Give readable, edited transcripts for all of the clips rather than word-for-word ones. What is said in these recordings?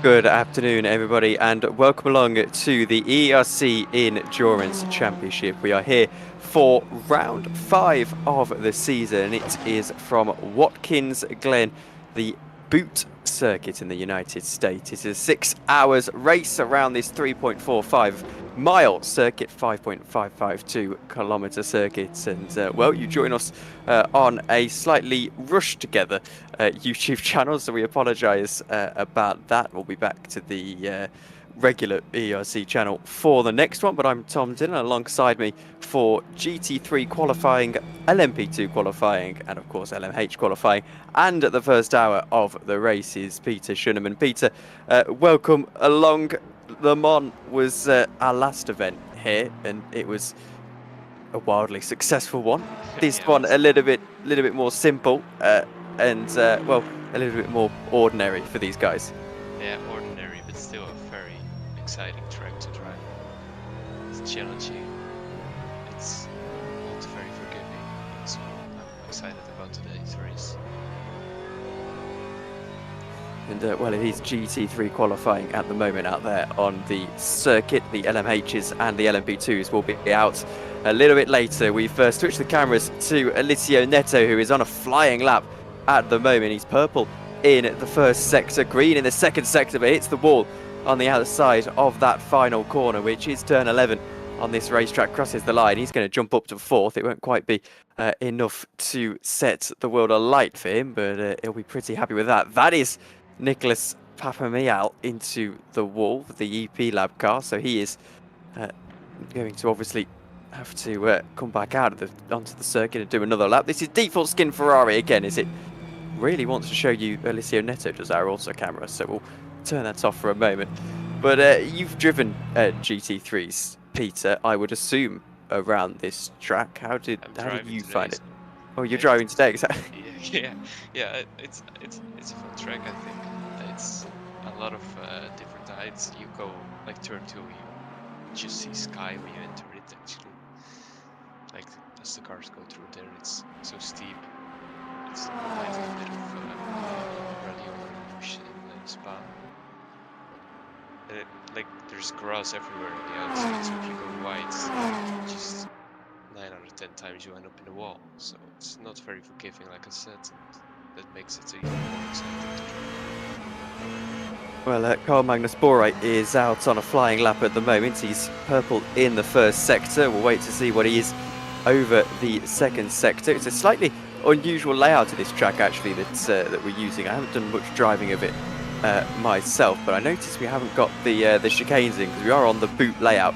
Good afternoon, everybody, and welcome along to the EERC Endurance Championship. We are here for round 5 of the season. It is from Watkins Glen, the boot circuit in the United States. It is a 6 hours race around this 3.45-mile circuit, 5.552 kilometer circuit. And well, you join us on a slightly rushed together YouTube channel, so we apologize about that. We'll be back to the regular EERC channel for the next one, but I'm Tom Dillon. Alongside me for GT3 Qualifying, LMP2 Qualifying, and of course LMH Qualifying, and at the first hour of the race is Peter Schuneman. Peter, welcome along. Le Mans was our last event here, and it was a wildly successful one. This one a little bit more simple, and well, a little bit more ordinary for these guys. Yeah, ordinary, but still a very exciting track to drive. It's challenging, it's not very forgiving, so I'm excited about today's race. And well, it is GT3 qualifying at the moment out there on the circuit. The LMHs and the LMP2s will be out a little bit later. We've switched the cameras to Alessio Neto, who is on a flying lap at the moment. He's purple in the first sector, green in the second sector, but hits the wall on the outside of that final corner, which is turn 11 on this racetrack, crosses the line. He's going to jump up to fourth. It won't quite be enough to set the world alight for him, but he'll be pretty happy with that. That is Nicholas Papamial into the wall, the EP Lab car, so he is going to obviously have to come back out of onto the circuit and do another lap. This is default skin Ferrari again, is it? Really wants to show you Alessio Neto does our also camera, so we'll turn that off for a moment. But you've driven GT3s, Peter, I would assume, around this track. How did you find it? Oh, you're driving today, exactly. Yeah. It's a fun track. I think it's a lot of different heights. You go like turn 2, you just see sky when you enter it. Actually, like as the cars go through there, it's so steep. It's a little bit of rally over in Spa. Like there's grass everywhere on the outside, so if you go wide, just 9 out of 10 times you end up in the wall. So it's not very forgiving, like I said, and that makes it even more exciting to drive. Well, Carl Magnus Borre is out on a flying lap at the moment. He's purple in the first sector. We'll wait to see what he is over the second sector. It's a slightly unusual layout of this track, actually, that we're using. I haven't done much driving of it myself, but I noticed we haven't got the chicanes in, because we are on the boot layout,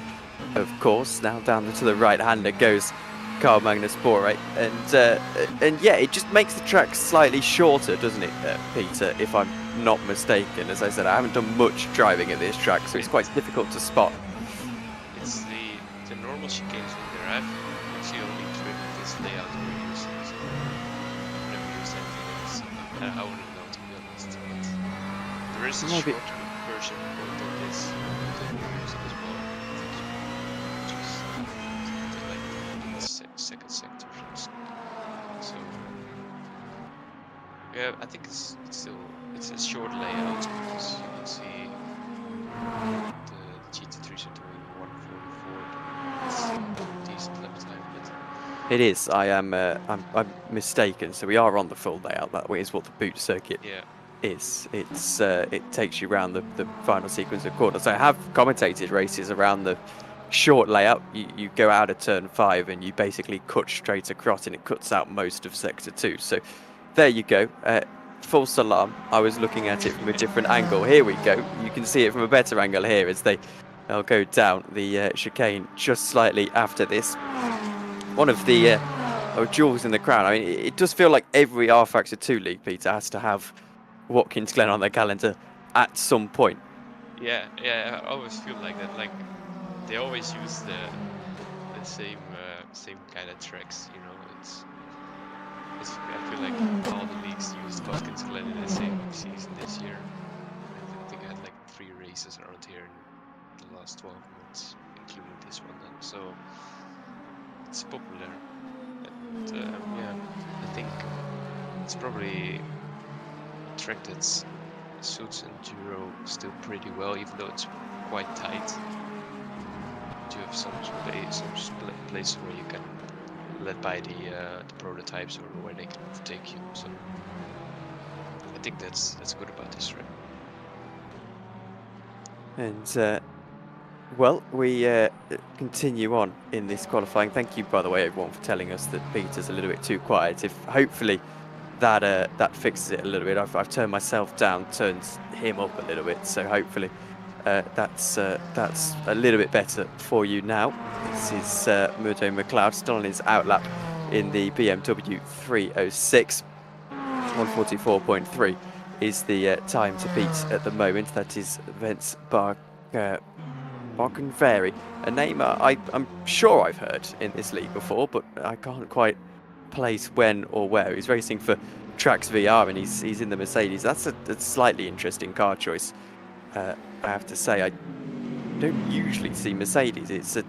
of course. Now down to the right-hander goes Carl Magnus Borre, and yeah, it just makes the track slightly shorter, doesn't it, Peter, if I'm not mistaken? As I said, I haven't done much driving at this track, so it's quite difficult to spot. It's the normal chicanes in there. I've actually only driven this layout we're using, so I've never used anything else. I wouldn't know, to be honest, but there is a shorter version of this that we're using as well, which is like the second sector. So yeah, I think it's a short layout, because you can see the GT3s are doing 1:44. It's a decent lap time, but It is. I'm mistaken. So we are on the full layout. That way is what the boot circuit is. It takes you around the final sequence of corners. I have commentated races around the short layout. You go out of turn 5 and you basically cut straight across, and it cuts out most of sector 2. So there you go. False alarm. I was looking at it from a different angle. Here we go. You can see it from a better angle here as they'll go down the chicane just slightly after this. One of the jewels in the crown. I mean, it does feel like every R Factor 2 league, Peter, has to have Watkins Glen on their calendar at some point. Yeah, I always feel like that. Like they always use the same kind of tracks, you know. I feel like all the leagues used Watkins Glen in the same season this year. I think I had like 3 races around here in the last 12 months, including this one then. So it's popular. And yeah, I think it's probably a track that's suits enduro still pretty well, even though it's quite tight. You have some places where you can let by the prototypes or where they can overtake you. So I think that's good about this track. And well, we continue on in this qualifying. Thank you, by the way, everyone, for telling us that Peter's a little bit too quiet. If hopefully that fixes it a little bit. I've turned myself down, turned him up a little bit, so hopefully that's a little bit better for you now. This is Murdo McLeod still on his outlap in the BMW 306. 144.3 is the time to beat at the moment. That is Vince Barkenveri, a name I'm sure I've heard in this league before, but I can't quite place when or where. He's racing for Trax VR and he's in the Mercedes. That's a slightly interesting car choice. I have to say, I don't usually see Mercedes. It's a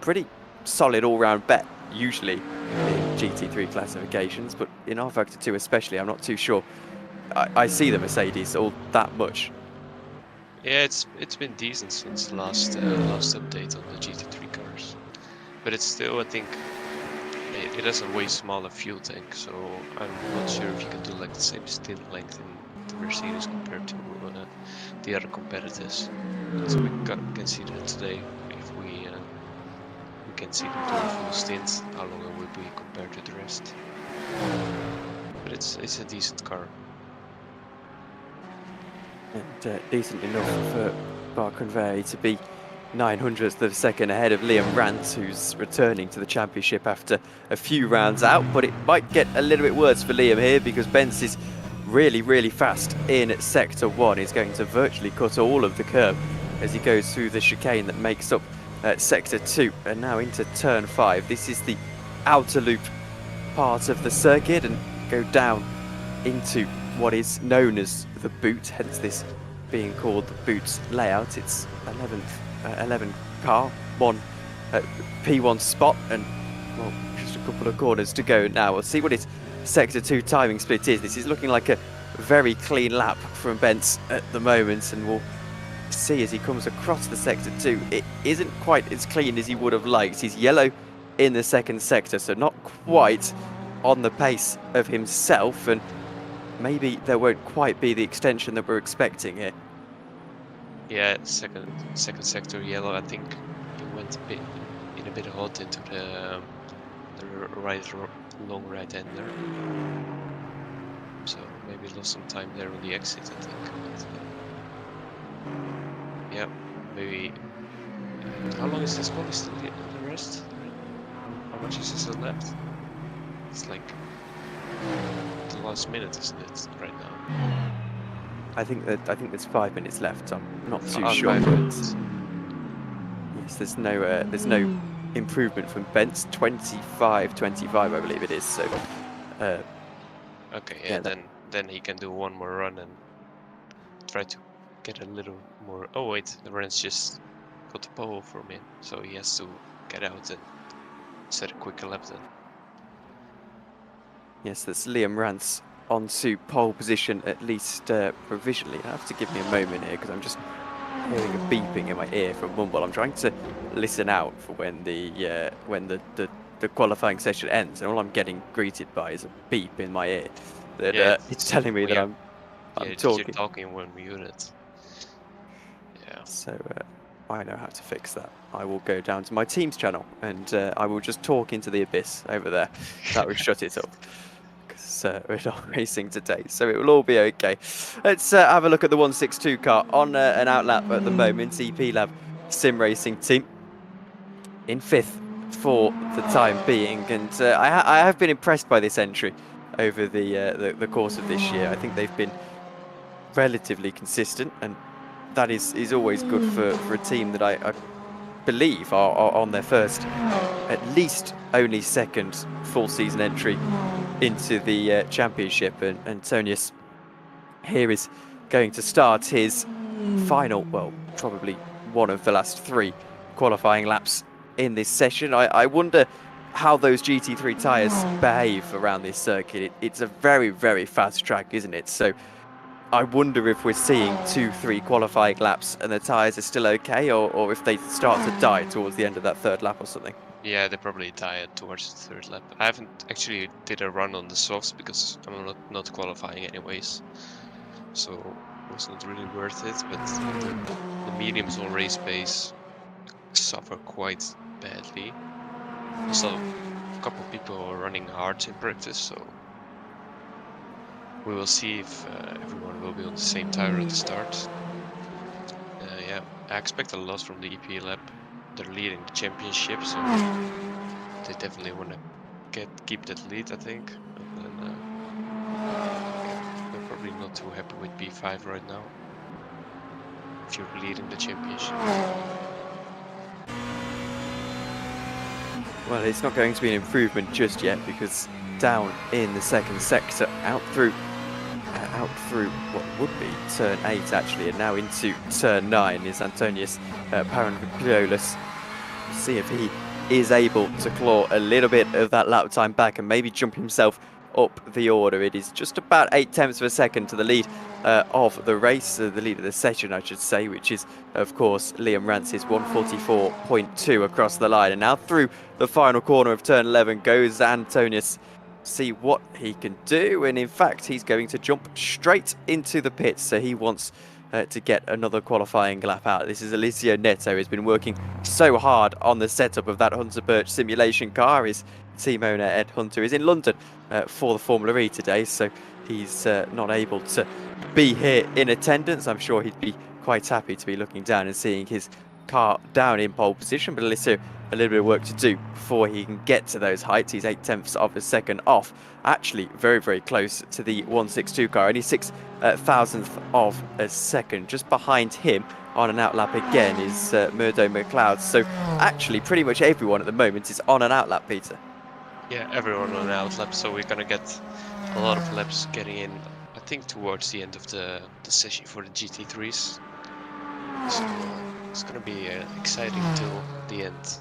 pretty solid all-round bet, usually in GT3 classifications, but in R-Factor 2 especially, I'm not too sure I see the Mercedes all that much. Yeah, it's been decent since the last update on the GT3 cars, but it's still, I think, it has a way smaller fuel tank, so I'm not sure if you can do like the same stint length in the Mercedes compared to the other competitors. So we can see that today if we can see them doing full stints, how long it will be compared to the rest. But it's a decent car. And decent enough for Barkenveri to be 900th of a second ahead of Liam Rance, who's returning to the championship after a few rounds out. But it might get a little bit worse for Liam here because Benz is really fast in sector 1. He's going to virtually cut all of the curb as he goes through the chicane that makes up sector 2 and now into turn 5. This is the outer loop part of the circuit and go down into what is known as the boot, hence this being called the boot's layout. It's 11 car, one P1 spot, and well, just a couple of corners to go now. We'll see what his sector 2 timing split is. This is looking like a very clean lap from Bence at the moment, and we'll see as he comes across the sector 2. It isn't quite as clean as he would have liked. He's yellow in the second sector, so not quite on the pace of himself, and maybe there won't quite be the extension that we're expecting here. Yeah, second sector yellow. I think he went a bit hot into the long right hander, so maybe lost some time there on the exit, I think. But, yeah, maybe. How long is this one? Still the rest? How much is still left? It's like the last minute, isn't it? Right now. I think there's 5 minutes left. I'm not too sure. Yes, there's no improvement from Bence. 25-25, I believe it is. So. Okay, yeah, then he can do one more run and try to get a little more. Oh wait, the Rance just got the pole from him, so he has to get out and set a quicker lap then. Yes, that's Liam Rance onto pole position, at least provisionally. I have to give me a moment here because I'm just hearing a beeping in my ear from Mumble. I'm trying to listen out for when the qualifying session ends, and all I'm getting greeted by is a beep in my ear that it's telling me that I'm talking. You're talking when muted. Yeah. So I know how to fix that. I will go down to my Teams channel and I will just talk into the abyss over there. That will shut it up. We're not racing today, so it will all be okay. Let's have a look at the 162 car on an outlap at the moment. EP Lab Sim Racing team in 5th for the time being, and I have been impressed by this entry over the course of this year. I think they've been relatively consistent, and that is always good for a team that I believe are on their first, at least only second full season entry into the championship. And Antonius here is going to start his final, well, probably one of the last 3 qualifying laps in this session. I wonder how those GT3 tyres behave around this circuit. It's a very fast track, isn't it? So I wonder if we're seeing 2-3 qualifying laps and the tyres are still okay, or if they start to die towards the end of that third lap or something. Yeah, they probably died towards the third lap. I haven't actually did a run on the softs because I'm not qualifying anyways, so it was not really worth it. But the mediums on race pace suffer quite badly. I saw a couple of people are running hard in practice, so we will see if everyone will be on the same tire at the start. Yeah, I expect a lot from the EP lab. They're leading the championship, so they definitely want to keep that lead, I think. And then, yeah, they're probably not too happy with P5 right now. If you're leading the championship. Well, it's not going to be an improvement just yet, because down in the second sector, out through what would be turn 8 actually, and now into turn 9 is Antonius Paranopoulos. See if he is able to claw a little bit of that lap time back and maybe jump himself up the order. It is just about 0.8 of a second to the lead of the race, the lead of the session, I should say, which is, of course, Liam Rance's 1:44.2 across the line. And now through the final corner of turn 11 goes Antonius. See what he can do, and in fact, he's going to jump straight into the pits, so he wants to get another qualifying lap out. This is Alessio Neto, who's been working so hard on the setup of that Hunter Birch simulation car. His team owner, Ed Hunter, is in London for the Formula E today, so he's not able to be here in attendance. I'm sure he'd be quite happy to be looking down and seeing his car down in pole position, but Alessio, a little bit of work to do before he can get to those heights. He's 0.8 of a second off, actually very, very close to the 162 car, only 0.06 of a second. Just behind him on an outlap again is Murdo McLeod. So actually pretty much everyone at the moment is on an outlap, Peter. Yeah, everyone on an outlap, so we're gonna get a lot of laps getting in, I think, towards the end of the session for the GT3s. So it's gonna be exciting till the end.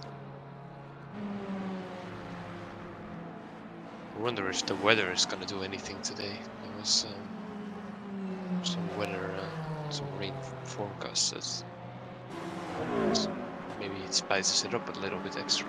I wonder if the weather is gonna do anything today. There was some weather, some rain forecasts. So maybe it spices it up a little bit extra.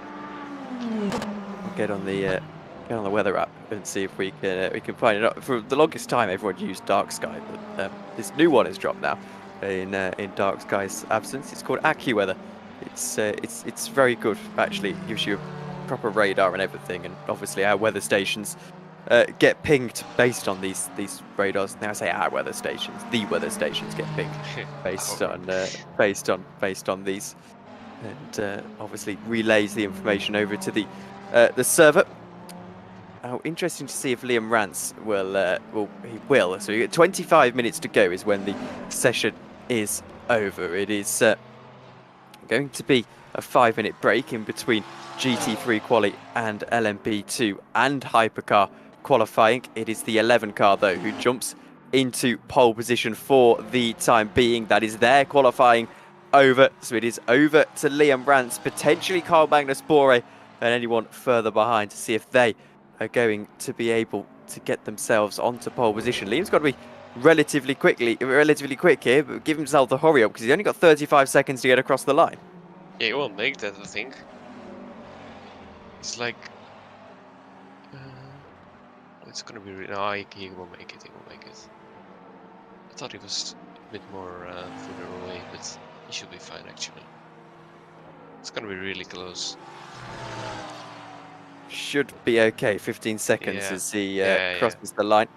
We'll get on the weather app and see if we can find it out. For the longest time, everyone used Dark Sky, but this new one has dropped now in Dark Sky's absence. It's called AccuWeather. It's very good actually. It gives you a proper radar and everything, and obviously our weather stations get pinged based on these radars. Now I say our weather stations, the weather stations get pinged based on these, and obviously relays the information over to the server. Oh, interesting to see if Liam Rance will. So you get 25 minutes to go is when the session is over. It is going to be a 5-minute break in between GT3 Quali and LMP2 and Hypercar qualifying. It is the 11 car though who jumps into pole position for the time being. That is their qualifying over. So it is over to Liam Rance, potentially Carl Magnus Bore, and anyone further behind to see if they are going to be able to get themselves onto pole position. Liam's got to be relatively quick here, but give himself the hurry up because he's only got 35 seconds to get across the line. Yeah, he won't make that, I think. It's like... it's gonna be... No, he won't make it, I thought he was a bit more further away, but he should be fine, actually. It's gonna be really close. Should be okay. 15 seconds as he crosses the line.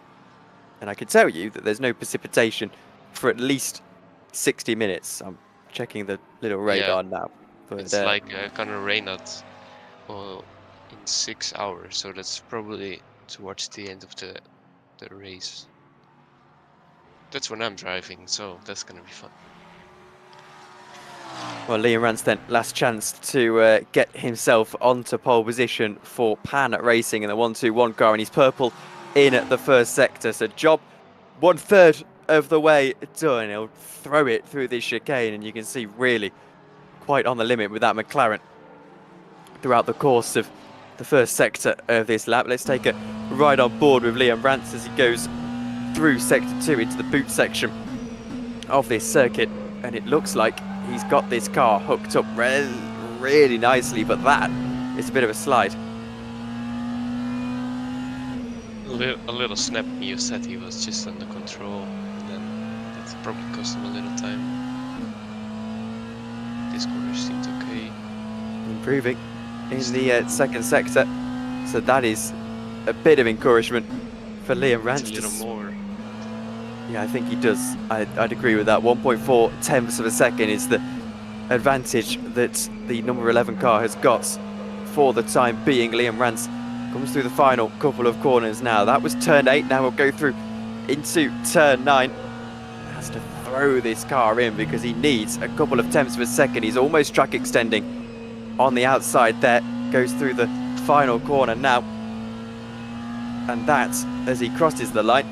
And I can tell you that there's no precipitation for at least 60 minutes. I'm checking the little radar now. But, it's like gonna rain out in 6 hours, so that's probably towards the end of the race. That's when I'm driving, so that's gonna be fun. Well, Liam Rance then, last chance to get himself onto pole position for Pan Racing in the 121 car, and he's purple in the first sector. So job 1/3 of the way done. He'll throw it through this chicane, and you can see really quite on the limit with that McLaren throughout the course of the first sector of this lap. Let's take a ride on board with Liam Rance as he goes through Sector 2 into the boot section of this circuit, and it looks like he's got this car hooked up really nicely, but that is a bit of a slide. A little snap when you said he was just under control, and then that probably cost him a little time. This corner seemed okay. Improving in the second sector, so that is a bit of encouragement for Liam Rance. A little more. Yeah, I think he does. I'd agree with that. 1.4 tenths of a second is the advantage that the number 11 car has got for the time being. Liam Rance comes through the final couple of corners now. That was turn 8. Now we'll go through into turn 9. Has to throw this car in because he needs a couple of tenths of a second. He's almost track extending on the outside there. Goes through the final corner now. And that, as he crosses the line,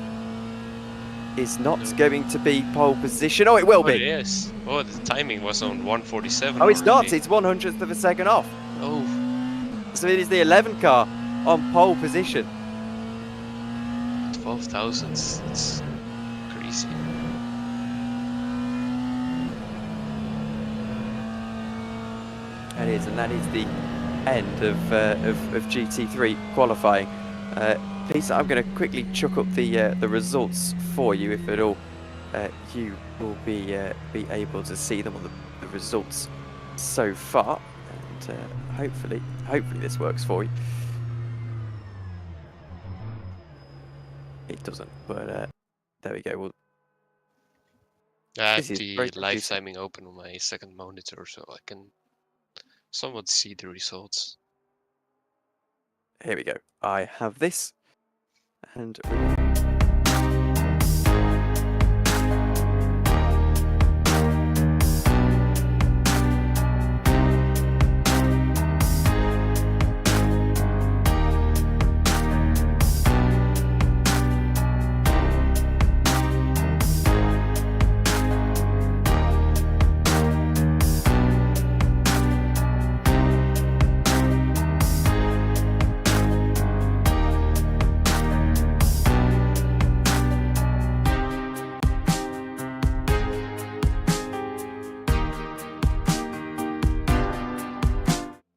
is not going to be pole position. Oh, it will be. Yes. Oh, the timing was on 147. Oh, it's already. not. It's 100th of a second off. Oh. So it is the 11 car on pole position. 12 thousandths. It's crazy. It is, and that is the end of GT3 qualifying. Peter, I'm going to quickly chuck up the results for you, if at all you will be able to see them on the results so far, and hopefully this works for you. It doesn't, but there we go. Well, I have this is the very live confusing. timing open on my second monitor, so I can somewhat see the results. Here we go. I have this, and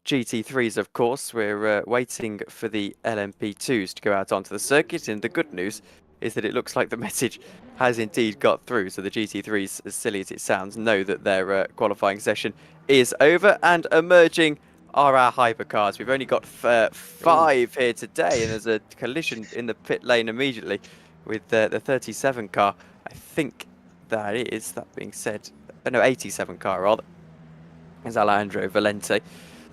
GT3s, of course, we're waiting for the LMP2s to go out onto the circuit, and the good news is that it looks like the message has indeed got through. So the GT3s, as silly as it sounds, know that their qualifying session is over, and emerging are our hypercars. We've only got 5 here today, and there's a collision in the pit lane immediately with the 37 car. I think that is, that being said, no, 87 car rather, is Alejandro Valente.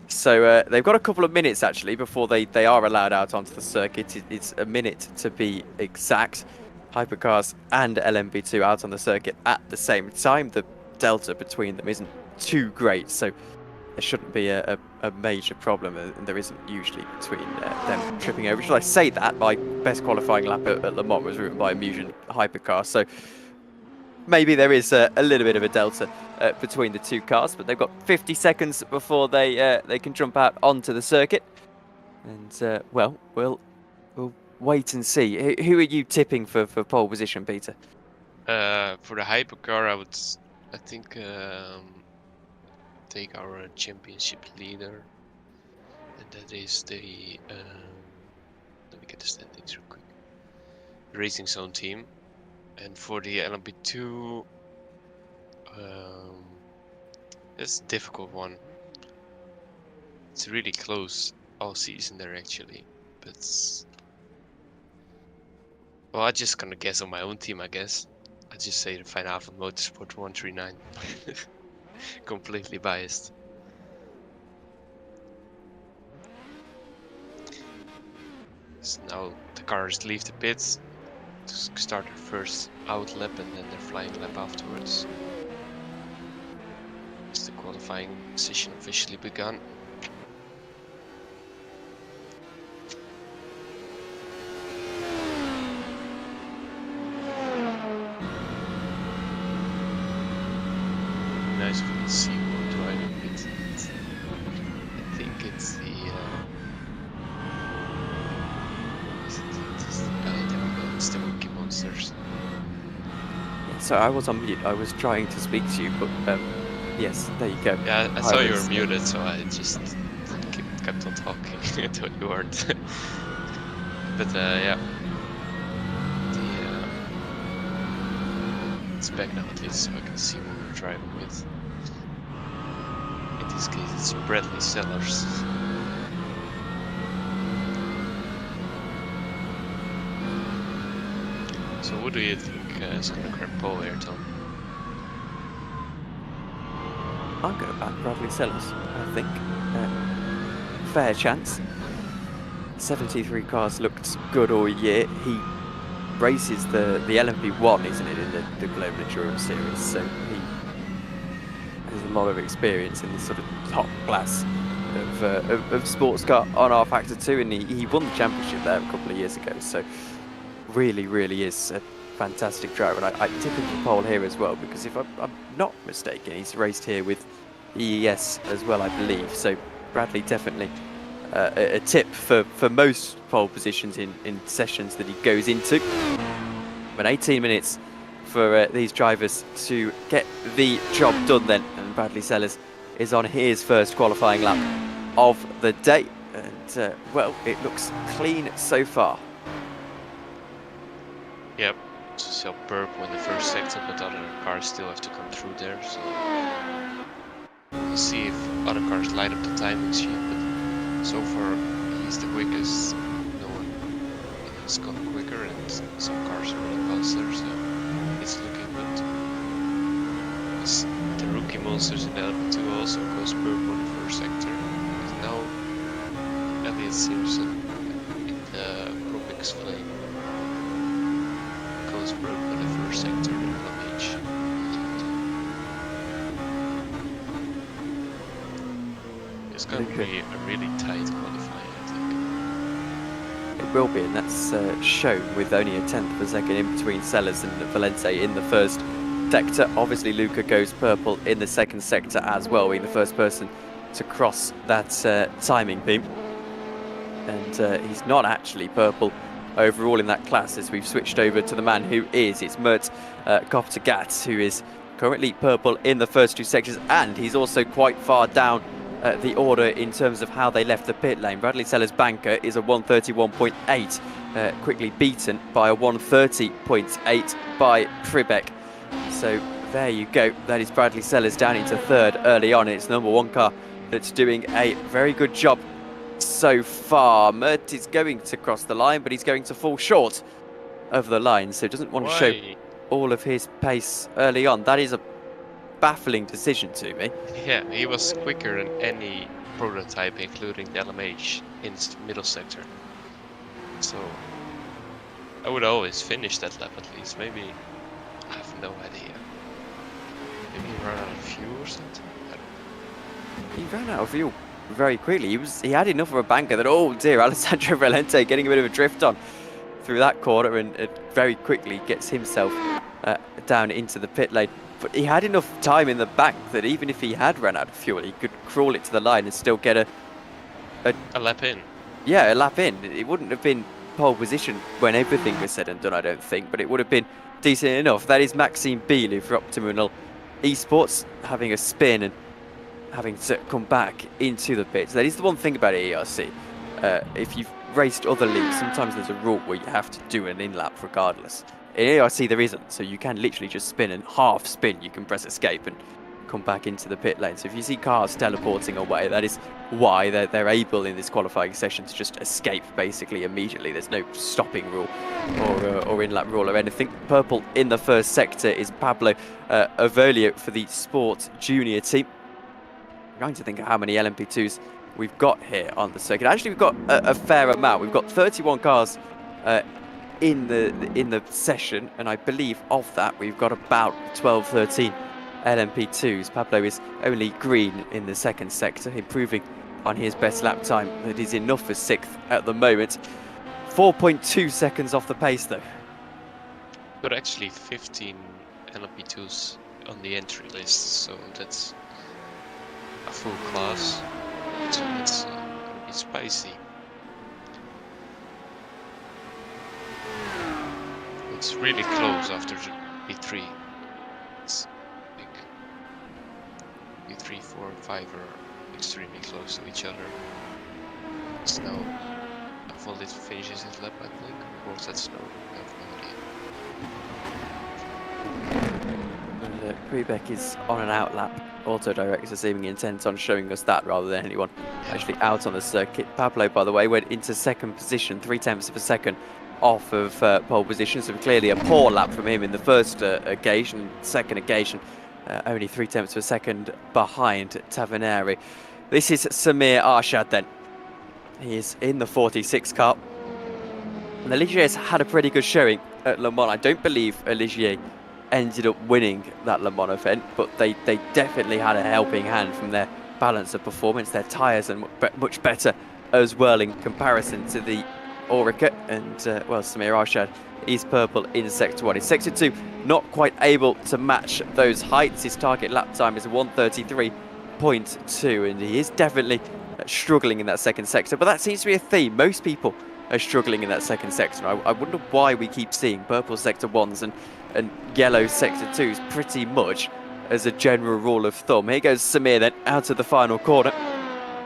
So they've got a couple of minutes actually before they are allowed out onto the circuit. It's a minute to be exact. Hypercars and LMP2 out on the circuit at the same time. The delta between them isn't too great, so there shouldn't be a major problem, and there isn't usually between them tripping over. Should I say that? My best qualifying lap at Le Mans was ridden by a Mugen hypercar, so maybe there is a little bit of a delta between the two cars, but they've got 50 seconds before they can jump out onto the circuit. And well, we'll wait and see. Who are you tipping for pole position, Peter? For the hypercar, I think take our championship leader, and that is the let me get the standings real quick. Racing Zone team. And for the LMP2, it's a difficult one. It's really close all season there actually, but well, I'm just gonna guess on my own team, I guess. I just say the Fine Avond Motorsport 139. Completely biased. So now the cars leave the pits to start their first out lap, and then their flying lap afterwards. Is the qualifying session officially begun? Nice if we can see more driving bit. I think it's the is it, oh, there we go, it's the Wiki Monsters. So I was on mute. I was trying to speak to you, but yes, there you go. Yeah, I saw you were was, muted, so I just kept on talking until you weren't. But yeah, it's back now at least, so I can see what we're driving with. In this case, it's Bradley Sellers. So what do you think is going to grab pole here, Tom? I'm going to back Bradley Sellers, I think. Fair chance. 73 cars looked good all year. He races the LMP1, isn't it, in the Global Endurance Series, so he has a lot of experience in this sort of top class of sports car on R-Factor 2, and he won the championship there a couple of years ago, so really is a fantastic driver. And I tip him for pole here as well, because if I'm not mistaken, he's raced here with EES as well, I believe, so Bradley definitely a tip for most pole positions in sessions that he goes into. But 18 minutes for these drivers to get the job done then, and Bradley Sellers is on his first qualifying lap of the day, and well, it looks clean so far. Yep, so see purple in the first sector, but other cars still have to come through there, so we'll see if other cars light up the timing sheet, but so far he's the quickest. No one has gone quicker, and some cars are running faster, so it's looking good. The rookie monsters in the LMP2 also goes purple in the first sector. And now Elliot Simpson in the Propix Flame goes purple in the first sector in LMH. It's going to be a really tight qualifying, I think. It will be, and that's shown with only a tenth of a second in between Sellers and Valente in the first sector. Obviously, Luca goes purple in the second sector as well, being the first person to cross that timing beam. And he's not actually purple overall in that class, as we've switched over to the man who is. It's Mert Koptegat, who is currently purple in the first two sectors, and he's also quite far down the order in terms of how they left the pit lane. Bradley Sellers' banker is a 131.8, quickly beaten by a 130.8 by Pribek. So there you go. That is Bradley Sellers down into third early on. It's number one car that's doing a very good job so far. Mert is going to cross the line, but he's going to fall short of the line, so doesn't want to show all of his pace early on. That is a baffling decision to me. Yeah, he was quicker than any prototype, including the LMH in the middle sector. So I would always finish that lap at least. Maybe, I have no idea. Maybe he ran out of fuel or something? I don't know. He ran out of fuel very quickly. He had enough of a banker that, oh dear, Alessandro Valente getting a bit of a drift on through that corner, and it very quickly gets himself down into the pit lane. But he had enough time in the bank that even if he had run out of fuel, he could crawl it to the line and still get a lap in. Yeah, a lap in. It wouldn't have been pole position when everything was said and done, I don't think, but it would have been decent enough. That is Maxime Beely for Optimal Esports having a spin and having to come back into the pits. That is the one thing about EERC. If you've raced other leagues, sometimes there's a rule where you have to do an in-lap regardless. In EERC there isn't, so you can literally just spin, and half spin you can press escape and come back into the pit lane. So if you see cars teleporting away, that is why they're able in this qualifying session to just escape basically immediately. There's no stopping rule or in-lap rule or anything. Purple in the first sector is Pablo Avolio for the Sport Junior team. I'm trying to think of how many LMP2s we've got here on the circuit. Actually, we've got a fair amount. We've got 31 cars in the session, and I believe of that we've got about 12, 13 LMP2s. Pablo is only green in the second sector, improving on his best lap time that is enough for 6th at the moment. 4.2 seconds off the pace though. But actually 15 LMP2s on the entry list, so that's a full class. So it's gonna be spicy. It's really close after the P3. It's like Q3, 4, 5 are extremely close to each other. Snow, Voldit finishes his lap, I think. Or was that Snow? I have no idea. Quebec is on an out lap. Auto director seeming intent on showing us that rather than anyone actually out on the circuit. Pablo, by the way, went into second position, 0.3 of a second off of pole position, so clearly a poor lap from him in the first occasion. Second occasion, only 0.3 of a second behind Tavaneri. This is Samir Arshad then. He is in the 46 car. And Oligier's had a pretty good showing at Le Mans. I don't believe Oligier ended up winning that Le Mans event, but they definitely had a helping hand from their balance of performance. Their tyres are much better as well in comparison to the Orica, and well, Samir Arshad is purple in Sector 1. In Sector 2, not quite able to match those heights. His target lap time is 1:33.2, and he is definitely struggling in that second sector, but that seems to be a theme. Most people are struggling in that second sector. I wonder why we keep seeing purple Sector 1s and yellow Sector 2s pretty much as a general rule of thumb. Here goes Samir then out of the final corner.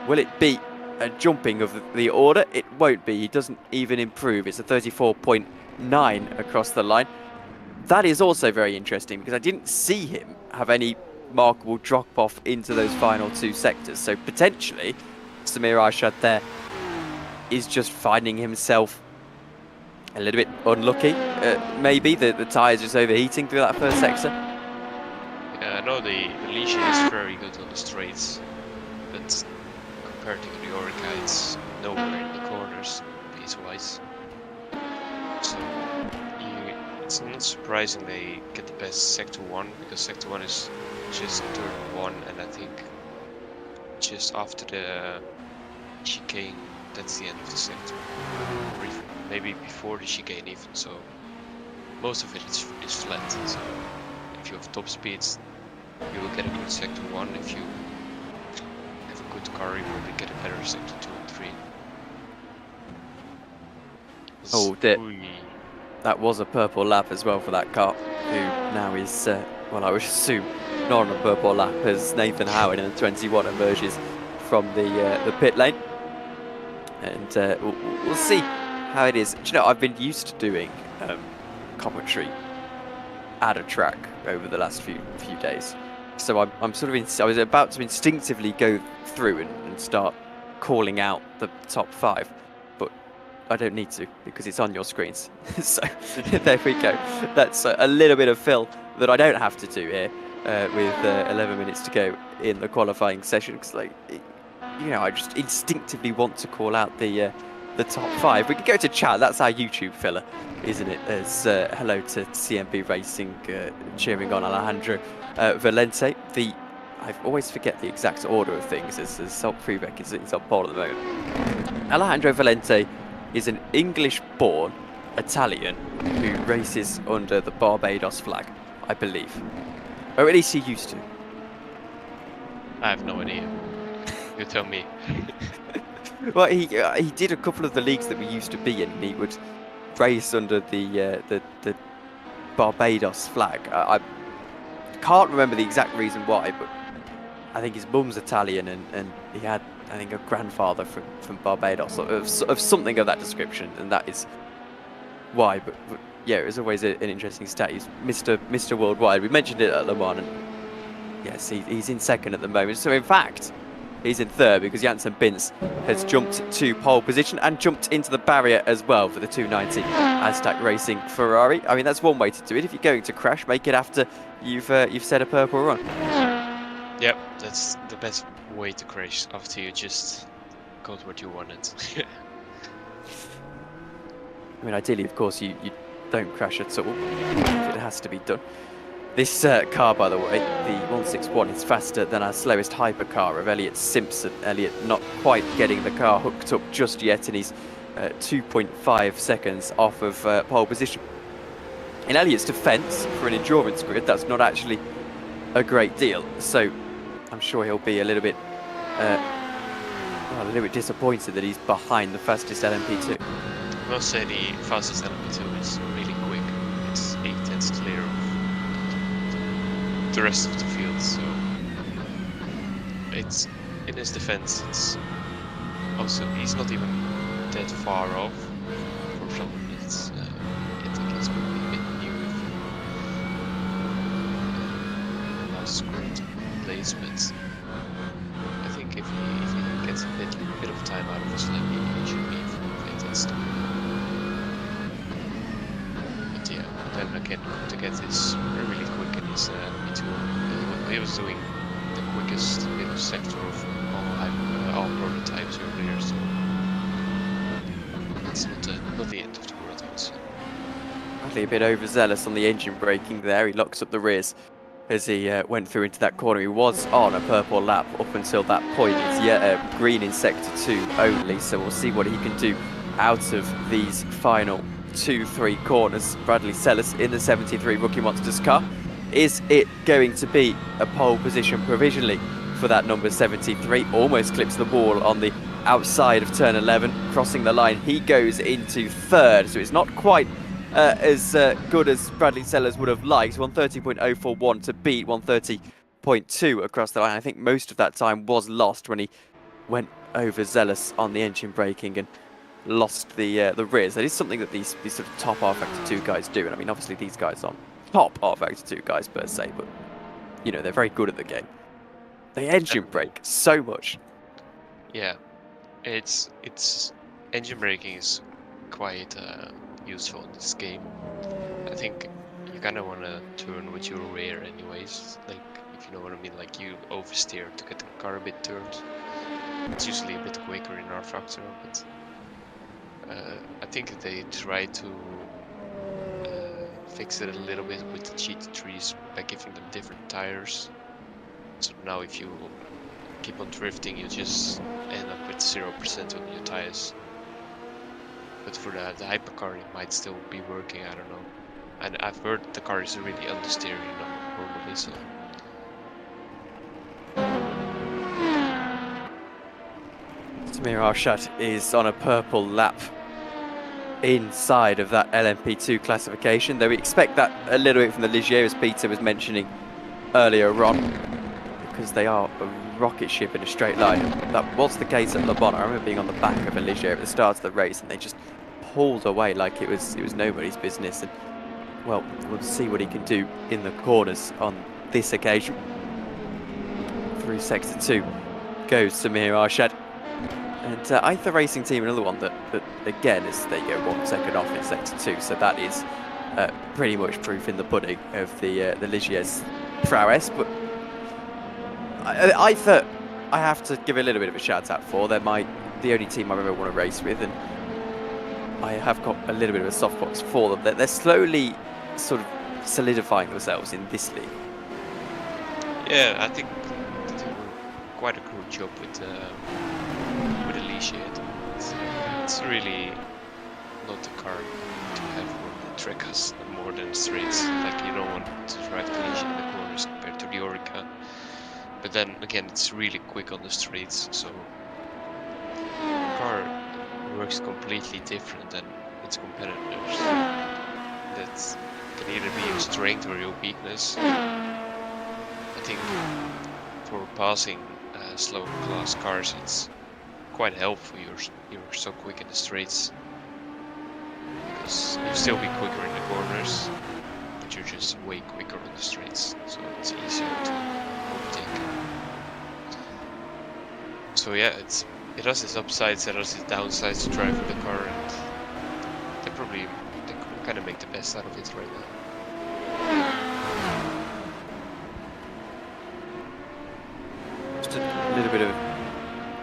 Will it be a jumping of the order? It won't be. He doesn't even improve. It's a 34.9 across the line. That is also very interesting because I didn't see him have any markable drop off into those final two sectors. So potentially Samir Arshad there is just finding himself a little bit unlucky. Maybe the tyres just overheating through that first sector. Yeah, I know the Alicia is very good on the straights, but compared to the Orica, it's nowhere in the corners pace-wise. So it's not surprising they get the best Sector 1, because Sector 1 is just turn 1, and I think just after the chicane, that's the end of the sector. Or even maybe before the chicane even, so most of it is flat. So if you have top speeds, you will get a good Sector 1. If you have a good car, you will get a better Sector 2 and 3. Oh dear. That was a purple lap as well for that car, who now is, well, I would assume not on a purple lap as Nathan Howard in the 21 emerges from the pit lane. And we'll see how it is. Do you know, I've been used to doing commentary at a track over the last few days. So I'm sort of I was about to instinctively go through and start calling out the top 5, but I don't need to because it's on your screens. So there we go. That's a little bit of fill that I don't have to do here with 11 minutes to go in the qualifying session, because you know, I just instinctively want to call out the top 5. We can go to chat. That's our YouTube filler, isn't it? As hello to CMB Racing cheering on Alejandro Valente. I always forget the exact order of things as Salt Freebeck is on pole at the moment. Alejandro Valente is an English-born Italian who races under the Barbados flag, I believe. Or at least he used to. I have no idea. You tell me. Well, he did a couple of the leagues that we used to be in. He would race under the Barbados flag. I can't remember the exact reason why, but I think his mum's Italian, and he had, I think, a grandfather from Barbados, of something of that description, and that is why. But yeah, it was always an interesting stat. He's Mr. Worldwide. We mentioned it at Le Mans, and yes, he's in second at the moment. So in fact, he's in third because Janssen Bintz has jumped to pole position and jumped into the barrier as well for the 290 Aztec Racing Ferrari. I mean, that's one way to do it. If you're going to crash, make it after you've set a purple run. Yep, that's the best way to crash, after you just got what you wanted. I mean, ideally, of course, you don't crash at all. It has to be done. This car, by the way, the 161, is faster than our slowest hypercar of Elliot Simpson. Elliot not quite getting the car hooked up just yet, and he's 2.5 seconds off of pole position. In Elliot's defence, for an endurance grid, that's not actually a great deal. So I'm sure he'll be a little bit disappointed that he's behind the fastest LMP2. I will say the fastest LMP2 is really quick. It's 8 tenths clear of the rest of the field. So it's, in his defense, it's also, he's not even that far off for someone that's I think he's probably a bit new if last great place, but I think if he gets a bit of time out of his lap, he should be fine that stuff. But yeah, then again, to get this really quick in his LMP2, he was doing the quickest little sector of all prototypes earlier, so it's not the end of the world, I would say. Probably a bit overzealous on the engine braking there. He locks up the rears as he went through into that corner. He was on a purple lap up until that point. It's green in sector 2 only, so we'll see what he can do out of these final 2-3 corners. Bradley Sellers in the 73 Rookie Monsters car. Is it going to be a pole position provisionally for that number 73? Almost clips the wall on the outside of turn 11, crossing the line. He goes into third, so it's not quite as good as Bradley Sellers would have liked. 130.041 to beat 130.2 across the line. I think most of that time was lost when he went overzealous on the engine braking and lost the rears. That is something that these sort of top R-Factor 2 guys do. And I mean, obviously these guys aren't top R-Factor 2 guys per se, but you know, they're very good at the game. They engine brake so much. Yeah, it's engine braking is quite useful in this game. I think you kind of want to turn with your rear anyways, like, if you know what I mean, like you oversteer to get the car a bit turned. It's usually a bit quicker in R-Factor, but I think they try to fix it a little bit with the GT3s by giving them different tires. So now if you keep on drifting, you just end up with 0% on your tires. But for the hypercar, it might still be working, I don't know. And I've heard the car is really understeering normally, so. Samir Arshad is on a purple lap inside of that LMP2 classification, though we expect that a little bit from the Ligier, as Peter was mentioning earlier on, because they are a rocket ship in a straight line. That was the case at Le Bon. I remember being on the back of a Ligier at the start of the race, and they just pulled away like it was nobody's business. And well, we'll see what he can do in the corners on this occasion. Through sector 2 goes Samir Arshad. And Aether Racing Team, another one that again is, they go 1 second off in sector 2, so that is pretty much proof in the pudding of the Ligier's prowess. But Aether, I have to give a little bit of a shout out for. They're the only team I've ever want to race with, and I have got a little bit of a softbox for them. They're slowly sort of solidifying themselves in this league. Yeah, I think they do quite a good job with Alicia. It's really not the car to have on the trackers more than straights. Like, you don't want to drive Alicia in the corners compared to the Orica. But then again, it's really quick on the straights, so the car works completely different than its competitors. That can either be your strength or your weakness. I think for passing slow class cars, it's quite helpful you're so quick in the straights, because you still be quicker in the corners, but you're just way quicker on the straights, so it's easier to overtake. So yeah, it has its upsides, it has its downsides to drive with the car, and they kind of make the best out of it right now. Just a little bit of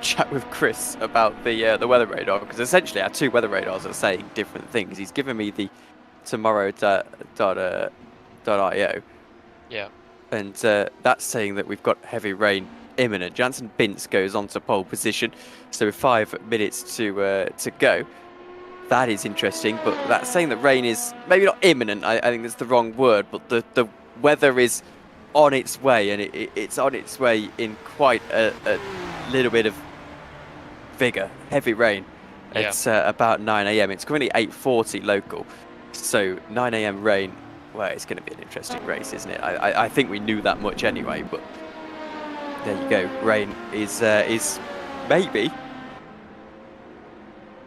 chat with Chris about the weather radar, because essentially our 2 weather radars are saying different things. He's given me the tomorrow.io, Yeah, and that's saying that we've got heavy rain imminent. Jansen Bintz goes on to pole position, so with 5 minutes to go. That is interesting, but that's saying that rain is maybe not imminent. I think that's the wrong word, but the weather is on its way, and it's on its way in quite a little bit of vigor. Heavy rain. Yeah. It's about 9 AM. It's currently 8:40 local, so 9 AM rain well, it's going to be an interesting race, isn't it? I think we knew that much anyway, but there you go. Rain is maybe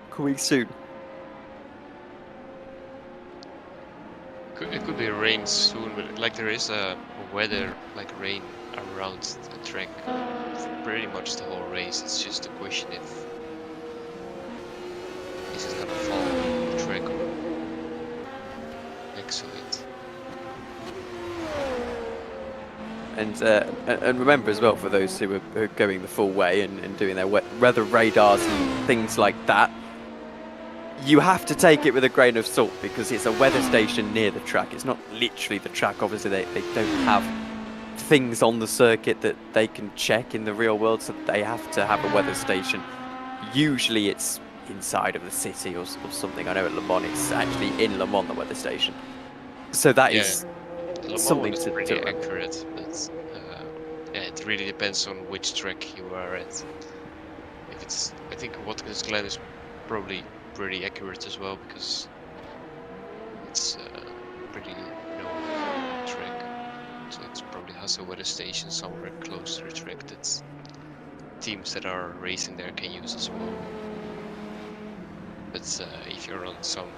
coming soon. It could be rain soon, but like there is a weather like rain around the track for pretty much the whole race. It's just a question if this is gonna fall on the track or next to it. And remember as well, for those who are going the full way and doing their weather radars and things like that, you have to take it with a grain of salt because it's a weather station near the track. It's not literally the track. Obviously, they don't have things on the circuit that they can check in the real world, so they have to have a weather station. Usually it's inside of the city or something. I know at Le Mans it's actually in Le Mans, the weather station. So that is something is to pretty remember. accurate, but yeah, it really depends on which track you are at. If it's, I think Watkins Glen is probably pretty accurate as well because it's a pretty known track, so it probably has a weather station somewhere close to the track that teams that are racing there can use as well. But if you're on some,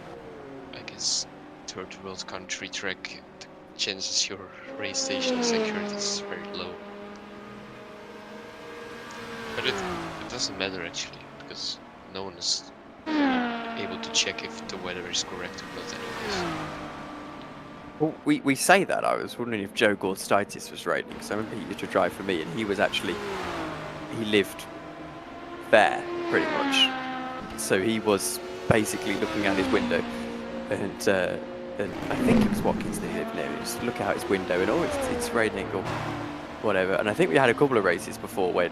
I guess, third world country track, the chances your race station is accurate is very low. But it doesn't matter actually, because no one is able to check if the weather is correct or not anyways. Well, we say that. I was wondering if Joe Gordstitis was raining, because I remember he used to drive for me, and he was actually, he lived there pretty much. So he was basically looking out his window, and I think it was Watkins that he lived near. He just look out his window and it's raining or whatever. And I think we had a couple of races before where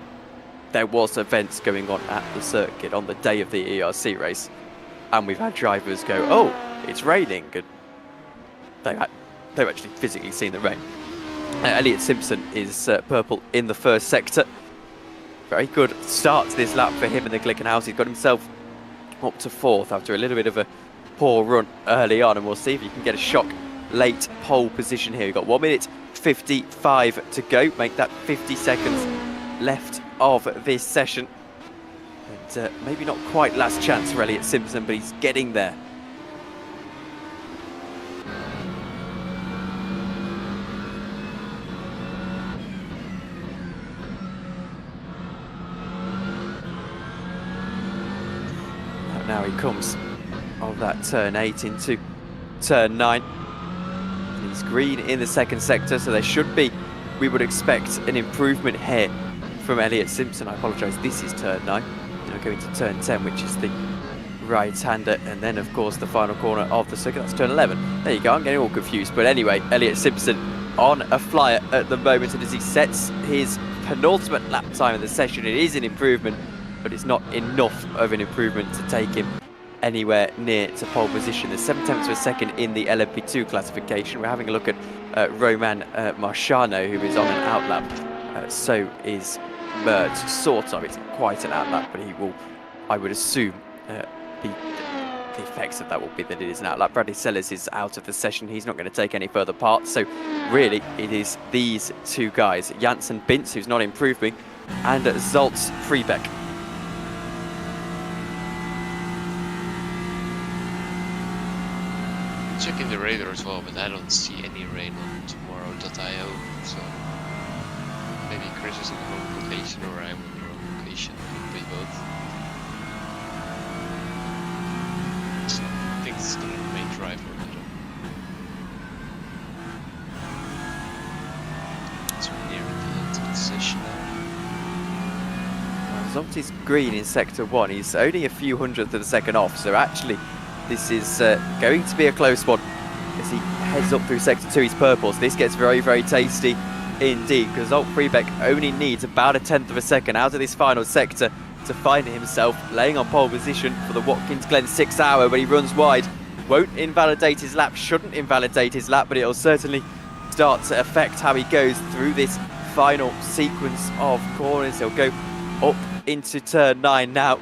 there was events going on at the circuit on the day of the EERC race, and we've had drivers go, "Oh, it's raining," and they've actually physically seen the rain. Elliott Simpson is purple in the first sector. Very good start to this lap for him in the Glickenhaus. He's got himself up to fourth after a little bit of a poor run early on, and we'll see if he can get a shock late pole position here. We've got 1 minute 55 to go, make that 50 seconds left of this session. And maybe not quite last chance for Elliott Simpson, but he's getting there. Now he comes of that turn 8 into turn 9. He's green in the second sector, so there should be, we would expect, an improvement here from Elliott Simpson. I apologise, this is turn 9. Now going to turn 10, which is the right-hander, and then of course the final corner of the circuit, that's turn 11. There you go, I'm getting all confused. But anyway, Elliott Simpson on a flyer at the moment, and as he sets his penultimate lap time of the session, it is an improvement, but it's not enough of an improvement to take him anywhere near to pole position. There's 7/10 of a second in the LMP2 classification. We're having a look at Roman Marciano, who is on an outlap. So is Mertz, sort of. It's quite an outlap, but he will, I would assume, the effects of that will be that it is an outlap. Bradley Sellers is out of the session. He's not going to take any further part. So really, it is these two guys, Janssen Bintz, who's not improving, and Zoltz Freebeck. Checking the radar as well, but I don't see any rain on tomorrow.io, so maybe Chris is in the wrong location or I'm in the wrong location. Could be both. So I think it's the main driver. So we're near the end of the session now. Zolt is green in sector 1. He's only a few hundredths of a second off, so actually this is going to be a close one as he heads up through sector 2. He's purple, so this gets very, very tasty indeed, because Zolt Freebeck only needs about 1/10 of a second out of this final sector to find himself laying on pole position for the Watkins Glen 6 hour, but he runs wide. Won't invalidate his lap, shouldn't invalidate his lap, but it'll certainly start to affect how he goes through this final sequence of corners. He'll go up into turn 9 now,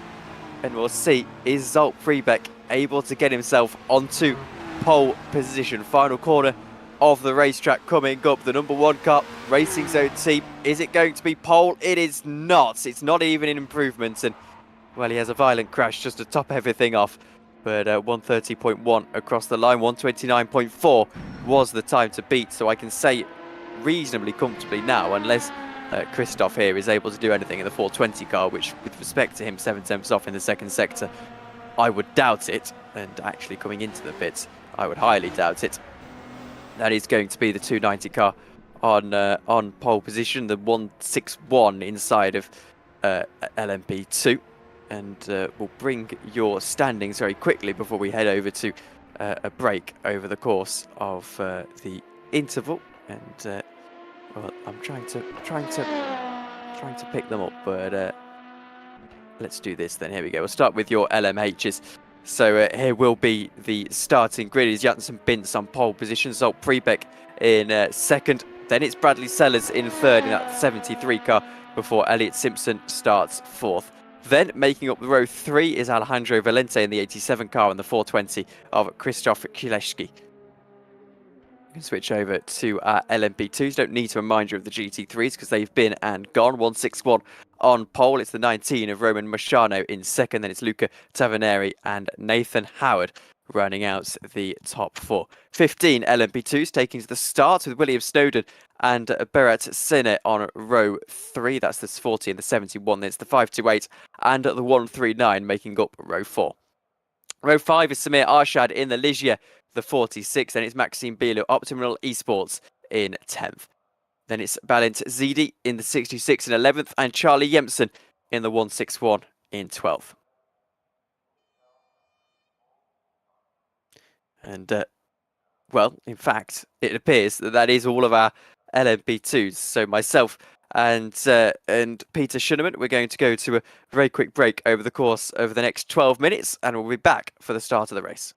and we'll see, is Zolt Freebeck able to get himself onto pole position. Final corner of the racetrack coming up. The number 1 car, Racing Zone team. Is it going to be pole? It is not. It's not even an improvement. And, well, he has a violent crash just to top everything off. But 130.1 across the line, 129.4 was the time to beat. So I can say reasonably comfortably now, unless Christoph here is able to do anything in the 420 car, which, with respect to him, 7 tenths off in the second sector, I would doubt it. And actually coming into the pits, I would highly doubt it. That is going to be the 290 car on pole position, the 161 inside of LMP2. And we'll bring your standings very quickly before we head over to a break over the course of the interval. And well, I'm trying to pick them up, but let's do this then. Here we go. We'll start with your LMHs. So here will be the starting grid. Is Janssen Bintz on pole position, Zolt Prebeck in second. Then it's Bradley Sellers in third in that 73 car before Elliot Simpson starts fourth. Then making up the row 3 is Alejandro Valente in the 87 car and the 420 of Krzysztof Kileski. We can switch over to our LMP2s. Don't need to remind you of the GT3s because they've been and gone. 161 on pole. It's the 19 of Roman Marciano in second. Then it's Luca Taverneri and Nathan Howard running out the top 4. 15 LMP2s taking to the start with William Snowden and Berat Sene on row 3. That's the 40 and the 71. Then it's the 528 and the 139 making up row 4. Row 5 is Samir Arshad in the Ligier, the 46. Then it's Maxime Bilo, Optimal Esports in 10th. Then it's Balint Zidi in the 66 and 11th, and Charlie Yemsen in the 161 in 12th. And, well, in fact, it appears that that is all of our LMP2s. So myself and Peter Schunneman, we're going to go to a very quick break over the course over the next 12 minutes, and we'll be back for the start of the race.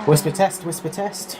Whisper test, whisper test.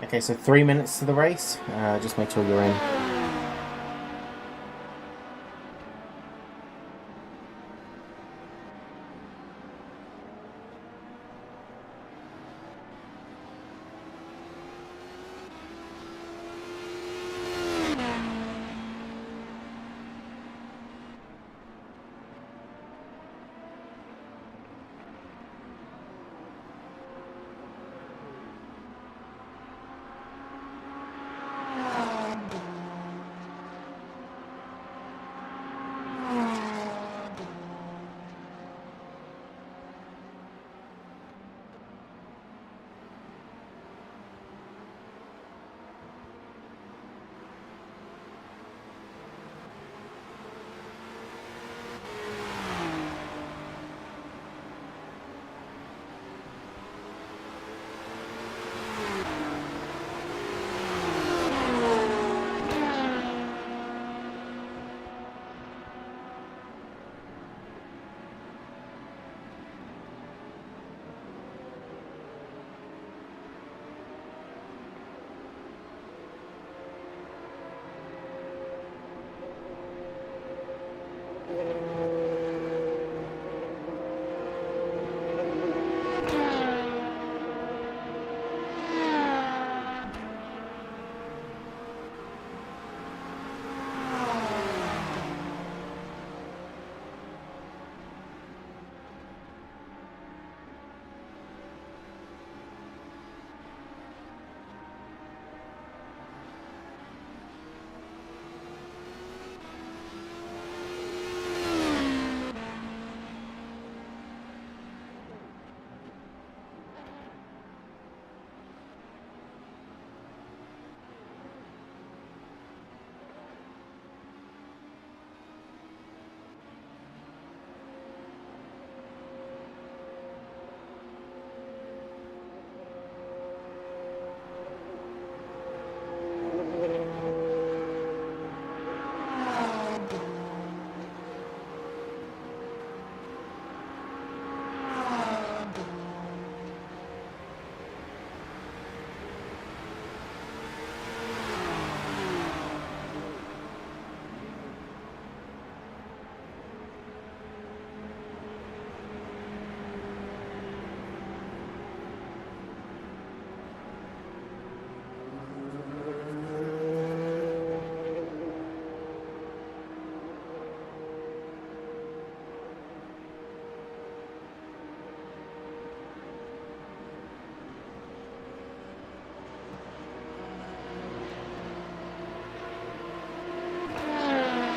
Okay, so 3 minutes to the race. Just make sure you're in.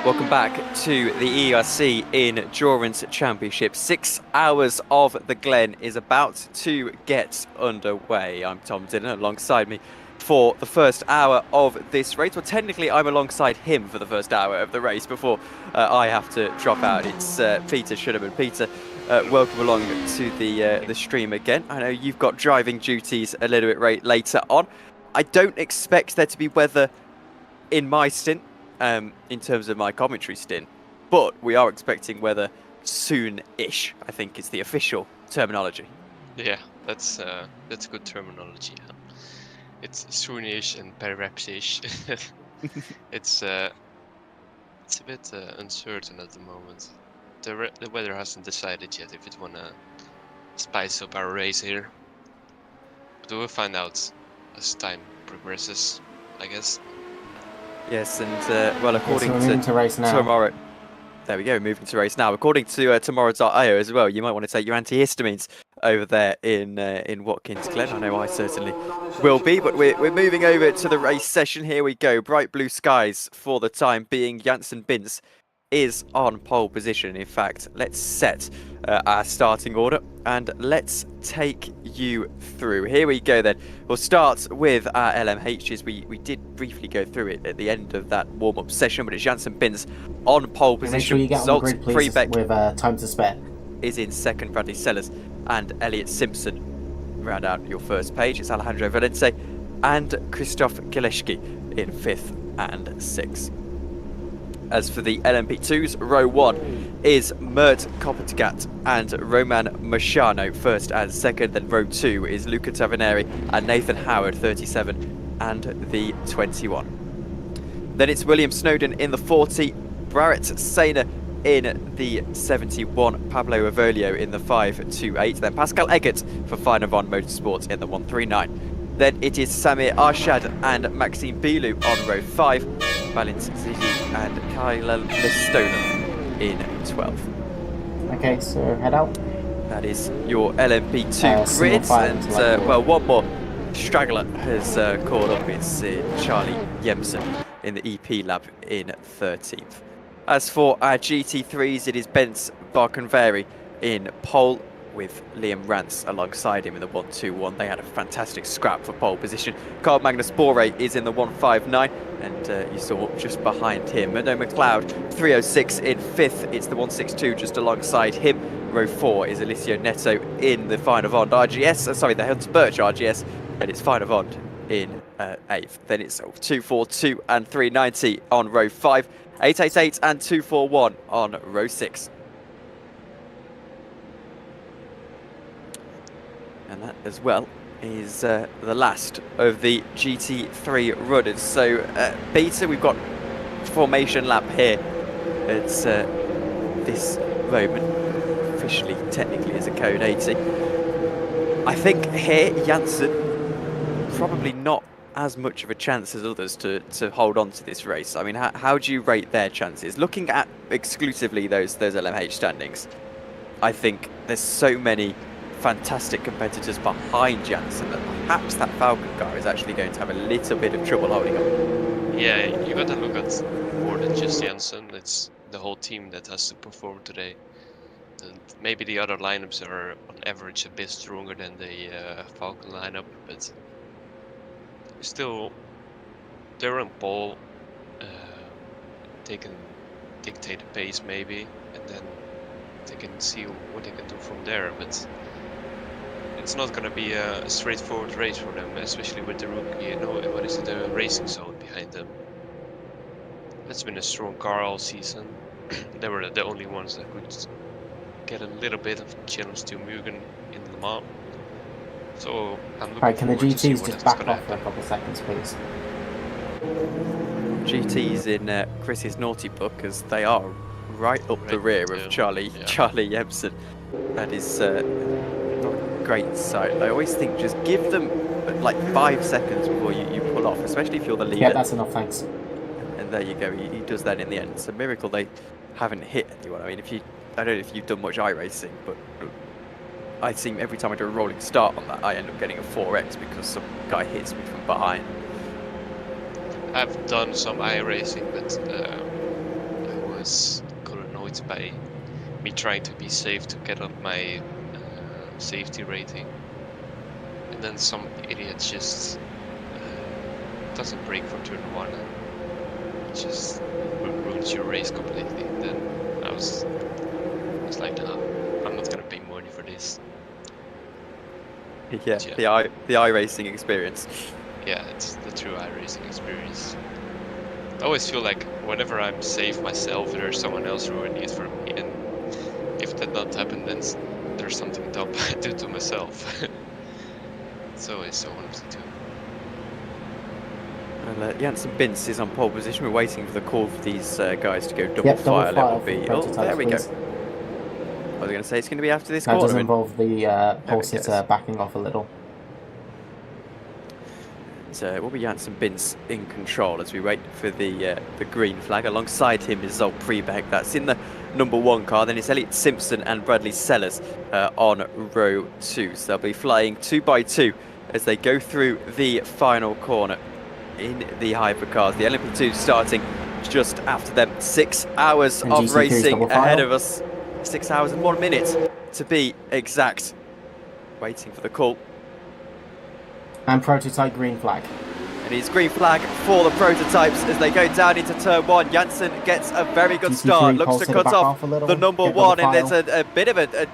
Welcome back to the EERC Endurance Championship. 6 hours of the Glen is about to get underway. I'm Tom Dillon, alongside me for the first hour of this race. Well, technically, I'm alongside him for the first hour of the race before I have to drop out. It's Peter Schudderman. Peter, welcome along to the stream again. I know you've got driving duties a little bit later on. I don't expect there to be weather in my stint, in terms of my commentary stint, but we are expecting weather soon-ish, I think is the official terminology. Yeah, that's good terminology. Yeah. It's soonish and perhaps-ish. It's a bit uncertain at the moment. The weather hasn't decided yet if it wanna spice up our race here, but we'll find out as time progresses, I guess. Yes, and well, according to race now. tomorrow, there we go, moving to race now. According to tomorrow.io as well, you might want to take your antihistamines over there in Watkins Glen. I know I certainly will be, but we're moving over to the race session. Here we go. Bright blue skies for the time being. Janssen Bins is on pole position. In fact, let's set our starting order and let's take you through. Here we go then. We'll start with our LMHs. We did briefly go through it at the end of that warm-up session, but it's Janssen Bins on pole position. Make sure you get on the grid, please, with time to spare. Is in second, Bradley Sellers and Elliot Simpson. Round out your first page. It's Alejandro Valente and Krzysztof Gillespie in fifth and sixth. As for the LMP2s, row 1 is Mert Kopetgat and Roman Machano first and second. Then row 2 is Luca Taverneri and Nathan Howard, 37 and the 21. Then it's William Snowden in the 40, Barrett Sainer in the 71, Pablo Averlio in the 528, then Pascal Eggert for Finavon Motorsports in the 139. Then it is Samir Arshad and Maxime Bilou on row 5, Valence Zidi and Kyle Listona in 12. Okay, so head out. That is your LMP2 grid, and well, one more straggler has caught up. It's Charlie Jemsen in the EP lab in 13th. As for our GT3s, it is Bence Barkenveri in pole with Liam Rance alongside him in the 121. They had a fantastic scrap for pole position. Carl Magnus Bore is in the 159, and you saw just behind him Mano McLeod, 306 in 5th. It's the 162 just alongside him. Row 4 is Alicio Neto in the Finavon RGS, the Hunter Birch RGS, and it's Finavon in 8th. Then it's 242 and 390 on row 5. 888 and 241 on row 6. And that as well is the last of the GT3 runners. So Beta, we've got formation lap here. It's this moment, officially, technically, is a code 80. I think here, Janssen, probably not as much of a chance as others to hold on to this race. I mean, how do you rate their chances? Looking at exclusively those LMH standings, I think there's so many fantastic competitors behind Janssen that perhaps that Falcon car is actually going to have a little bit of trouble holding on. Yeah, you got to look at more than just Janssen. It's the whole team that has to perform today. And maybe the other lineups are on average a bit stronger than the Falcon lineup, but still, they're on pole. They can dictate the pace maybe, and then they can see what they can do from there. But it's not going to be a straightforward race for them, especially with the rookie. You know, what is it, the racing zone behind them? It's been a strong car all season. They were the only ones that could get a little bit of a challenge to Mugen in Le Mans. So I'm looking Right, can the forward to see GTs what just that's back gonna off for a happen. couple of seconds, please? GT's in Chris's naughty book, as they are right up the rear of Charlie Jemsen. That is not a great sight. I always think just give them like 5 seconds before you pull off, especially if you're the leader. Yeah, that's enough, thanks. And there you go, he does that in the end. It's a miracle they haven't hit anyone. I mean, I don't know if you've done much iRacing, but I seem every time I do a rolling start on that, I end up getting a 4X because some guy hits me from behind. I've done some iRacing, but I was got annoyed by me trying to be safe to get up my safety rating, and then some idiot just doesn't brake for turn 1 and just ruins your race completely. And then I was like, nah, I'm not gonna pay money for this. Yeah, the iRacing experience. Yeah, it's the true iRacing experience. I always feel like whenever I'm safe myself, there's someone else ruining it for me, and if that not happen, then there's something dumb I do to myself. It's always so one of the two. Well, Janssen Binz is on pole position. We're waiting for the call for these guys to go double fire level B. Oh, there we go. I was going to say it's going to be after this That corner. does involve the pole sitter backing off a little. So it will be Janssen Binz in control as we wait for the green flag. Alongside him is Zol Prebeck. That's in the number 1 car. Then it's Elliot Simpson and Bradley Sellers on row 2. So they'll be flying 2 by 2 as they go through the final corner in the hypercars. The LMP2 starting just after them. 6 hours and of GT3's racing double ahead file. of us. 6 hours and 1 minute to be exact. Waiting for the call. And prototype green flag. And it's green flag for the prototypes as they go down into turn 1. Janssen gets a very good GT3 start. Looks to pulse cut back off a little, the number get 1, double and file. there's a bit of a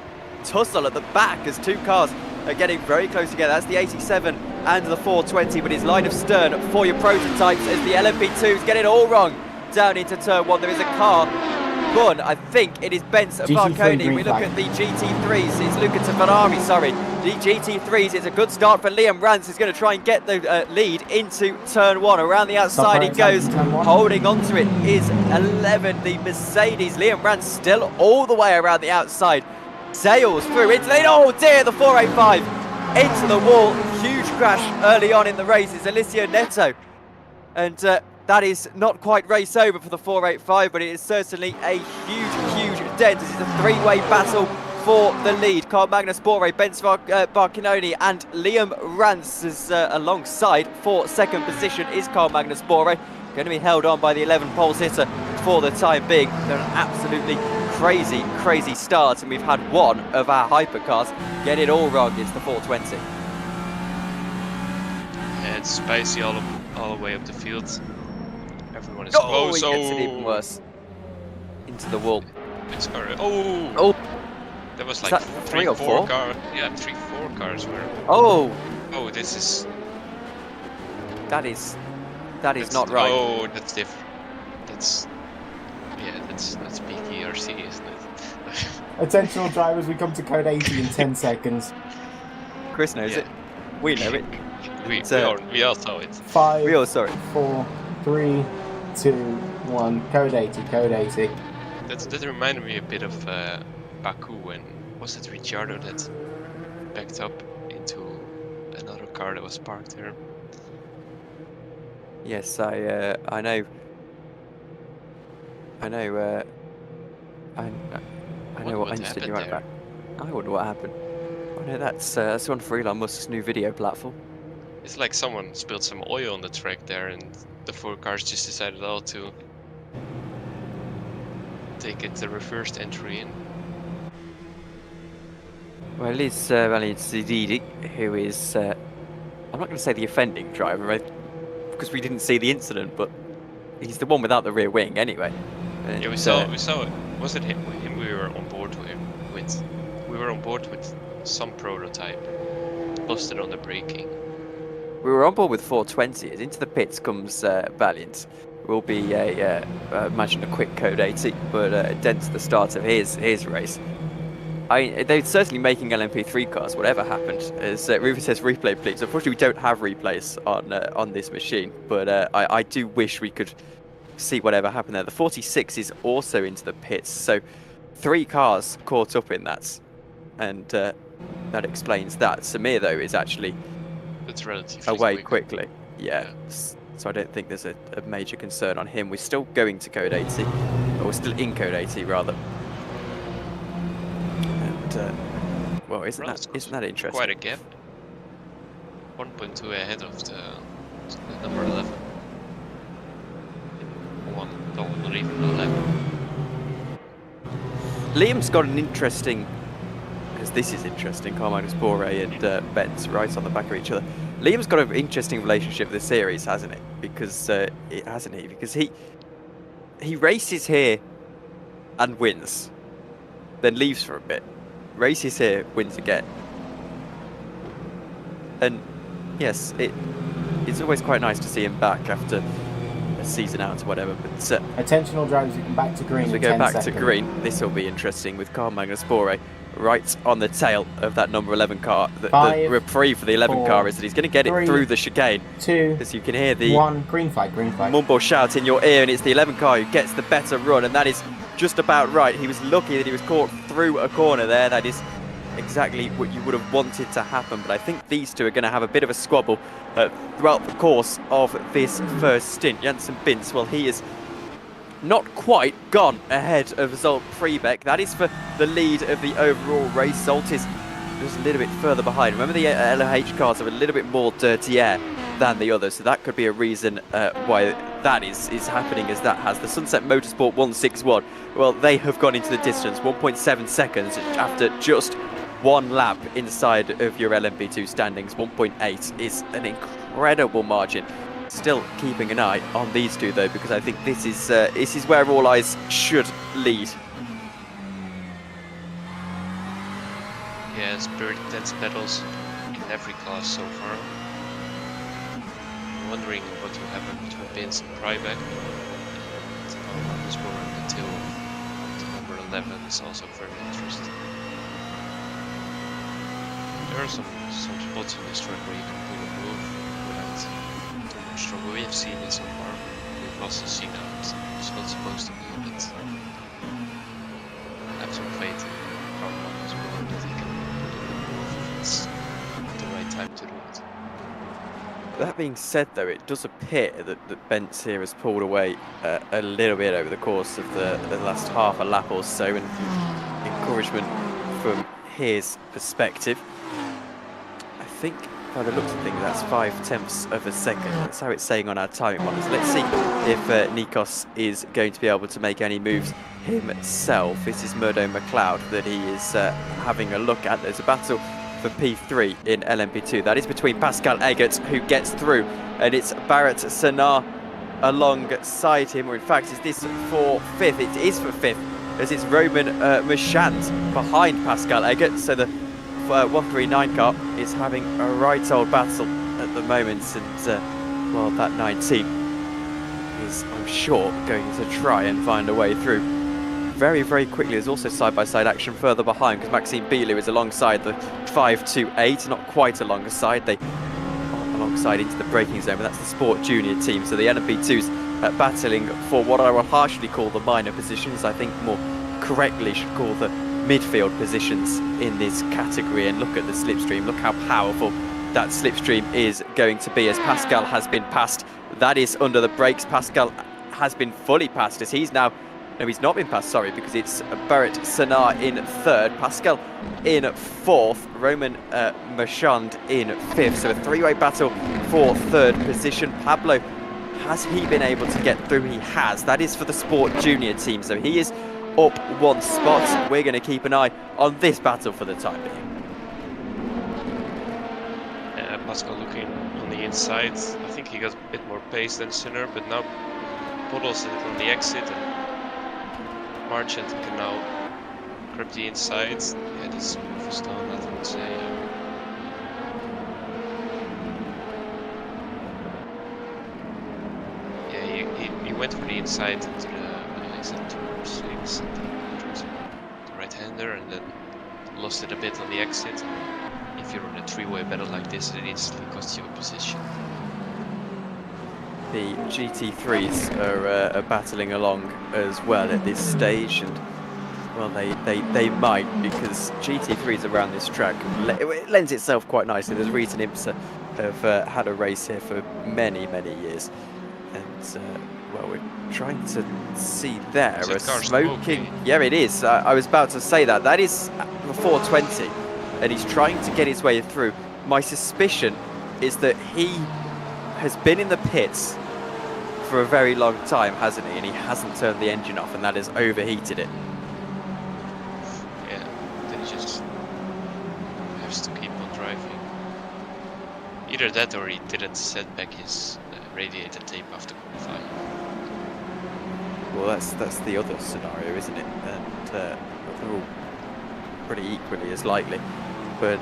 tussle at the back as 2 cars are getting very close together. That's the 87 and the 420, but his line of stern for your prototypes as the LMP2s get it all wrong. down into turn 1. There is a car. Gun, I think it is Benz GT3 Barconi. green We look flag. at the GT3s. It's Luca to Ferrari, sorry. The GT3s, it's a good start for Liam Rance. He's going to try and get the lead into turn 1. Around the outside he goes. Holding onto it is 11, the Mercedes. Liam Rance still all the way around the outside. Sails through into the, oh dear, the 485 into the wall. Huge crash early on in the race. It's Alicia Neto. And that is not quite race over for the 485, but it is certainly a huge dent. This is a three-way battle for the lead. Carl Magnus Bore, Benz Barcinoni and Liam Rance is alongside. For second position is Carl Magnus Bore. Going to be held on by the 11 pole sitter for the time being. They're an absolutely crazy start, and we've had one of our hypercars get it all wrong. It's the 420. Yeah, it's spicy all the way up the field. Everyone is Oh, close. he gets it even worse. Into the wall. It's correct. Oh, There was is like that 3 3 or 4 cars. Yeah, 3-4 cars were. Oh, This is. that is not right. Oh, that's different. That's big EERC, isn't it? Attention all drivers, we come to code 80 in 10 seconds. Chris knows it. We know it. We all saw it. 5, We all saw it. 4, 3, 2, 1. Code 80, code 80. That reminded me a bit of Baku when was it Ricciardo that backed up into another car that was parked there. Yes, I know. I know what incident you're on about. I wonder what happened. Oh no, that's on for Elon Musk's new video platform. It's like someone spilled some oil on the track there, and the 4 cars just decided all to take it the reversed entry in. Well, it's Valiant Zididi, who is I'm not going to say the offending driver, right? Because we didn't see the incident, but he's the one without the rear wing anyway. And, Yeah, we saw it. Was it him we were on board with? We were on board with some prototype. Lost it on the braking. We were on board with 420. As into the pits comes Valiant. Will be imagine a quick code 80, but dents the start of his race. They're certainly making LMP3 cars, whatever happened. As Rufus says, replay please. Unfortunately, we don't have replays on this machine, but I do wish we could see whatever happened there. The 46 is also into the pits, so 3 cars caught up in that, and that explains that. Samir, though, is actually away quickly. Yeah. So I don't think there's a major concern on him. We're still going to code 80, or we're still in code 80 rather. And well, isn't that interesting? Quite a gap. 1.2 ahead of the number 11. Not even 11. Liam's got an interesting, because this is interesting, Carmichael Bore and Benz right on the back of each other. Liam's got an interesting relationship with the series, hasn't it? Because Because he races here and wins, then leaves for a bit, races here, wins again. And yes, it's always quite nice to see him back after a season out or whatever. But Attention all drivers, we come back to green as we in go 10 back seconds. to green, this will be interesting with Carl Magnus Bore right on the tail of that number 11 car. The 5, reprieve for the 11 4, car is that he's going to get 3, it through the chicane. 2, As you can hear the 1. Green flag, green flag. mumble shout in your ear, and it's the 11 car who gets the better run, and that is just about right. He was lucky that he was caught through a corner there. That is exactly what you would have wanted to happen, but I think these two are going to have a bit of a squabble throughout the course of this first stint. Janssen Bintz, well, he is not quite gone ahead of Zolt Freebeck. That is for the lead of the overall race. Zolt is just a little bit further behind. Remember, the LMH cars have a little bit more dirty air than the others, so that could be a reason why that is happening as that has. The Sunset Motorsport 161, well, they have gone into the distance, 1.7 seconds after just 1 lap inside of your LMP2 standings. 1.8 is an incredible margin. Still keeping an eye on these two though, because I think this is where all eyes should lead. Yeah, it's very intense battles in every class so far. I'm wondering what will happen between Bintz and Prybeck. Osborne until the number 11 is also very interesting. There are some spots on this track where you can pull a move without too much trouble. We have seen it so far. We've also seen how it's not supposed to be, but have some faith in Carl as well that he can pull a move if it's the right time to do it. That being said, though, it does appear that Bentz here has pulled away a little bit over the course of the last half a lap or so, and encouragement from his perspective. I think, by the looks of things, that's 5/10 of a second. That's how it's saying on our timing models. Let's see if Nikos is going to be able to make any moves himself. This is Murdo McLeod that he is having a look at. There's a battle for P3 in LMP2. That is between Pascal Eggert, who gets through, and it's Barrett Senar alongside him, or in fact, is this for 5th? It is for 5th, as it's Roman Marchand behind Pascal Eggert. So the 139 car is having a right old battle at the moment, and well, that 19 is, I'm sure, going to try and find a way through very, very quickly. There's also side-by-side action further behind, because Maxime Bielu is alongside the 528, not quite alongside. They are alongside into the braking zone, but that's the Sport Junior team. So the LMP2s battling for what I will harshly call the minor positions. I think more correctly should call the midfield positions in this category. And look at the slipstream. Look how powerful that slipstream is going to be, as Pascal has been passed. That is under the brakes. Pascal has been fully passed, as he's now... No, he's not been passed, sorry, because it's Barrett Senar in 3rd, Pascal in 4th, Roman Marchand in 5th. So a three-way battle for 3rd position. Pablo, has he been able to get through? He has. That is for the Sport Junior team. So he is up 1 spot. We're going to keep an eye on this battle for the time being. Pascal looking on the inside. I think he got a bit more pace than Sinner, but now Puddles on the exit, and Marchand can now grab the inside. Yeah, this move is done, I would say. Yeah, he went for the inside into the 6, the right-hander, and then lost it a bit on the exit. If you're in a three-way battle like this, it instantly costs you a position. The GT3s are battling along as well at this stage, and well, they might, because GT3s around this track, it lends itself quite nicely. There's a reason IMSA have had a race here for many, many years, and well, we're trying to see there a smoking. Yeah, it is. I was about to say that. That is the 420, and he's trying to get his way through. My suspicion is that he has been in the pits for a very long time, hasn't he? And he hasn't turned the engine off, and that has overheated it. Yeah, then he just has to keep on driving. Either that, or he didn't set back his radiator tape after qualifying. Well, that's the other scenario, isn't it? And they're all pretty equally as likely. But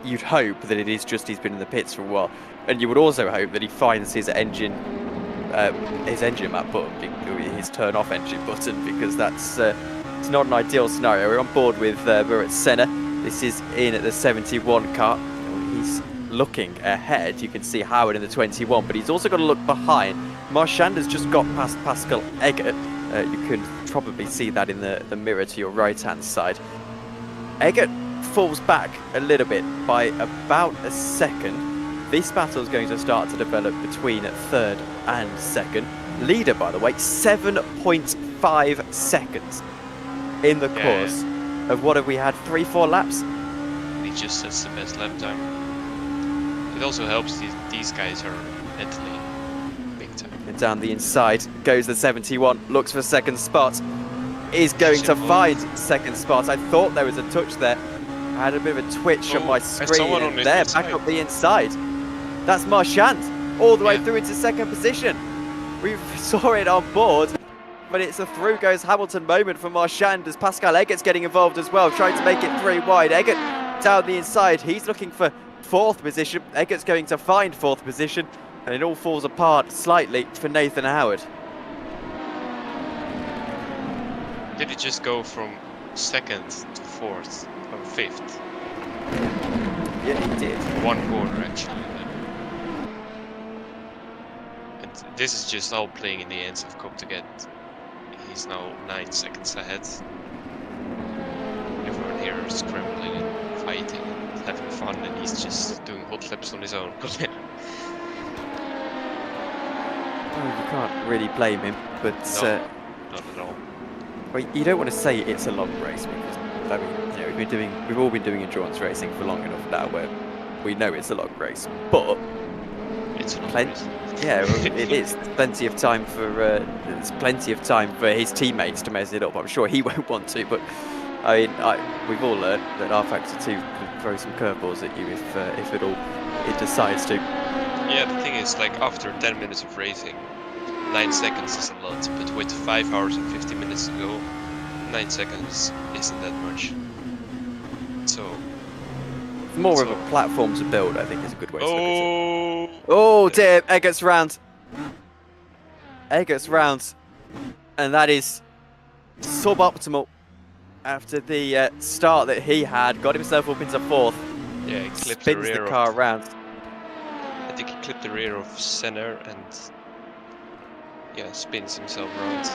you'd hope that it is just he's been in the pits for a while, and you would also hope that he finds his engine map button, his turn off engine button, because that's it's not an ideal scenario. We're on board with Barrett Senna. This is in the 71 car. He's looking ahead. You can see Howard in the 21, but he's also got to look behind. Marchand has just got past Pascal Eggert. You can probably see that in the mirror to your right-hand side. Eggert falls back a little bit by about a second. This battle is going to start to develop between 3rd and 2nd. Leader, by the way, 7.5 seconds in the course of what have we had, 3-4 laps? He just sets the best lap time. It also helps these guys are mentally big time. And down the inside goes the 71, looks for 2nd spot. Is going to find 2nd spot. I thought there was a touch there. I had a bit of a twitch on my screen, and there, back up the inside. That's Marchand, all the way through into 2nd position. We saw it on board, but it's a through goes Hamilton moment for Marchand, as Pascal Eggert's getting involved as well, trying to make it 3 wide. Eggert down the inside, he's looking for 4th position. Eggert's going to find 4th position, and it all falls apart slightly for Nathan Howard. Did he just go from second to fourth or fifth? Yeah, he did. 1 corner actually. And this is just all playing in the hands of Cope to get. He's now 9 seconds ahead. Everyone here is scrambling and fighting and having fun, and he's just doing hot laps on his own. Well, you can't really blame him, but No, not at all. well, you don't want to say it's a long race because I mean, you know, we've all been doing endurance racing for long enough now where we know it's a long race, but It's a long plenty. race. Yeah, well, it is. There's plenty of time for his teammates to mess it up. I'm sure he won't want to, but I mean, we've all learned that R-Factor 2 can throw some curveballs at you if at all it decides to. Yeah, the thing is, like, after 10 minutes of racing, 9 seconds is a lot, but with 5 hours and 50 minutes to go, 9 seconds isn't that much. So... It's more of a platform to build, I think, is a good way to look at it. Oh! Oh dear, Eggert's round. Eggert's round. And that is suboptimal after the start that he had. Got himself up into fourth. Yeah, he clipped the Spins rear the car of... round. I think he clipped the rear of Senna and... yeah, spins himself around.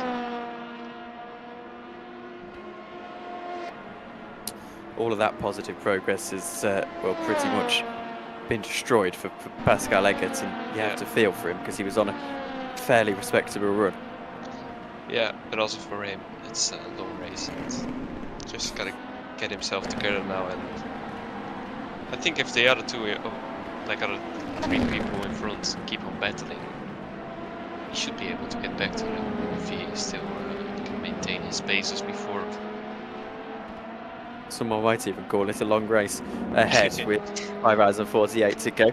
All of that positive progress has, well, pretty much been destroyed for Pascal Eggert, and you have to feel for him because he was on a fairly respectable run. Yeah, but also for him, it's a long race and just gotta get himself together now. And I think if the other two, like other 3 people in front, keep on battling, he should be able to get back to them if he still can maintain his pace as before. Someone might even call it a long race ahead with 5 hours and 48 to go.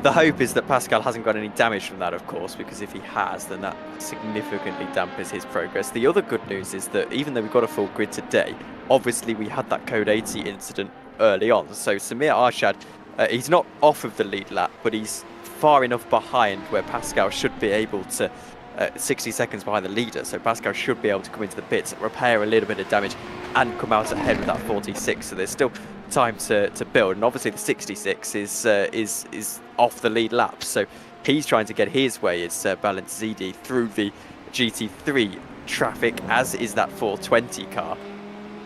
The hope is that Pascal hasn't got any damage from that, of course, because if he has, then that significantly dampens his progress. The other good news is that even though we got a full grid today, obviously we had that Code 80 incident early on. So Samir Arshad, he's not off of the lead lap, but he's far enough behind where Pascal should be able to 60 seconds behind the leader, so Pascal should be able to come into the pits, repair a little bit of damage, and come out ahead with that 46. So there's still time to build, and obviously the 66 is off the lead lap, so he's trying to get his way as Balancidi through the GT3 traffic, as is that 420 car.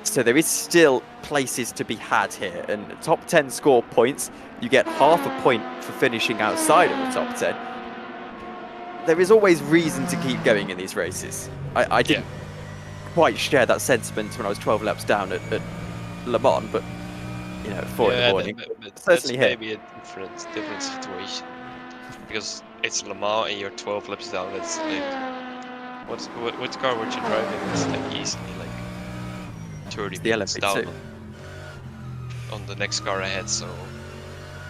So there is still places to be had here, and top 10 score points. You get half a point for finishing outside of the top 10. There is always reason to keep going in these races. I didn't quite share that sentiment when I was 12 laps down at Le Mans, but you know, at 4 in the morning. But Certainly that's here. maybe a different situation, because it's Le Mans and you're 12 laps down. It's like, what car were you driving? It's like easily like 30 It's the minutes LMP2. down on the next car ahead. So,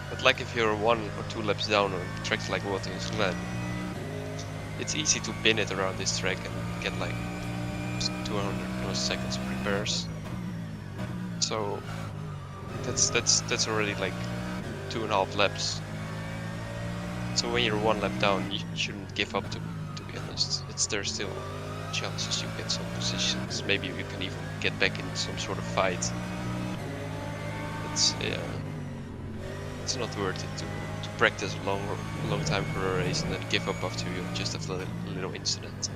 but like if you're 1 or 2 laps down on tracks like Watkins Glen, it's easy to bin it around this track and get like 200 plus seconds of repairs. So that's already like 2.5 laps. So when you're 1 lap down, you shouldn't give up. To be honest, there's still chances you get some positions. Maybe you can even get back in some sort of fight. It's not worth it to practice a long time for a race and then give up after you just have a little incident.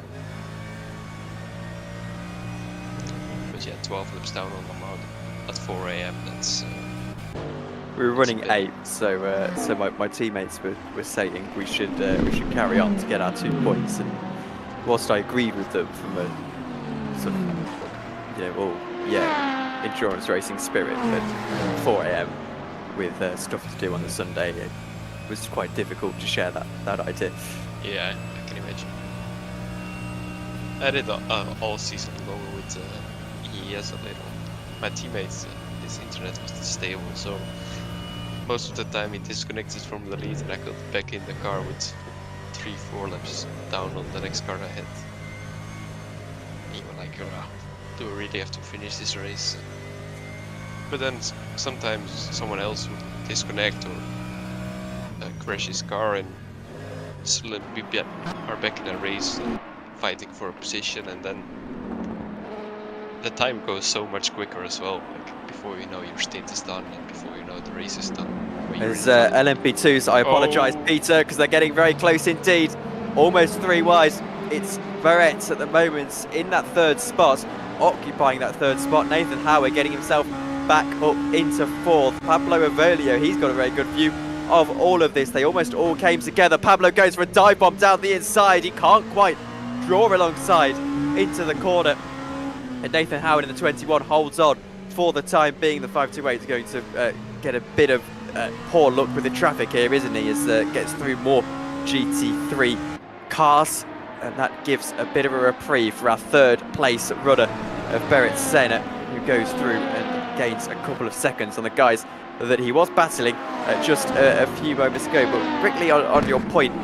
But yeah, 12 laps down on the mount at 4 AM. That's We were running 8, so my teammates were saying we should carry on to get our 2 points, and whilst I agreed with them from a sort of, endurance racing spirit, at 4 AM with stuff to do on the Sunday, it was quite difficult to share that idea. Yeah, I can imagine. I did all season long with EES a little. My teammates, his internet was stable, so most of the time he disconnected from the lead and I got back in the car with 3-4 laps down on the next car ahead. And you were like, do we really have to finish this race? But then sometimes someone else would disconnect or crash his car, and suddenly we are back in a race fighting for a position, and then the time goes so much quicker as well. Like before you know your stint is done, and before you know the race is done. There's LMP2s. I apologise, Peter, because they're getting very close indeed. Almost 3 wide. It's Barrett at the moment in that 3rd spot, occupying that 3rd spot. Nathan Howard getting himself back up into 4th. Pablo Avolio, he's got a very good view of all of this. They almost all came together. Pablo goes for a dive bomb down the inside. He can't quite draw alongside into the corner. And Nathan Howard in the 21 holds on for the time being. The 528 is going to get a bit of poor luck with the traffic here, isn't he? As gets through more GT3 cars. And that gives a bit of a reprieve for our 3rd place runner of Berit Senna, who goes through and gains a couple of seconds on the guys that he was battling just a few moments ago. But quickly on your point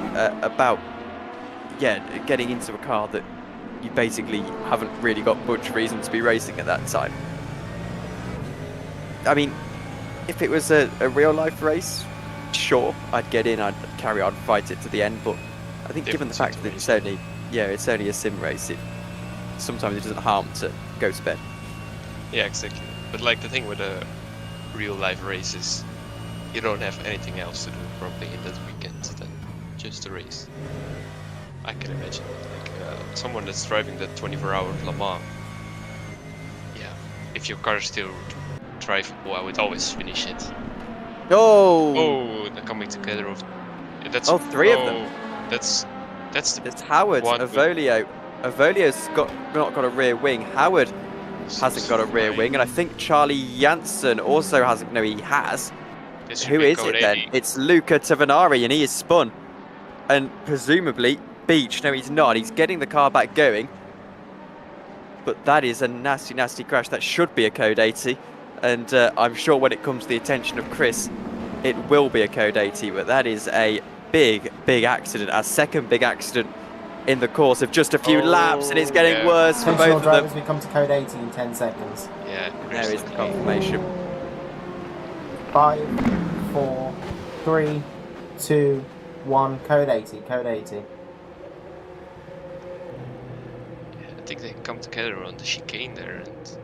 about getting into a car that you basically haven't really got much reason to be racing at that time. I mean, if it was a real life race, sure, I'd get in, I'd carry on, fight it to the end, but I think given the fact that it's only a sim race, sometimes it doesn't harm to go to bed. Yeah, exactly. But like the thing with a real life race is you don't have anything else to do probably in that weekend than just a race. I can imagine like someone that's driving the 24-hour Le Mans. Yeah, if your car is still drivable, I would always finish it. Oh, they're coming together. That's 3 of them. That's It's Howard, Avolio. Avolio's not got a rear wing. Howard hasn't got a rear wing, and I think Charlie Janssen also hasn't. No, he has. Who is it then? It's Luca Tavanari, and he is spun. And presumably Beach. No, he's not. He's getting the car back going. But that is a nasty, nasty crash. That should be a code 80. And I'm sure when it comes to the attention of Chris, it will be a code 80. But that is a big, big accident. Our 2nd big accident in the course of just a few laps, and it's getting worse for both of them. Drivers, we come to code 80 in 10 seconds. Yeah, there is the confirmation. 5, 4, 3, 2, 1. Code 80. Code 80. Yeah, I think they come together on the chicane there, and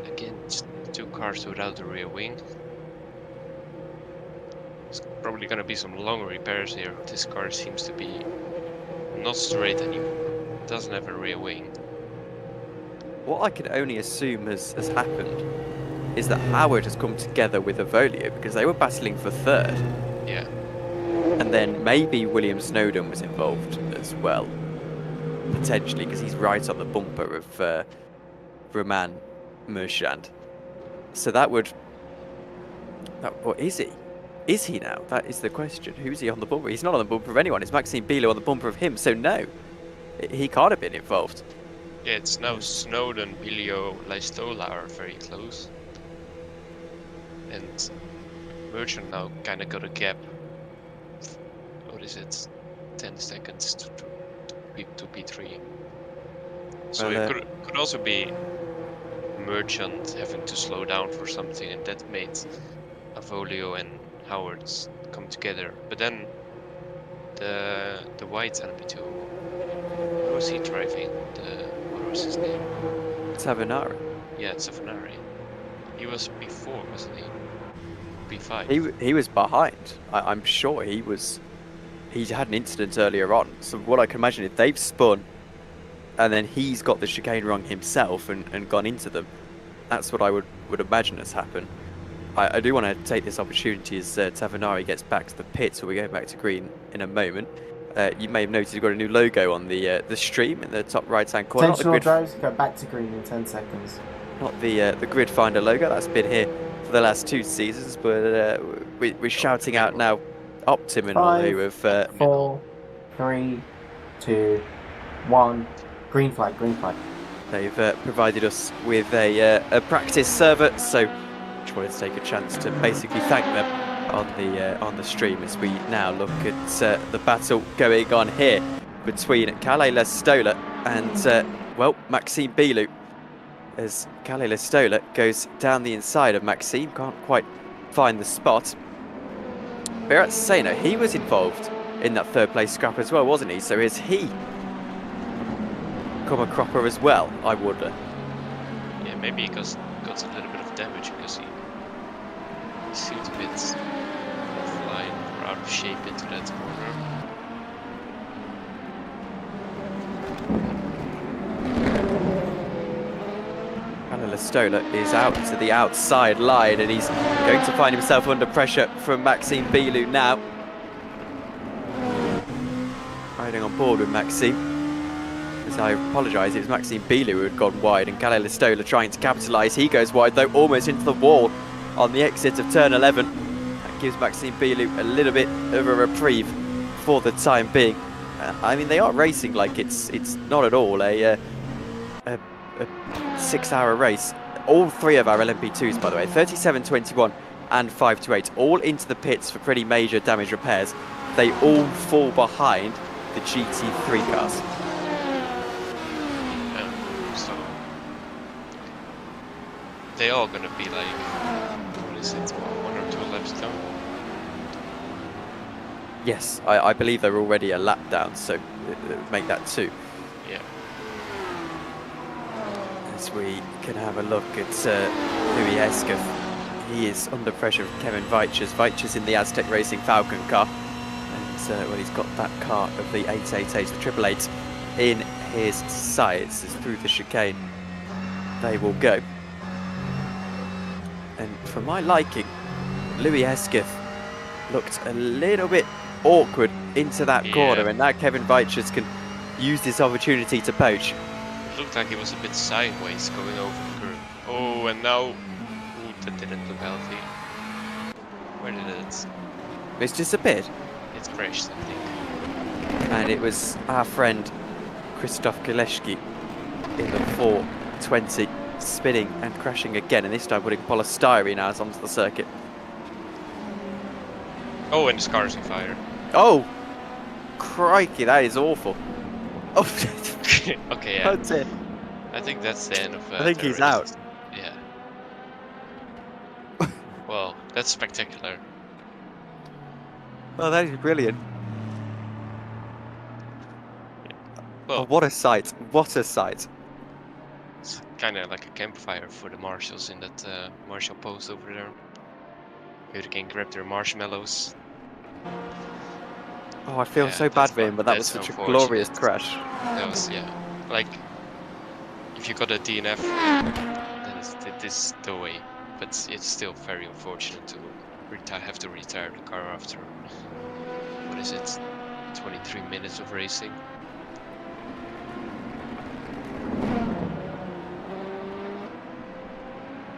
again, just 2 cars without the rear wing. There's probably gonna be some long repairs here. This car seems to be not straight anymore. Doesn't have a rear wing. What I can only assume has happened is that Howard has come together with Avolio because they were battling for 3rd. Yeah. And then maybe William Snowden was involved as well. Potentially, because he's right on the bumper of Roman Merchant. So that would... what is he? Is he now? That is the question. Who's he on the bumper? He's not on the bumper of anyone. It's Maxime Bilo on the bumper of him. So no, he can't have been involved. Yeah, it's now Snowden, Bilio, Laistola are very close. And Merchant now kind of got a gap. What is it? 10 seconds to P3. So it could also be Merchant having to slow down for something, and that made Avolio and Howard's come together. But then the white LMP2, what was he driving? What was his name? Tavanari. Yeah, Tavanari. He was before, wasn't he? P5. He was behind. I'm sure he was. He had an incident earlier on. So what I can imagine is they've spun, and then he's got the chicane wrong himself and gone into them. That's what I would imagine has happened. I do want to take this opportunity as Tavanari gets back to the pit, so we go back to green in a moment. You may have noticed we've got a new logo on the stream in the top right-hand corner. Intentional drives go back to green in 10 seconds. Not the Grid Finder logo. That's been here for the last 2 seasons, but we're shouting out now Optim and all who have... 4, 3, 2, 1. Green flag, green flag. They've provided us with a practice server, so just wanted to take a chance to basically thank them on the stream as we now look at the battle going on here between Kalle Lestola and well, Maxime Bilou, as Kalle Lestola goes down the inside of Maxime, can't quite find the spot. Berat Sena, he was involved in that 3rd place scrap as well, wasn't he? So is he become a cropper as well, I wonder. Yeah, maybe he got a little bit of damage because he seemed a bit offline or out of shape into that corner. Listola is out to the outside line, and he's going to find himself under pressure from Maxime Bilou now. Riding on board with Maxime. As I apologise, it was Maxime Bilou who had gone wide, and Glen Listola trying to capitalise. He goes wide, though, almost into the wall on the exit of turn 11. That gives Maxime Bilou a little bit of a reprieve for the time being. I mean, they are racing like it's not at all a 6-hour race. All three of our LMP2s, by the way, 37-21 and 5-8, all into the pits for pretty major damage repairs. They all fall behind the GT3 cars. So they all gonna be like, what is it, 1 or 2 laps down? Yes, I believe they're already a lap down, so it would make that 2. Yeah. As we can have a look at Louis Escaf. He is under pressure of Kevin Weichers. Weichers in the Aztec Racing Falcon car. And well, he's got that car of the 888, the 888 in his sights as through the chicane they will go. And for my liking, Louis Escaf looked a little bit awkward into that corner, and now Kevin Weichers can use this opportunity to poach. Looked like he was a bit sideways going over the curve. Oh, and now... Ooh, that didn't look healthy. Where did it... It's disappeared. It crashed, I think. And it was our friend Krzysztof Koleszki in the 420 spinning and crashing again, and this time putting polystyrene out onto the circuit. Oh, and his car's on fire. Oh! Crikey, that is awful. Oh, okay, yeah. that's it. I think that's the end of I think the he's race. out. Yeah. Well, that's spectacular. Oh, that is brilliant. Well, Oh, what a sight. What a sight. it's kind of like a campfire for the marshals in that marshal post over there. Here they can grab their marshmallows. Oh, I feel Yeah, so bad for him, but that was that's such a glorious unfortunate. crash. That was, yeah. Like, if you got a DNF, then this is the way. But it's still very unfortunate to have to retire the car after, what is it, 23 minutes of racing.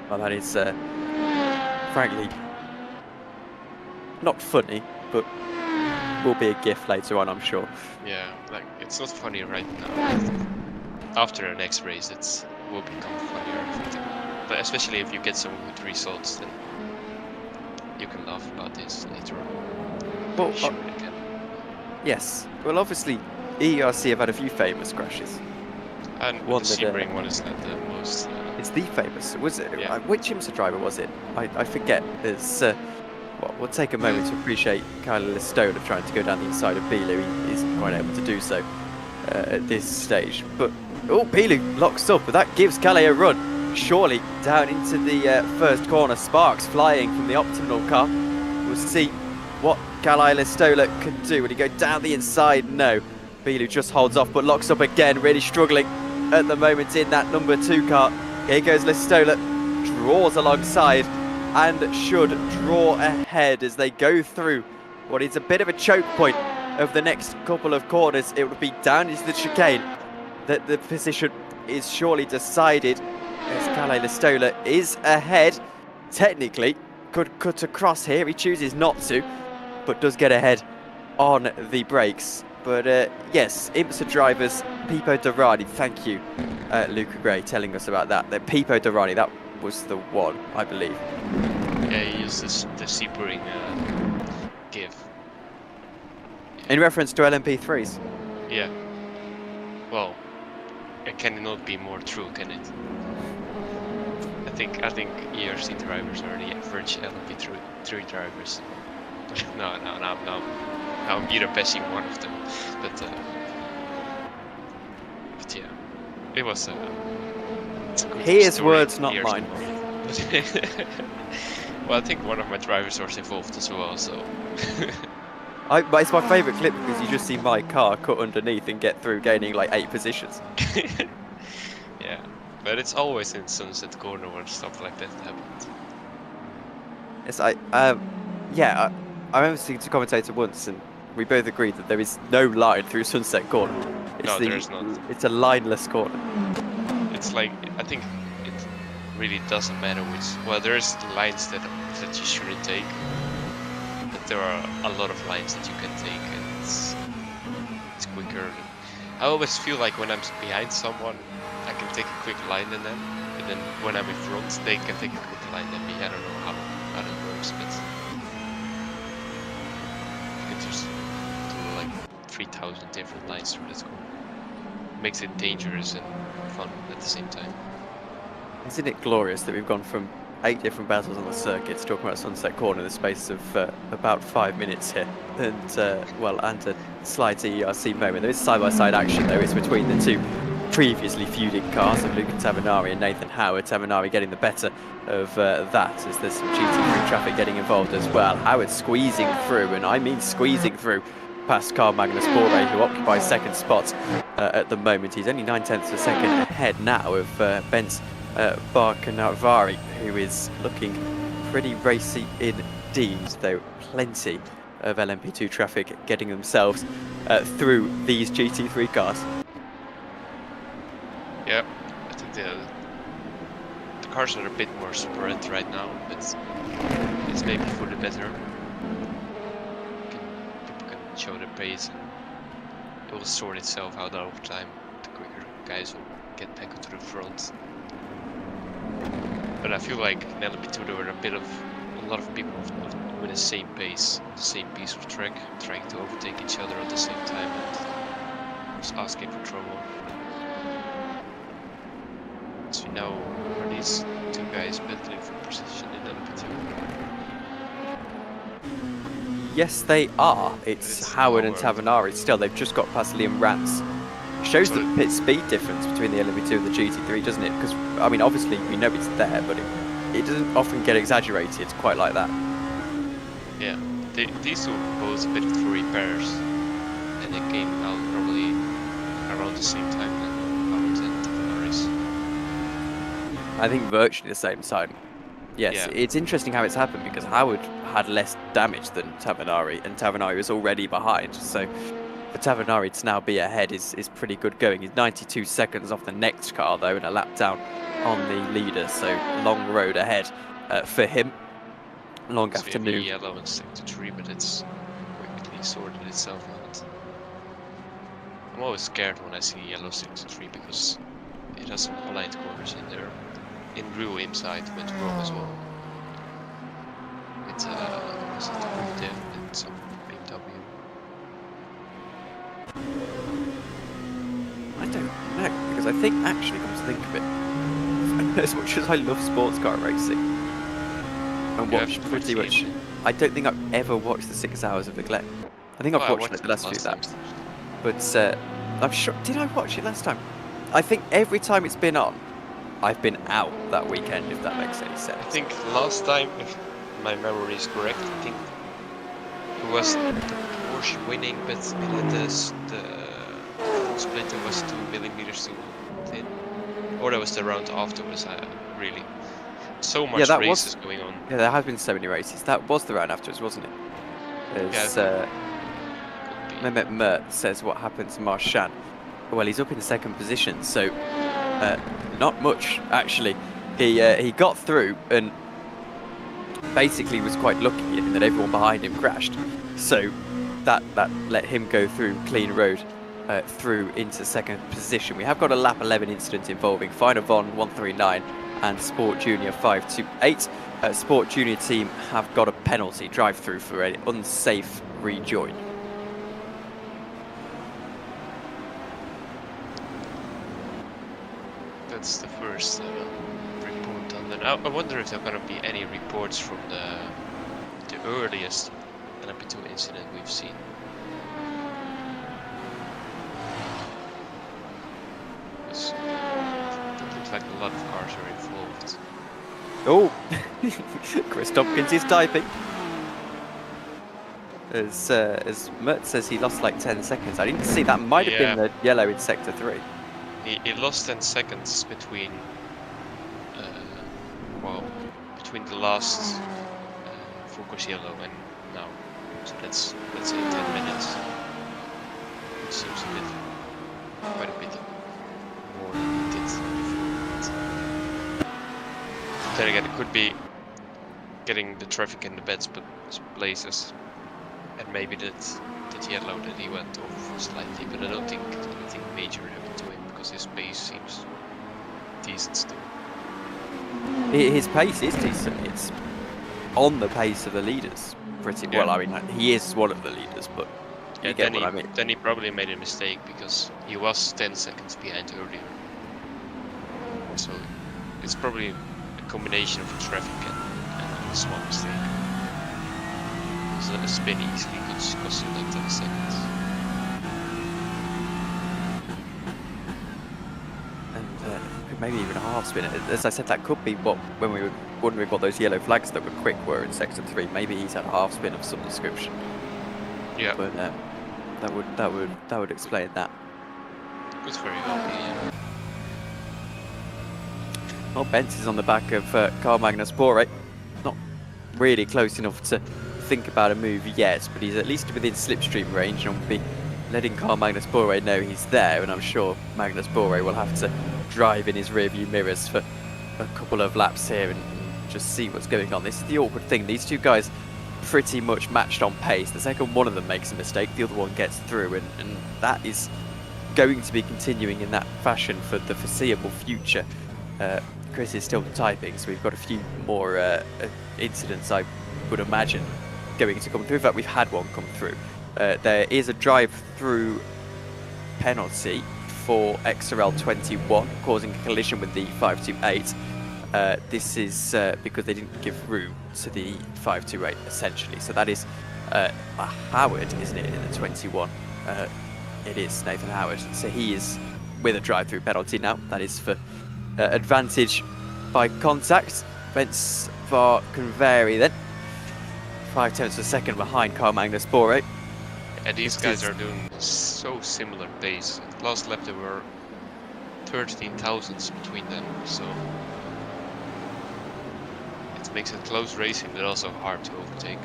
Well, that is, frankly, not funny, but will be a gift later on, I'm sure. Yeah, like, it's not funny right now. After the next race, it will become funnier, I think. But especially if you get some good results, then you can laugh about this later on. Well, Sure you can. yes. Well, obviously, EERC have had a few famous crashes. And one the that, Sebring one is not the most... It's the famous, was it? Yeah. Which IMSA driver was it? I forget. There's, well, we'll take a moment to appreciate Kyle Listola trying to go down the inside of Bilou. He isn't quite able to do so at this stage. But, oh, Bilou locks up, but that gives Calais a run. Surely down into the first corner. Sparks flying from the optimal car. We'll see what Calais Listola can do. Will he go down the inside? No. Bilou just holds off, but locks up again, really struggling at the moment in that number 2 car. Here goes Listola, draws alongside and should draw ahead as they go through what is a bit of a choke point of the next couple of corners. It would be down into the chicane that the position is surely decided, as Calais Listola is ahead. Technically, could cut across here. He chooses not to, but does get ahead on the brakes. But yes, IMSA drivers, Pipo Durrani, thank you, Luca Gray, telling us about that. The Pipo Durrani, that was the one, I believe. Yeah, he used the Sebring give. In reference to LMP3s. Yeah. Well, it cannot be more true, can it? I think ERC drivers are the average LMP3 drivers. No, I'm Budapesting one of them, but yeah. It was it's a good His story words, in not years mine. ago. Well, I think one of my drivers was involved as well, so. But it's my favourite clip because you just see my car cut underneath and get through, gaining like 8 positions. Yeah, but it's always in Sunset Corner where stuff like that happened. It's yeah, I remember speaking to a commentator once, and we both agreed that there is no line through Sunset Corner. No, there's not. It's a lineless corner. It's like, I think it really doesn't matter which. Well, there's lines that you shouldn't take, but there are a lot of lines that you can take, and it's quicker. I always feel like when I'm behind someone, I can take a quick line than them, and then when I'm in front, they can take a quick line than me. I don't know how that works, but you can just do like 3,000 different lines through that corner. Makes it dangerous and fun at the same time. Isn't it glorious that we've gone from 8 different battles on the circuit to talking about Sunset Corner in the space of about 5 minutes here, and a slight EERC moment. There is side-by-side action though. It's between the two previously feuding cars of Luca Tavanari and Nathan Howard. Tavanari getting the better of that, as there's some GT3 traffic getting involved as well. Howard squeezing through, and I mean squeezing through, past Carl Magnus Borre, who occupies second spot at the moment. He's only 9/10 of a second ahead now of Bent Barcanavari, who is looking pretty racy indeed, though plenty of LMP2 traffic getting themselves through these GT3 cars. Yeah, I think the cars are a bit more spread right now, but it's maybe for the better. People can show their pace, and it will sort itself out over time. The quicker guys will get back to the front. But I feel like in LMP2 there were a lot of people with the same pace, the same piece of track, trying to overtake each other at the same time, and just asking for trouble. So now are these two guys battling for position in LMP2? Yes, they are. It's Howard and Tavanari still. They've just got past Liam Rance. Shows the pit speed difference between the LMP2 and the GT3, doesn't it? Because, I mean, obviously we know it's there, but it doesn't often get exaggerated quite like that. Yeah, these two both pitted for repairs, and they came out probably around the same time than Howard and Tavanari's. I think virtually the same time. Yes, Yeah. It's interesting how it's happened because Howard had less damage than Tavanari, and Tavanari was already behind. So for Tavanari to now be ahead is pretty good going. He's 92 seconds off the next car though, and a lap down on the leader. So long road ahead for him. Long afternoon. Yellow in sector 3, but it's quickly sorted itself out. I'm always scared when I see yellow sector 3 because it has some aligned corners in there. In real inside went wrong as well. It's was it the and some BMW? I don't know, because I think actually, come to think of it, as much as I love sports car racing and watch pretty much, I don't think I've ever watched the 6 hours of the Glen. I think I've watched it the last few laps, but I'm sure. Did I watch it last time? I think every time it's been on, I've been out that weekend, if that makes any sense. I think last time, if my memory is correct, I think it was the Porsche winning, but the splinter was 2 millimeters too thin. Or that was the round afterwards, really. So much races going on. Yeah, there has been so many races. That was the round afterwards, wasn't it? There's, Mehmet Mert says what happened to Marchand. Well, he's up in second position, so not much actually. He got through and basically was quite lucky in that everyone behind him crashed. So that let him go through clean road through into second position. We have got a lap 11 incident involving Finer Von 139 and Sport Junior 528. Sport Junior team have got a penalty drive through for an unsafe rejoin. That's the first report done. Then I wonder if there are going to be any reports from the earliest LMP2 incident we've seen. looks like a lot of cars are involved. Oh, Chris Tompkins is typing. As Mert says, he lost like 10 seconds. I didn't see that. Might have been the yellow in sector 3. He lost 10 seconds between, between the last focus yellow and now. So let's say 10 minutes. It seems a bit, quite a bit more than he did before. Then again, it could be getting the traffic in the bed places, and maybe that yellow that he went off slightly, but I don't think anything major happened to him because his pace seems decent still. His pace is decent. It's on the pace of the leaders pretty well. I mean, he is one of the leaders, but you get what I mean. Then he probably made a mistake because he was 10 seconds behind earlier. So it's probably a combination of traffic and a small mistake. So a spin easily could cost him like 10 seconds. And maybe even a half spin. As I said, that could be when we were wondering what those yellow flags that were quick were in sector 3. Maybe he's had a half spin of some description. Yeah. But that would explain that. It's very happy, yeah. Well, Bence is on the back of Carl Magnus Bore. Not really close enough to think about a move yet, but he's at least within slipstream range and will be letting Carl Magnus Bore know he's there, and I'm sure Magnus Bore will have to drive in his rearview mirrors for a couple of laps here and just see what's going on. This is the awkward thing. These two guys pretty much matched on pace. The second one of them makes a mistake, the other one gets through, and that is going to be continuing in that fashion for the foreseeable future. Chris is still typing, so we've got a few more incidents, I would imagine, going to come through. In fact, we've had one come through. There is a drive-through penalty for XRL 21, causing a collision with the 528. This is because they didn't give room to the 528, essentially. So that is a Howard, isn't it, in the 21? It is Nathan Howard. So he is with a drive-through penalty now. That is for advantage by contact. Bence for Convery then. 5/10 of a second behind Carl Magnus Bore. And these guys are doing so similar pace. Last lap there were 13 thousandths between them, so it makes it close racing, but also hard to overtake.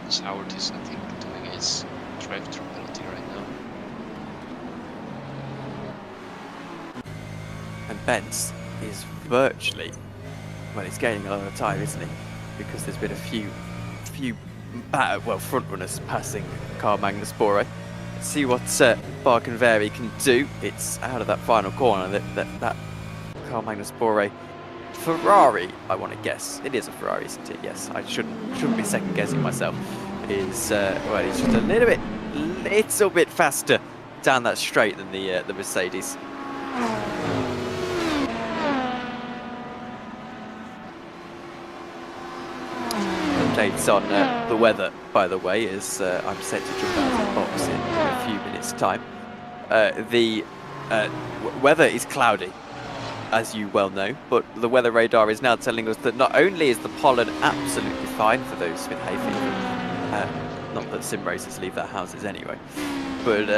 Because Howard is, I think, doing his drive-through penalty right now. And Bence is virtually, well, he's gaining a lot of time, isn't he? Because there's been a few front runners passing Carl Magnus Bore. Let's see what Barkenveri can do. It's out of that final corner that Carl Magnus Bore Ferrari, I want to guess. It is a Ferrari, isn't it? Yes, I shouldn't be second guessing myself. Is well, he's just a little bit faster down that straight than the Mercedes. Updates on the weather, by the way, as I'm set to jump out of the box in a few minutes' time. The weather is cloudy, as you well know, but the weather radar is now telling us that not only is the pollen absolutely fine for those with hay fever, not that sim racers leave their houses anyway, but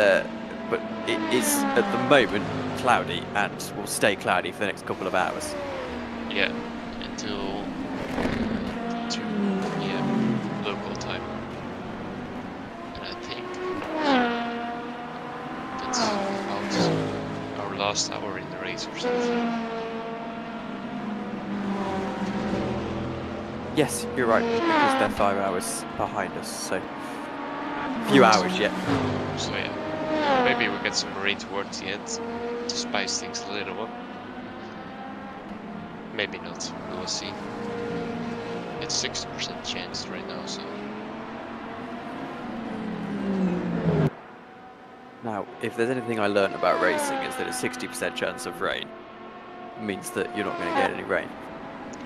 it is at the moment cloudy and will stay cloudy for the next couple of hours. Yeah, until 2 p.m. local time. And I think that's about our last hour in the race or something. Yes, you're right, because they're 5 hours behind us, so a few hours yet. So yeah, maybe we get some rain towards the end to spice things a little up. Maybe not, we'll see. It's 60% chance right now, so. Now, if there's anything I learned about racing, is that a 60% chance of rain means that you're not going to get any rain.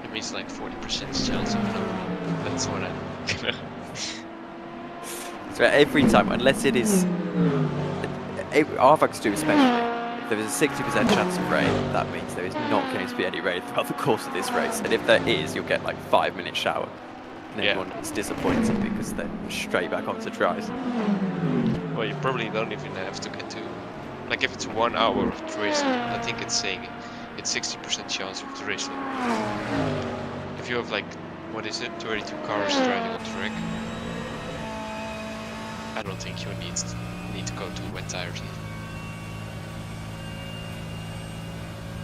It means like 40% chance of no. That's what I. So every time, unless it is, Arvax do especially, there is a 60% chance of rain, that means there is not going to be any rain throughout the course of this race. And if there is, you'll get like 5-minute shower. And Yeah. everyone is disappointed because they're straight back onto dries. Well, you probably don't even have to get to, like if it's 1 hour of drizzle, I think it's saying it's 60% chance of drizzle. If you have like, what is it, 32 cars driving on track, I don't think you need to go to wet tires even.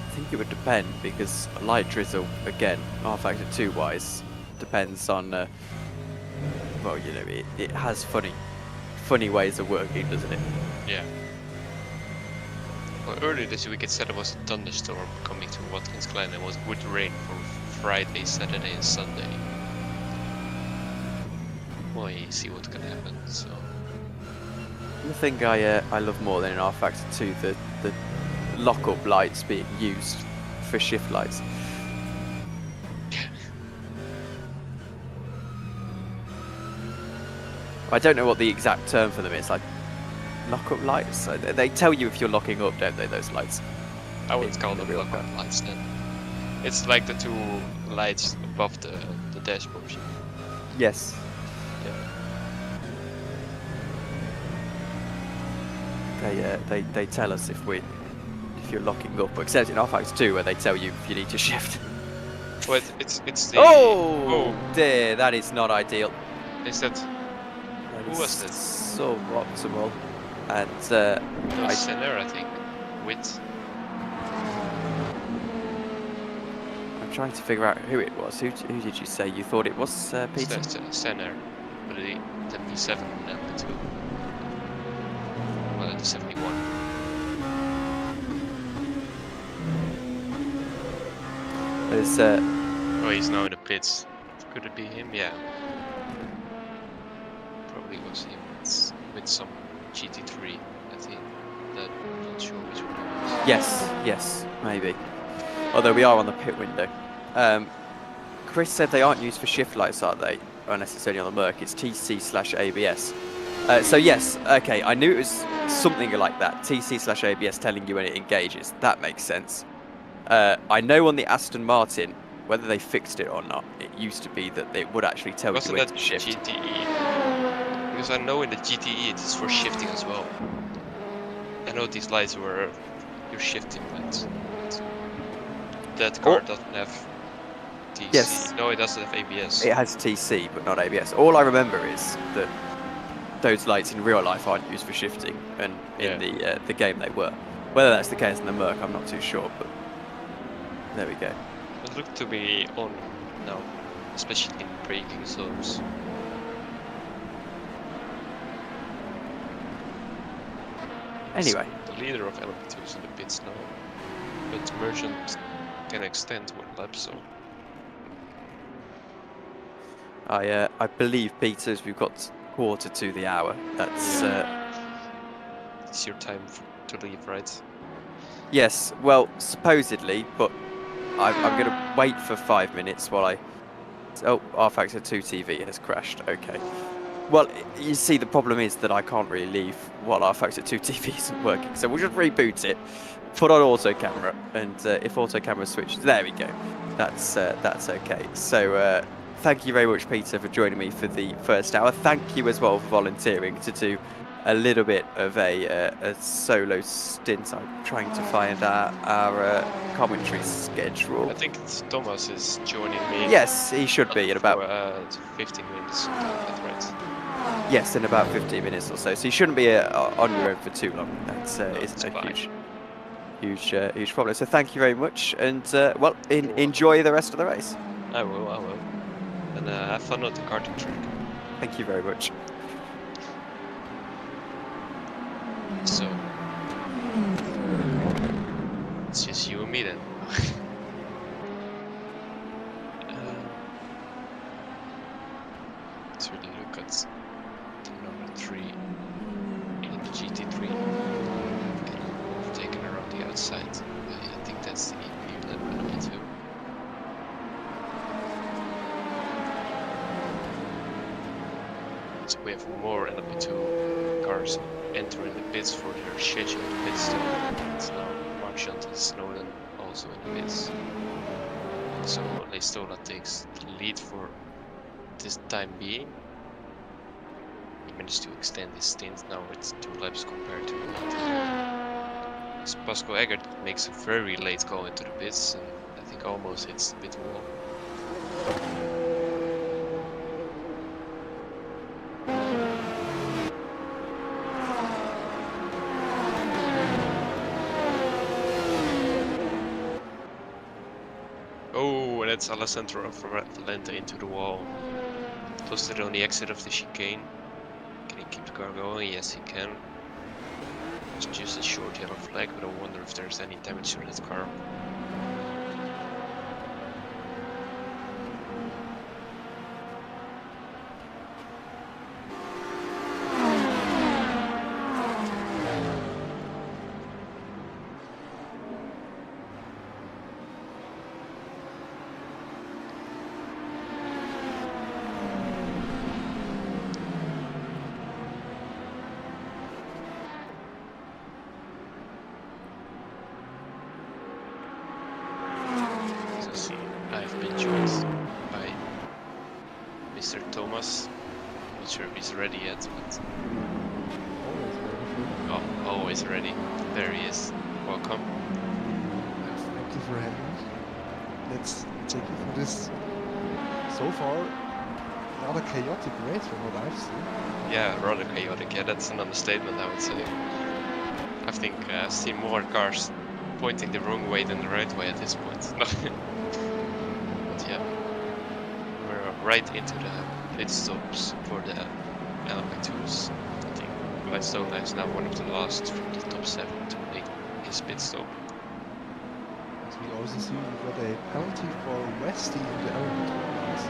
I think it would depend because light drizzle, again, R factor 2 wise, depends on, well, you know, it has funny ways of working, doesn't it? Yeah. Well, earlier this week it said it was a thunderstorm coming to Watkins Glen and was would rain for Friday, Saturday and Sunday. Well, you see what can happen, so... The thing I love more than in R factor 2, the lock-up lights being used for shift lights. I don't know what the exact term for them is, like lock-up lights? They tell you if you're locking up, don't they, those lights? I would call In them real lock-up car. lights then. It's like the two lights above the dashboard. Yes. They tell us if you're locking up, except in R factor 2 where they tell you if you need to shift. Well, it's the... Oh dear, that is not ideal. Is that... Who was That is this? suboptimal. And It was Senner, I think. With... I'm trying to figure out who it was. Who did you say you thought it was, Peter? Senner. But the P7 and LMP2. Well, the 71. There's Oh, he's now in the pits. Could it be him? Yeah. Probably was him. It's with some GT3, I think. I'm not sure which one it was. yes, maybe. Although we are on the pit window. Chris said they aren't used for shift lights, are they? Unless it's only on the Merc. It's TC/ABS. So yes, okay. I knew it was something like that. TC/ABS telling you when it engages. That makes sense. I know on the Aston Martin, whether they fixed it or not, it used to be that it would actually tell you Wasn't when that to shift. GTE? Because I know in the GTE it is for shifting as well. I know these lights were your shifting lights. That car doesn't have TC. Yes. No, it doesn't have ABS. It has TC, but not ABS. All I remember is that those lights in real life aren't used for shifting, and in the game they were. Whether that's the case in the Merc, I'm not too sure, but there we go. It looked to be on now, especially in braking zones. Anyway, So the leader of LMP2 is in the pits now, but Merchant can extend 1 lap, so I believe, Peters, we've got quarter to the hour. That's it's your time to leave, right? yes. Well, supposedly, but I'm going to wait for 5 minutes while I. Oh, R factor 2 TV has crashed. Okay. Well, you see, the problem is that I can't really leave while R factor 2 TV isn't working. So we'll just reboot it, put on auto camera, and if auto camera switches, there we go. That's okay. So thank you very much, Peter, for joining me for the first hour. Thank you as well for volunteering to do a little bit of a solo stint. I'm trying to find our commentary schedule. I think it's Thomas is joining me. Yes, he should be in about 15 minutes. That's right. yes, in about 15 minutes or so. So you shouldn't be on your own for too long. That's isn't a fine. huge problem. So thank you very much, and well, enjoy the rest of the race. I will. And have fun on the karting track. Thank you very much. So, it's just you and me then. Let's really look at the number 3 in the GT3. Taken around the outside. I think that's the EP11 2. So we have more LMP2 cars entering the pits for their scheduled pit stop. It's now Marchand and Snowden also in the pits. So Leistola takes the lead for this time being. He managed to extend his stint, now it's 2 laps compared to 1. As Pasco Eggert makes a very late call into the pits and I think almost hits the pit wall. Oh, and that's Alessandro from Atlanta into the wall. Posted on the exit of the chicane. Can he keep the car going? Yes, he can. It's just a short yellow flag, but I wonder if there's any damage to that car. I've been joined by Mr. Thomas. I'm not sure if he's ready yet, but always ready. There he is. Welcome. Thank you for having me. Let's take you through this so far rather chaotic race from what I've seen. Yeah, rather chaotic. Yeah, that's an understatement, I would say. I think I've seen more cars pointing the wrong way than the right way at this point. But yeah, we're right into the pit stops for the LMP2s. I think Leistola is now one of the last from the top 7 to make his pit stop. As we also see, we got a penalty for Westy in the LMP2 race.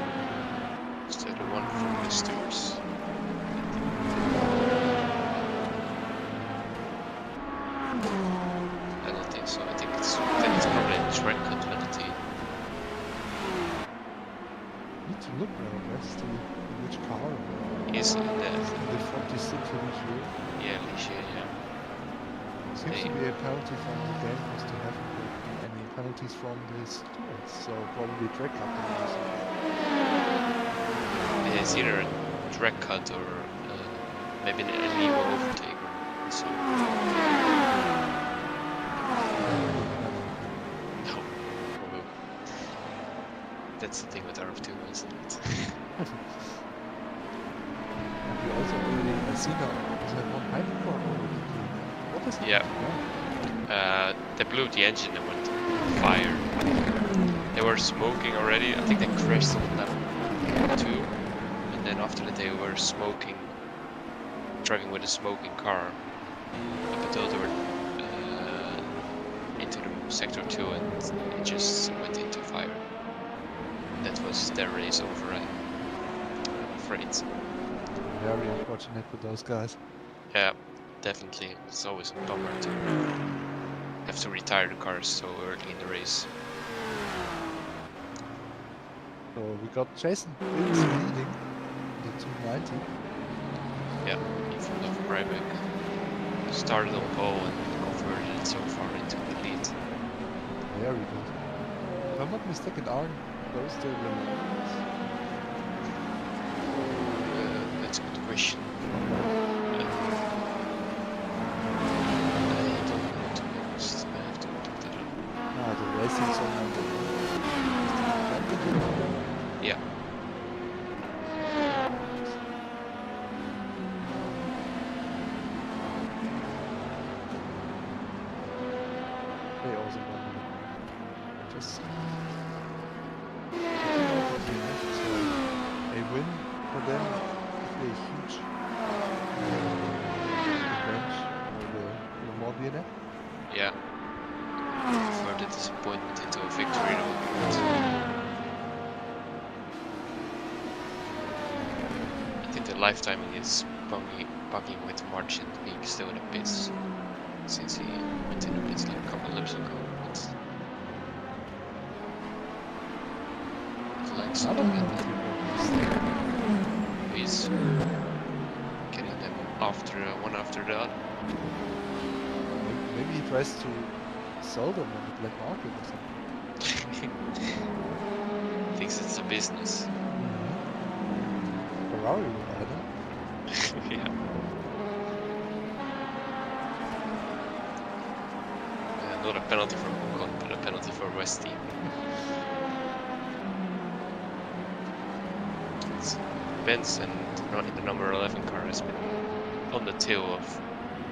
So the one from the stewards. I don't think so. I think it's probably a track cut penalty. Need to look now, Westy, in which car? He's in The 46 Ligier. yeah, Ligier, yeah. Seems to be a penalty from the game was to have any penalties from the stewards, so probably track cut penalties. Yeah, it's either a track cut or maybe an illegal overtake. So no, well, that's the thing with RF2, isn't it? And we also already seen that one hypercar already. What is Yeah. that? They blew the engine and went on fire. They were smoking already. I think they crashed on lap 2, and then after that they were smoking, driving with a smoking car up until they were into the sector 2, and it just went into fire. That was their race over, I'm afraid. Very unfortunate for those guys. Yeah, definitely. It's always a bummer to have to retire the cars so early in the race. So we got Jason Briggs leading the 290. Yeah, in front of Ryback. Started on pole and converted it so far into the lead. Very good. If I'm not mistaken, aren't those the Renaults? That's a good question. I don't know, to be honest. I have to look that up. Ah, the racing zone and the Yeah. they also won. Just so a win for them would be a huge revenge for the Le Mans DNF. Yeah. Further disappointment into a victory though. I think the lifetiming is bugging with Marchand being still in the pits since he went in the pits like a couple laps ago. But flags I up don't again. know. He's after one after the other. Maybe he tries to sell them on the black market or something. Thinks it's a business. Ferrari will buy them. Yeah. Not a penalty for Ocon, but a penalty for Westy. Benz and the number 11 car has been on the tail of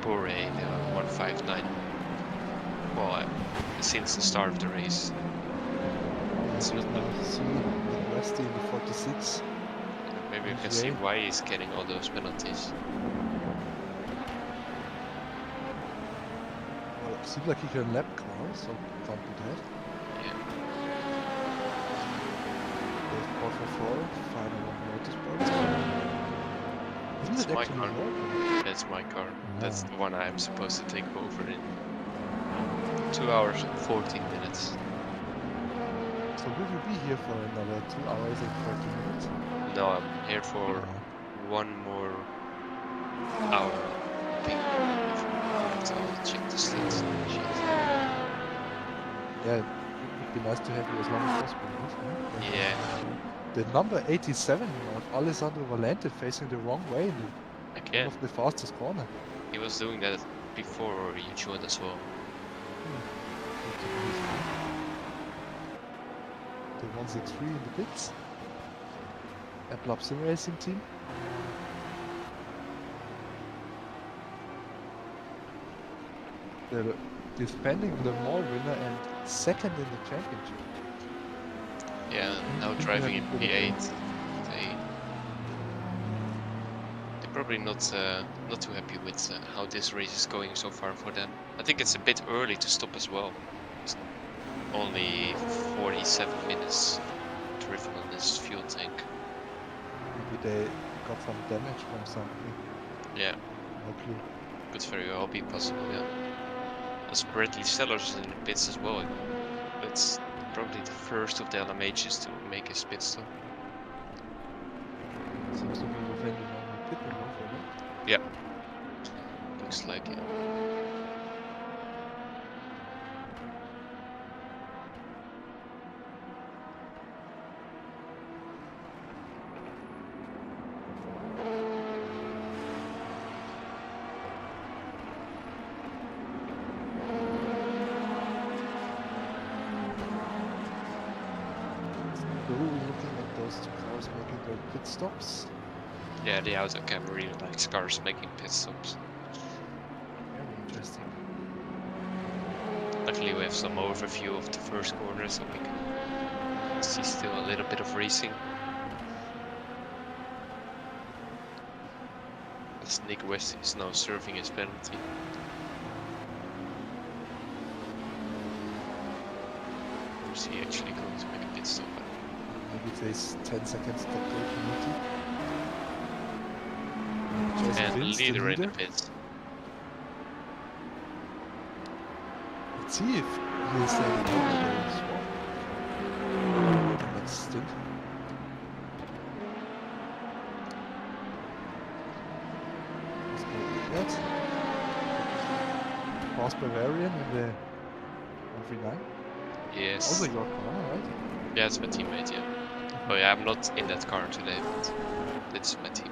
Bore, the 159. Well, since the start of the race. It's not now seen with Westy in the 46. Maybe you can see why he's getting all those penalties. Well, it seems like he can lap car, so can't be that. Yeah. There's Port for 4, final motorsport. Isn't That's it my actually car. working? That's my car. That's Ah. the one I'm supposed to take over in 2 hours and 14 minutes. So will you be here for another 2 hours and 40 minutes? No, I'm here for one more hour. I think. I'll check the stats. Yeah, it would be nice to have you as long as possible. Right? Yeah, The number 87 of Alessandro Valente facing the wrong way in one again. of the fastest corner. He was doing that before you joined as well. The 163 in the pits. A Blab Sim Racing team. The defending Le Mans winner and second in the championship. Yeah, now driving in P8, they're probably not too happy with how this race is going so far for them. I think it's a bit early to stop as well. It's only 47 minutes driven on this fuel tank. Maybe they got some damage from something. Yeah, No clue. could very well be possible. Yeah. As Bradley Sellers is in the pits as well. It's probably the first of the LMHs to make his pit stop. Seems to be within the normal pit window for them. Yeah, looks like it. Still looking at those two cars making their pit stops. Yeah, the auto cam really likes cars making pit stops. Very interesting. Luckily we have some overview of the first corner so we can see still a little bit of racing. As Nick West is now serving his penalty. Or is he actually going to make a pit stop? Maybe it says 10 seconds stop penalty. And the Vince, leader in the pits. Let's see if he'll stay in the swap. The next stint. Let's go with that. Past Bavarian in the 139. Yes. Also your car, right? Yeah, it's my teammate, yeah. Oh yeah, I'm not in that car today, but it's my team.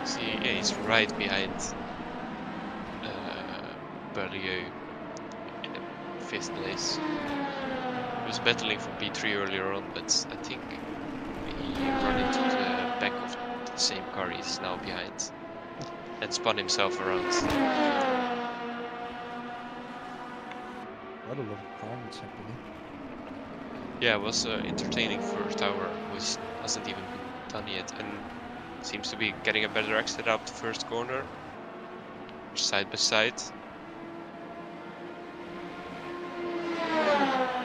See, yeah, he's right behind Berlieu in the 5th place. He was battling for P3 earlier on, but I think he ran into the back of the same car he's now behind and spun himself around. Quite a lot of carnage happening. Yeah, it was entertaining first hour, which hasn't even been done yet, and seems to be getting a better exit up the first corner, side by side.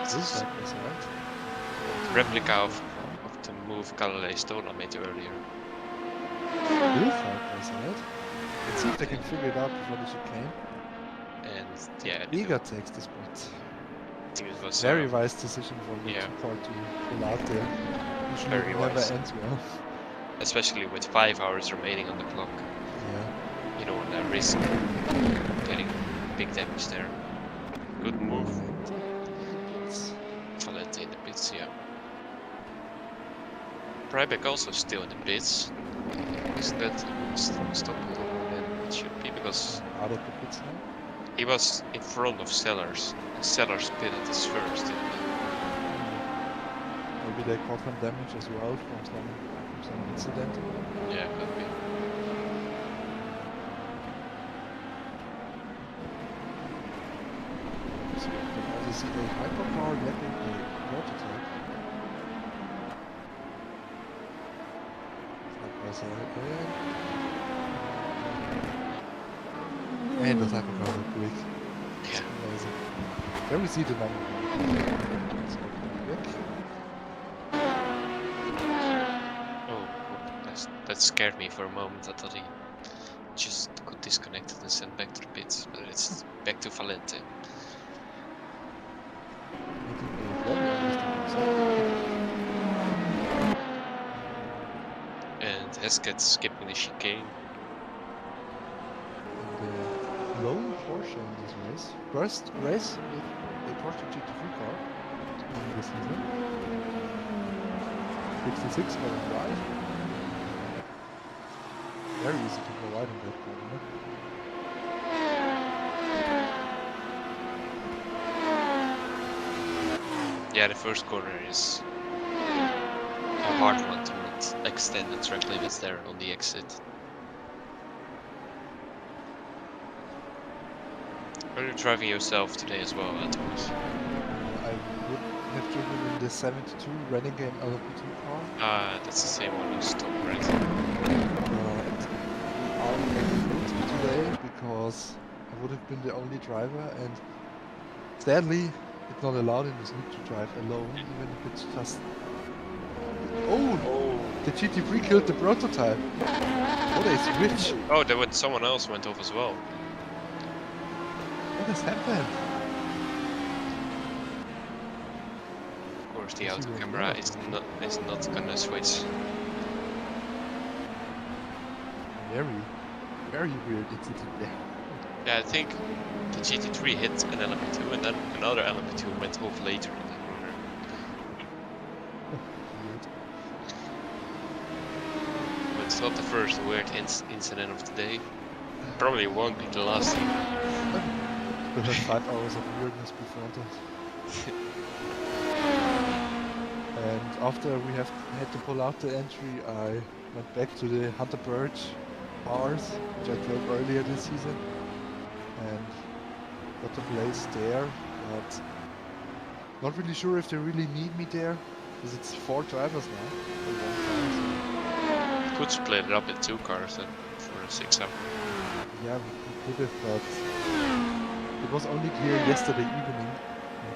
This is right? Replica of the move Galilei Stola made earlier. This right? Let's see if they can figure it out before the chicane. And yeah, Eager takes the spot. I think it was Very wise decision from the yeah. car to pull out there. Usually Very it never wise. ends well. especially with 5 hours remaining on the clock. Yeah. You don't want to risk getting big damage there. Good move. Valente in the pits, yeah. Prybeck also still in the pits. Isn't that stop longer than it should be? Because Out of the pits now. he was in front of Sellers. And Sellers pitted us first, didn't he? Maybe they caught some damage as well from some incident. Yeah, could be. So you can also see a hypercar lapping a prototype. And the hypercar look quick. Yeah. Amazing. There we see the number one. Let's go back. Oh, that scared me for a moment. I thought he just got disconnected and sent back to the pits, but it's back to Valente. And Hesketh skipping the chicane. The lone Porsche in this race. First race with a Porsche GT3 car in this season. 66 going wide. Very easy to go wide in that corner. Yeah, the first corner is a hard one to not extend the track limits there on the exit. Are you driving yourself today as well, Thomas? I would have driven in the 72 running game LMP2 car. Ah, that's the same one as Tom, right? Are good today because I would have been the only driver, and sadly it's not allowed in this league to drive alone, even if it's just... Oh! The GT3 killed the prototype! What a switch! Oh, there went someone else went off as well. What has happened? Of course, the Yes, auto you were camera there. is not gonna switch. Very weird incident there. Yeah, I think the GT3 hit an LMP2 and then another LMP2 went off later in the corner. Weird. But it's not the first weird incident of the day. Probably won't be the last either. We'll have 5 hours of weirdness before that. And after we had to pull out the entry, I went back to the Hunter Birch bars, which I drove earlier this season, and got a place there, but not really sure if they really need me there, because it's 4 drivers now. For one car, Could split it up in 2 cars then for a 6 hour. so yeah, we could have, but it was only clear yesterday evening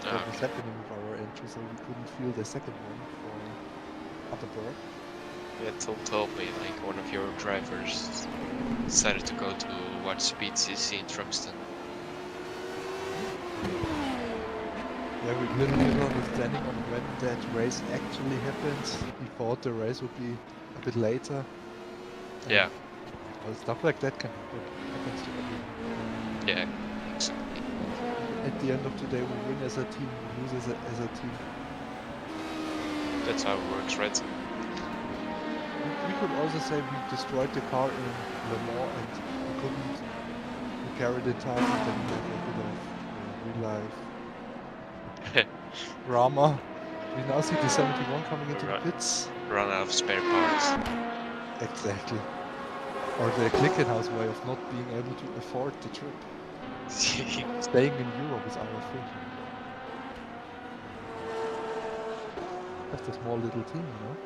what was happening with our entry, so we couldn't feel the second one for Hunter Birch. Yeah, Tom told me like one of your drivers decided to go to watch Speed CC in Truxton. Yeah, we literally not understanding on when that race actually happens. We thought the race would be a bit later. Yeah. Well, stuff like that can happen. Happens to everyone. Yeah, exactly. At the end of the day, we win as a team, we lose as a team. That's how it works, right? We could also say we destroyed the car in Le Mans and we couldn't repair it in time, and then we have a bit of real life drama. We now see the 71 coming into Right. the pits. Run out of spare parts. Exactly. Or the Klickenhaus way of not being able to afford the trip. Staying in Europe is our thing. That's a small little team, you know?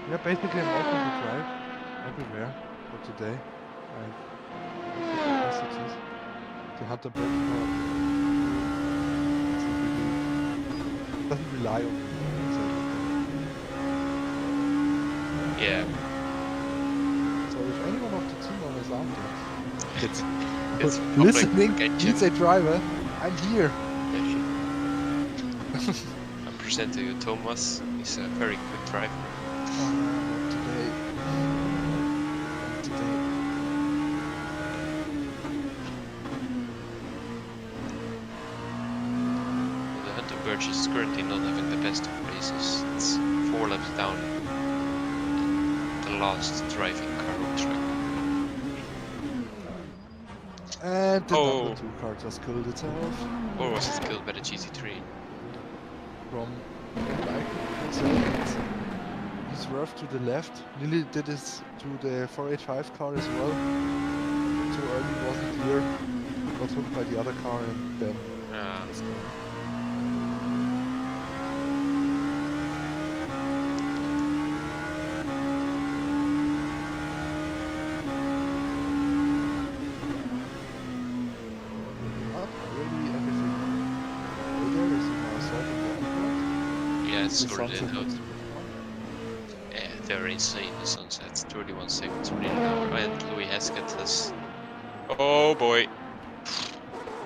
Yeah, basically I'm open to drive everywhere for today. Capacities. The Hunter Birch car doesn't rely on me. Yeah. So if anyone of the team owners out there It's listening public needs a driver, I'm here. I'm 100% to you, Thomas. He's a very quick driver. Not today. Not today. The Hunter Birch is currently not having the best of races. It's 4 laps down. The last driving car on track. And the Oh. number 2 car just killed itself. Or was it killed by the GT3? From what I can say, he swerved to the left. Nearly did this to the 485 car as well. Too early, wasn't clear. Got hooked by the other car and then Ah, let's go. Not really everything. There is now sorted out. yeah, it's The sorted sunset out. looks good. Yeah, they're insane, the sunsets. 31 seconds per hour. And Louis Heskett has... Oh boy!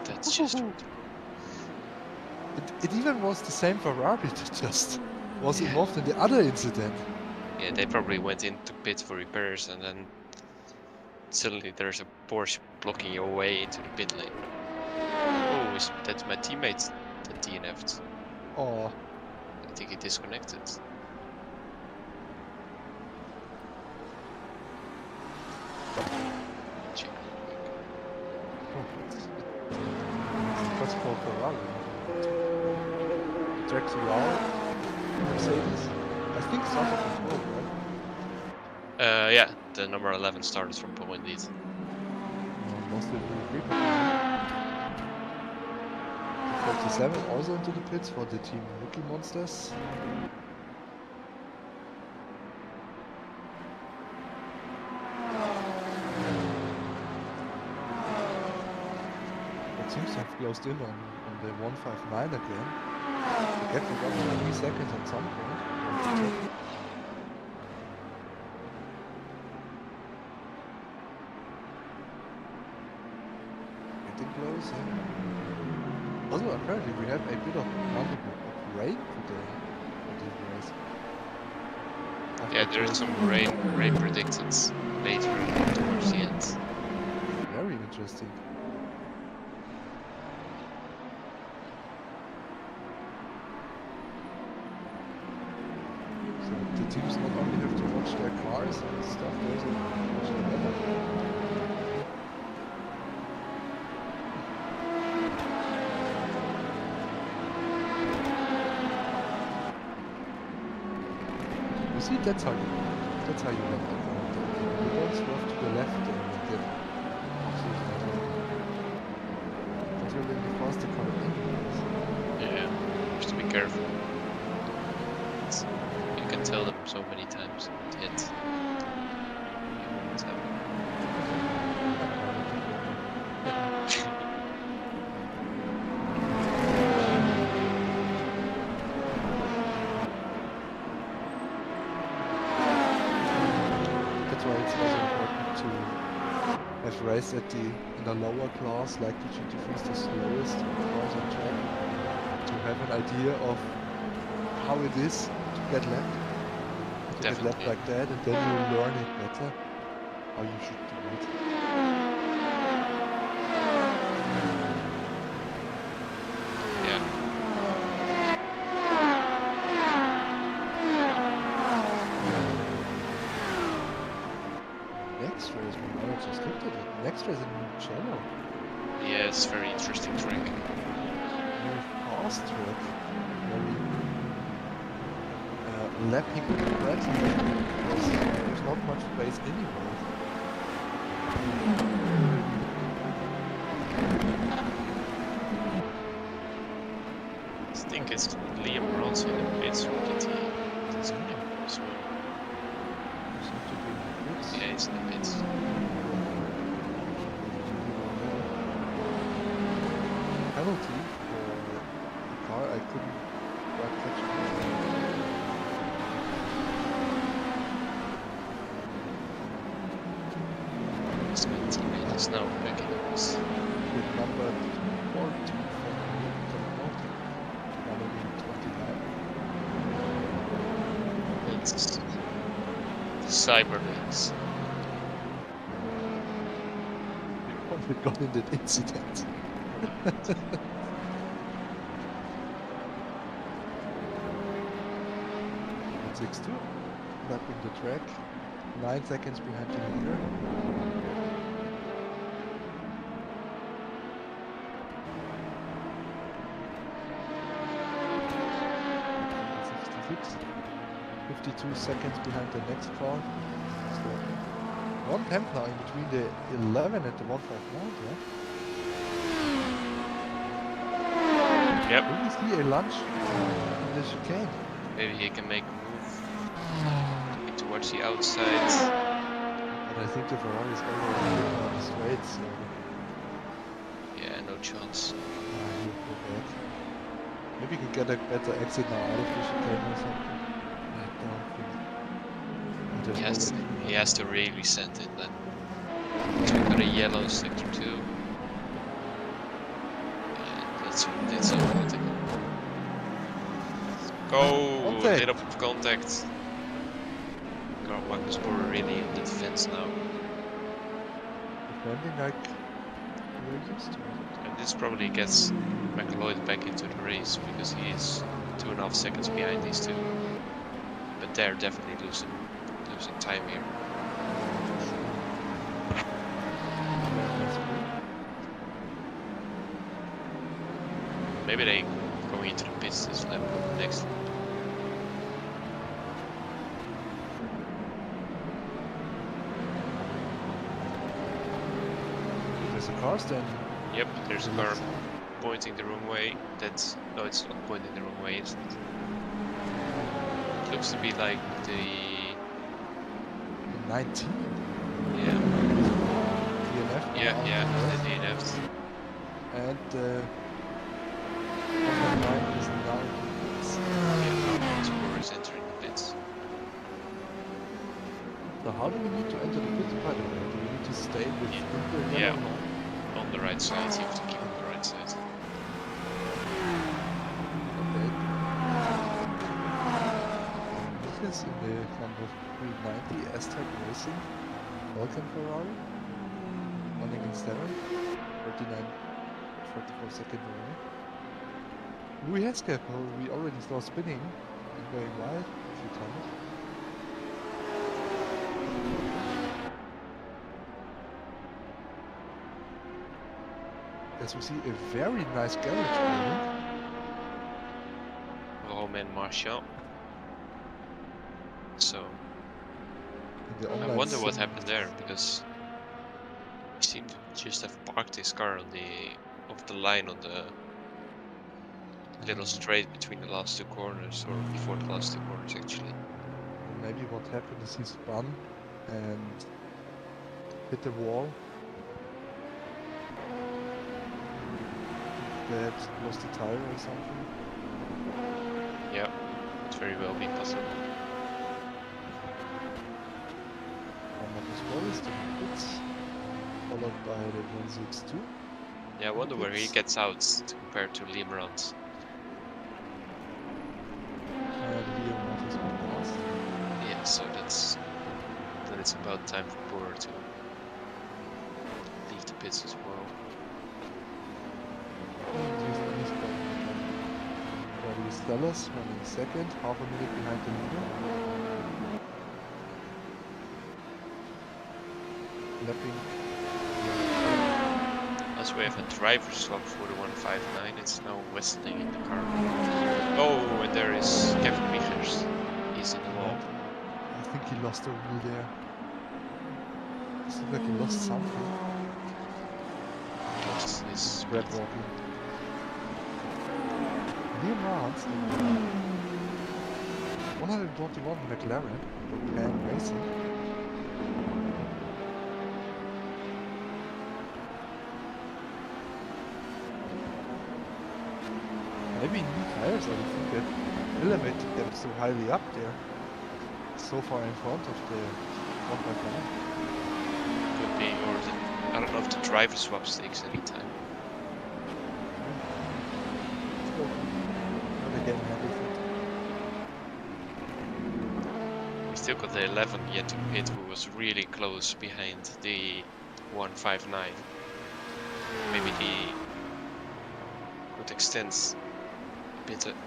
That's just... It even was the same Ferrari that just was Yeah. involved in the other incident. Yeah, they probably went into pit for repairs and then suddenly there's a Porsche blocking your way into the pit lane. Oh, that's my teammate that DNF'd. Oh, I think he disconnected. Check real quick. what's called Ferrari? Drags you out. Mercedes. I think started from pole, right? Yeah, the number 11 started from pole indeed. Mostly we repeat. 47 also into the pits for the team Rookie Monsters. It seems to have closed in on the 159 again. Again, we got 3 seconds at some point. Getting close. Also, apparently we have a bit of rain today in this race. Yeah, there's some rain predicted later towards the end. Very interesting. So the teams not only have to watch their cars and stuff, they also watch the weather. You see, that's how you let it go. You don't swerve to the left and get but you're really fast the car anyways. Yeah, just to be careful. You can tell them so many times, but yet you won't have That's why it's also important to have race in the lower class, like the GT3 is the slowest cars on track, to have an idea of how it is to get lapped. To get lapped Definitely. like that, and then you learn it better, how you should do it. Yeah. Next race, I just looked at it. Next race in Mugello. Yeah, it's very interesting track. Very fast track. Very lapping rapidly because there's not much space anywhere. I think it's Liam Bronson in the pits from GT. That's his name as well. Seems to be in the pits. Yeah, it's in the pits. Penalty for the car I couldn't quite catch it. So my teammate is now back in the race. With number 14 from North, running in 29. It's the cyberlinks. We got in that incident. 162, lapping the track, 9 seconds behind the leader. '66, 52 seconds behind the next car. So 1 tenth now in between the 11 and the 159, yeah? Yep. Do we see a lunch in the chicane? Maybe he can make a move towards the outside. But I think the Ferrari is already on the straight, so Yeah, no chance. he'll go back. Maybe he can get a better exit now out of the chicane or something. I don't think. He has to really send it then. So we got a yellow in sector 2. And that's automatic. Go! Contact. Hit up with contact. Got Marcus Borer really in the defense now. Defending like we're used to. And this probably gets McLeod back into the race because he is 2.5 seconds behind these two. But they're definitely losing time here. Maybe they going into the pits this lap, next lap. There's a car stand. Yep, there's a car pointing the wrong way. No, it's not pointing the wrong way. It looks to be like the 19. yeah, DNF. the DNF. And 1.9 is now. Yeah, Marcus Borer is entering the pits. So how do we need to enter the pits, by the way? Do we need to stay with the Yeah. yellow? On the right side, you have to keep on the right side. Okay. This is in the number 390 Aztec Racing Vulcan Ferrari. Running in 7. 44 second away. Louis Hesketh, who we already saw spinning and going wide a few times. As we see a very nice garage building. Romain Marchand. So In the I online wonder what sim. happened there because he seemed to just have parked his car on off the line on the little straight between the last two corners, or before the last two corners actually. Maybe what happened is he spun and hit the wall. Perhaps lost the tire or something. Yeah, it's very well be possible. Marcus Borer to the pits, followed by the 162. Yeah, I wonder where he Pits. gets out compared to Liam Rand. And here Marcus Borer. Yeah, so then it's about time for Borer to leave the pits as well. Stellas running second, half a minute behind the leader. Lapping. As we have a driver swap for the 159, it's now Westling in the car. Oh, and there is Kevin Michers. He's in the wall. I think he lost a wheel there. It seems like he lost something. Lost his Red walking. Liam Rance in 121 McLaren for Glen Racing. Maybe new tires, I would think that elevated them so highly up there. So far in front of the 1.9. Could be, or I don't know if the driver swap takes any time. But again, happy with it. still got the 11 yet to pit, who was really close behind the 159. Maybe he could extend a bit under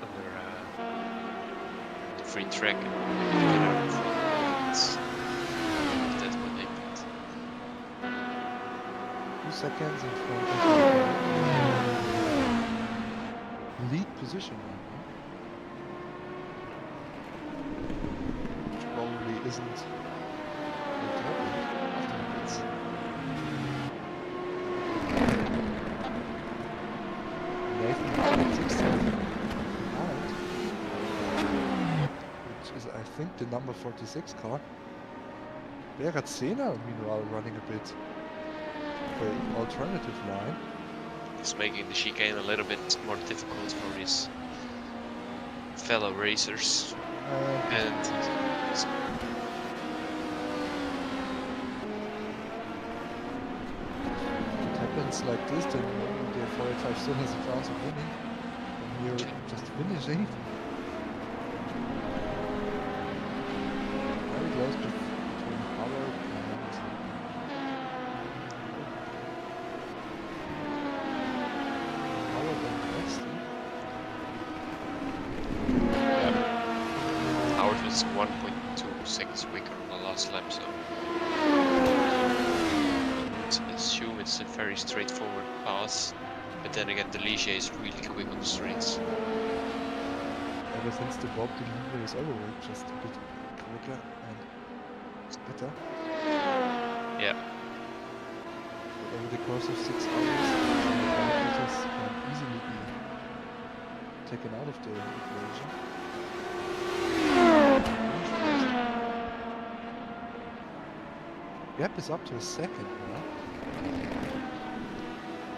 the free track and maybe get out of that when they pit. 2 seconds in front of the lead position right now. Which probably isn't important after the pits. Nathan 16th behind, which is I think the number 46 car. Berazena meanwhile running a bit of an alternative line. It's making the chicane a little bit more difficult for his fellow racers. And It happens like this, then the 485 still has a chance of winning. And here just finishing. Very close between Howard and Weston. Howard was 1.2 seconds quicker on the last lap, so I assume it's a very straightforward pass. But then again, the Ligier is really quick on the straights. Ever since the Bob delivery is over, it's just a bit quicker and better. Yeah, But over the course of 6 hours, the parameters can easily be taken out of the equation. Gap is up to a second now.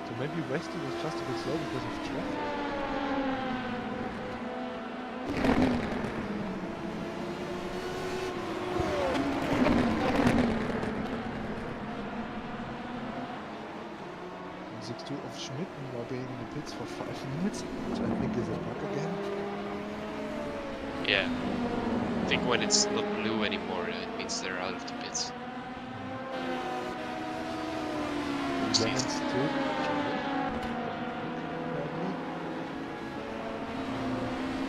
So maybe Westy was just a bit slow because of traffic. And 6-2 of Schmidt now being in the pits for 5 minutes, which I think is a bug again. yeah. I think when it's not blue anymore, it means they're out of the pits. Glen still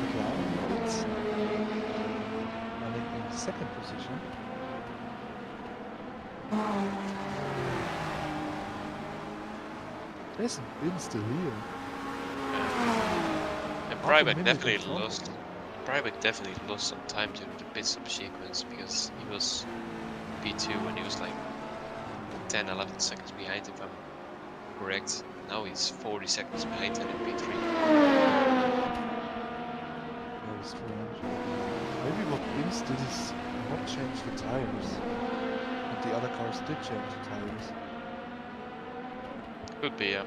McLaren pits, running in second position. There's been still here. And Half a Brybeck minute definitely in front of lost. them. Brybeck definitely lost some time during the pit stop sequence because he was P2 and he was like 10, 11 seconds behind, if I'm correct. Now he's 40 seconds behind him in P3. Very strange. Maybe what Vince did is not change the tires. And the other cars did change the tires. Could be, yeah.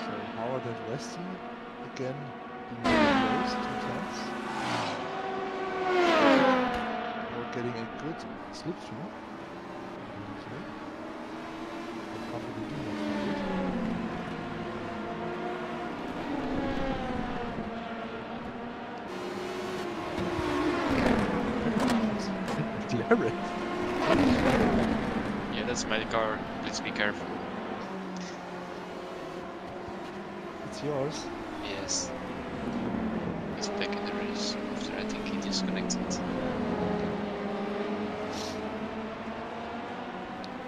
So Howard and Westy again being very close, 2 tenths. Howard getting a good slip through. Yeah, that's my car. Please be careful. It's yours. Yes. He's back in the race after I think he disconnected.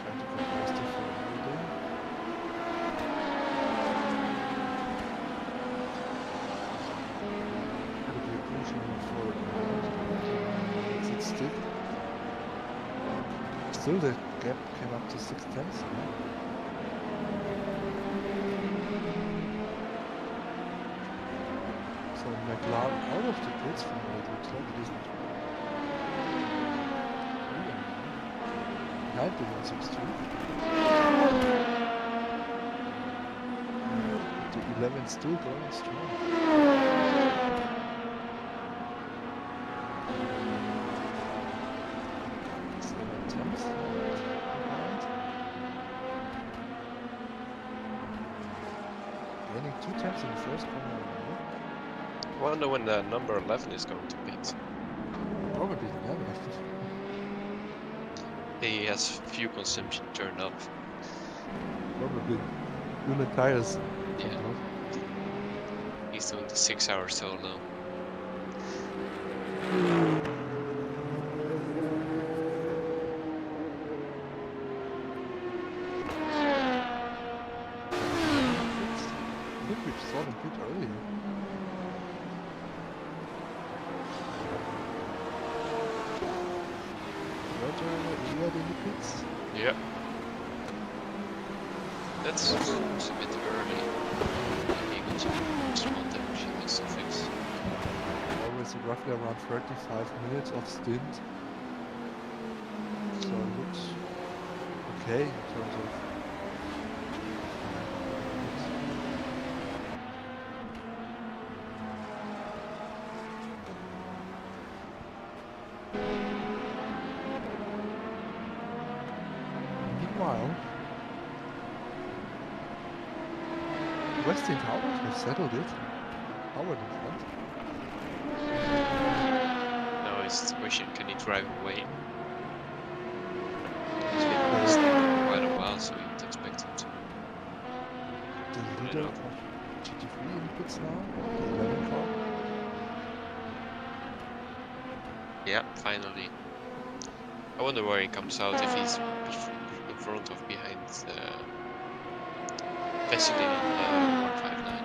Trying to go faster for everything. Could be a crucial one for exit stick. Still the gap came up to 6 tenths. So McLaren out of the pits from what it looks like. It isn't. Behind the 162. The 11 still going strong. gaining 2 times in the first corner. Wonder when the number 11 is going to pit. Probably never. He has fuel consumption turned up. Probably. Unit tires. Yeah. He's doing the 6-hour solo. I think we saw them pit earlier. Roger, in the pits. Yeah. That's a bit early. Maybe he could respond that she wants to fix. Always roughly around 35 minutes of stint. So it looks okay in terms of. Meanwhile, Westing Howard have settled it. Howard in front. Now it's the question, can he drive away? He's been on this thing for quite a while, so you'd expect him to. The leader of GT3 in the pits now. The 11 car. Yeah, finally. I wonder where he comes out, if he's in front or behind Vaseline 159.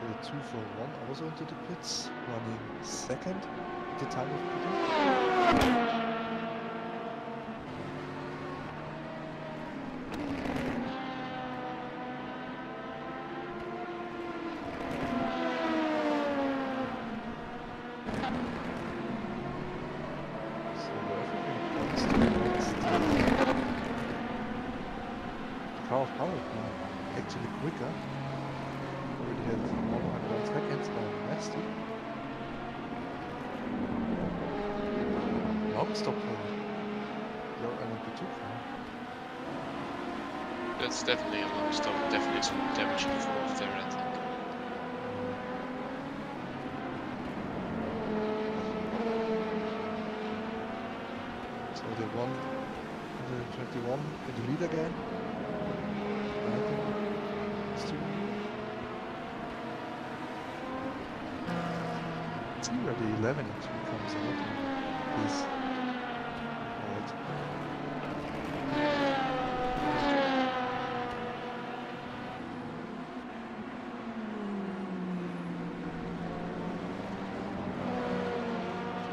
The 241 also into the pits, running second at the time of pitting. So everything points to the next. The car of Howard now actually quicker. Already had 100 seconds on Nasty. Long stop for your LMP2 car. That's definitely a long stop, definitely some damage involved there, I think. So they won the 21 in the lead again. See where the 11 actually comes out. Please. Alright.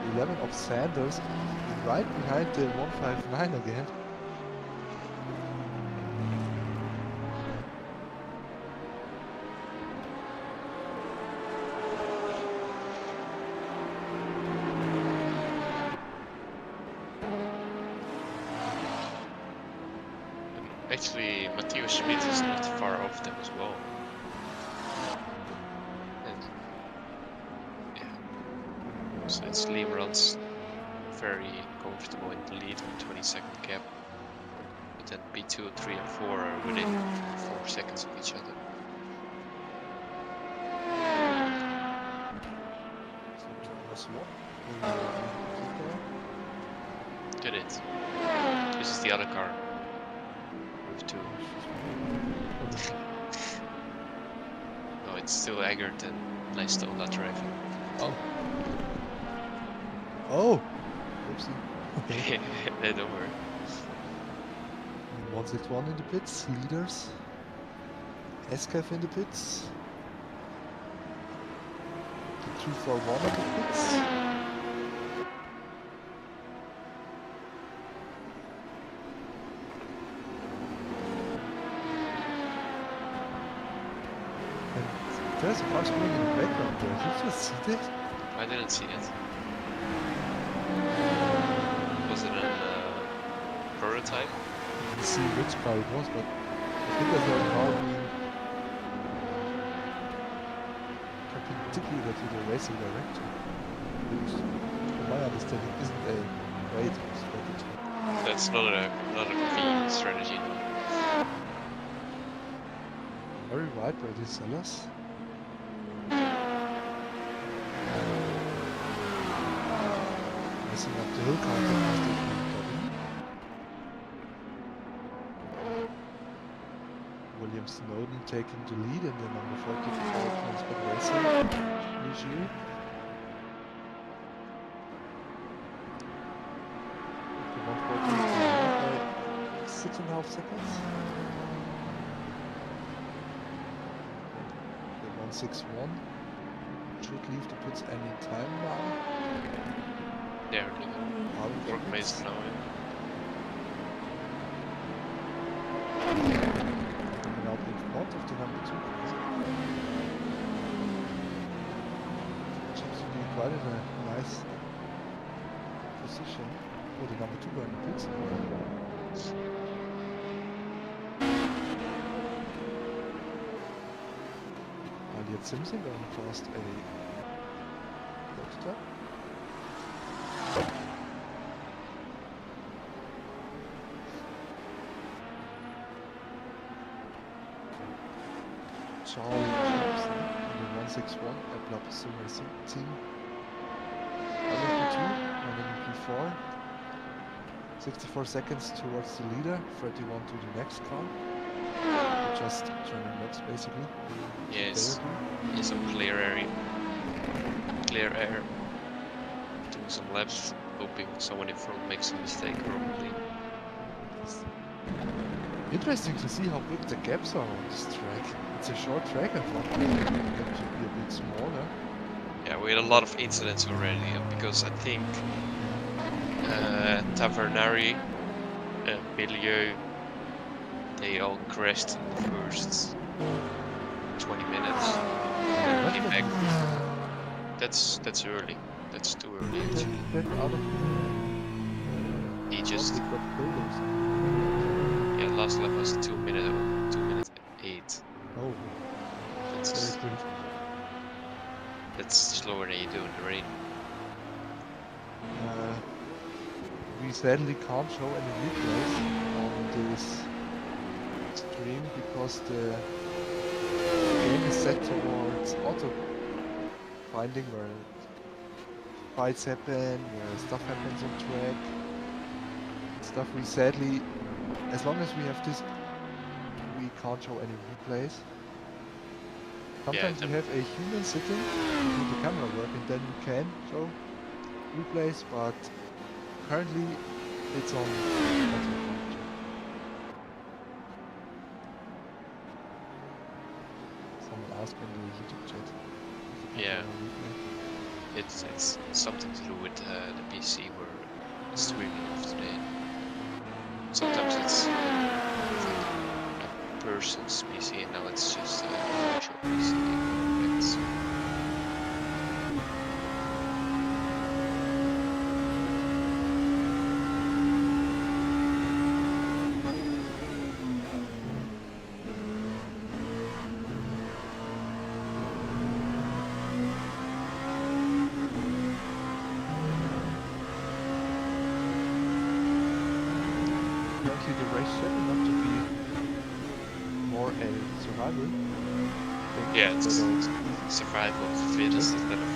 The 11 of Sanders right behind the 159 again. Actually, Matteo Schmidt is not far off them as well. And yeah, so it's Liam runs very comfortable in the lead with 20-second gap. But then P2, 3 and 4 are within 4 seconds of each other. Did it. This is the other car. With 2. No, it's still Eggert and I still not driving. Oh. Oh! Oopsie. Hey, don't worry. 161 in the pits, leaders. SCAF in the pits. The 241 in the pits. And there's a car spinning in the background there. Did you just see that? I didn't see it. Was it a prototype? I didn't see which car it was, but I think there's a car being perpendicular to the racing direction. Which, from my understanding, isn't a great strategy. That's not a convenient strategy. No. Very wide by these sellers. Messing up the hill counter as they can double. William Snowden taking the lead in the number 44 Transport Racing. Ligier. The 140 by 6.5 seconds. The 161 should leave the pits any time now. They're leaving. Work Mason now. Coming out in front of the number 2. Seems to be quite in a nice position for the number 2 going to pits. Elliot Simpson going past a prototype. Charlie Jameson in the 161 at Blobs Racing Team. LMP2 and LMP4. 64 seconds towards the leader, 31 to the next car. Just turning laps basically. Yes. In some clear area. Clear air. Doing some laps, hoping someone in front makes a mistake probably. Interesting to see how big the gaps are on this track. It's a short track, I thought it would be a bit smaller. Yeah, we had a lot of incidents already because I think Tavernari and Milieu, they all crashed in the first 20 minutes. And came back. That's early. That's too early actually. Out of He just got killed or something. yeah, last lap was 2 minute 8. Oh, That's very quick. that's slower than you do in the rain. We sadly can't show any replays on this stream because the game is set towards auto finding where fights happen, where stuff happens on track. Stuff we sadly, as long as we have this, we can't show any replays. Sometimes we have a human sitting with the camera working, then we can show replays, but currently it's on auto function. Someone asked in the YouTube chat. if we can Yeah. show a replay. It's something to do with the PC we're streaming off today. Sometimes it's I think a person's PC and now it's just a virtual PC. It's, Currently the race shaping up to be more a survival thing yeah, it's instead survival of the fittest instead of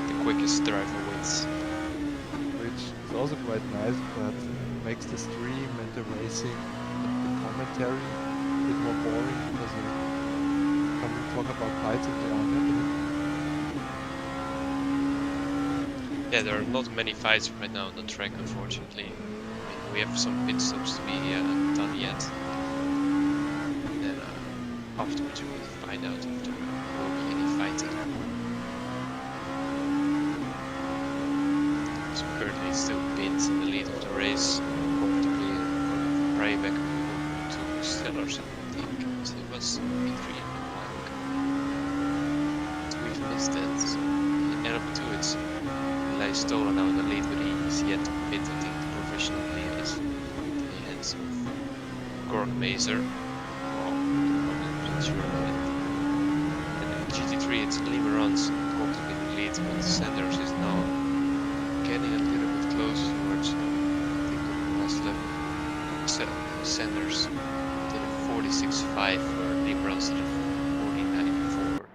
the quickest driver wins. of, which is also quite nice, but makes the stream and the racing and the commentary a bit more boring because you can't talk about fights if they aren't happening. Yeah, there are not many fights right now on the track, unfortunately. I mean, we have some pit stops to be done yet. And then afterwards we will find out if there will be any fighting. So currently it's still Bint in the lead of the race, comfortably right back to Stellars, I think. So it was P3 and Wang. We've missed that. In LMP2 it's Eli Stolen now in the lead, but he's yet to pit. I think the professional lead is in the hands of Gork Mazer. Well, I'm not sure about it. And in GT3 it's Limerans comfortably in the lead, but Sanders is now getting a little bit close towards, I think, the last lap. Sanders did a 46.5 for somewhere else at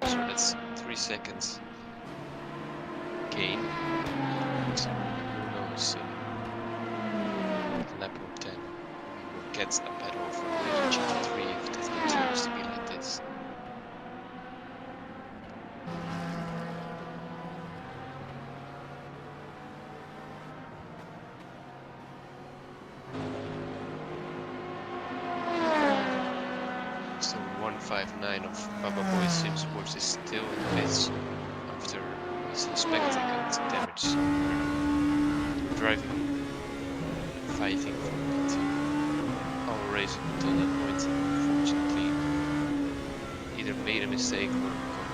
49.4. So that's 3 seconds gain. So who knows? Lap 10, we will get a battle for the GT3 if that continues to be like this. So 159 of Baba Boy Sim Sports is still in pits after suspecting a damage somewhere. Driving, fighting for it. Our race until that point, unfortunately, either made a mistake or got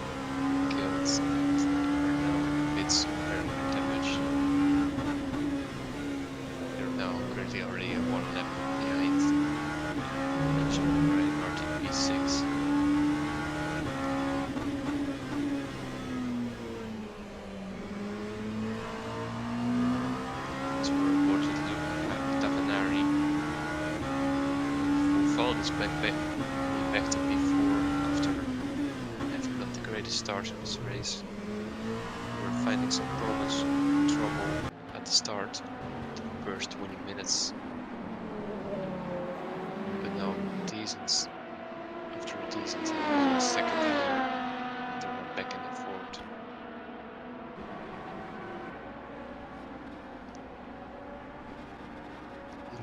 killed and are now in pits repairing damage. They're now currently already 1 lap behind. RTP6. So we're reported Tavanari, who followed us back to P4 after having not the greatest start in this race. We're finding some trouble at the start, the first 20 minutes. But now decent. After a decent second hour, they're back in the fourth.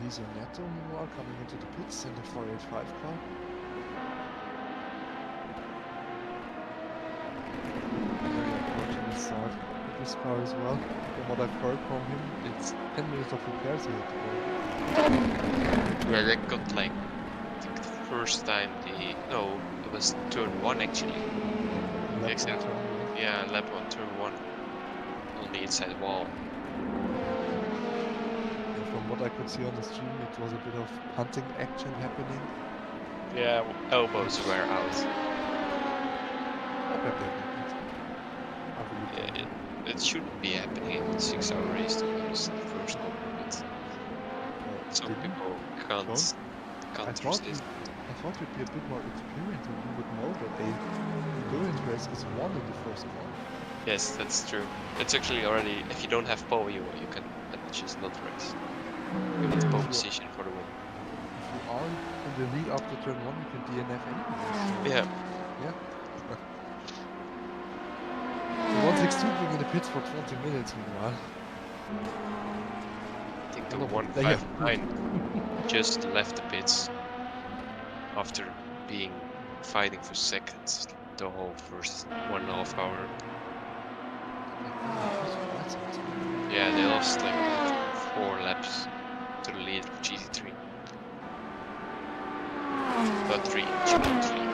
Elisa Neto, meanwhile, coming into the pits in the 485 car. Very unfortunate start with this car as well. From what I've heard from him, it's 10 minutes of repairs he had to go. Yeah, they got like, I think the first time no, it was turn 1 actually. Lap Exactly. one, turn one. Yeah, lap 1, turn 1. On the inside wall. And from what I could see on the stream, it was a bit of hunting action happening. Yeah, elbows were out. Not that happened. I really Yeah, don't know. it shouldn't be happening in a 6-hour race to be honest, the first one. But some Didn't? people I can't thought resist. I thought we'd be a bit more experienced and we would know that a endurance race is won in the first one. Yes, that's true. It's actually already, if you don't have pole, you can just not race. You need pole position for the win. If you are in the lead after turn 1, you can DNF anyway. So Yeah, yeah. So 162 being in the pits for 20 minutes meanwhile. I think the Oh, 159 just left the pits after fighting for seconds the whole first 1.5 hour. Yeah, they lost like 4 laps to the lead of GT3. But 3, actually 3.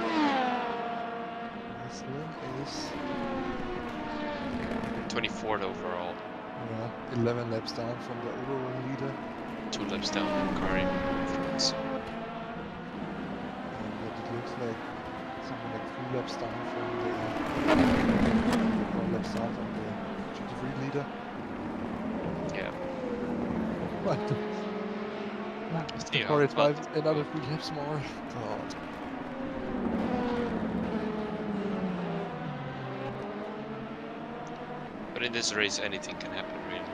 Glen is 24th overall, 11 laps down from the overall leader. 2 laps down in Karim France. And what it looks like, something like 3 laps down from the 4 laps down from the GT3 leader. Yeah. Right. See how 485, fast- another 3 laps more. God. But in this race, anything can happen, really.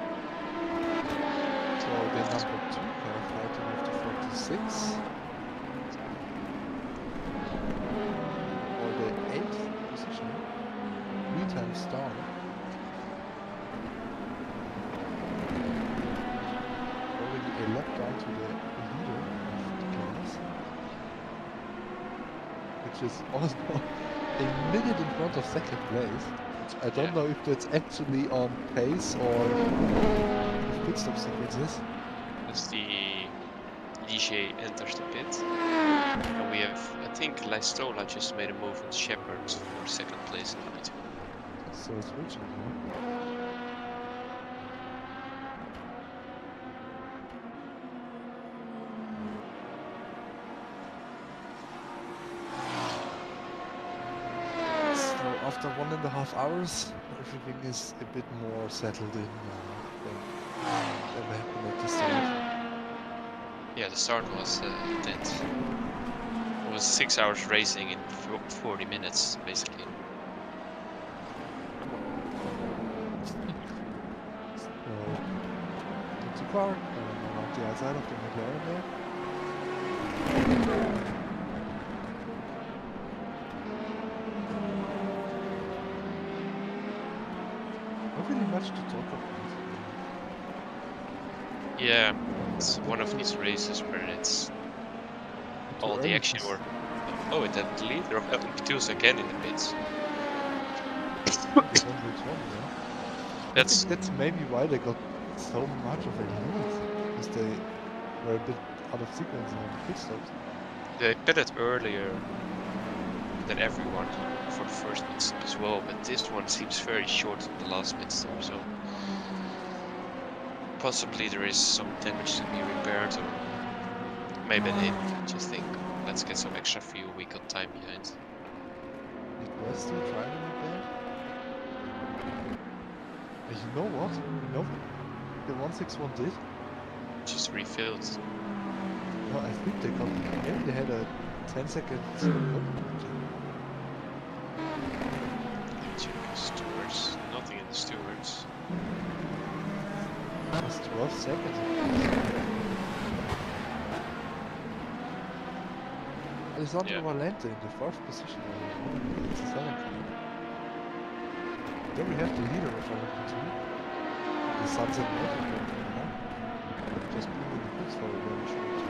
So the number 2 car fighting with the 46. Or the 8th position. 3 times down. Already a lap down to the leader of the class. Which is almost a minute in front of second place. I don't know if that's actually on pace or if pit stop sequences. As the DJ enters the pit. And we have, I think, Lystola just made a move on Shepard for second place in the P2. So it's switching here. So after 1.5 hours, everything is a bit more settled in now than what happened at the start. Yeah, the start was intense. It was 6 hours racing in 40 minutes, basically. So, that's a car going around the outside of the McLaren there. Not really much to talk about. Yeah, it's one of these races where it's all the action work. Oh, and then the leader of LMP2 is again in the pits. I think that's maybe why they got so much of a lead, because they were a bit out of sequence on the pit stops. They pitted earlier than everyone for the first pit stop as well, but this one seems very short in the last pit stop, so possibly there is some damage to be repaired, or maybe they just think, let's get some extra fuel, we got time behind. Did West still try to repair? You know what? You know the 161 did? Just refilled. No, I think they got, maybe they had a 10-second Check the stewards. Nothing in the stewards. That's 12 seconds. Alessandro Valente in the 4th position. It's a 7th. Then we have the leader of LMP2. The Sunset Motorsport. Just being in the pits for a very short time.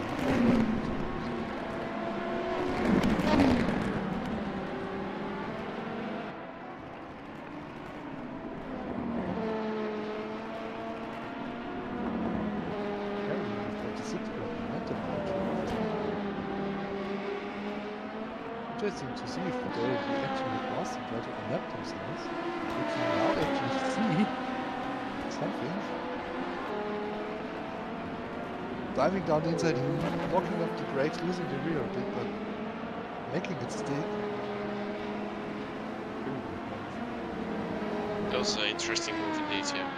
Interesting to see if they actually lost and try to unlap themselves. We can now actually see something. Diving down the inside, locking up the brakes, losing the rear a bit, but making it stick. That was an interesting move indeed, yeah.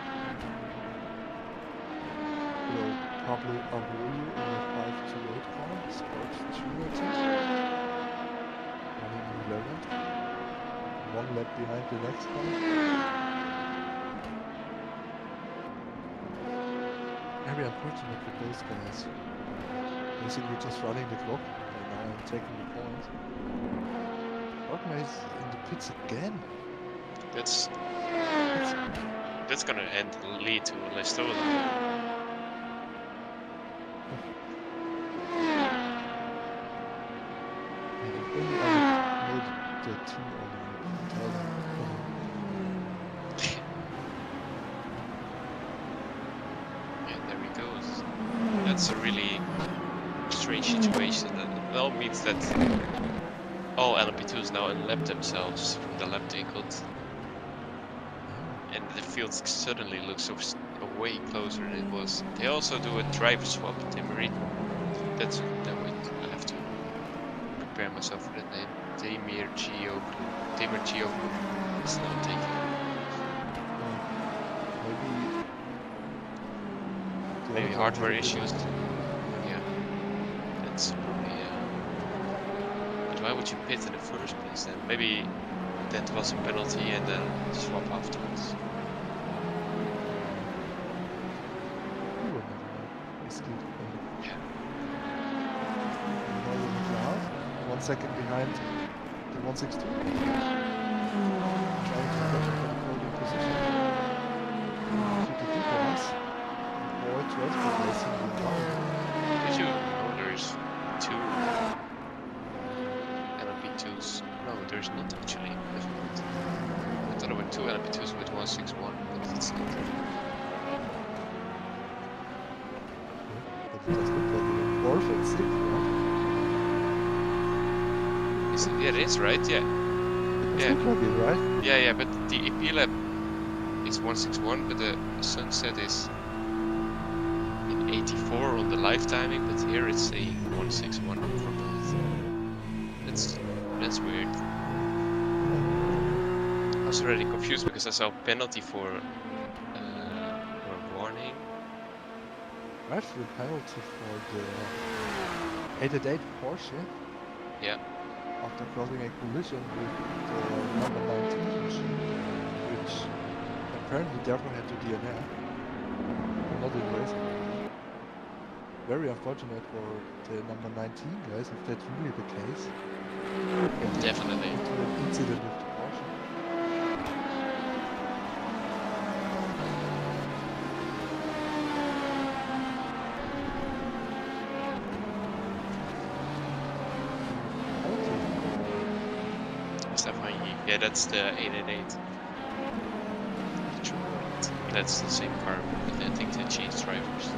Pablo Arroyo in a 528 car, Sport 2 running in 11th. 1 lap behind the next car. Very unfortunate for those guys. Basically just running the clock and now I'm taking the point. Wagner is in the pits again. That's gonna lead to Lestola. That's a really strange situation. That all means that all LMP2s now unlap themselves from the lap they got. And the field suddenly looks way closer than it was. They also do a driver swap, Timmery. That's that way. I have to prepare myself for that name. Timir Gioglu. It's now taken. Maybe hardware issues. Yeah, that's probably. But why would you pit in the first place then? Maybe that was a penalty and then swap afterwards. Yeah. 1 second behind the 162. Trying to get the holding position. GT3 points. Or transport racing will down. Did you know there's 2 LMP2s? No, there's not actually. There's not. I thought there were 2 LMP2s with 161, but it's not. But it does look like a 4th and 6th, right? Yeah, it is, right? Yeah. It looks like it, right? Yeah, but the EP lap is 161, but the sunset is in 84 on the live timing, but here it's saying 161 for both. That's weird. I was already confused because I saw a penalty for warning. Right, for the penalty for the 888 Porsche. Yeah. After causing a collision with the number 19 machine, which apparently therefore had to DNF, not in racing. Very unfortunate for the number 19 guys, if that's really the case. Definitely. Into an incident with the Porsche. Yeah, that's the 888. That's the same car, but I think they changed drivers.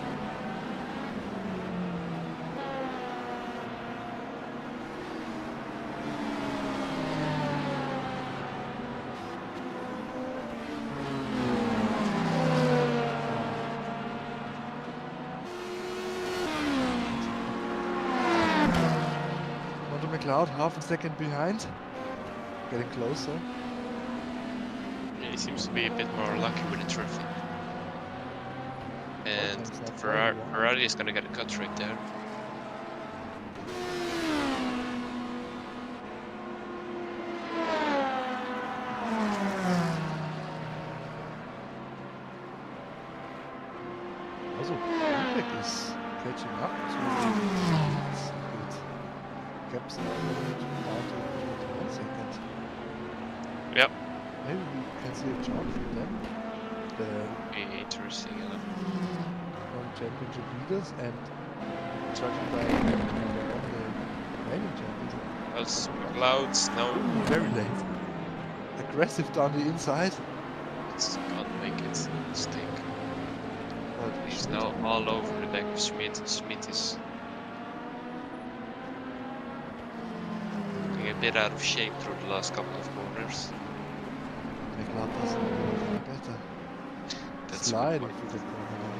Mondo McLeod half a second behind. Getting closer. Yeah, he seems to be a bit more lucky with the traffic. And time's not Ferrari is gonna get a cut right there. Also, Olympic is catching up to its gaps now down to 1 second. Yep. Maybe we can see a chart from them. The Interesting. current championship leaders and judging by the remaining champions. That's clouds now. Very late. Aggressive down the inside. It's can't make it. Mistake. But He's now all over the back of Schmidt. Schmidt is looking a bit out of shape through the last couple of corners. McLeod doesn't know better. That's Sliding good. through the corner now.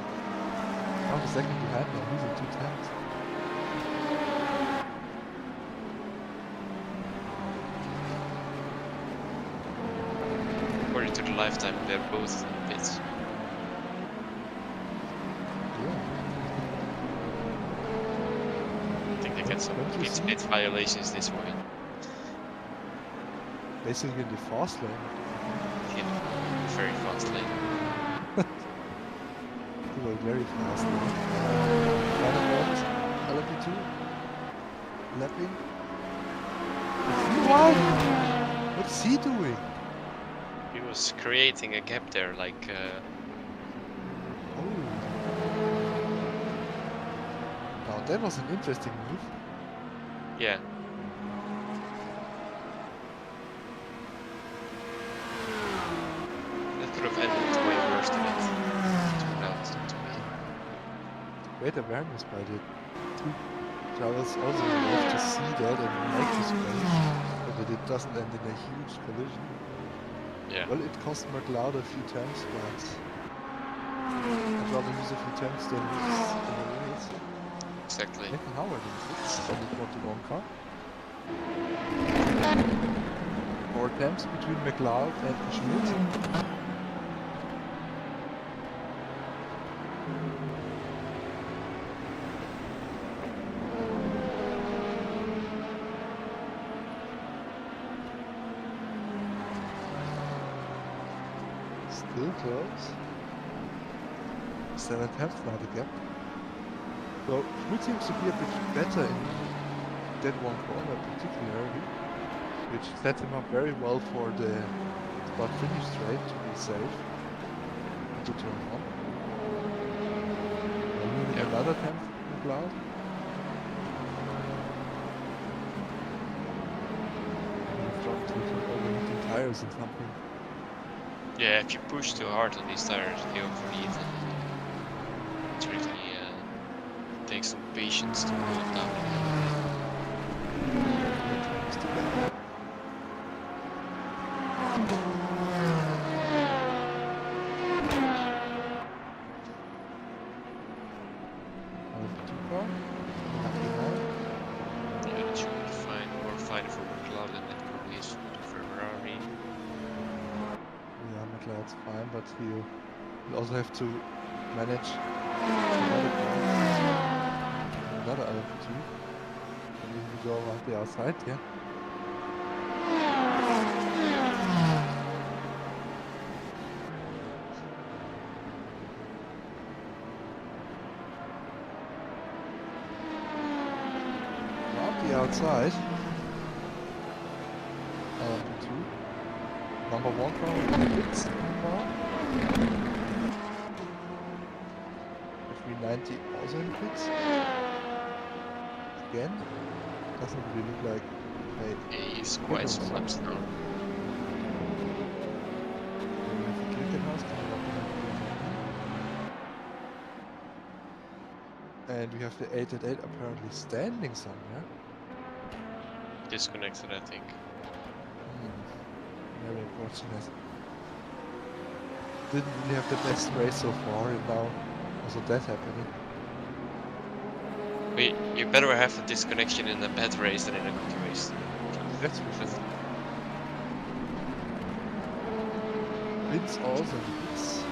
Half a second behind now, losing 2 tenths. According to the lifetime, they're both in pits. Yeah. I think they get some Don't you see? pit violations this way. Basically in the fast lane. In very fast lane. They were very fast lane. LMP2. Lapping. What? What's he doing? He was creating a gap there, like Oh. Now that was an interesting move. yeah. That could have ended way worse than it turned out to be. Great awareness by the two drivers also enough to see that and make this space, so that it doesn't end in a huge collision. Yeah. Well, it cost McLeod a few times, but I'd rather lose a few times than lose in a race. Exactly. Nathan Howard in sixth on the 41 car. 4 attempts between McLeod and Schmidt. Still close. 7 attempts now the gap. So Schmidt seems to be a bit better in that one corner particularly, which sets him up very well for the start finish straight to be safe to turn on. And Yep. another attempt from McLeod. Dropped to overheating tires and something. Yeah, if you push too hard on these tires, they overheat and it really takes some patience to cool them down again. Attempts to get LMP2 car. Left behind. Yeah, that should be fine. More fine for McLeod than it probably is for Ferrari. Yeah, McLeod's fine, but he'll also have to manage another car, another LMP2. And even if go around the outside, yeah. Around the outside. LMP2. Number 1 car in the pits. F390 also in the pits. Again, doesn't really look like He's quite some laps now. And we have the 888 apparently standing somewhere. Disconnected, I think. Very unfortunate. Didn't really have the best race so far, and now also that happening. You better have a disconnection in a bad race than in a good race. That's for sure. Vince also hits.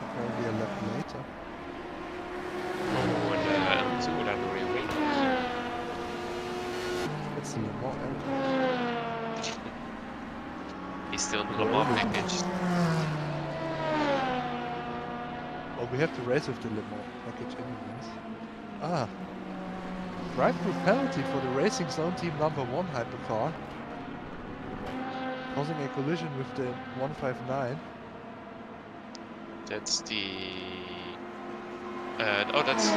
Apparently a lap later. Oh, and LMP2 without a real wing. That's a little more error. He's still in the Le Mans package. Oh, we have to race with the Le Mans package anyways. Ah. Drive-through penalty for the Racing Zone Team number 1 hypercar. Causing a collision with the 159. That's the... oh, that's the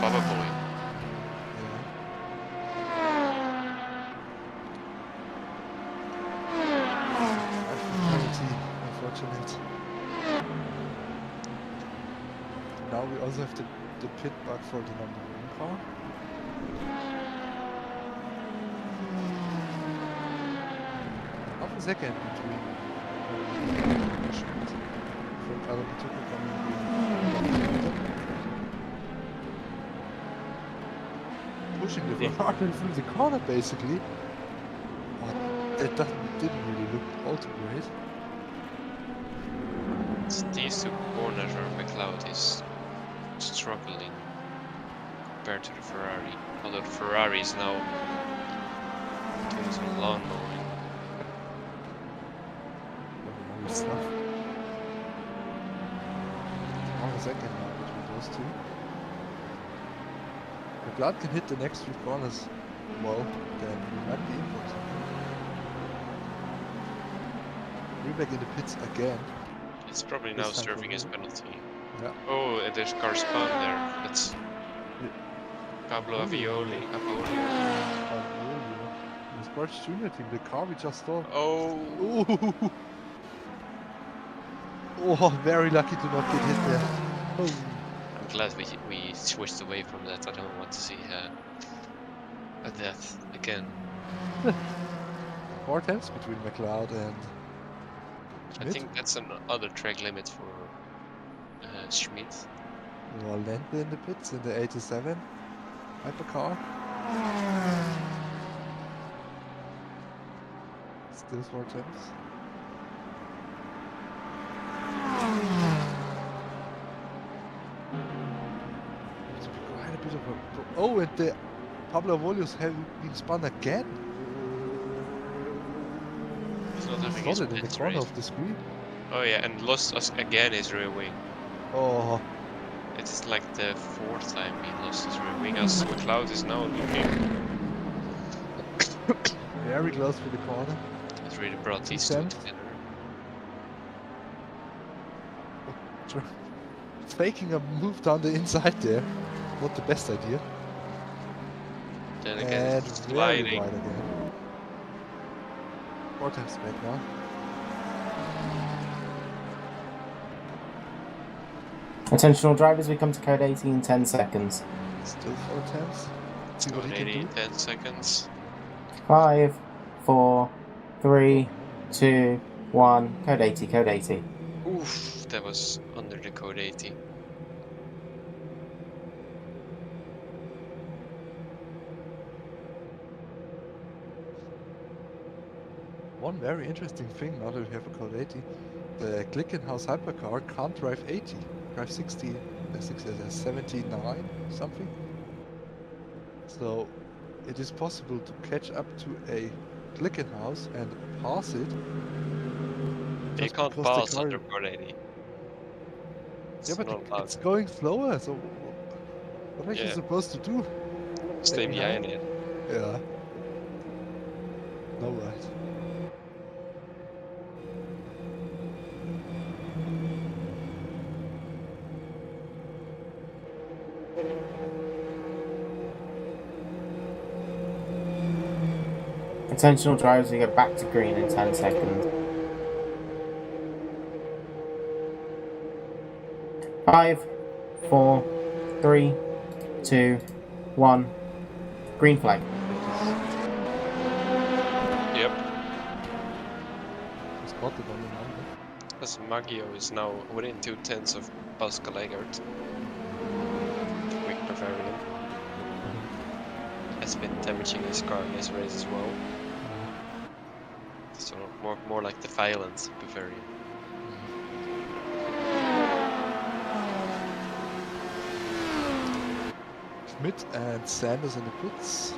Baba Boy. Penalty, unfortunate. Now we also have the pit bug for the number 1 car. Half a second between from LMP2 pushing the Ferrari through the corner basically. But that didn't really look all too great. These two corners where McLeod is struggling compared to the Ferrari. Although the Ferrari is now doing some lawn mowing. Stuff. One second now between those two. If McLeod can hit the next 3 corners well, then we might be in for something. We're back in the pits again. It's probably now serving his penalty. Yeah. Oh, and there's car spawn there. That's Pablo Avioli. The Sports Junior team, the car we just saw. Oh! Ooh. Oh, very lucky to not get hit there. Oh. I'm glad we switched away from that. I don't want to see a death again. 4 tenths between McLeod and Schmidt. I think that's another track limit for Schmidt. Well, Lente in the pits in the 87 hypercar. Still 4 tenths. It's quite a bit of a... Oh, and the Pablo Avolios have been spun again. He's not having Saw his it in the pits corner race. of the screen. Oh yeah, and lost us again his rear wing. Oh, It's like the 4th time he lost his rear wing, as McLeod is now looking. very close for the corner. It's really brought these two together. Faking a move down the inside there. Not the best idea. Then again, And it's very sliding. wide again. 4 times back now. Attention all drivers, we come to code 80 in 10 seconds. Still 4 tenths. See what he can 80, do. 10 seconds. 5, 4, 3, 2, 1. Code 80, code 80. Oof, that was under the code 80. One very interesting thing now that we have a code 80. The Glickenhaus hypercar can't drive 80. Drive 60, 79 something. So it is possible to catch up to a Glickenhaus and pass it. You just can't because the pass car- under 480. Yeah, It's but not allowed. it's going slower. So what are you Yeah. supposed to do? Stay behind it. Yeah. No right. Intentional drivers, we go back to green in 10 seconds. 5, 4, 3, 2, 1. Green flag. Yep. Spotted on the number. As Maggio is now within 2/10 of Pascal Eggert. Quick Bavarian. Has been damaging his car in this race as well. So more like the violent Bavarian. Schmidt and Sanders in the pits.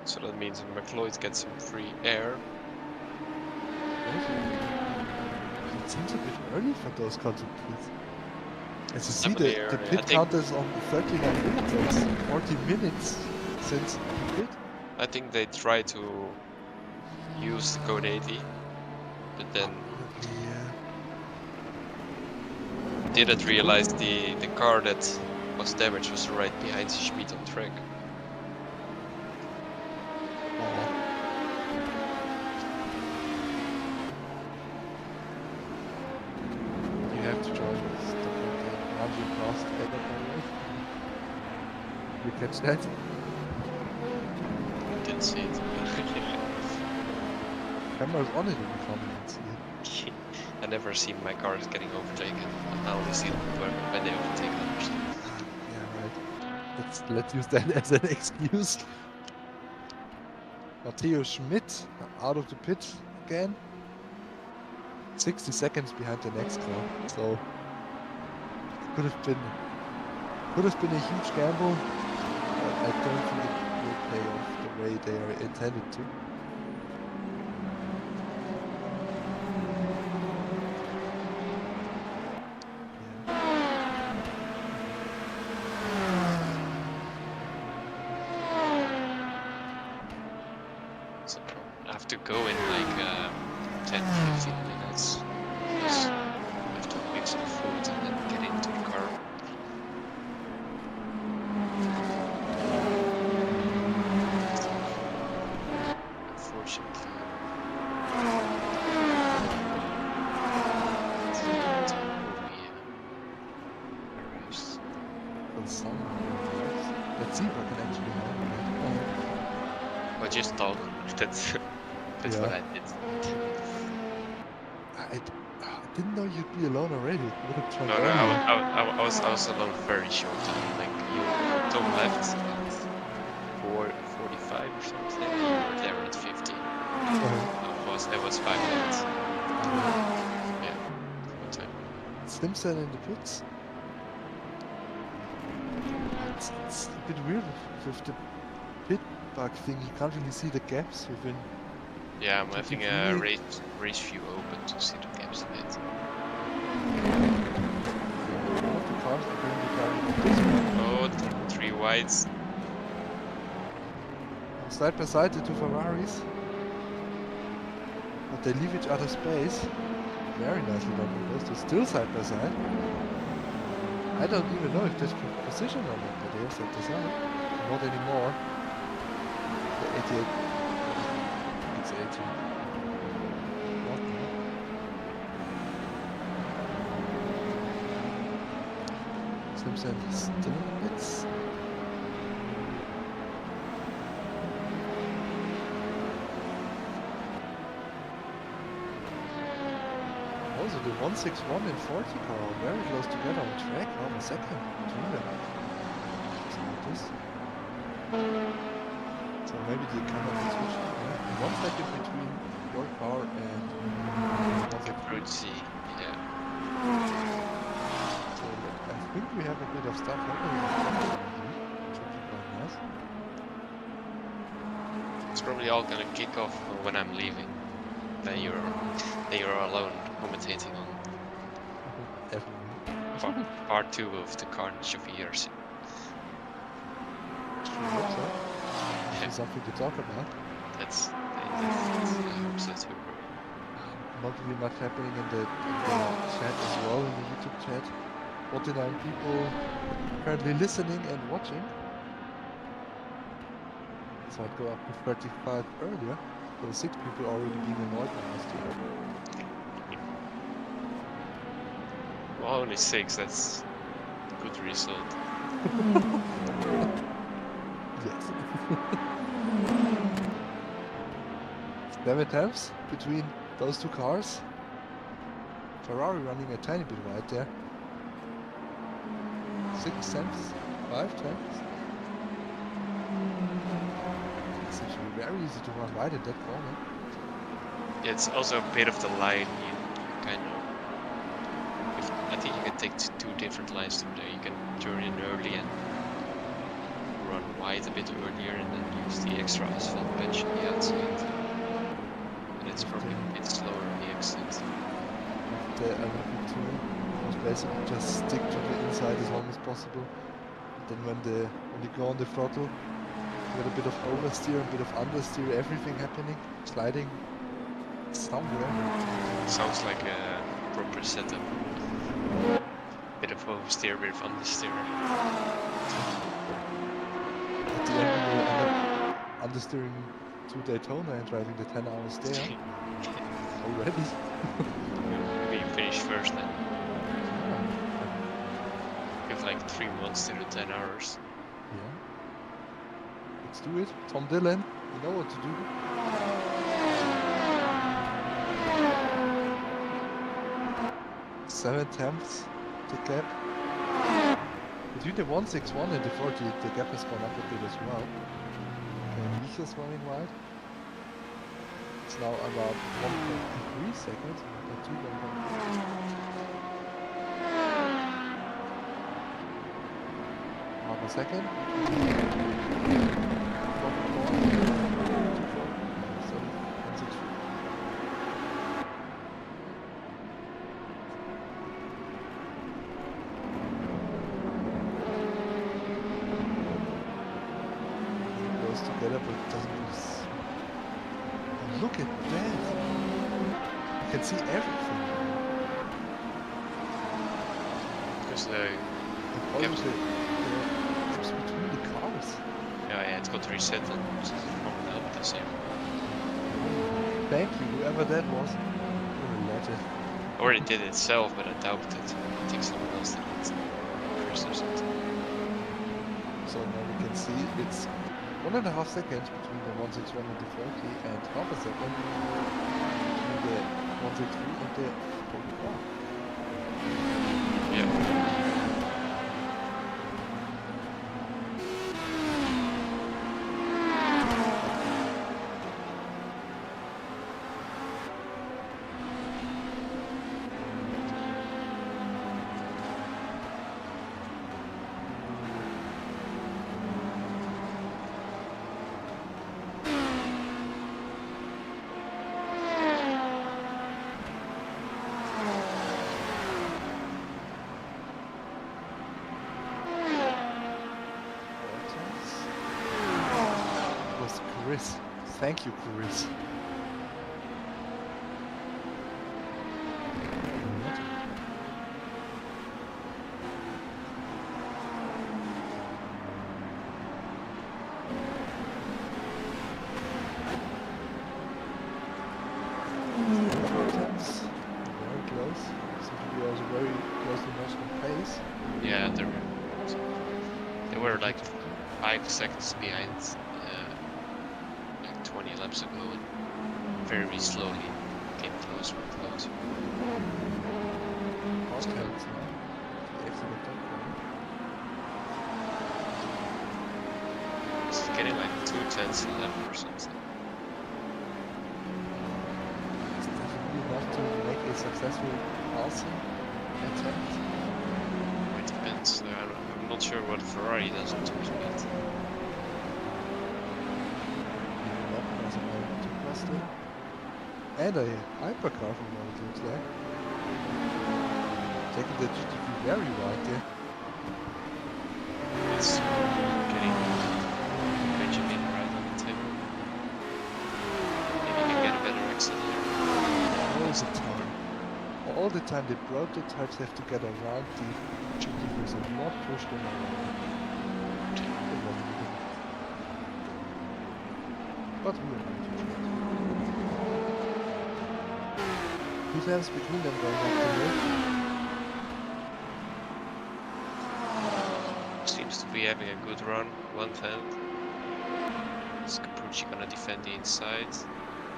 So that means McLeod gets some free air. It seems a bit early for those kinds of pits. As you see, Definitely the early. I pit think- count is on 39 minutes. It's 40 minutes since the pit. I think they try to use the code 80, but then Yeah. didn't realize the car that was damaged was right behind Schmidt on track. You have to join this. Aren't you crossed Eggert, by the way? You catch that? Didn't see it. Camera's on it if you can't even see it. I never see my cars getting overtaken. I only see them when they overtake others. Yeah, right. Let's use that as an excuse. Matteo Schmidt out of the pit again. 60 seconds behind the next car. So could have been a huge gamble, but I don't think it will pay off the way they are intended to. So I have to go in like 10-15 minutes. Because I have to make some food and then get into the car. Unfortunately. Arrives. For some reasons. Let's see if I can actually handle it. Well, just talk. That's Yeah. what I did. I didn't know you'd be alone already. Would have tried No, earlier. I was alone very short time. Like you, Tom left at 4:45 or something. And you were there at 50. It was 5 minutes. Yeah, good time. Simpson in the pits. It's a bit weird with the pit bug thing. You can't really see the gaps within. Yeah, I'm having a GT3. race view open to see the gaps a bit. All of the cars are going to be driving this one. Oh, three whites. Side by side, the two Ferraris. But they leave each other space. Very nicely done with those two. Still side by side. I don't even know if there's precision on it, but they are side by side. Not anymore. The 88. It's 80. Not now. Simpson still in the pits. Also, the 161 and 40 car are very close together on track. Half a second between them. Just like this. So maybe the camera will switch. Yeah. 1 second between your car and 1 second. Capruzzi, yeah. think we have a bit of stuff happening. Which would be quite nice. It's probably all gonna kick off when I'm leaving. Then you're alone commentating on Definitely. part 2 of the Carnage of EERC. Sure hope so. Actually something to talk about. That's I hope so too. Not really much happening in the chat as well, in the YouTube chat. 49 people currently listening and watching. So I'd go up to 35 earlier. So 6 people already being annoyed by us too. Well, only 6, that's a good result. Yes. 7 tenths between those 2 cars. Ferrari running a tiny bit wide there. 6 tenths, 5 tenths. It's actually very easy to run wide in that corner. It's also a bit of the line. You kind of. I think you can take 2 different lines from there. You can turn in early and run wide a bit earlier, and then use the extra asphalt patch on the outside. And it's probably a bit slower on the exit. The LMP2 was basically just stick to the inside as long as possible. Then when you go on the throttle, you get a bit of oversteer, a bit of understeer, everything happening, sliding somewhere. Sounds like a proper setup. Bit of oversteer, bit of understeer. At the end we will end up understeering to Daytona and driving the 10 hours there already. We finish first then. We have like 3 months to do 10 hours. Yeah. Let's do it. Tom Dillon, you know what to do. Seven tenths the gap. Between the 161 and the 40, the gap has gone up a bit as well. Okay, Micha's running wide. It's now about 1.3 seconds. 1.2, 1.3. Half a second. Goes together, but it doesn't really. Look at that! You can see everything. Because the And also the gaps between the cars. yeah, it got reset and it's probably not the same. Thank you, whoever that was. You're a legend. Or it did itself, but I doubt it. I think someone else did it first or something. So now we can see it's 1.5 seconds between the 161 and the 40, and half a second between the 163 and the 44. Yeah. It was Chris. Thank you, Chris. Very close. Seem to be also very close to national pace. Yeah, they were like 5 seconds behind like 20 laps ago, and very slowly came closer and closer. Excellent top It's getting like 2 tenths a lap or something. It's definitely enough to make a successful passing attempt. It depends. not sure what Ferrari does in top speed. And a hypercar from what it looks like. Taking the GT3 very wide there. It's getting Benjamin right on the table. Maybe you can get a better exit here. All the time the prototypes have to get around the GT3s and not push them around. But we are going to try. Two laps between them going up the road. Seems to be having a good run, one fend. Is Capucci gonna defend the inside?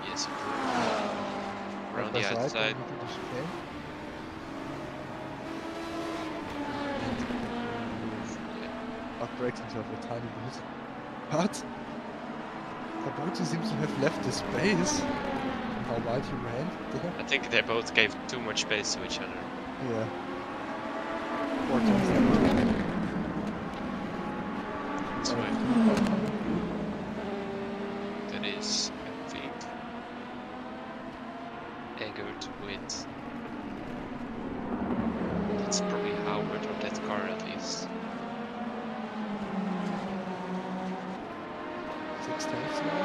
Yes, he will. Around the outside. Outbreaks himself a tiny bit. But Capucci seems to have left the space. How wide he ran there. I think they both gave too much space to each other. Yeah. 4 times that. That's right. That is, I think, Egger to win. That's probably Howard on that car at least. 6 times now.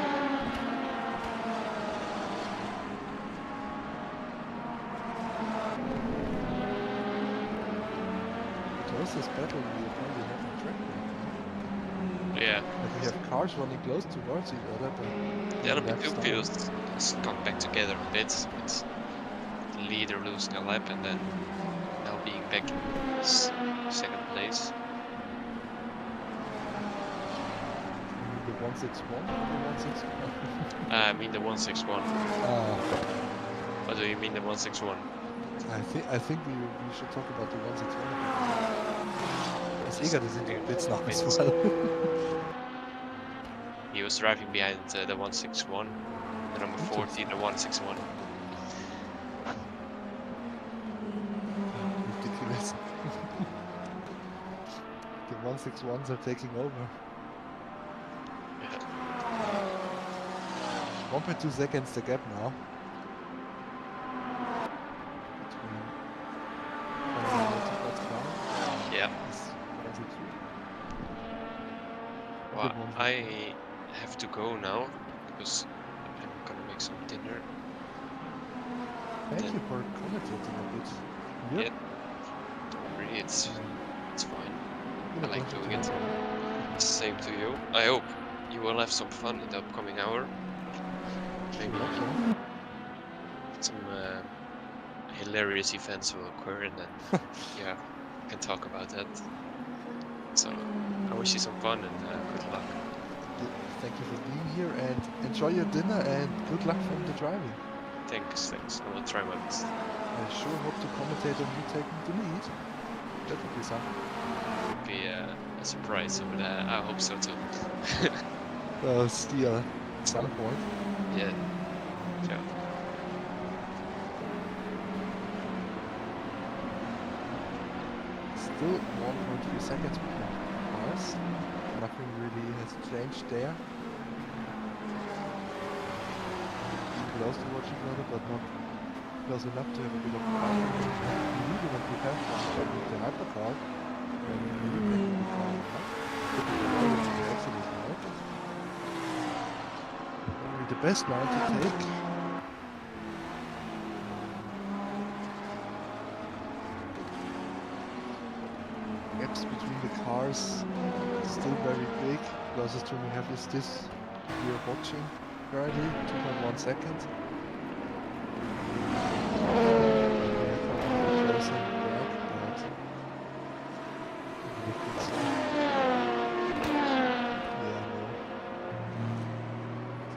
Closest battle we probably have on track right now. Yeah. Like we have cars running close towards each other, but The LMP2 field has come back together a bit with the leader losing a lap and then now being back in second place. the 161 or the 161? I mean the 161. What do you mean the 161? I think we should talk about the 161. As Egert is in the pits now as well. He was driving behind the 161, the number 40, the 161. Ridiculous. The 161s are taking over. 1.2 seconds the gap now. Yeah. Well, I have to go now because I'm gonna make some dinner. Thank you for commentating a bit. Yeah. Don't worry, it's fine. I like doing it. Same to you. I hope you will have some fun in the upcoming hour. Maybe some hilarious events will occur and then yeah, we can talk about that. So I wish you some fun and good luck. Thank you for being here and enjoy your dinner and good luck from the driving. Thanks. I will try my best. I sure hope to commentate on you taking the lead. That would be something. Would be a surprise, but I hope so too. Still at some point. Yeah. Still 1.3 seconds between cars. Nothing really has changed there. Close towards each other, but not close enough to have a bit of power. We need to prepare for the hypercar. And we need the car. The exit is out. Only the best line to take. Gaps between the cars still very big. Closest to we have is this we are watching currently, 2.1 seconds.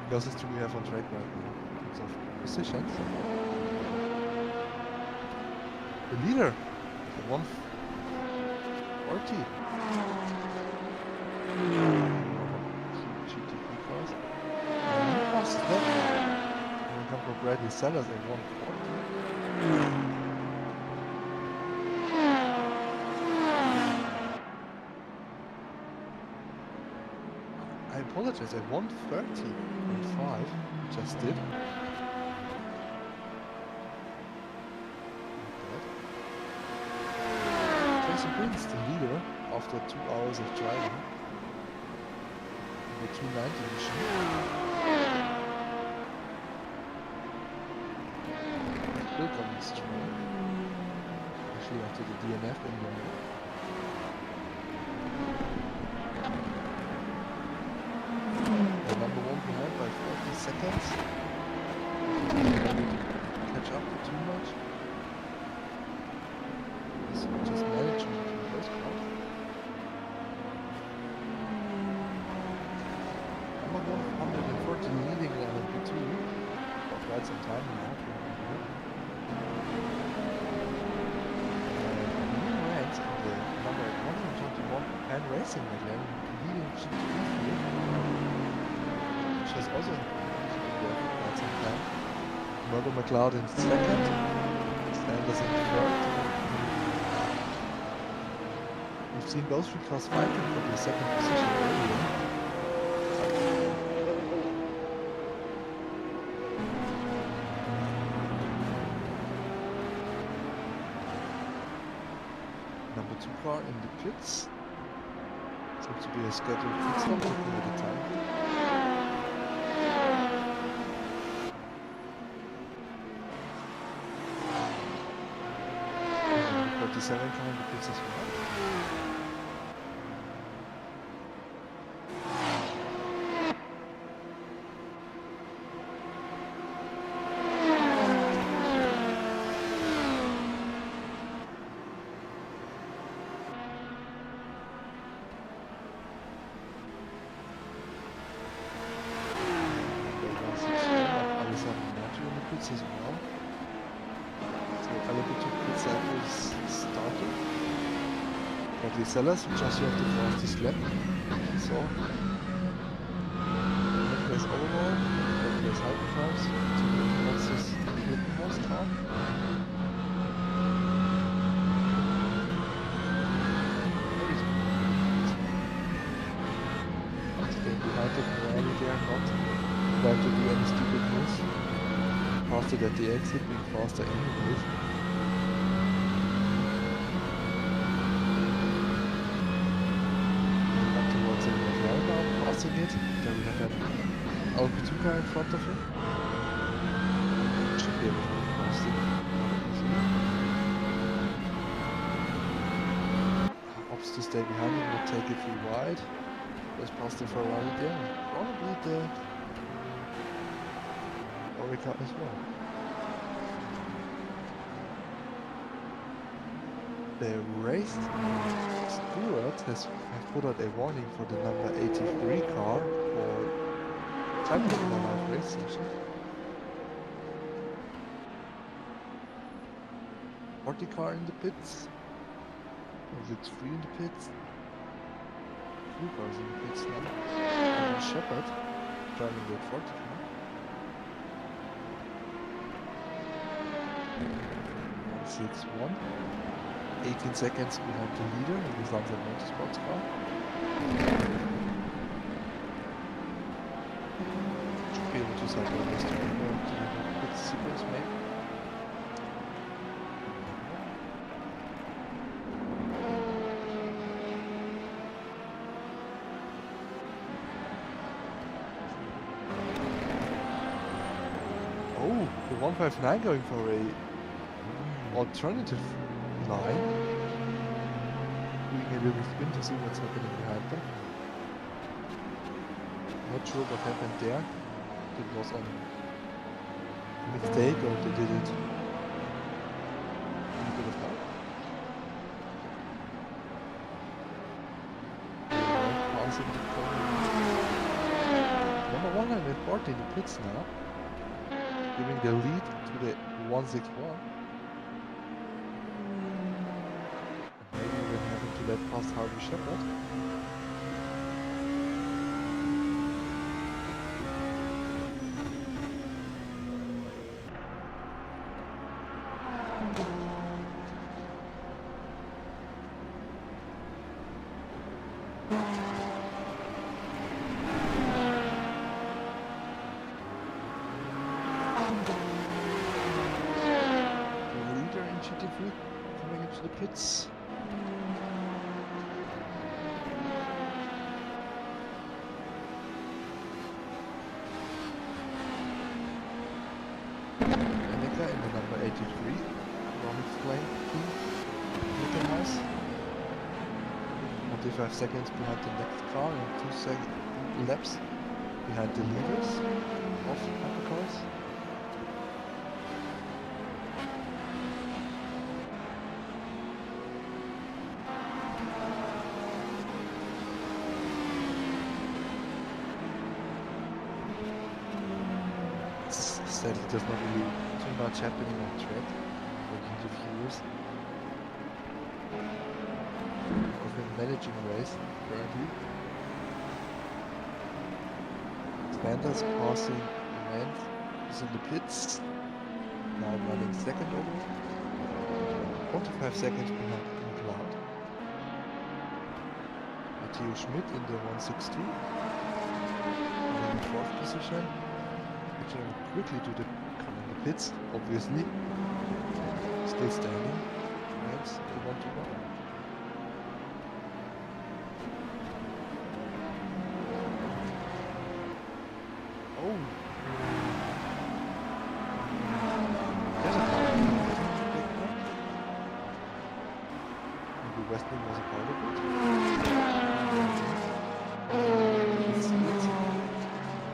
Closest to we have on track right now in terms of positions. The leader, the 140. GT3 cars. We come from Bradley Sellers at 140. apologize. I 1:30.5 just did. Jason Prince, the leader, after 2 hours of driving. The 290 machine. Still coming strong. Actually after the DNF in the number 1 behind by 40 seconds. Ready to catch up too much. Just managing the first part. Number 140 leading LMP2 for quite some time now. New ranks in the number 121 Pan Racing McLaren leading GT3, which has also been there for quite some time. Murdo McLeod in second, Sanders in third. We've seen those three cars fighting for the second position earlier. Number 2 car in the pits. Seems to be a scheduled pit stop looking at the time. 47 car in the pits as well. As well. So LMP2 pit cycle is starting. Bradley Sellers just left the fastest lap. So third place overall, third place hypercars, 2 versus most car. Staying behind the Pirelli there, not trying to do any stupid moves. Faster at the exit, being faster anyways. Up towards the McLaren now, passing it. Then we have an LP2 car in front of him. Should be able to move past it. Opts to stay behind him, will take it through wide. Goes past the Ferrari there. Probably the Orica as well. The race steward has put out a warning for the number 83 car for jumping in the live race session. 40 car in the pits. Or is it 3 in the pits? 2 cars in the pits now. And Shepard driving the 40 car. 161. 18 seconds behind the leader in the Sunset Motorsports car. Should be able to cycle this to the pit sequence maybe. Oh, the 159 going for a alternative line. Doing a little spin to see what's happening behind them. Not sure what happened there. It was on a mistake or they did it in a bit of time. Passing the corner. Number 140 in the pits now. Giving the lead to the 161. Let past Harvey Shepard. the pits. Danica in the number 83. Ronald's Glen team. Looking nice. 45 seconds behind the next car and 2 laps behind the leaders of hypercars. Sadly, there's not really too much happening on track for the viewers. I've been managing a race currently. Sanders passing Rand is in the pits. Now running second over. 45 seconds behind McLeod. Matteo Schmidt in the 162. In the 4th position. Returning quickly to the coming pits, obviously. Still standing. Rams, the 1-2-1. Oh! There's a car. Maybe Westling was a part of it.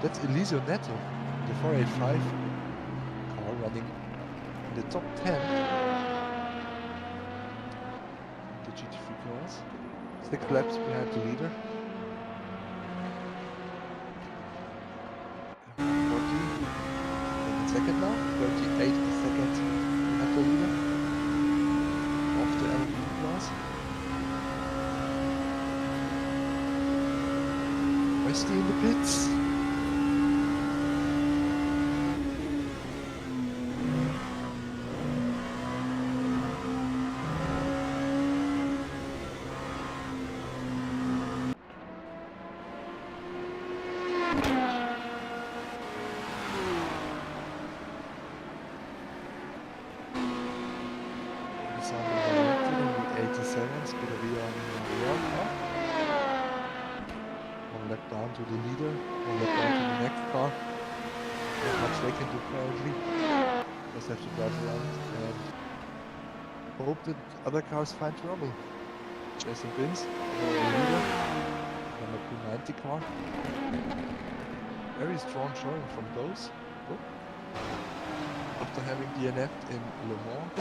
That's Elisio Neto, the 485 car running in the top 10 the GT3 class. 6 laps behind the leader. 40 second now, 38 seconds behind the leader of the LMP class. Westy in the pits. To the leader, one lap down to the next car. Not much they can do currently. Just have to drive around and hope that other cars find trouble. Jason Binns, the leader, number 290 car. Very strong showing from those. Oh. After having DNF'd in Le Mans,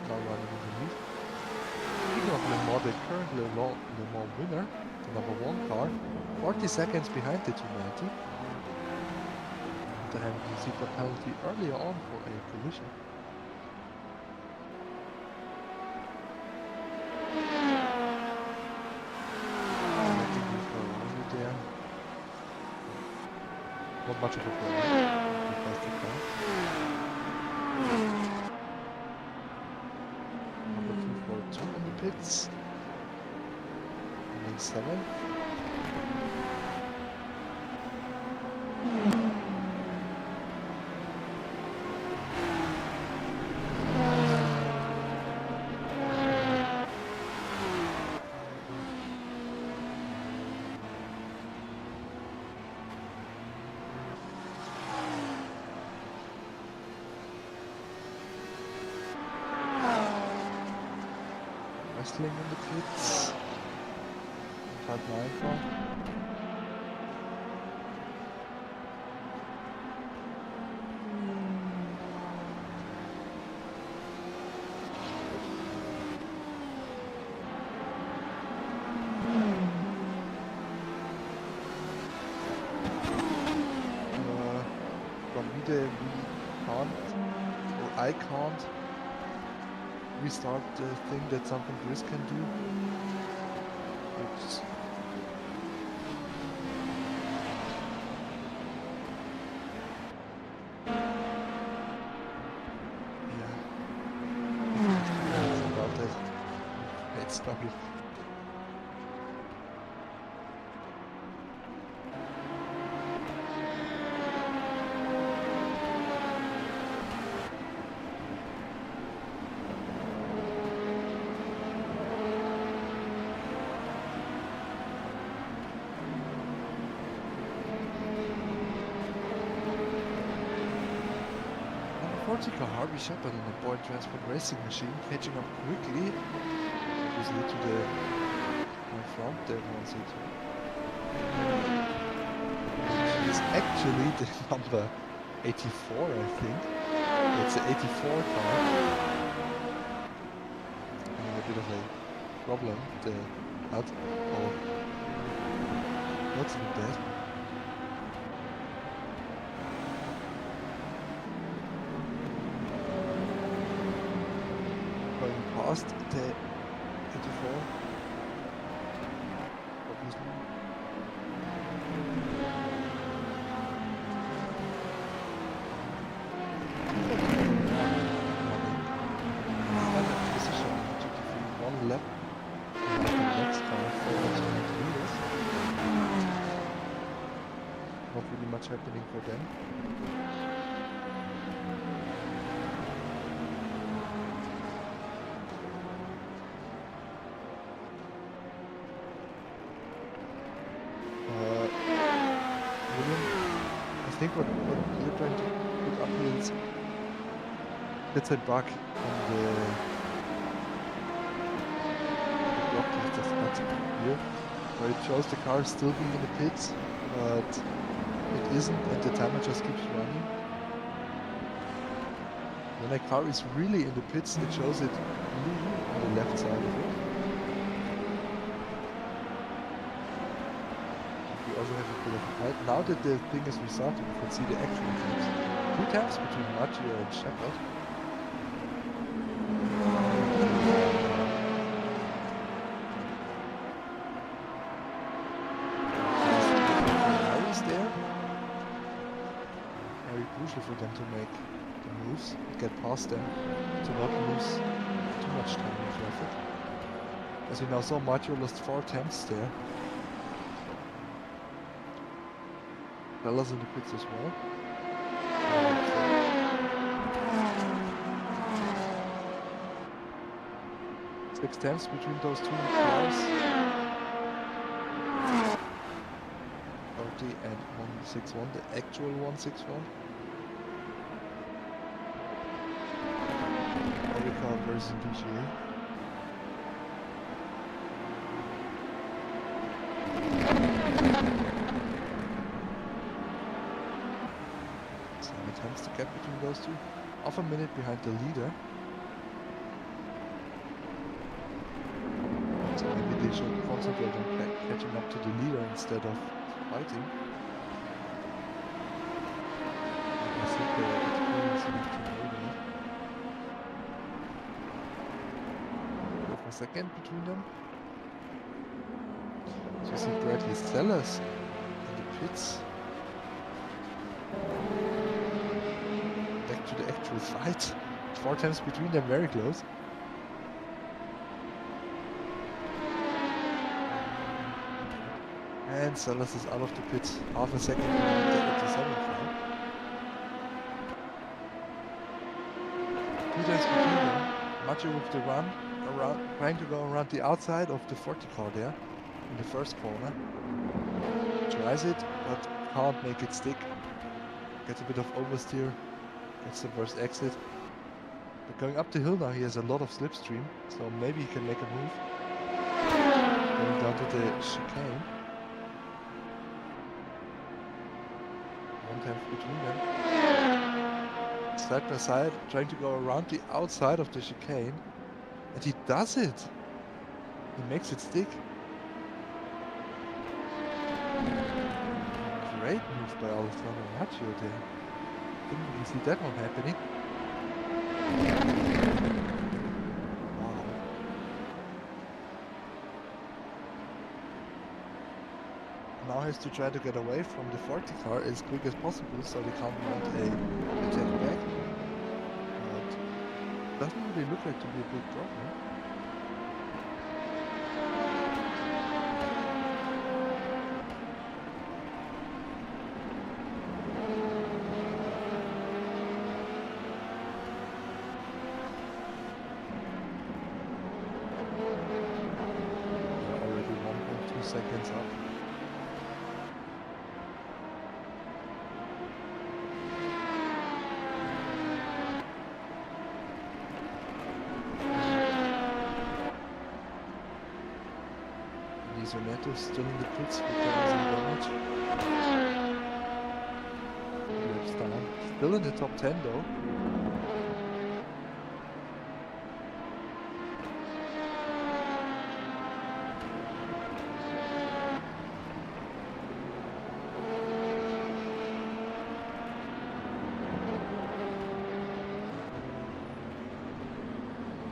now running in the lead. Speaking of Le Mans, the current Le Mans winner, the number 1 car, 40 seconds behind the 290. After having received a penalty earlier on for a collision. There. Not much of a problem. Plastic car. Number 242 in the pits. And 7. Wrestling in the pits. Type 9 car. I can't restart the thing that something Chris can do. Oops. Yeah. About that. It's trouble. 40 car Harvey Shepard in the Boyd Transport Racing Machine, catching up quickly, obviously to the front there, 162. Which is actually the number 84, I think. It's the 84 car. Having a bit of a problem. The out. Oh, what's with that? Going past the 84. Obviously. Lap and the next car forward to leaders. Not really much happening for them. William, I think what you're trying to put up here is it's a bug on the here, where it shows the car still being in the pits, but it isn't, and the timer just keeps running. When a car is really in the pits, it shows it blue on the left side of it. We also have a bit of height. Now that the thing is restarted, we can see the actual times. 2 times between Maggio and Shepard. For them to make the moves, get past them, to not lose too much time in traffic. As you now saw, Maggio lost 4 attempts there. Bella's in the pits as well. 6 attempts between those 2 cars. 30 and 161, the actual 161. Car versus DGA. Some attempts to get between those two. Half a minute behind the leader. So maybe they should concentrate on catching up to the leader instead of fighting. I think they're experiencing it too early. Second between them. So you see Bradley Sellers in the pits. Back to the actual fight. 4 times between them, very close. And Sellers is out of the pits. Half a second behind the 87 car. 2 times between them. Maggio with the run. Trying to go around the outside of the 40 car there in the first corner. Tries it, but can't make it stick. Gets a bit of oversteer. Gets the first exit. But going up the hill now, he has a lot of slipstream, so maybe he can make a move. Going down to the chicane. 1 time between them. Side by side, trying to go around the outside of the chicane. And he does it! He makes it stick. Great move by Alessandro Maggio there. Didn't really see that one happening. Wow. Now has to try to get away from the 40 car as quick as possible so they can't mount a attack back. Doesn't really look like to be a big problem. They're already 1.2 seconds up. Isoneto still in the pits recovering some damage. 2 laps down. Still in the top 10 though.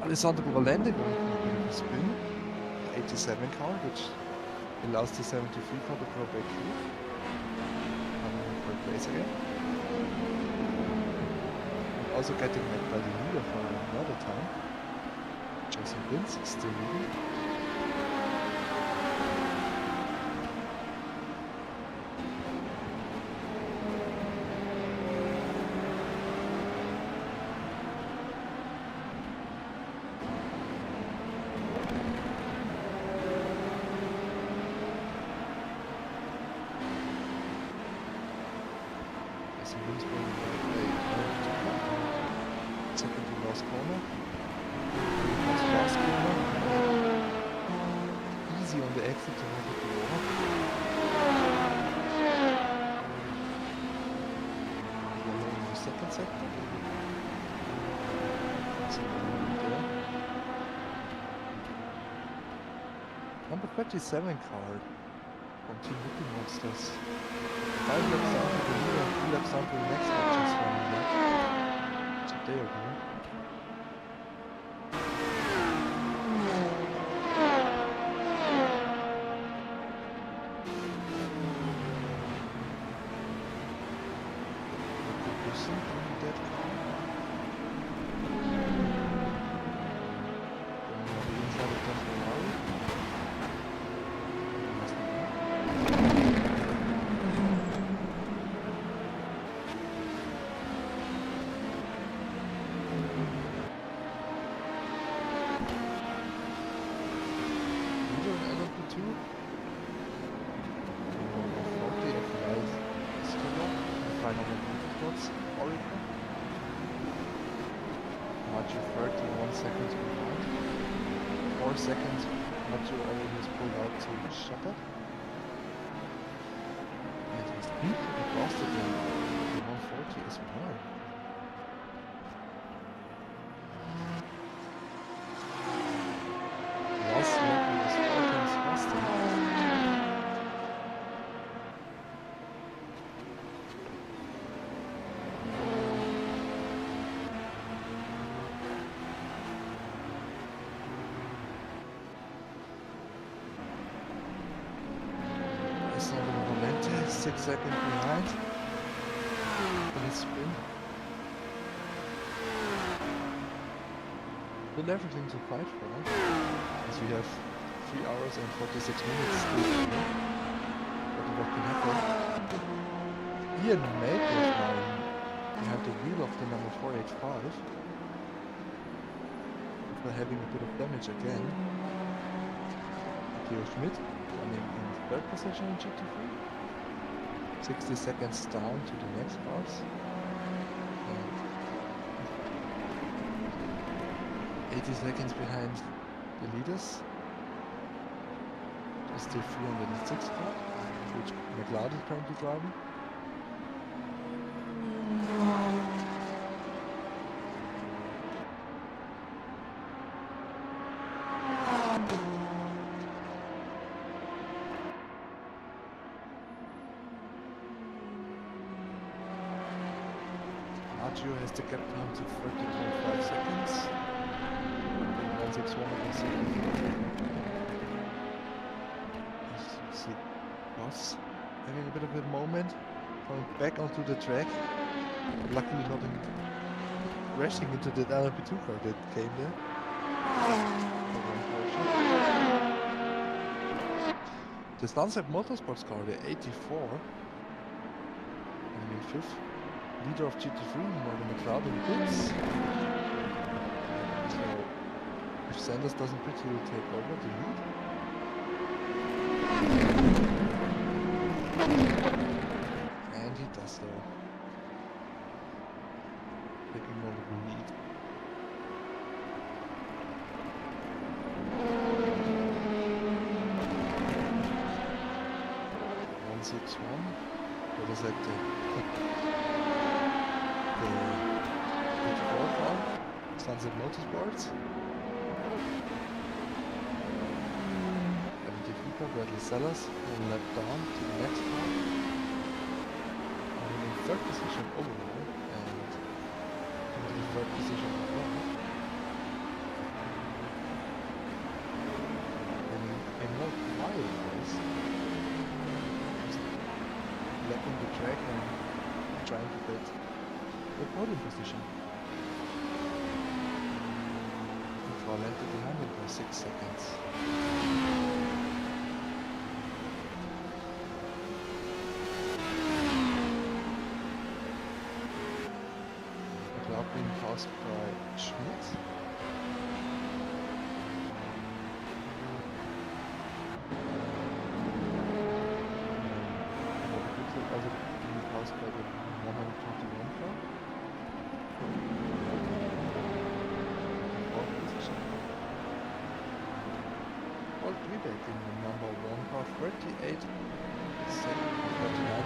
Alessandro Valente going for a bit of a spin. 87 car, which allows the 73 car to go back through. Coming in third place again. And also getting met by the leader for another time. Jason Vince is still leading. Second to last corner. Last corner. Easy on the exit to make it to wall. Yellow in the second sector. So there. Number 37 card from Team Hippie Monsters. 5 laps down to the leader, 3 laps down to the next one, just running back. So there you go. Maggio 31 seconds behind. 4 seconds, Maggio already has pulled out to Shepard. And he's completely lost again. The 140 as well. Last lap was 4 times faster. Alessandro Valente, 6 seconds behind. For his spin. Still everything to fight for, as we have 3 hours and 46 minutes still to go. What can happen? Ian Maple now behind the wheel of the number 485. After having a bit of damage again. Theo Schmidt running in third position in GT3. 60 seconds down to the next cars. And 80 seconds behind the leaders. There's still 306 car, which McLeod is currently driving. Maggio has the gap down to 30.5 seconds. 161 against as you see Ross having a bit of a moment, coming back onto the track. But luckily not crashing into the LMP2 car that came there. The Sunset Motorsports car, the 84, and in 5th. Leader of GT3, Morgan McLeod in pits. So, if Sanders doesn't pit, he will take over the lead. And he does so. Taking over the lead. 161. That is at the GT3 Qualifying, Sunset Motorsports. Bradley Sellers, 1 lap down to the next car. I'm in 3rd position overall and in the 3rd position overall. In a more quiet race, just lapping the track and trying to get the podium position. Before I landed behind him by 6 seconds. Being passed by Schmidt. Also being passed by the 121 car. 4th position. Paul Brebeck in the number 1 car, 39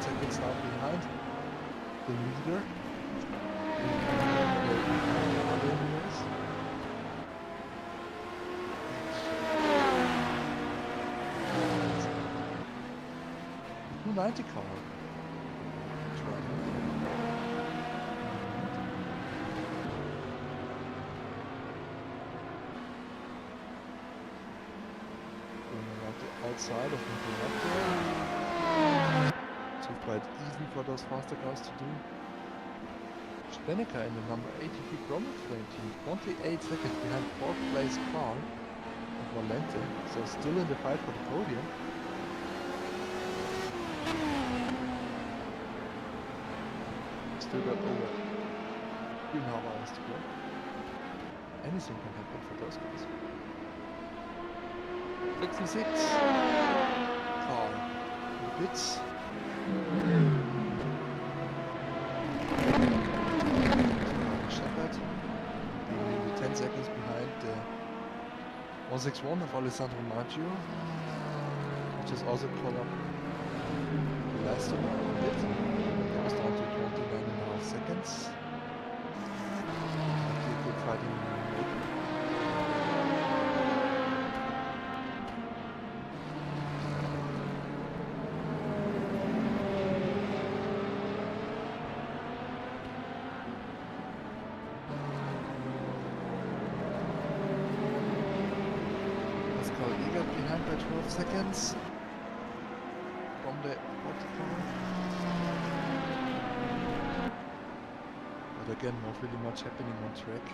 seconds now behind the leader. The 290 car. Going around the outside of the conductor. So quite easy for those faster cars to do. Steneker in the number 83 Bromwell Flame team, 28 seconds behind 4th place car of Valente, so still in the fight for the podium. Still got over 3.5 hours to go. Anything can happen for those guys. 66 car in the pits. Shepard being maybe 10 seconds behind the 161 of Alessandro Maggio, which is also caught up the last one a bit. It was down to 29.5 seconds. Good fighting in the middle. Behind by 12 seconds from the bottom car. But again, not really much happening on track.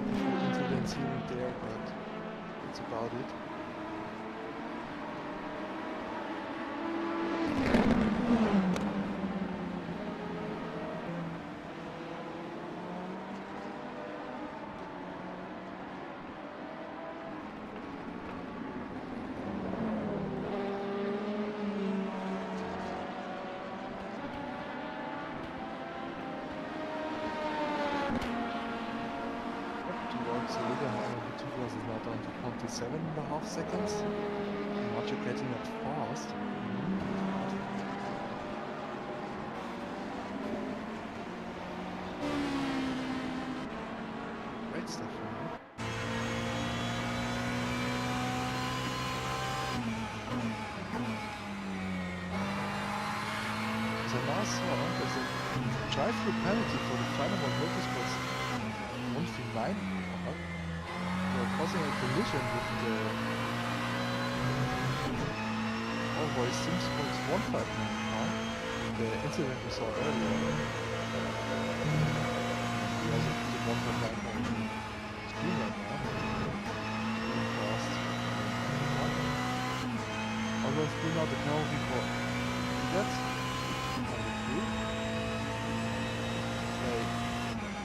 A few incidents here and there, but that's about it. So leader LMP2 is now down to 27.5 seconds. Maggio getting up fast. Great stuff from him. So last one, there's a drive-through penalty for the final one Motorsports 139. Causing a collision with the Always Sims Sports 159 car, the incident we saw earlier. We also put the 159 on the screen right now. Really fast. I'm going to screen out the penalty for that. Number 2.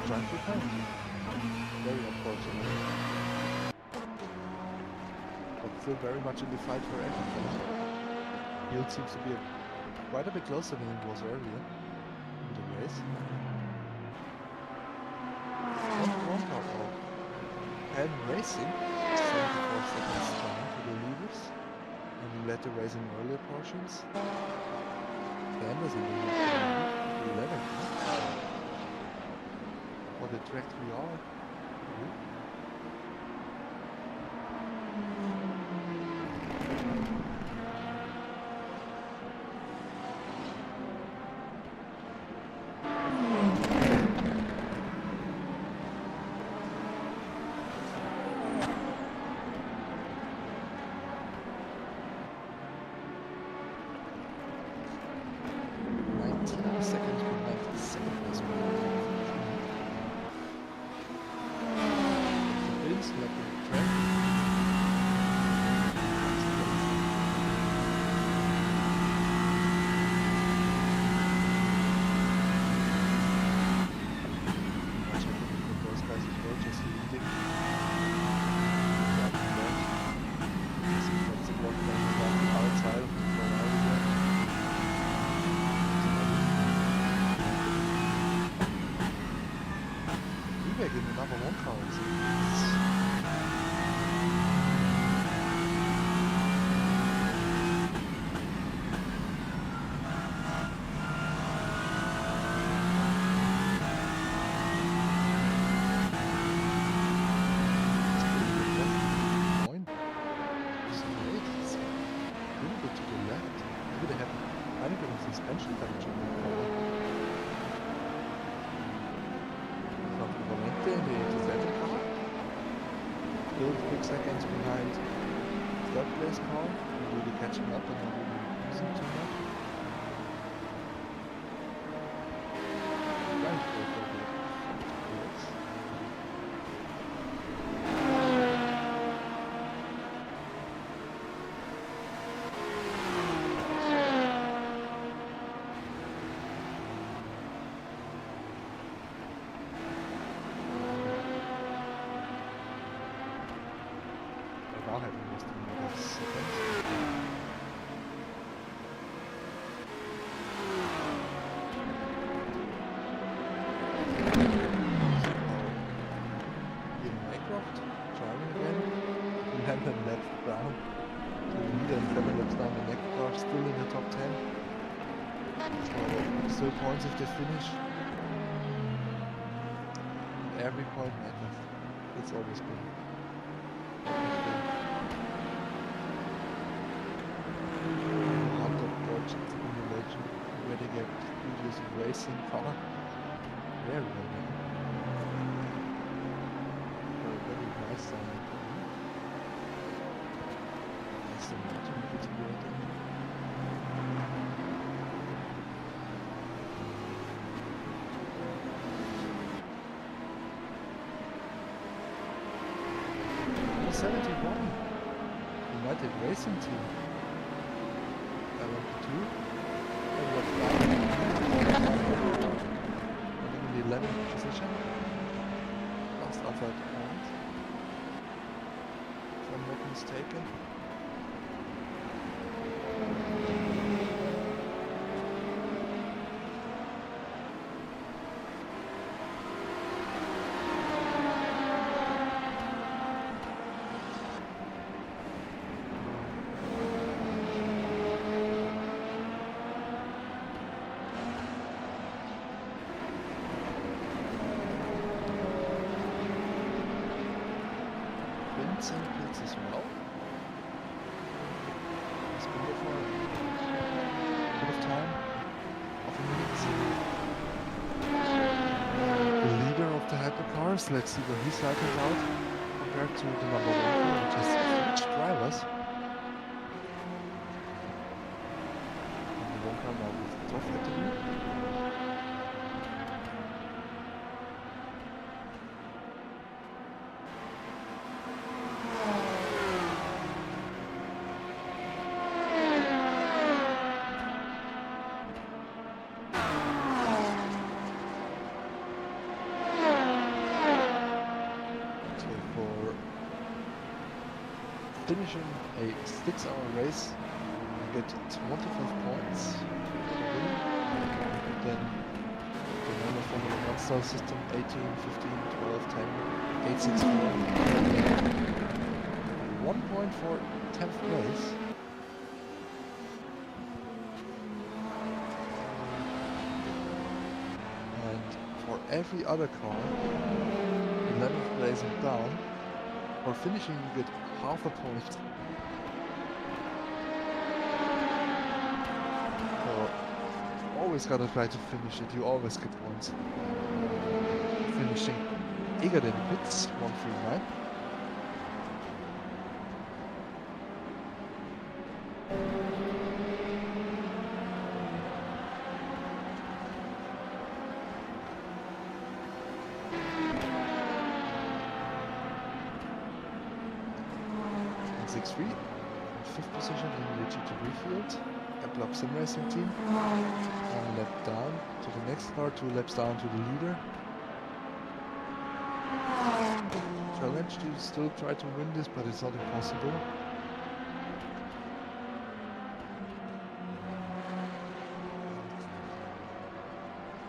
Drive through penalty. Very unfortunate. Still very much in the fight for everything. Field seems to be quite a bit closer than it was earlier in the race. One car of Penn Racing, 74 seconds down to the leaders, and had to race in earlier portions. Flanders in 11. For the track we are. Seconds behind third place car, really catching up and not really losing too much. Right, now having lost another second. In Minecraft, driving again, Landon left down. The leader and 7 laps down the next car, still in the top 10. So still points if they finish. Every point matters. It's always been. Where they get previous racing car. Very well done. Very nice on it. That's the Martin pretty well done. United Racing Team. LMP2. In the 11th position. Last outside point. If I'm not mistaken. Stints and pits as well. It's been there for a bit of time. Of a minute. The leader of the hypercars. Let's see where he cycles out compared to the number 1 car, which has switched drivers. Number 1 car now with Toff at the wheel. Finishing a 6-hour race, you get 25 points. Then the normal Formula 1 style system 18, 15, 12, 10, 8, 6, 4. 1 point for 10th place. every other car, 11th place and down, for finishing you get half a point. So always gotta try to finish it, you always get points. Finishing bigger than pits, 139. Fifth position in the GT3 field, a block sim racing team, 1 lap down to the next car, 2 laps down to the leader. Challenge to still try to win this, but it's not impossible.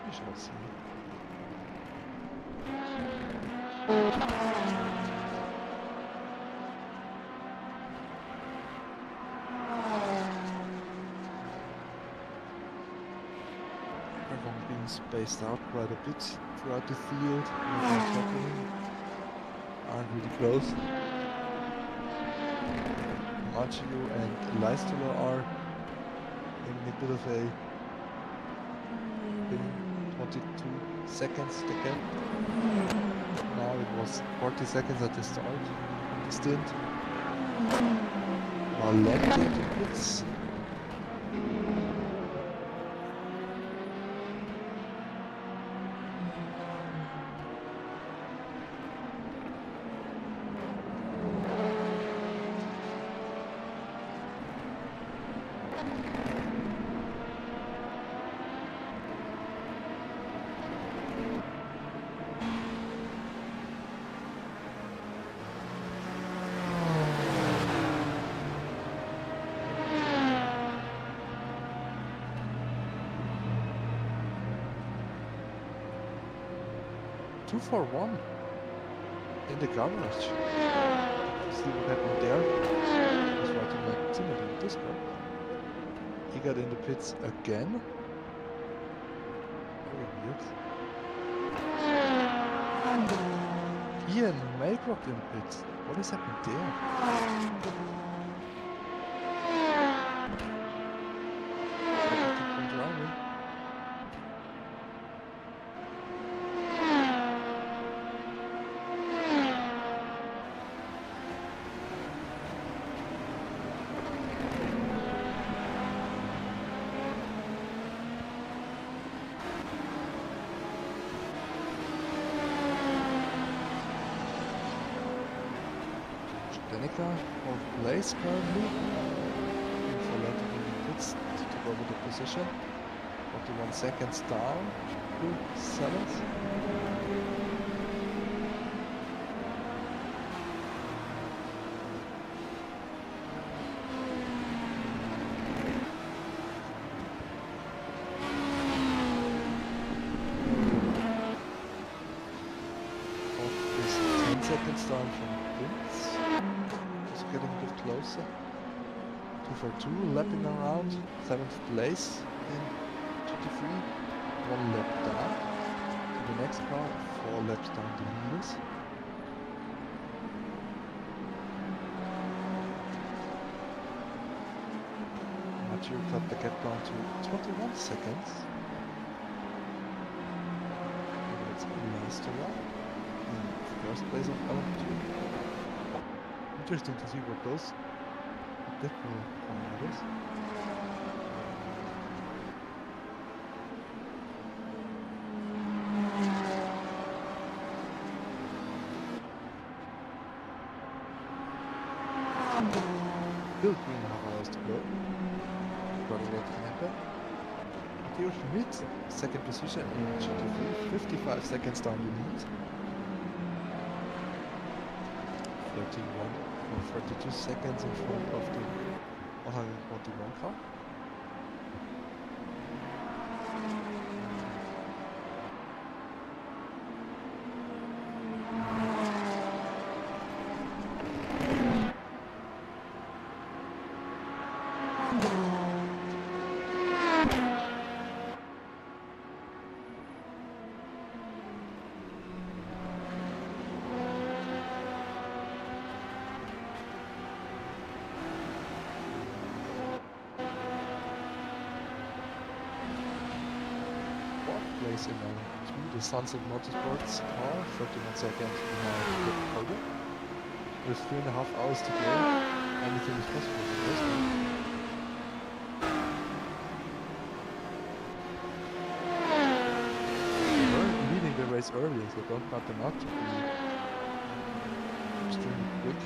We shall see. Everyone being spaced out quite a bit throughout the field. Aren't really close. Archio and Leistula are in a bit of a 22 seconds the gap. Now it was 40 seconds at the start of the stint. While left into pits. Two for one in the garage. See what happened there. Just right to my teammate in Discord. He got in the pits again. Very weird. Ian Maycroft in the pits. What has happened there? Fourth place currently. For landing in the pits to take over the position. 41 seconds down to 7th. Fourth is 10 seconds down from Stints. Getting a bit closer. 2 for 2, lapping around 7th place in GT3. 1 lap down to the next car, 4 laps down to leaders. Mathieu cut the gap down to 21 seconds. And that's Leistula in first place of LMP2. Interesting to see what those that will come out of this. Still 3.5 hours to go. Got a lot to happen. Matteo Schmidt, second position in GT3, 55 seconds down the lead. 31 or 32 seconds in front of the 141 car. is in LMP2, the Sunset Motorsports car, 31 seconds behind the podium. With 3.5 hours to go, anything is possible for this one. They were leading the race earlier, so don't count them out to be extremely quick.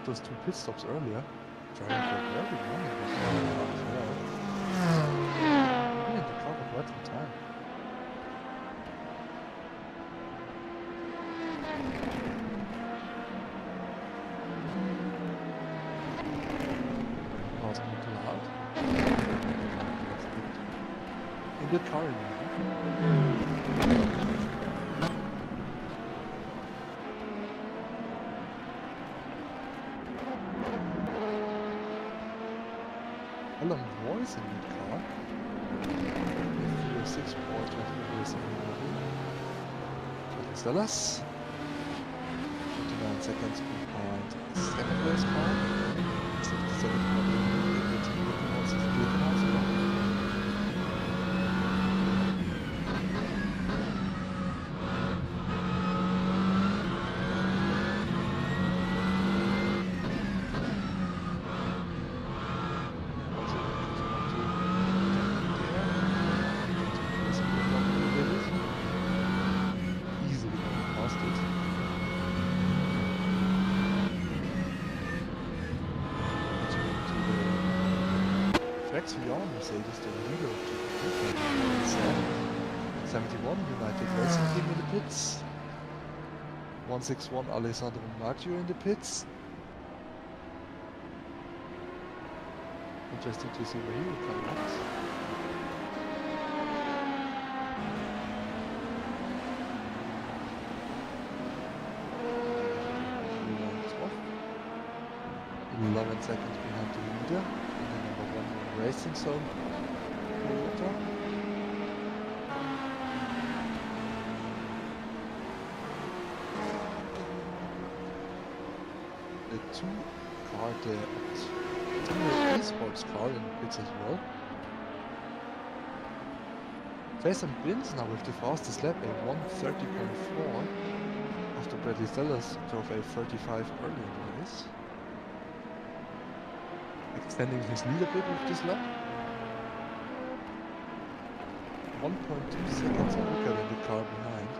Those 2 pit stops earlier, trying for very long in the car as well. Been in the car for quite some time. Car's not too loud. In the car Alan Voice in the car. The 306 boys were racing in the Stellas. 29 seconds behind the second place car. Instead of the second car, the team Glickenhaus. Mercedes, the leader of GT3 Qualifying. 71 United Racing Team in the pits. 161 Alessandro Maggio in the pits. Interesting to see where he will come next. He 11 seconds behind the leader. Racing zone water. The 2 car the esports car in the pits as well. Jason Bins now with the fastest lap, a 1:30.4 after Bradley Stellas drove a 35 early in the race. Extending his lead a bit with this lap. 1.2 seconds quicker than the car behind.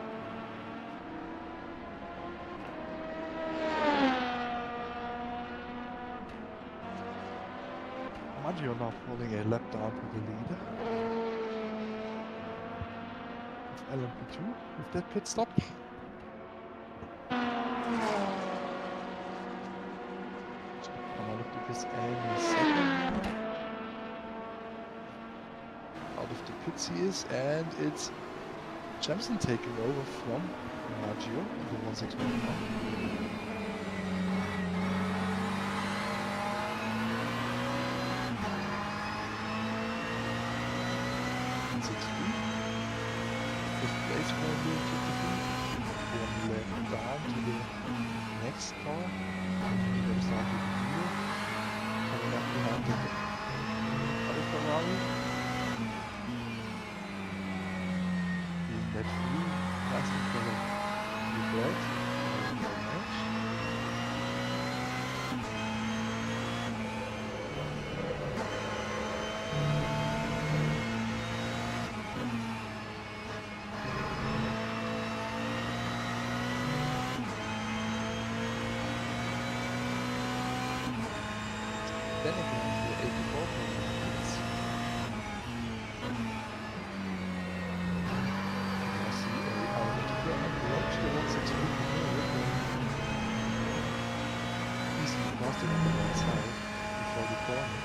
Maggio now pulling a lap down to the leader. With LMP2 with that pit stop. Any second out of the pits he is, and it's Jamson taking over from Maggio in the 161 car. Fifth place currently in GT3. 1 lap down to the next car. They started here. Coming up behind the other Ferrari. Being that free, plastic color blue red. Then again, the 84 points. I see a approach the 163 easily passed it on the right side before the corner.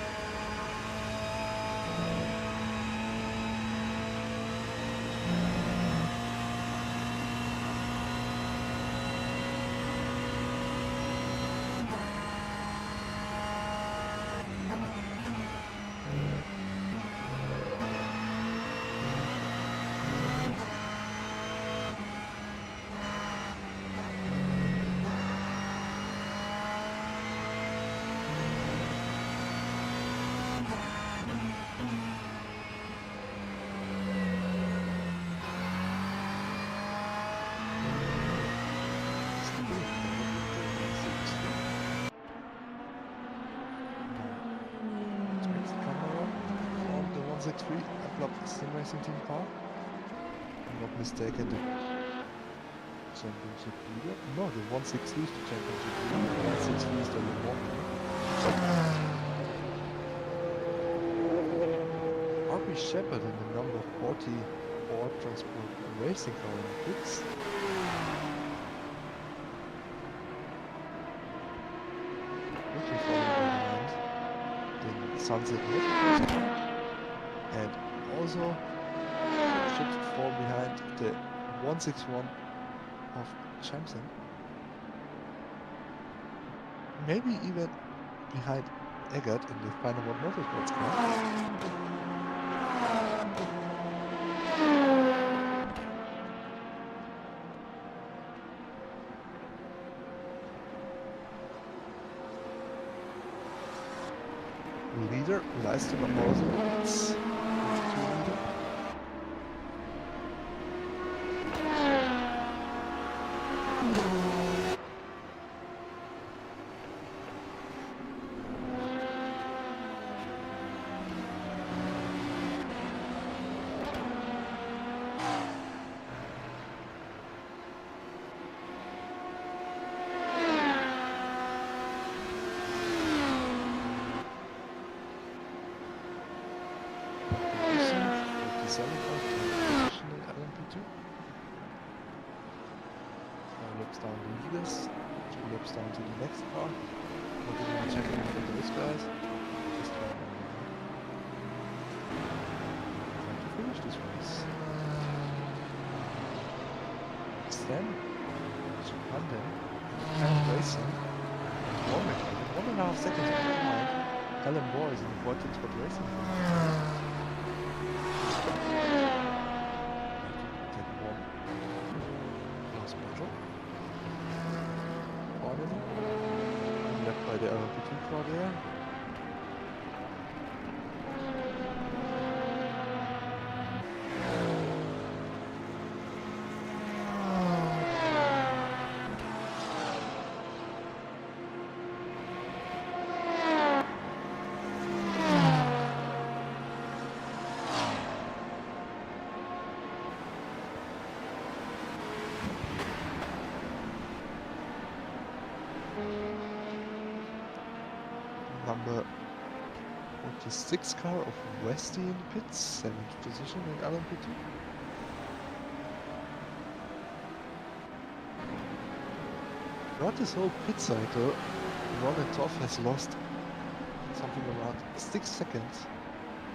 163 Club Sim Racing Team car. If I'm not mistaken, the championship leader. No, the 163 is the championship leader. The 163 is the Le Mans. RB Shepard in the number 40 Ford Transport Racing car in the pits. Quickly following behind the Sunset Motorsports car. And also should fall behind the 161 of Chamson. Maybe even behind Eggert in the Final One Motorsports car. Leader, Leistung am Außenplatz. Leader. Position in LMP2. 4 laps down the leaders, 2 laps down to the next car. What do we check in for those guys? Just trying to finish this race. Then, London, and Racing, 1.5 seconds behind. Alan Moore is in the Ford Transport Racing. Left by the LMP2 car there. Number 46 car of Westy in the pits, 7th position in LMP2. Throughout this whole pit cycle, Ron Toff has lost something around 6 seconds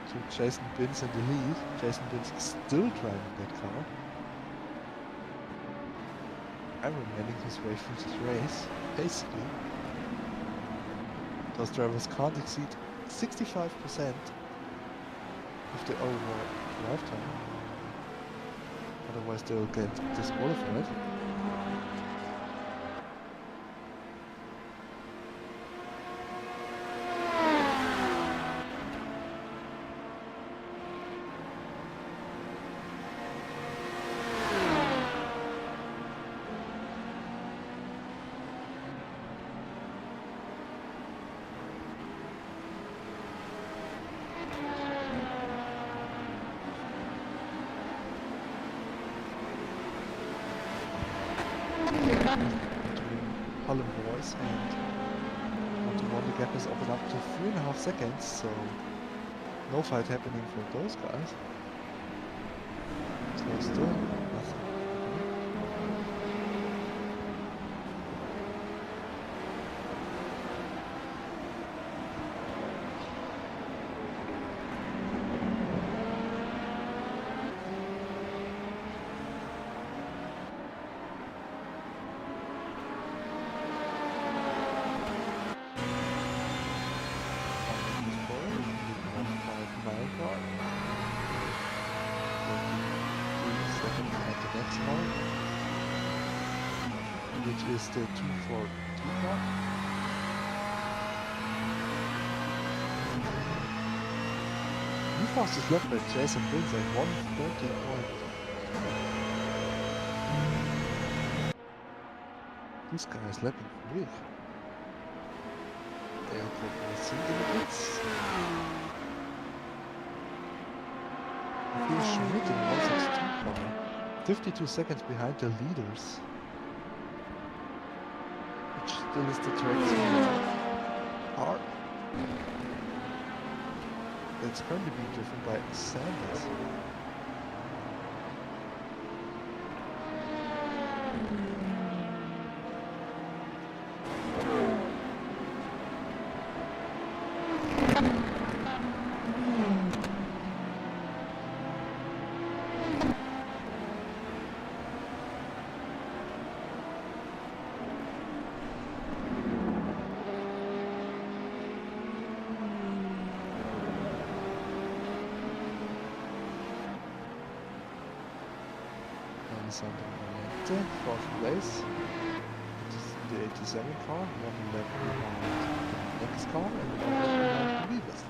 to Jason Binns in the lead. Jason Binns is still driving that car. Ironmaning his way through this race, basically. Those drivers can't exceed 65% of the overall drive time. Otherwise they'll get disqualified. Between Holland boys and 1-1, the gap is opened up to 3.5 seconds, so no fight happening for those guys. So still nothing happening. Which is the 2-4-2 car. The fastest lap by Jason Binns at 1:30.1. This guy is lapping quick. They are progressing in the pits. Here Schmidt in 162 car, 52 seconds behind the leaders, which still is the track's car. That's currently being driven by Sanders. Alessandro Valente, 4th place. The 87 car, 1 lap behind the next car, and 1 lap behind the leaders.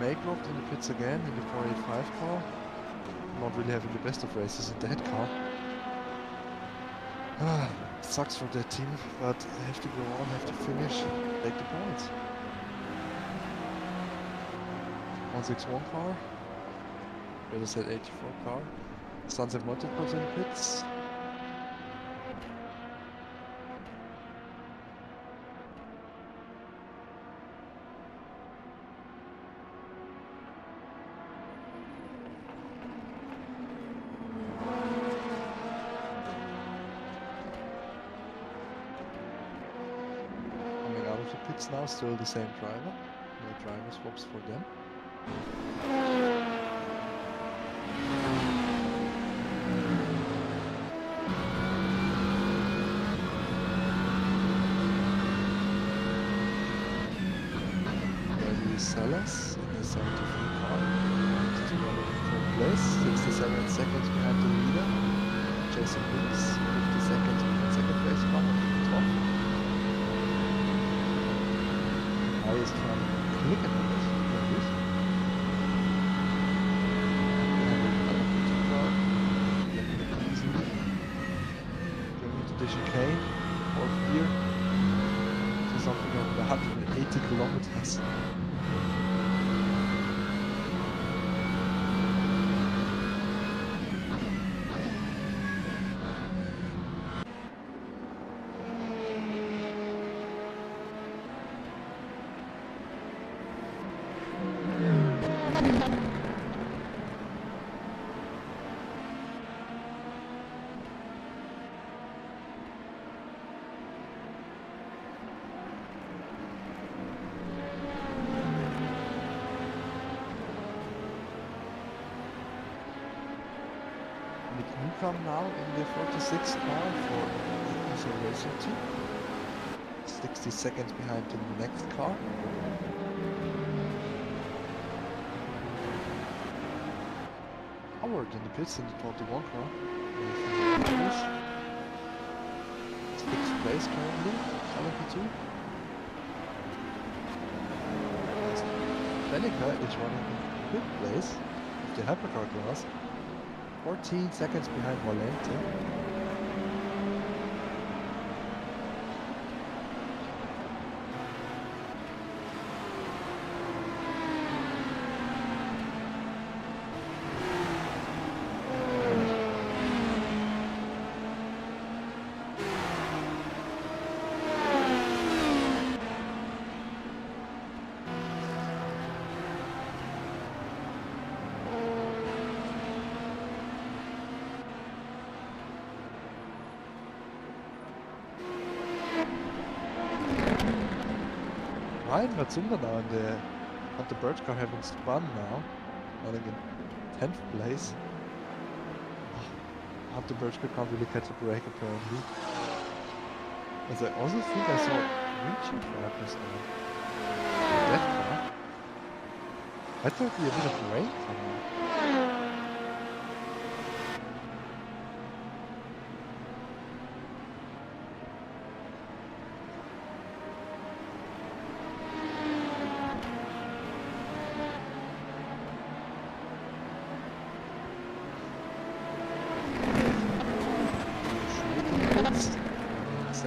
Maycroft in the pits again in the 485 car. Not really having the best of races in that car. Sucks for that team, but have to go on, have to finish, take the points. 161 car. Better said 84 car. Sunset Motorsports in the pits. It's now still the same driver. No driver swaps for them. Eddie Salas in the 73 car. To run in 3rd place. 67 seconds behind the leader. Jason Willis, 50 seconds behind 2nd place car on the top. Is trying to click at this. Going into the chicane, 4th gear, to something of 180 kilometers. Come now in the 46 car for the racing team. 60 seconds behind the next car. Howard in the pits in the 21 car. 6th place currently, LMP2. Danica is running in 5th place with the hypercar class. 14 seconds behind Valente. Ryan Matsumba now in the bird car having spun now, running in 10th place. Hunter Birchka can't really catch a break apparently. As I also think I saw reaching flappers now. That car. I thought we had a bit of rain coming.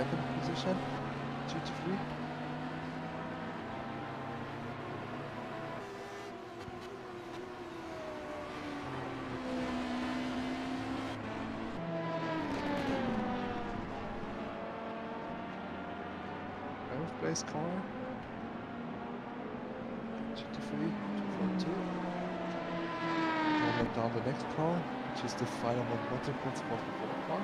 second position, GT3. Place car. GT3, 242. Rolling down the next car, which is the final momentum principle of the fourth car.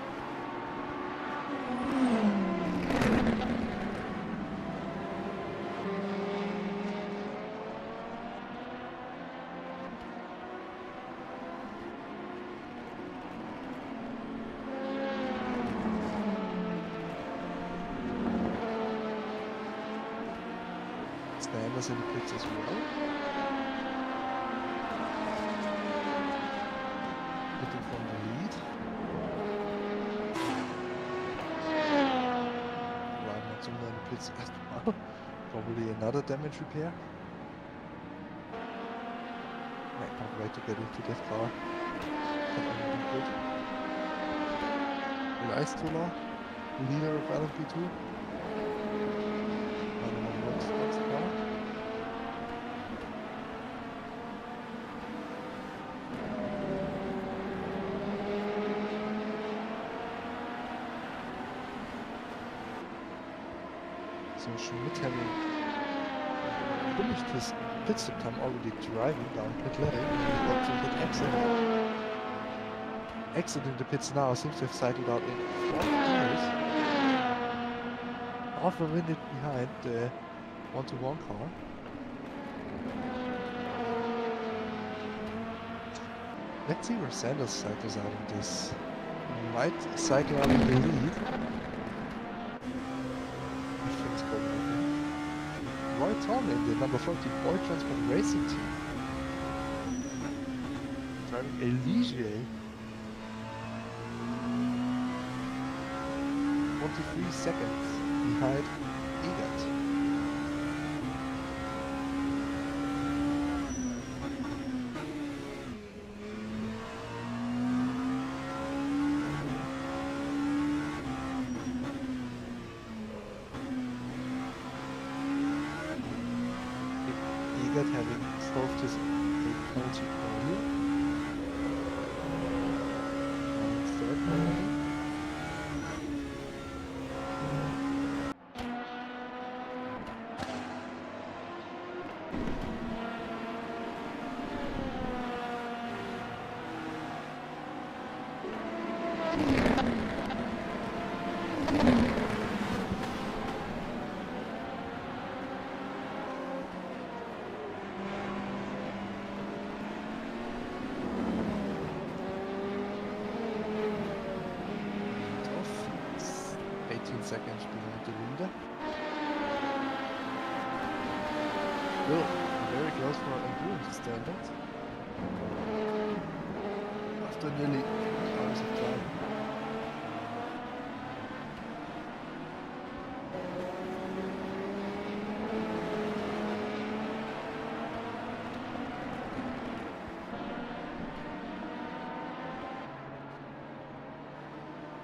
Standers in the pits as well. Looking from the lead. Ryan Matsuma in the pits as well. Probably another damage repair. I can't wait to get into that car. Can only be good. Nice Tula, leader of LMP2. So Schmidt having finished his pit stop time already driving down pit lane, he got to hit exit. Exiting the pits now seems to have cycled out in 4 tires. Half a minute behind the 1-to-1 car. Let's see where Sanders cycles out in this. He might cycle out in the lead. Roy Tomlin, the number 40 Boy Transport Racing Team, driving a Ligier 23 seconds behind Egat. Having solved his penalty earlier. Third penalty. Seconds behind the leader. Still very close for an endurance standard. After nearly 3 hours of driving.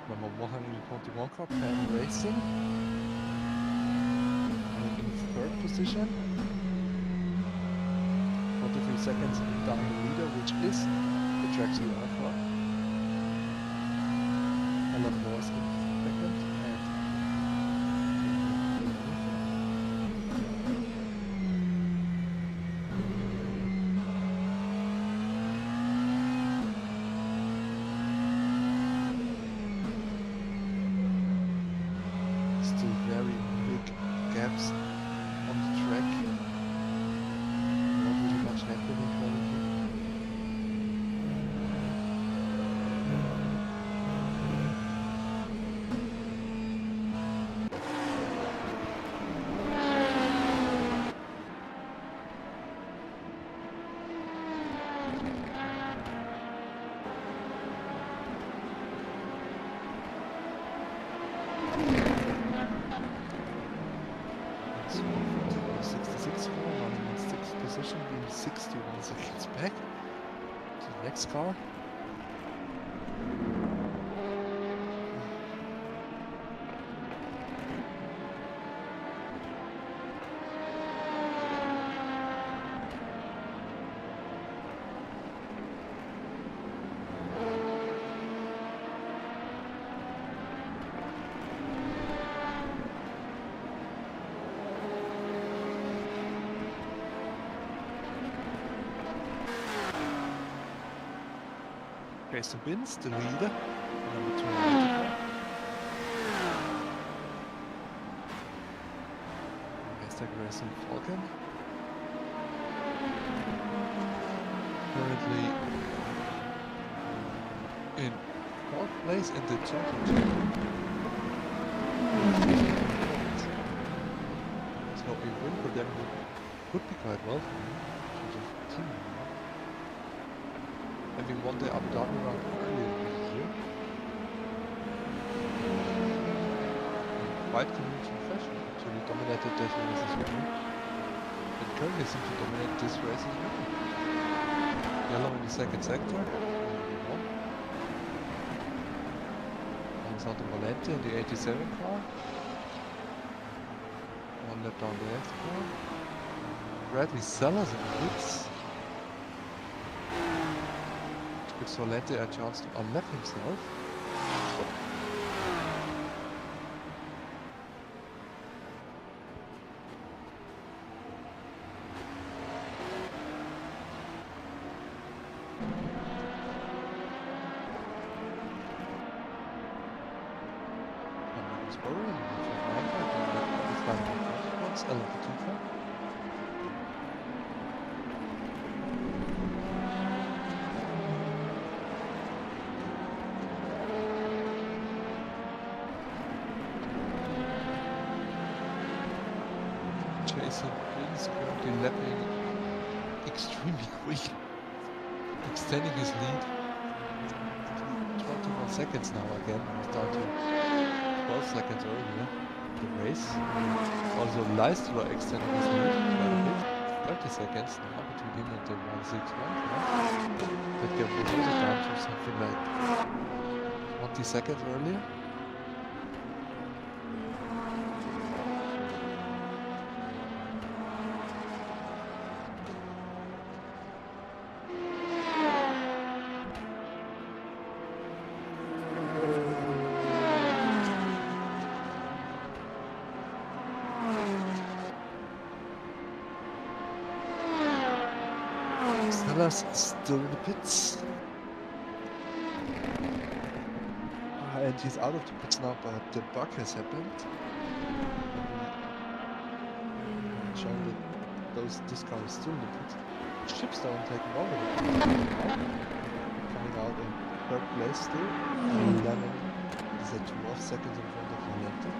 Number 121 car, Pan Racing. In 3rd position. 43 seconds down the leader, which is the track's UR car. Alan Morse in 2nd. Being 61 seconds back to the next car. Okay, so Vince, the leader, number 294. Hashtag Racing Falcon. Currently in 4th place in the championship. So a win for them would be quite well for me in terms of team morale. Having won the Abu Dhabi round earlier in the year. Quite convincing fashion, actually dominated that race as well. And currently seems to dominate this race as well. Yellow in the second sector. Alessandro Valente in the 87 car. One lap down the left car. Bradley Sellers in the pits. Which gives Valente a chance to unlap himself. LMP2 car. Jason is currently lapping extremely quick, extending his lead. 21 seconds now again, down to 12 seconds earlier. The race. Also Leistra extending his lead quite a bit. 30 seconds now between him and the 161 car. That gap was also down to something like 20 seconds earlier. Sellers still in the pits. And he's out of the pits now, but the bug has happened. Showing that this car is still in the pits. Shipstone taking over the pits. Coming out in 3rd place still. Lemon is at 12 seconds in front of Valente.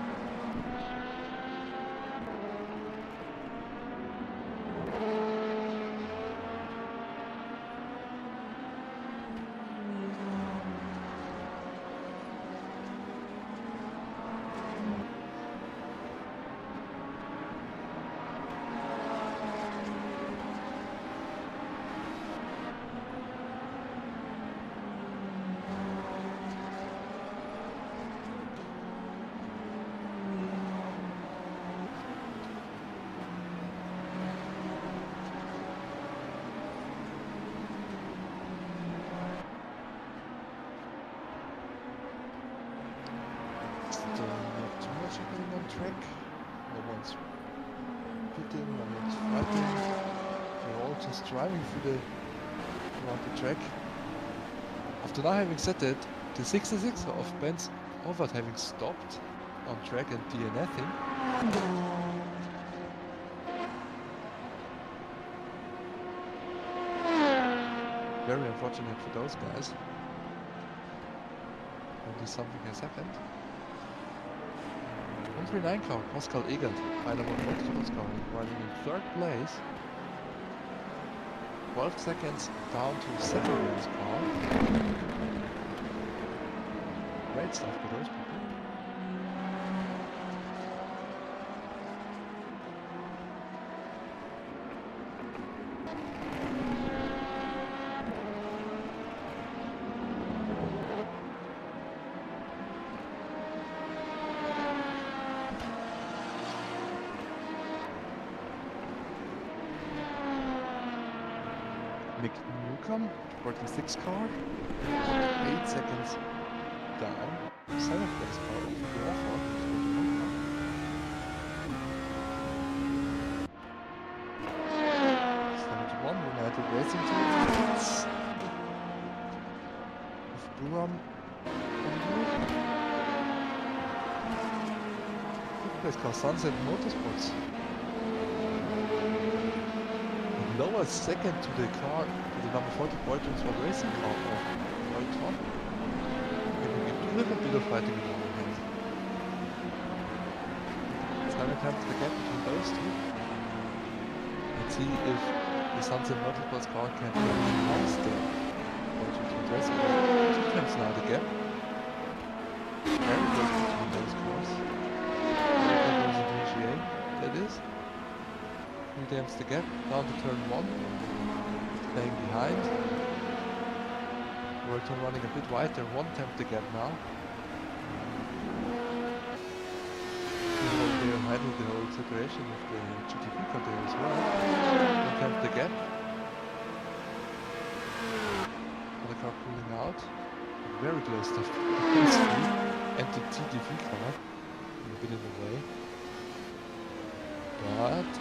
Track. No one's pitting, no one's fighting. They're all just driving around the track. After now having said that, the 66 of Ben's Ovard having stopped on track and DNFing. Very unfortunate for those guys. Only something has happened. 139 car, Pascal Egert, Pilot Motorsports car, riding in 3rd place. 12 seconds down to Severin's car. Great stuff for those people. Newcomb, 46 car, 8 seconds down, 7th place car over Warford, 71 United Racing Team. Durham on board. Fifth place car, Sunset Motorsports. Lower second to the car, to the number 40 Boyton's for racing car of Boyton. We do have a bit of fighting in our hands. Time attempt the gap between those two. Let's see if the Sunset Motorsports car can pass the Boyton's racing car. 2 times now the gap. Very close between those cars. That is. 3 times the gap, down to turn 1, staying behind. Royton running a bit wider, 1 temp the gap now. They are hiding the whole situation with the GT3 car there as well. 1 temp the gap. Other car pulling out. Very close to the and the GT3 car. A bit in the way. But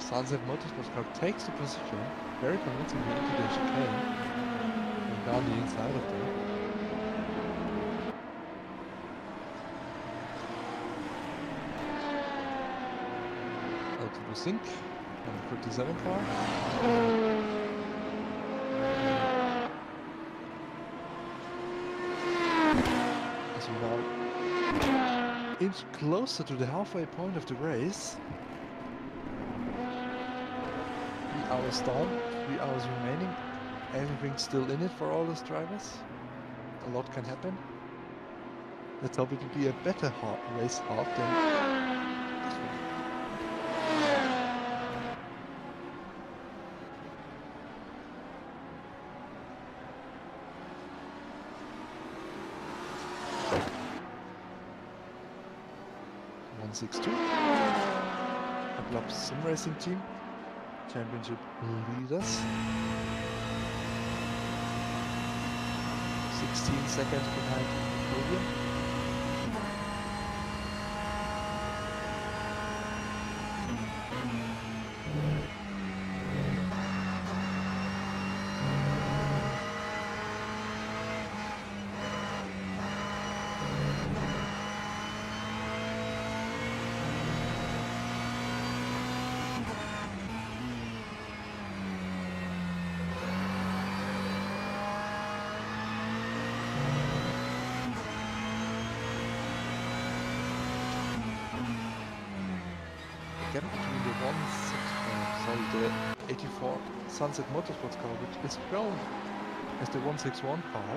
Sunset Motorsports car takes the position very convincingly into the chicane and down the inside of them. Out to Busink and the 37 car. As we now inch closer to the halfway point of the race. 3 hours down, 3 hours remaining. Everything's still in it for all those drivers. A lot can happen. Let's hope it will be a better race half than this one. Club Sim Racing Team, Championship leaders. 16 seconds behind the podium. Gap between the 84 Sunset Motorsports car, which is shown as the 161 car.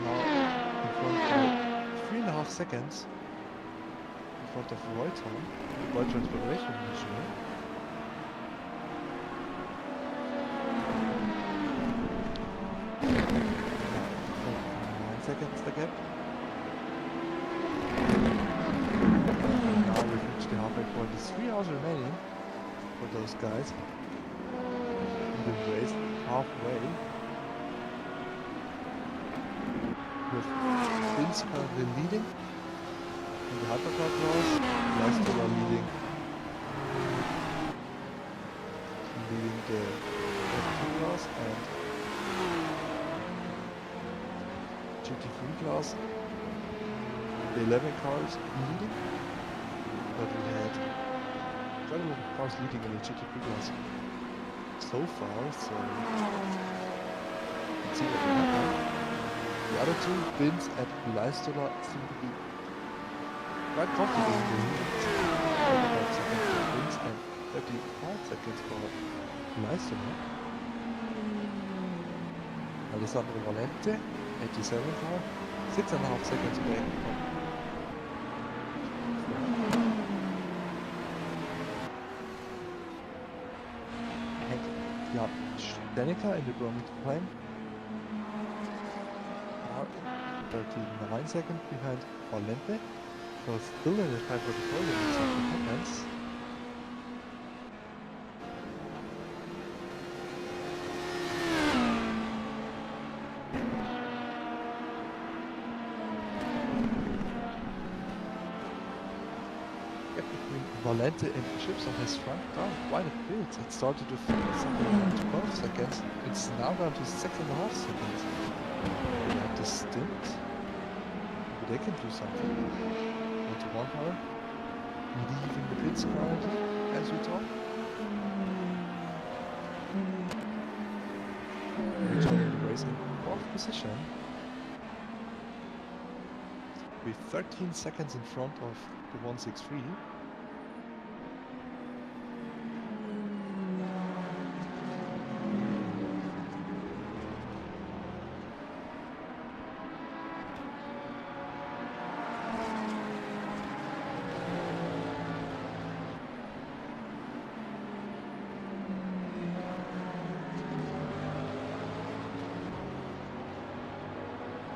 Now in front by 3.5 seconds in front of Royton, the Boy Transportation Machine. Now 9 seconds the gap. The halfway point is 3 hours remaining for those guys in the race, halfway, with Stints currently leading in the hypercar class, still are leading the F2 class and GT3 class. The 11 cars leading. But we had quite a lot of cars leading in the GT3 class so far, so let's see what will happen. The other two, Vince and Leistola, seem to be quite confident in the lead. 35 seconds for Vince and 35 seconds for Leistola. Alessandro Valente, 87 car, 6.5 seconds back from Danica in the Bromito plane are 39 seconds behind Valente, so still in the fight for the podium if something happens. Gap between Valente and chips on his front down quite a bit. It started with something around 12 seconds. It's now down to 6.5 seconds. We have the stint. Maybe they can do something. 21 car. Leaving the pits currently as we talk. Rejoining the race in 4th position. With 13 seconds in front of the 163.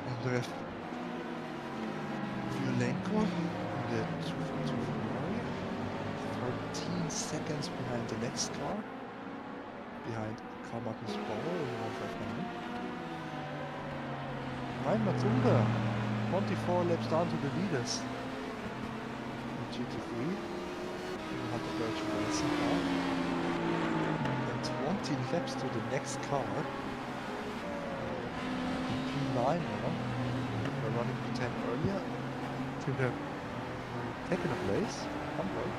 And we have Violenko in the 242 Ferrari, 13 seconds behind the next car, behind Karl Magnus Bauer in 159. Behind Matunda, 24 laps down to the leaders in GT3, in Hunter Virtual Racing car, and 20 laps to the next car, in P9 now. We're running P10 earlier. To the taken a place, Hamburg,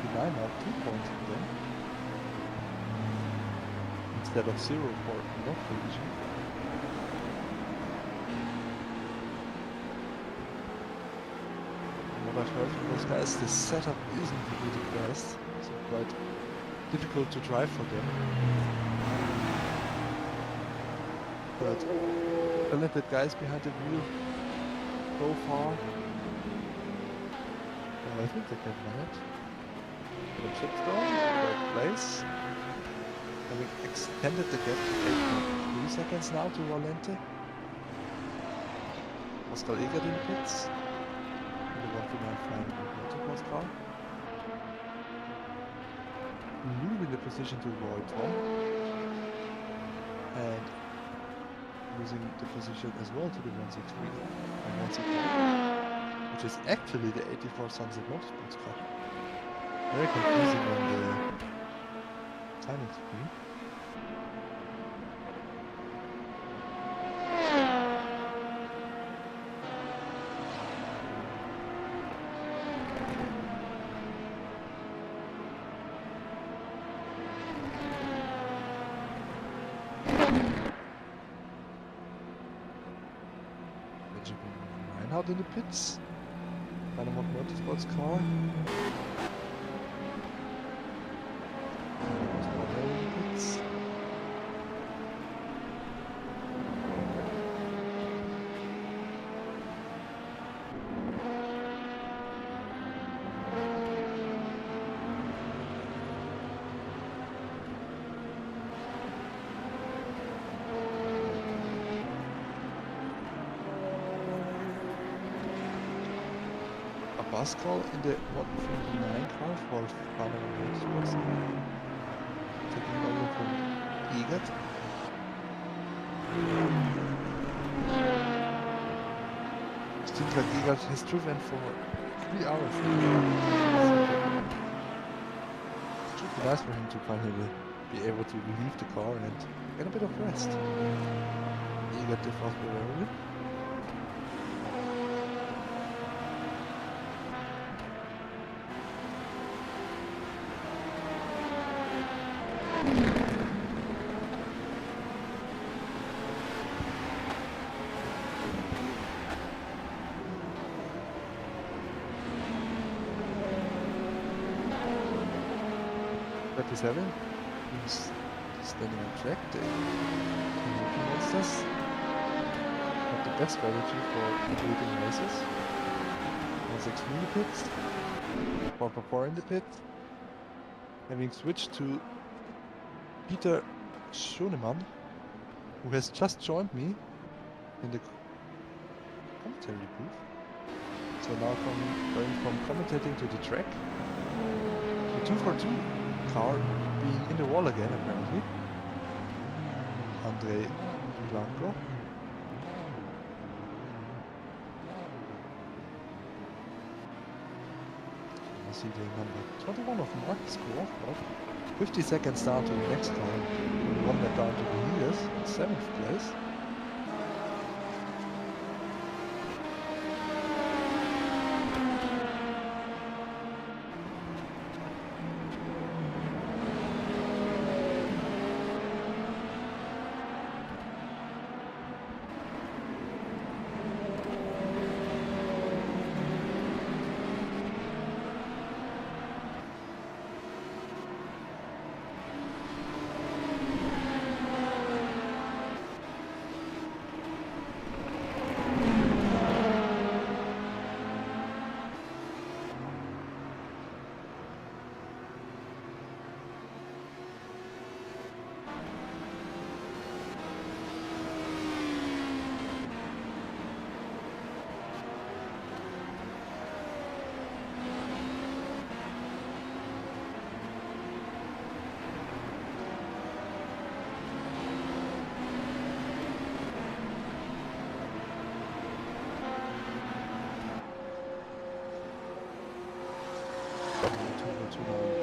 P9 now 2 points for them, instead of 0 for not collision. What I've heard from those guys, the setup isn't really the best, so quite difficult to drive for them. But talented guys behind the wheel go far. I think they can manage. Good chipstone, third place. Having extended the gap to 8.3 seconds now to Valente. Pascal Egert in the pits. In the 129 flying motocross car. Losing the position to Roy Tom. And losing the position as well to the 163 and 164. Which is actually the 84 Sunset Motorsports car. Very confusing on the timing screen. Benjamin Reinhardt in the pits. Dynamo Motorsports car. Pits. Pascal in the 159 car for Dynamo Motorsports. Taking over from Egert. Seems like Egert has driven for 3 hours. It should be nice for him to finally be able to leave the car and get a bit of rest. Egert did fast very early. He's standing on track. The Rookie Monsters not the best strategy for completing races. 163 in the pits, 444 in the pit. Having switched to Peter Schoenemann, who has just joined me in the commentary booth. So now going from commentating to the track. The 242 car being in the wall again, apparently. Andrei Blanco. see the number 21 of Marcus Crawford. 50 seconds down to the next car. Only 1 lap down to the leaders. 7th place.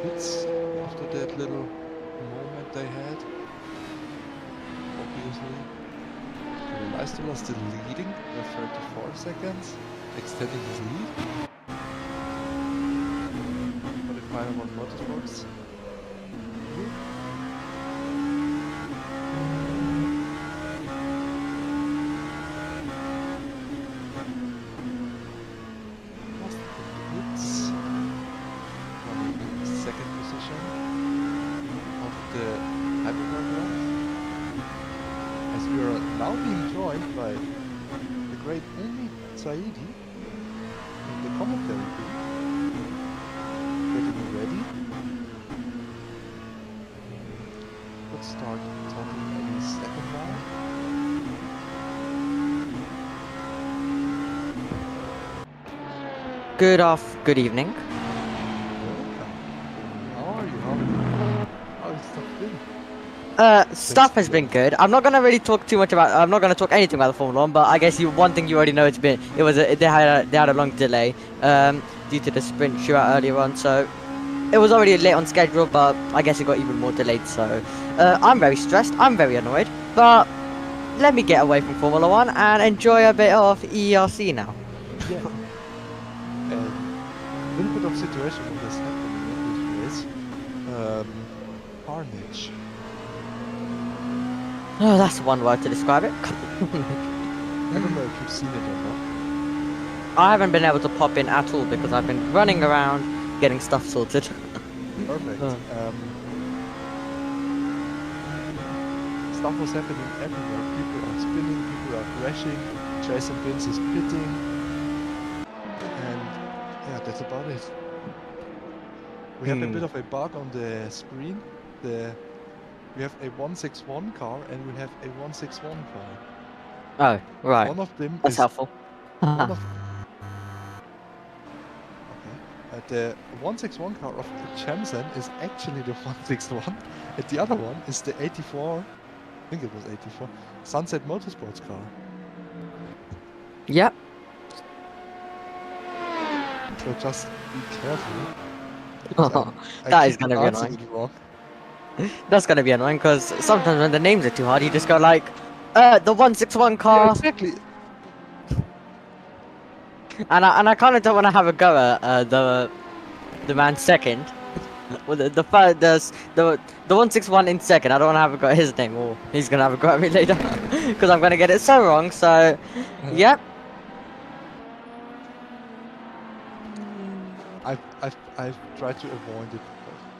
Pits after that little moment they had. Obviously. Leistula still leading with 34 seconds, extending his lead. 45 on Motorsports. By the great Amy Saidi in the commentary booth, getting ready. Let's start talking any second now. Good evening. Welcome. How are you? How is stuff been? Stuff has been good. I'm not gonna really talk too much about. I'm not gonna talk anything about the Formula One, but I guess one thing you already know they had a long delay due to the sprint shootout earlier on, so it was already late on schedule, but I guess it got even more delayed. So I'm very stressed. I'm very annoyed, but let me get away from Formula One and enjoy a bit of EERC now. Yeah. A little bit of situation with this happening in this race. Carnage. Oh, that's one word to describe it. I don't know if you've seen it or not. I haven't been able to pop in at all because I've been running around getting stuff sorted. Perfect. Stuff was happening everywhere. People are spinning, people are crashing, Jason Binns is pitting. And yeah, that's about it. We have a bit of a bug on the screen. We have a 161 car and we have a 161 car. Oh, right. One of them That's is helpful. one of the 161 car of Chamsen is actually the 161, and the other one is the 84. I think it was 84. Sunset Motorsports car. Yep. So just be careful. That is gonna be annoying. That's gonna be annoying because sometimes when the names are too hard, you just go like, the 161 car, Yeah, exactly. and I kind of don't want to have a go at the man second, well, the 161 in second. I don't want to have a go at his name, or he's gonna have a go at me later because I'm gonna get it so wrong. So, yep. I've tried to avoid it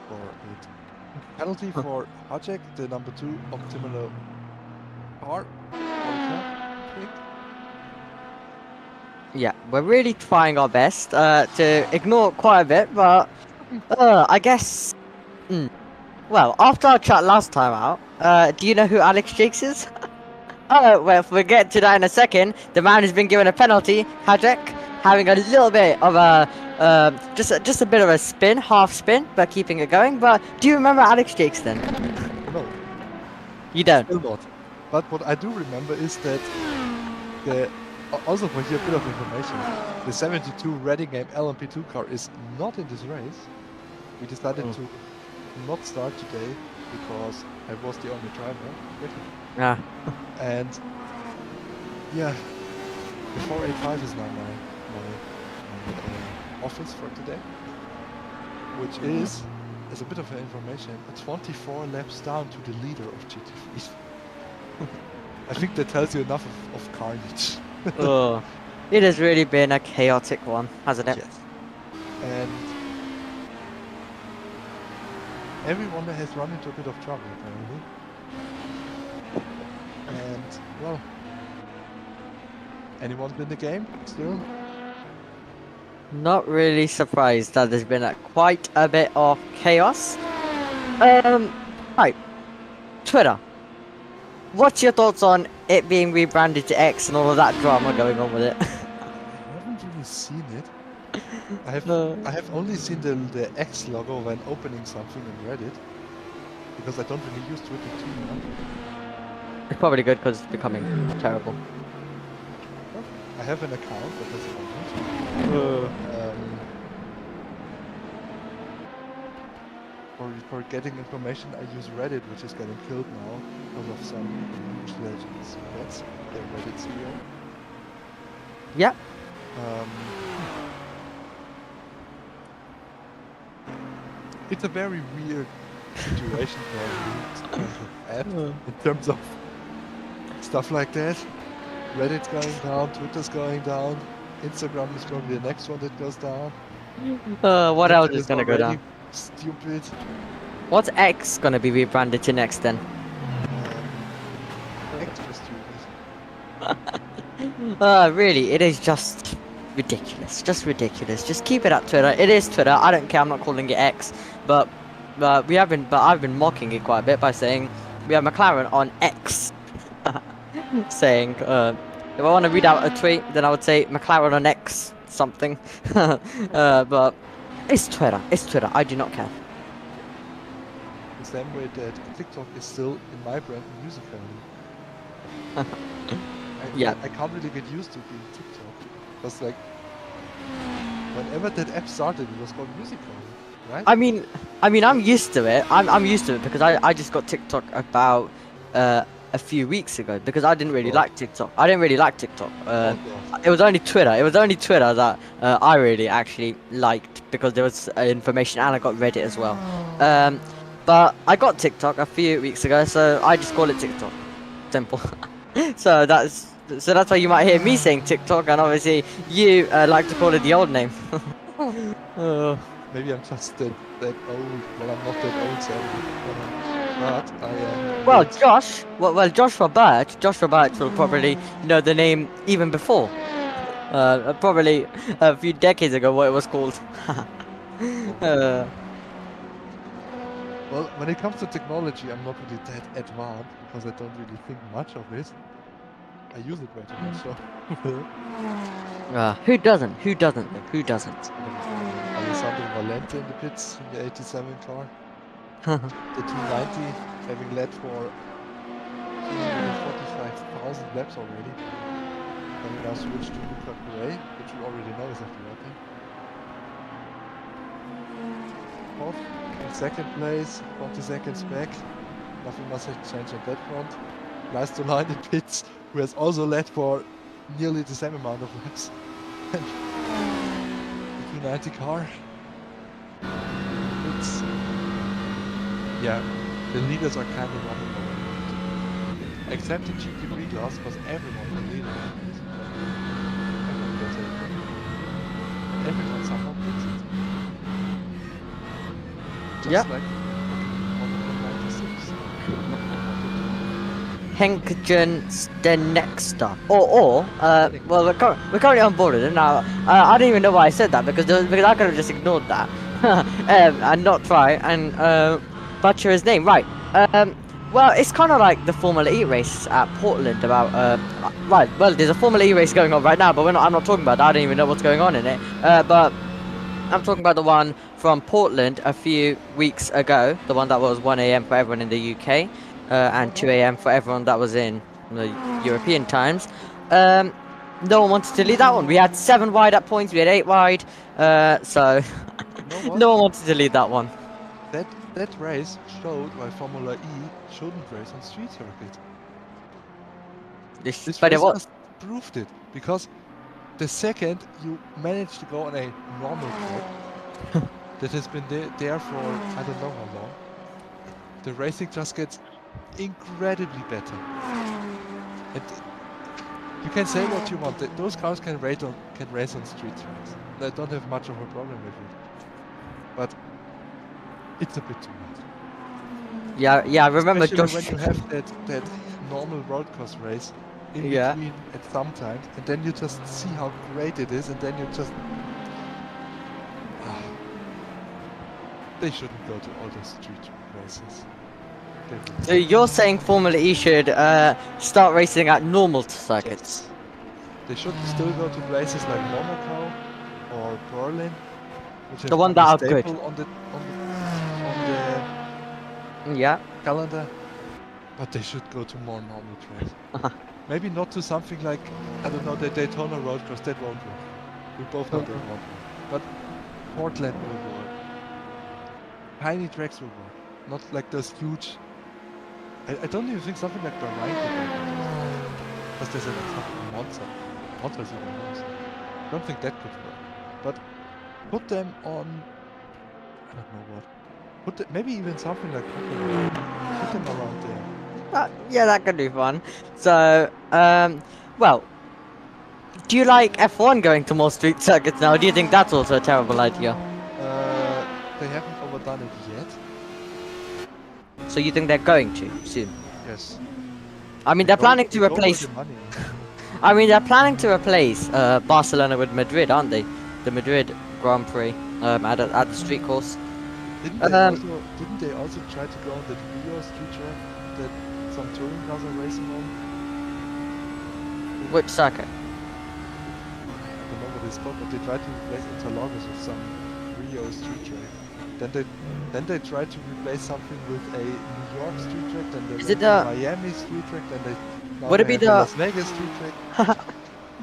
for it. Penalty for Hajek, the number 2 optimal car. Yeah, we're really trying our best to ignore quite a bit, but I guess. Well, after our chat last time out, do you know who Alex Jakes is? Oh, well, we'll get to that in a second. The man has been given a penalty, Hajek, having a little bit of a just a bit of a spin, half spin, but keeping it going. But do you remember Alex Jakes then? No. You don't. Still not. But what I do remember is that the Also, for you a bit of information, the 72 Reddingham LMP2 car is not in this race. We decided to not start today because I was the only driver. Yeah. And yeah, the 485 is now my office for today, which is, as a bit of information, 24 laps down to the leader of GT3. I think that tells you enough of carnage. Oh, it has really been a chaotic one, hasn't it? Yes. And everyone has run into a bit of trouble apparently. And well, anyone been in the game still? Not really surprised that there's been quite a bit of chaos. Right. Twitter. What's your thoughts on it being rebranded to X and all of that drama going on with it? I haven't really seen it. I have only seen the X logo when opening something on Reddit, because I don't really use Twitter too much. It's probably good because it's becoming terrible. I have an account, but that's about it. For getting information, I use Reddit, which is getting killed now because of some legends. That's their Reddit CEO. Yeah. It's a very weird situation for a app in terms of stuff like that. Reddit's going down, Twitter's going down, Instagram is probably the next one that goes down. What else is gonna go down? Stupid. What's X gonna be rebranded to next then? Extra stupid. Really, it is just ridiculous. Just ridiculous. Just keep it at Twitter. It is Twitter. I don't care. I'm not calling it X, but I've been mocking it quite a bit by saying we have McLaren on X. Saying, if I want to read out a tweet, then I would say McLaren on X something. But it's Twitter. It's Twitter. I do not care. The same way that TikTok is still in my brand Musical.ly. Yeah. I can't really get used to being TikTok. Because like, whenever that app started, it was called Musical.ly, right? I mean, I'm used to it. I'm used to it because I just got TikTok about a few weeks ago because I didn't really like TikTok. I didn't really like TikTok. It was only Twitter. It was only Twitter that I really actually liked because there was information, and I got Reddit as well. But I got TikTok a few weeks ago, so I just call it TikTok. Simple. So that's why you might hear me saying TikTok, and obviously you like to call it the old name. Maybe I'm just that old. Well, I'm not that old, so but I am. Well, Josh. Well, Joshua Birch will probably know the name even before. Probably a few decades ago, what it was called. Well, when it comes to technology, I'm not really that advanced because I don't really think much of it. I use it way too much, so. Who doesn't? Who doesn't? Who doesn't? Alessandro Valente in the pits in the 87 car. The 290 having led for 245,000 laps already. And we now switch to Luca Gray, which we already know is after lapping. Off in second place, 40 seconds back. Nothing must have changed on that front. Nice to line in pits, who has also led for nearly the same amount of laps. The 290 car. It's, yeah, the leaders are kind of running over. Except in GT3 class, because everyone can lead it. Everyone gets it. Everyone somehow gets it. Just Yeah. like 196. Henken Stenexter. Well, we're currently on board with it now. I don't even know why I said that because I could have just ignored that and not try and butcher his name. Right. Well, it's kind of like the Formula E race at Portland about right. Well, there's a Formula E race going on right now, but I'm not talking about that. I don't even know what's going on in it. But I'm talking about the one from Portland a few weeks ago. The one that was 1 AM for everyone in the UK. And 2 AM for everyone that was in the European times. no one wanted to lead that one. We had 7 wide at points. We had 8 wide. So You know what? no one wanted to lead that one. That race showed why Formula E shouldn't race on street circuit. This But it race was. just proved it, because the second you manage to go on a normal track that has been there for I don't know how long, the racing just gets incredibly better. And you can say what you want. Those cars can race on street tracks. I don't have much of a problem with it. But it's a bit too much. Yeah, I remember Especially Josh. when you have that normal road course race in Yeah. between at some times, and then you just see how great it is, and then you just they shouldn't go to all those street races. They really So you're saying Formula E should start racing at normal circuits? They should still go to places like Monaco or Berlin, which The have one been that are good. staple on the Yeah. calendar, but they should go to more normal tracks. Maybe not to something like, I don't know, the Daytona road course. That won't work. We both know that won't work. But Portland will work. Tiny tracks will work. Not like those huge. I don't even think something like Bahrain could work. Because there's a Monza. Monza's even worse. I don't think that could work. But put them on, I don't know what. Maybe even something like Pocono. Put them around there. Yeah, that could be fun. So, well, do you like F1 going to more street circuits now? Or do you think that's also a terrible idea? They haven't overdone it yet. So you think they're going to soon? Yes. I mean, they're planning to replace. The money. I mean, they're planning to replace Barcelona with Madrid, aren't they? The Madrid Grand Prix at the street course. Didn't they also try to go on that Rio street track that some touring cars are racing on? Which circuit? I don't know what it's called, but they tried to replace Interlagos with some Rio street track. Then they tried to replace something with a New York street track. Then they Is went it to Miami street track. Then Would it be have the- Las Vegas street track?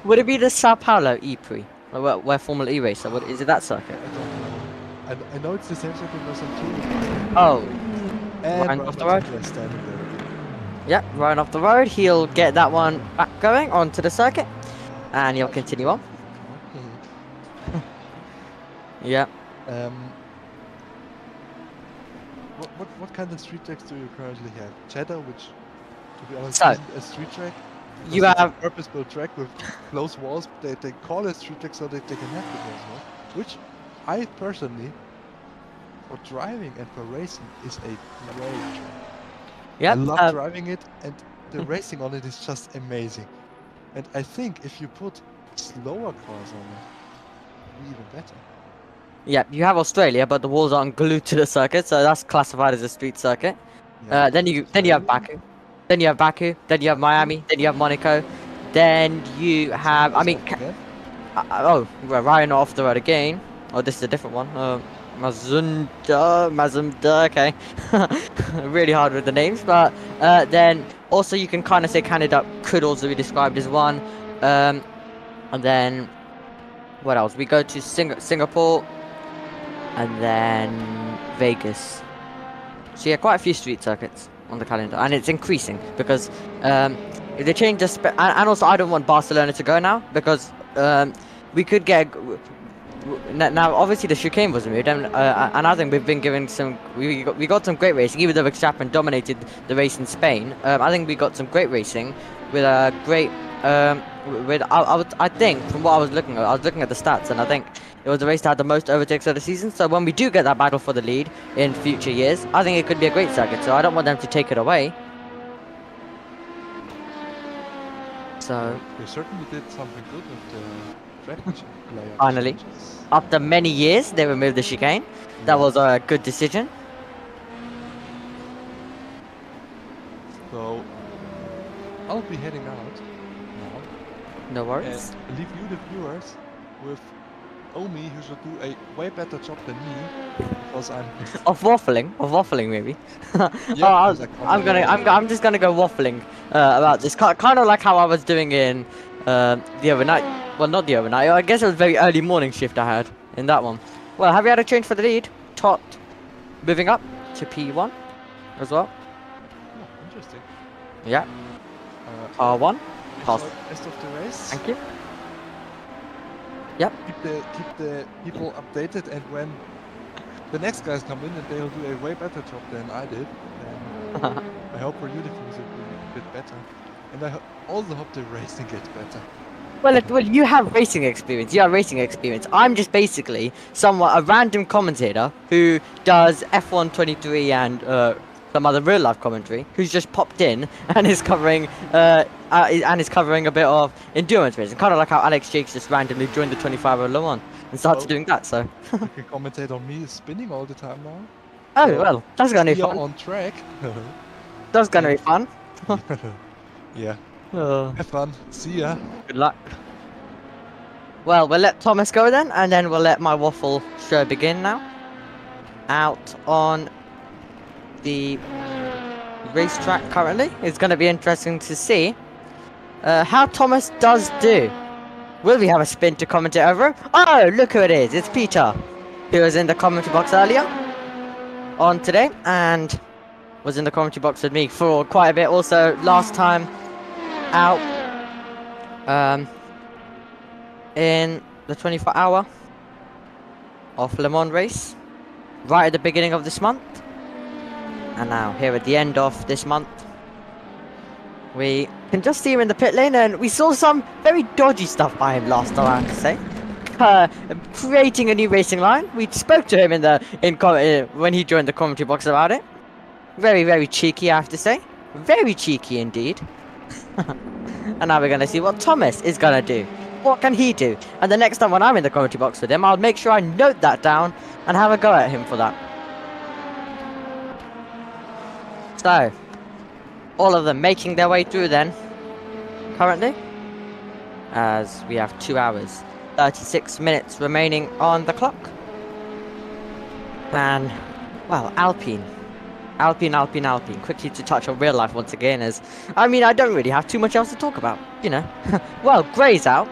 Would it be the Sao Paulo E-Prix? Where Formula E racer? What is it? That circuit? I don't know. I know it's the same circuit as some touring cars. Oh, And Ryan off the Robert road? Zimmer standing there. yep, right off the road. He'll get that one back going onto the circuit, and he'll continue on. Yeah. What kind of street tracks do you currently have? Cheddar, which, to be honest, So, isn't a street track. You because it's have a purpose-built track with close walls. They call it street track so that they can have the close walls, which I personally, for driving and for racing, is a great track. yeah. I love driving it, and the racing on it is just amazing. And I think if you put slower cars on it, it'd be even better. Yeah, you have Australia, but the walls aren't glued to the circuit, so that's classified as a street circuit. Yeah, Then you have Baku, then you have Baku, then you have Miami, then you have Monaco, then you have. I mean, again? we're Ryan off the road again. Oh, this is a different one. Mazunda. Okay, really hard with the names, but then also you can kind of say Canada could also be described as one. And then what else? We go to Singapore. And then Vegas. So yeah, quite a few street circuits on the calendar, and it's increasing because if they change the and also I don't want Barcelona to go now because we could get now. Obviously, the chicane was removed, and I think we've been given some. We got some great racing, even though Verstappen dominated the race in Spain. I think we got some great racing with a great. I think from what I was looking at the stats, and I think it was the race that had the most overtakes of the season. So when we do get that battle for the lead in future years, I think it could be a great circuit. So I don't want them to take it away. So They certainly did something good with the track layout Finally. changes. after many years, they removed the chicane. That was a good decision. So I'll be heading out now No worries. and leave you, the viewers, with Omi, who should do a way better job than me because I'm. Of waffling maybe. Yeah, because I can't I'm do it. just gonna go waffling about this, kind of like how I was doing in the other night. Well, not the other night. I guess it was a very early morning shift I had in that one. Well, have you had a change for the lead? Tot moving up to P1 as well. Oh, interesting. Yeah. Enjoy R1. Pass. the rest of the race. Thank you. Yep. Keep the people updated, and when the next guys come in, and they'll do a way better job than I did. And I hope for you the things will be a bit better, and I also hope the racing gets better. Well, you have racing experience. You have racing experience. I'm just basically somewhat a random commentator who does F1 23 and some other real life commentary, who's just popped in and is covering a bit of endurance racing, kind of like how Alex Jakes just randomly joined the 25-hour Le Mans and started doing that. So You can commentate on me spinning all the time now. oh well, that's gonna be You're fun. on track. That's gonna be fun. Yeah. Oh, Have fun. See ya. good luck. Well, we'll let Thomas go then, and then we'll let my waffle show begin now. Out on the racetrack currently. It's going to be interesting to see how Thomas does do. Will we have a spin to commentate over? Oh, look who it is. It's Peter, who was in the commentary box earlier on today, and was in the commentary box with me for quite a bit also last time out in the 24-hour of Le Mans race right at the beginning of this month, and now here at the end of this month we can just see him in the pit lane, and we saw some very dodgy stuff by him last time, I have to say. Creating a new racing line. We spoke to him when he joined the commentary box about it. Very, very cheeky, I have to say. Very cheeky indeed. And now we're going to see what Thomas is going to do. What can he do? And the next time when I'm in the commentary box with him, I'll make sure I note that down and have a go at him for that. So, all of them making their way through then, currently, as we have 2 hours, 36 minutes remaining on the clock. And, well, Alpine. Quickly to touch on real life once again, as I mean, I don't really have too much else to talk about, you know. Well, Gray's out,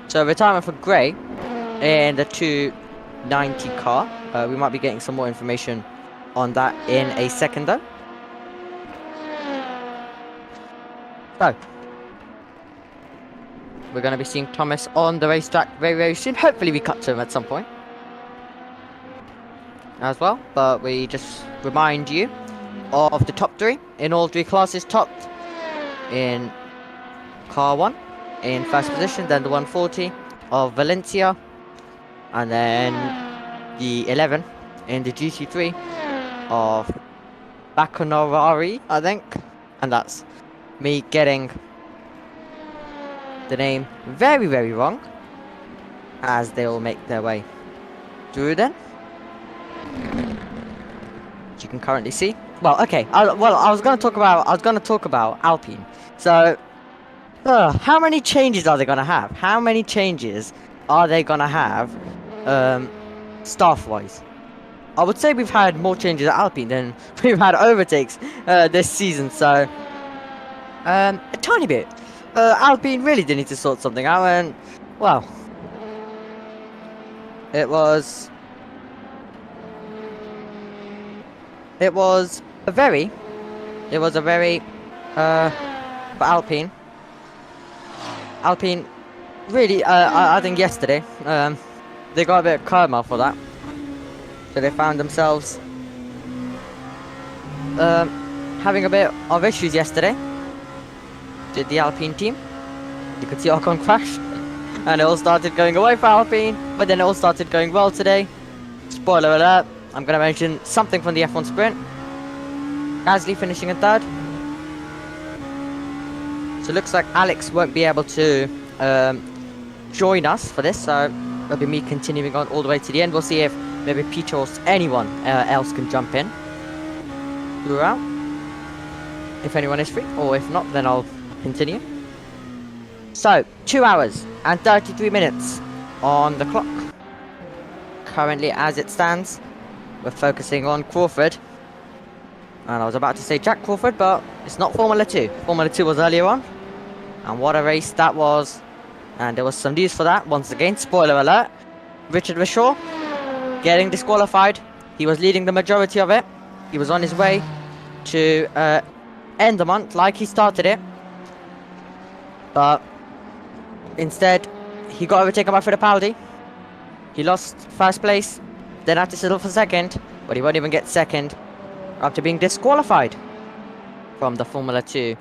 so retirement for Gray in the 290 car. We might be getting some more information on that in a second, though. So, we're going to be seeing Thomas on the racetrack very, very soon. Hopefully, we cut to him at some point as well, but we just remind you of the top three in all three classes. Topped in car 1 in first position, then the 140 of Valencia, and then the 11 in the GT3 of Bacanarari, I think, and that's me getting the name very, very wrong, as they all make their way through then. You can currently see. Well, okay. I was going to talk about Alpine. So, how many changes are they going to have? How many changes are they going to have, staff-wise? I would say we've had more changes at Alpine than we've had overtakes this season. So, a tiny bit. Alpine really did need to sort something out, and well, it was a very for Alpine really I think yesterday they got a bit of karma for that, so they found themselves having a bit of issues yesterday. Did the Alpine team. You could see Ocon crash, and it all started going away for Alpine, but then it all started going well today. Spoiler alert, I'm going to mention something from the F1 sprint. Gasly finishing in third. So it looks like Alex won't be able to join us for this, so it'll be me continuing on all the way to the end. We'll see if maybe Peter or anyone else can jump in throughout, if anyone is free, or if not, then I'll continue. So, 2 hours and 33 minutes on the clock. Currently, as it stands, we're focusing on Crawford. And I was about to say Jack Crawford, but it's not Formula 2. Formula 2 was earlier on. And what a race that was. And there was some news for that. Once again, spoiler alert. Richard Wishaw getting disqualified. He was leading the majority of it. He was on his way to end the month like he started it. But instead, he got overtaken by Fittipaldi. He lost first place, then had to settle for second, but he won't even get second after being disqualified from the Formula 2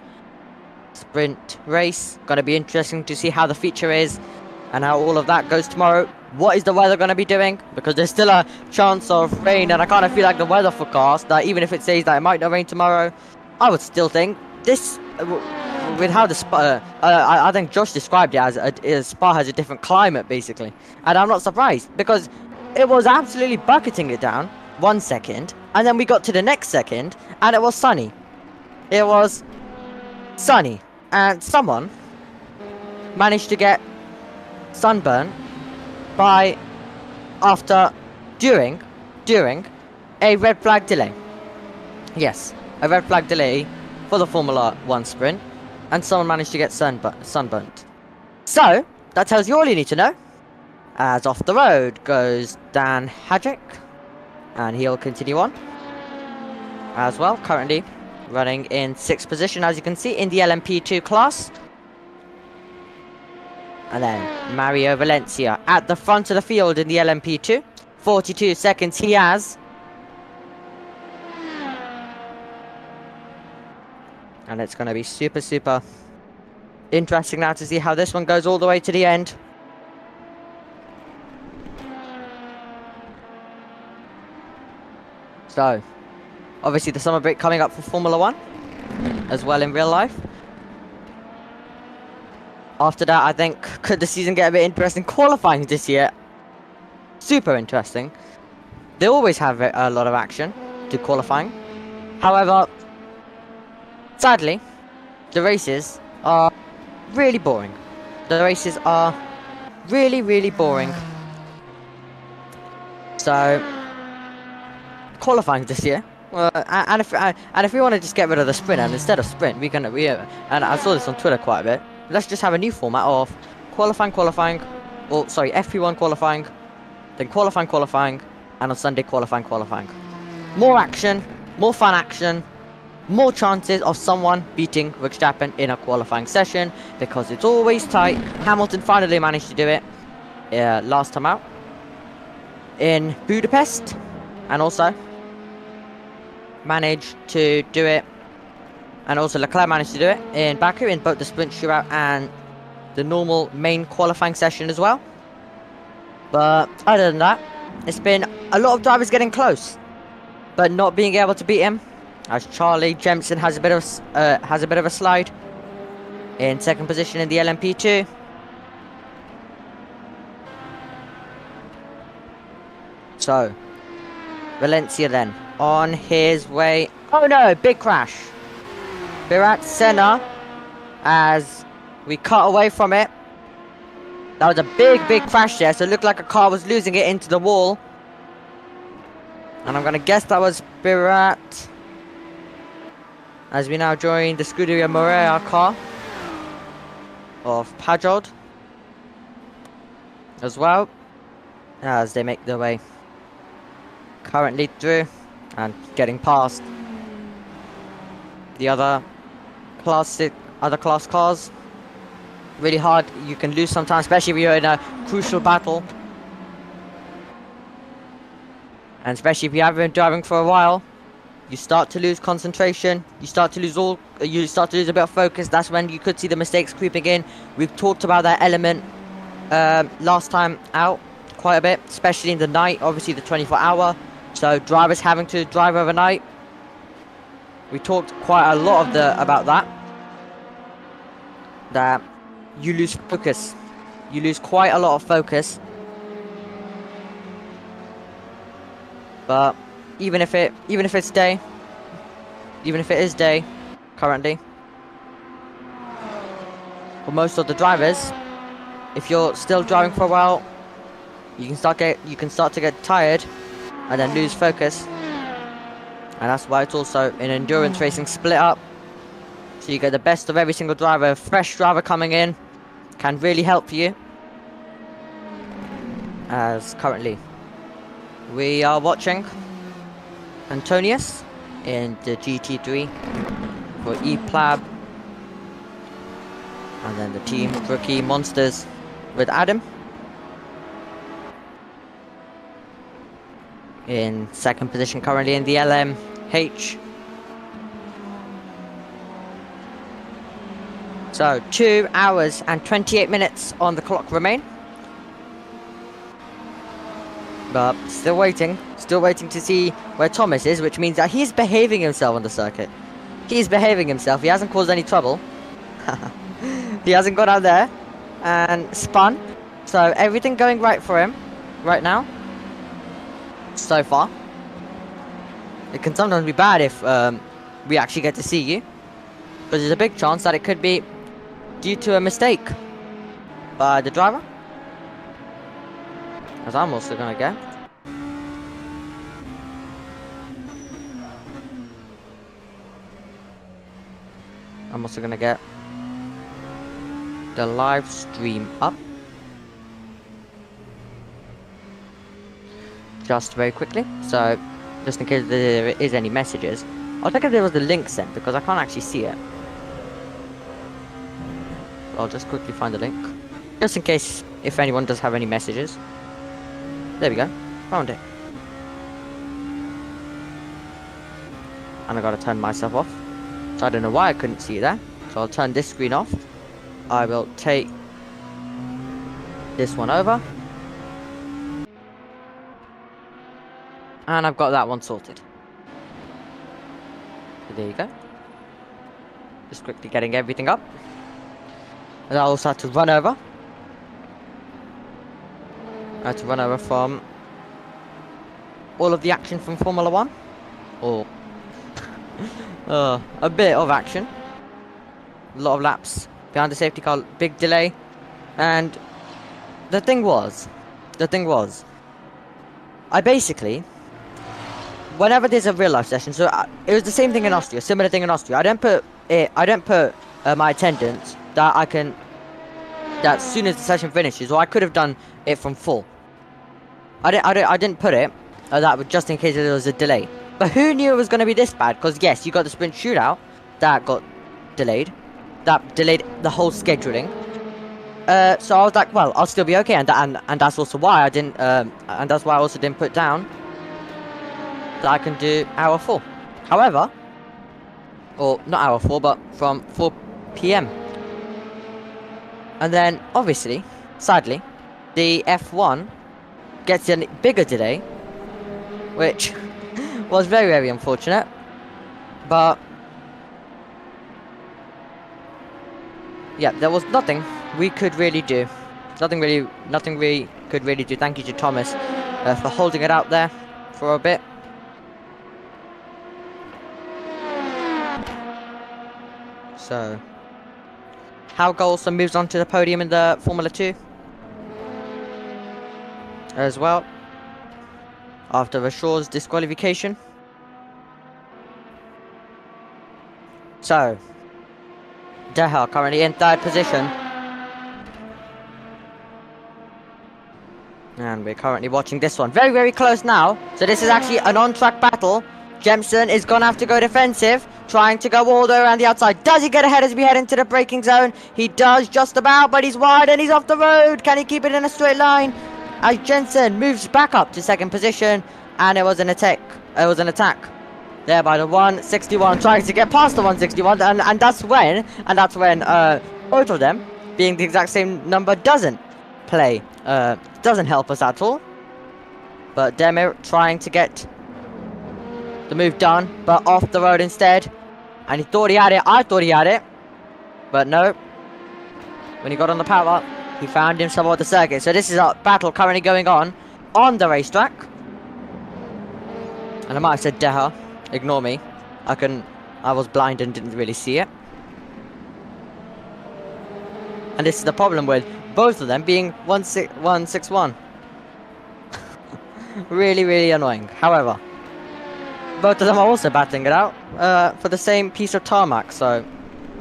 sprint race. Gonna be interesting to see how the feature is and how all of that goes tomorrow. What is the weather gonna be doing? Because there's still a chance of rain, and I kind of feel like the weather forecast, that even if it says that it might not rain tomorrow, I would still think this, with how the I think Josh described it as Spa has a different climate basically, and I'm not surprised because it was absolutely bucketing it down 1 second, and then we got to the next second and it was sunny. It was sunny, and someone managed to get sunburn during a red flag delay. Yes, a red flag delay for the Formula 1 sprint, and someone managed to get sunburnt. So, that tells you all you need to know. As off the road goes Dan Hadrick, and he'll continue on as well, currently running in 6th position, as you can see, in the LMP2 class. And then Mario Valencia at the front of the field in the LMP2. 42 seconds he has. And it's going to be super interesting now to see how this one goes all the way to the end. So, obviously the summer break coming up for Formula 1 as well in real life. After that, I think, could the season get a bit interesting? Qualifying this year, super interesting. They always have a lot of action to qualifying. However, sadly, the races are really boring. The races are really boring. So, qualifying this year. And if we want to just get rid of the sprint, and instead of sprint, and I saw this on Twitter quite a bit. Let's just have a new format of qualifying, or sorry, FP1 qualifying, then qualifying, and on Sunday qualifying. More action, more fun action, more chances of someone beating Verstappen in a qualifying session, because it's always tight. Hamilton finally managed to do it last time out in Budapest, and also managed to do it. And also Leclerc managed to do it in Baku in both the sprint shootout and the normal main qualifying session as well. But other than that, it's been a lot of drivers getting close, but not being able to beat him. As Charlie Jemison has a bit of a slide in 2nd position in the LMP2. So Valencia then on his way. Oh no, big crash. Virat Senna, as we cut away from it. That was a big crash there, so it looked like a car was losing it into the wall. And I'm gonna guess that was Virat, as we now join the Scuderia Morea car of Pajot as well, as they make their way currently through and getting past the other class cars. Really hard, you can lose sometimes, especially if you're in a crucial battle, and especially if you haven't been driving for a while. You start to lose concentration, you start to lose a bit of focus. That's when you could see the mistakes creeping in. We've talked about that element last time out quite a bit, especially in the night, obviously the 24-hour, so drivers having to drive overnight. We talked quite a lot about that you lose focus. You lose quite a lot of focus. But even if it is day currently, for most of the drivers, if you're still driving for a while, you can start to get tired and then lose focus. And that's why it's also in endurance racing split up. So you get the best of every single driver. Fresh driver coming in can really help you. As currently we are watching Antonius in the GT3 for E-Plab. And then the team rookie monsters with Adam in second position currently in the LMH. So 2 hours and 28 minutes on the clock remain. But still waiting to see where Thomas is, which means that he's behaving himself on the circuit. He's behaving himself, he hasn't caused any trouble. He hasn't got out there and spun. So everything going right for him right now. So far. It can sometimes be bad if we actually get to see you. Because there's a big chance that it could be due to a mistake by the driver. As I'm also gonna get. I'm also gonna get the live stream up. Just very quickly. So, just in case there is any messages. I'll check if there was a link sent because I can't actually see it. I'll just quickly find the link. Just in case if anyone does have any messages. There we go. Found it. And I gotta turn myself off. So I don't know why I couldn't see that. So I'll turn this screen off. I will take this one over. And I've got that one sorted. So there you go. Just quickly getting everything up. And I also had to run over. I had to run over from all of the action from Formula 1. Or a bit of action. A lot of laps behind the safety car, big delay. And the thing was, I basically, whenever there's a real life session, so it was the same thing in Austria, similar thing in Austria. I don't put my attendance that I can, that as soon as the session finishes, or I could have done it from full. I didn't put it that would just in case there was a delay. But who knew it was going to be this bad? Because yes, you got the sprint shootout that got delayed. That delayed the whole scheduling. So I was like, well, I'll still be okay, and that's also why I didn't, and that's why I also didn't put down that I can do hour 4. However, or not hour 4, but from 4 PM. And then, obviously, sadly, the F1 gets a bigger delay, which was very, very unfortunate. But yeah, there was nothing we could really do. Nothing we could really do. Thank you to Thomas for holding it out there for a bit. So, Hauge also moves on to the podium in the Formula 2 as well, after Rashaw's disqualification. So, Deha currently in 3rd position. And we're currently watching this one. Very, very close now. So this is actually an on-track battle. Jemson is going to have to go defensive, trying to go all the way around the outside. Does he get ahead as we head into the braking zone? He does just about, but he's wide and he's off the road. Can he keep it in a straight line? As Jensen moves back up to 2nd position, and it was an attack. It was an attack there by the 161, trying to get past the 161, and that's when both of them, being the exact same number, doesn't help us at all. But Demir trying to get the move done, but off the road instead. And he thought he had it. I thought he had it, but no. When he got on the power, he found himself on the circuit. So this is a battle currently going on the racetrack. And I might have said Deha. Ignore me. I was blind and didn't really see it. And this is the problem with both of them being 161. Really, really annoying. However, both of them are also battling it out for the same piece of tarmac. So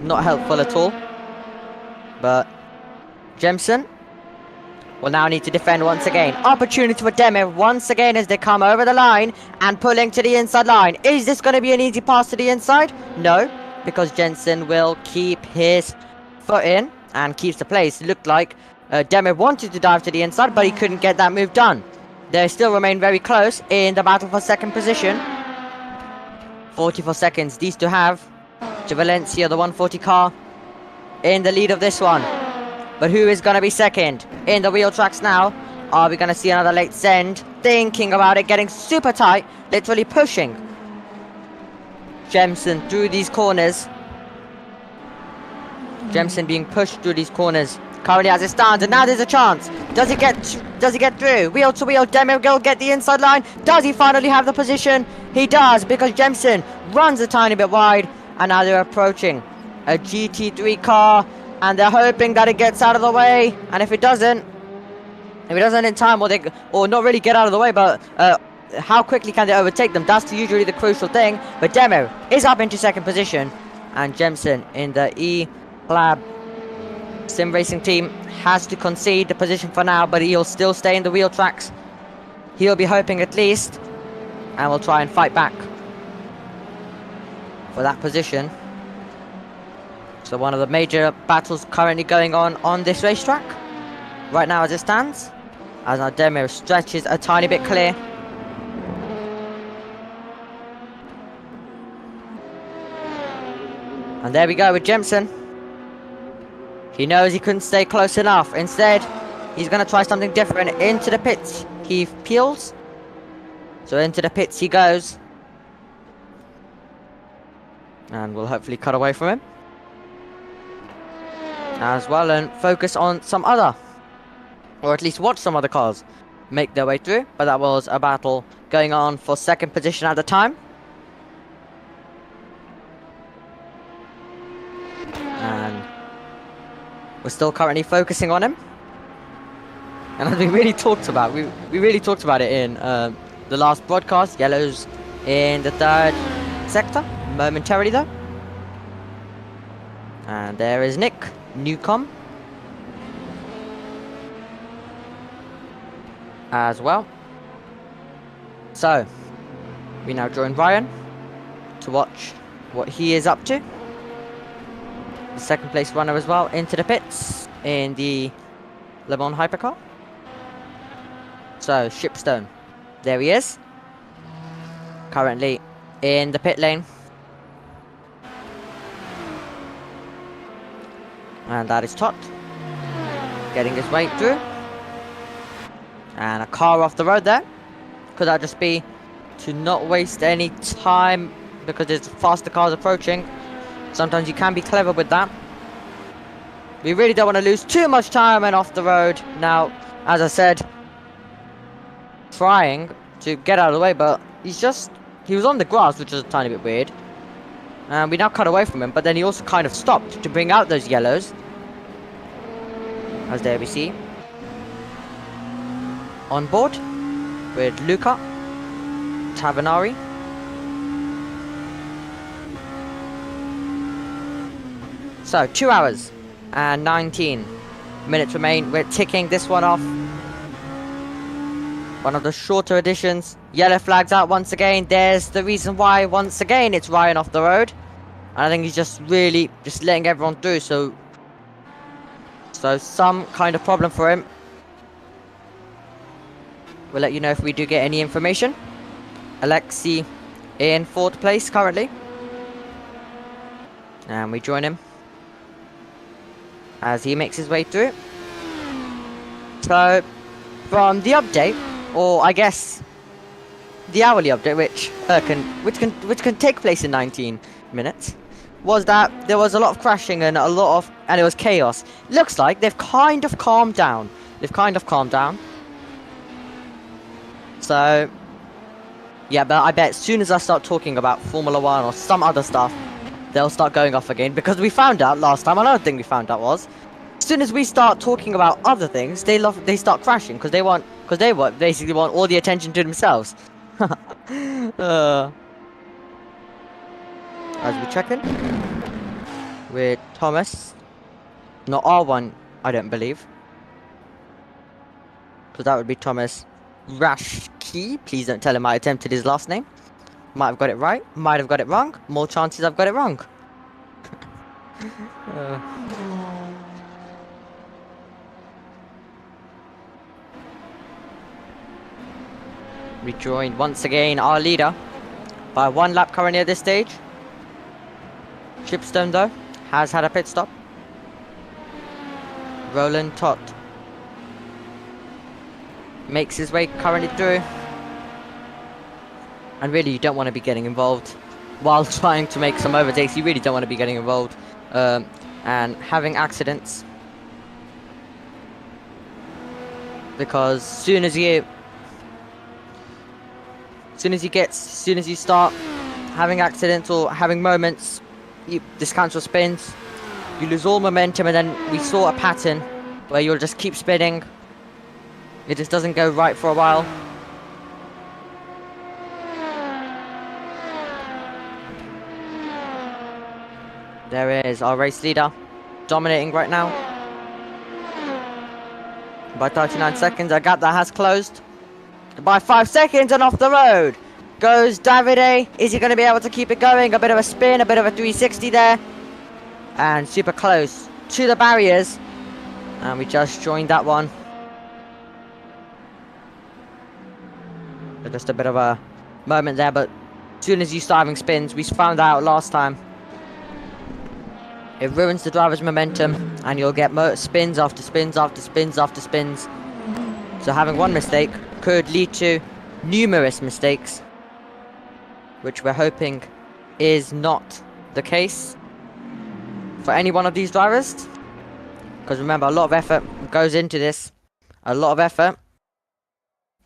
not helpful at all. But Jemson will now need to defend once again. Opportunity for Demir once again as they come over the line and pulling to the inside line. Is this going to be an easy pass to the inside? No, because Jensen will keep his foot in and keeps the place. It looked like Demir wanted to dive to the inside, but he couldn't get that move done. They still remain very close in the battle for second position. 44 seconds. These two have to Valencia, the 140 car, in the lead of this one. But who is going to be second? In the wheel tracks now. Are we going to see another late send? Thinking about it, getting super tight, literally pushing Jemson through these corners. Jemson being pushed through these corners. Currently as it stands, and now there's a chance. Does he get through? Wheel to wheel, Demir will get the inside line. Does he finally have the position? He does, because Jemson runs a tiny bit wide, and now they're approaching a GT3 car, and they're hoping that it gets out of the way. And if it doesn't in time, or not really get out of the way, but how quickly can they overtake them? That's usually the crucial thing. But Demir is up into second position, and Jemson in the E-Lab Sim Racing team has to concede the position for now, but he'll still stay in the wheel tracks. He'll be hoping at least, and will try and fight back for that position. So one of the major battles currently going on this racetrack right now as it stands, as now Demir stretches a tiny bit clear. And there we go with Jemson. He knows he couldn't stay close enough. Instead, he's going to try something different. Into the pits he peels. So into the pits he goes. And we'll hopefully cut away from him as well, and focus on some other, or at least watch some other cars make their way through. But that was a battle going on for second position at the time. And we're still currently focusing on him. And as we really talked about, we really talked about it in the last broadcast. Yellows in the third sector, momentarily though. And there is Nick Newcomb as well. So we now join Ryan to watch what he is up to. The second place runner as well into the pits in the Le Mans hypercar. So Shipstone, there he is, currently in the pit lane. And that is Tot getting his way through. And a car off the road there. Could that just be to not waste any time because there's faster cars approaching? Sometimes you can be clever with that. We really don't want to lose too much time and off the road. Now, as I said, trying to get out of the way, but he was on the grass, which is a tiny bit weird. And we now cut away from him, but then he also kind of stopped to bring out those yellows. As there we see. On board with Luca Tavernari. So 2 hours and 19 minutes remain. We're ticking this one off. One of the shorter editions. Yellow flags out once again. There's the reason why once again it's Ryan off the road. And I think he's just really letting everyone through. So some kind of problem for him. We'll let you know if we do get any information. Alexi in 4th place currently. And we join him as he makes his way through. So from the update, or I guess the hourly update, which can take place in 19 minutes, was that there was a lot of crashing and and it was chaos. Looks like they've kind of calmed down. So yeah, but I bet as soon as I start talking about Formula 1 or some other stuff, they'll start going off again, because we found out last time, another thing we found out was, as soon as we start talking about other things, they start crashing, because they basically want all the attention to themselves. As we check in, with Thomas. Not R1, I don't believe. Because that would be Thomas Rashke. Please don't tell him I attempted his last name. Might have got it right, might have got it wrong. More chances I've got it wrong. We joined once again our leader by 1 lap currently at this stage. Chipstone though has had a pit stop. Roland Tott makes his way currently through. And really you don't want to be getting involved while trying to make some overtakes. You really don't want to be getting involved and having accidents. Because soon as you start having accidents or having moments, you discount your spins, you lose all momentum, and then we saw a pattern where you'll just keep spinning. It just doesn't go right for a while. There is our race leader, dominating right now by 39 seconds. A gap that has closed by 5 seconds, and off the road goes Davide. Is he going to be able to keep it going? A bit of a spin, a bit of a 360 there, and super close to the barriers. And we just joined that one. So just a bit of a moment there, but as soon as you start having spins, we found out last time, it ruins the driver's momentum, and you'll get spins after spins after spins after spins. So having one mistake could lead to numerous mistakes, which we're hoping is not the case for any one of these drivers. Because remember, a lot of effort goes into this. A lot of effort.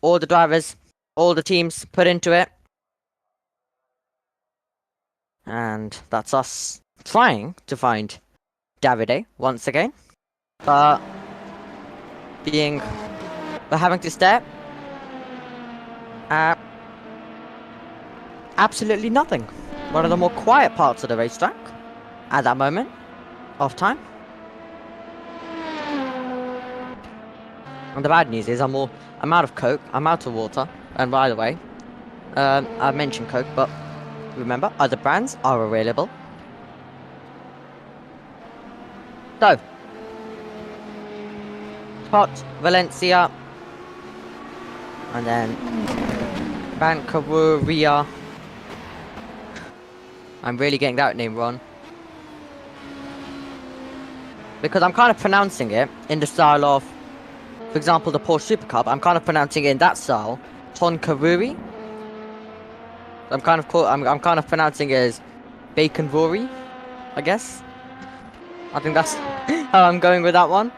All the drivers, all the teams put into it. And that's us trying to find Davide once again. But having to step at absolutely nothing. One of the more quiet parts of the racetrack at that moment of time. And the bad news is I'm out of Coke, I'm out of water. And by the way, I mentioned Coke, but remember, other brands are available. So, Tot, Valencia, and then Bancaruria. I'm really getting that name wrong, because I'm kind of pronouncing it in the style of, for example, the Porsche Super Cup. I'm kind of pronouncing it in that style, Tonkaruri. I'm kind of pronouncing it as Baconvori, I guess. I think that's how I'm going with that one.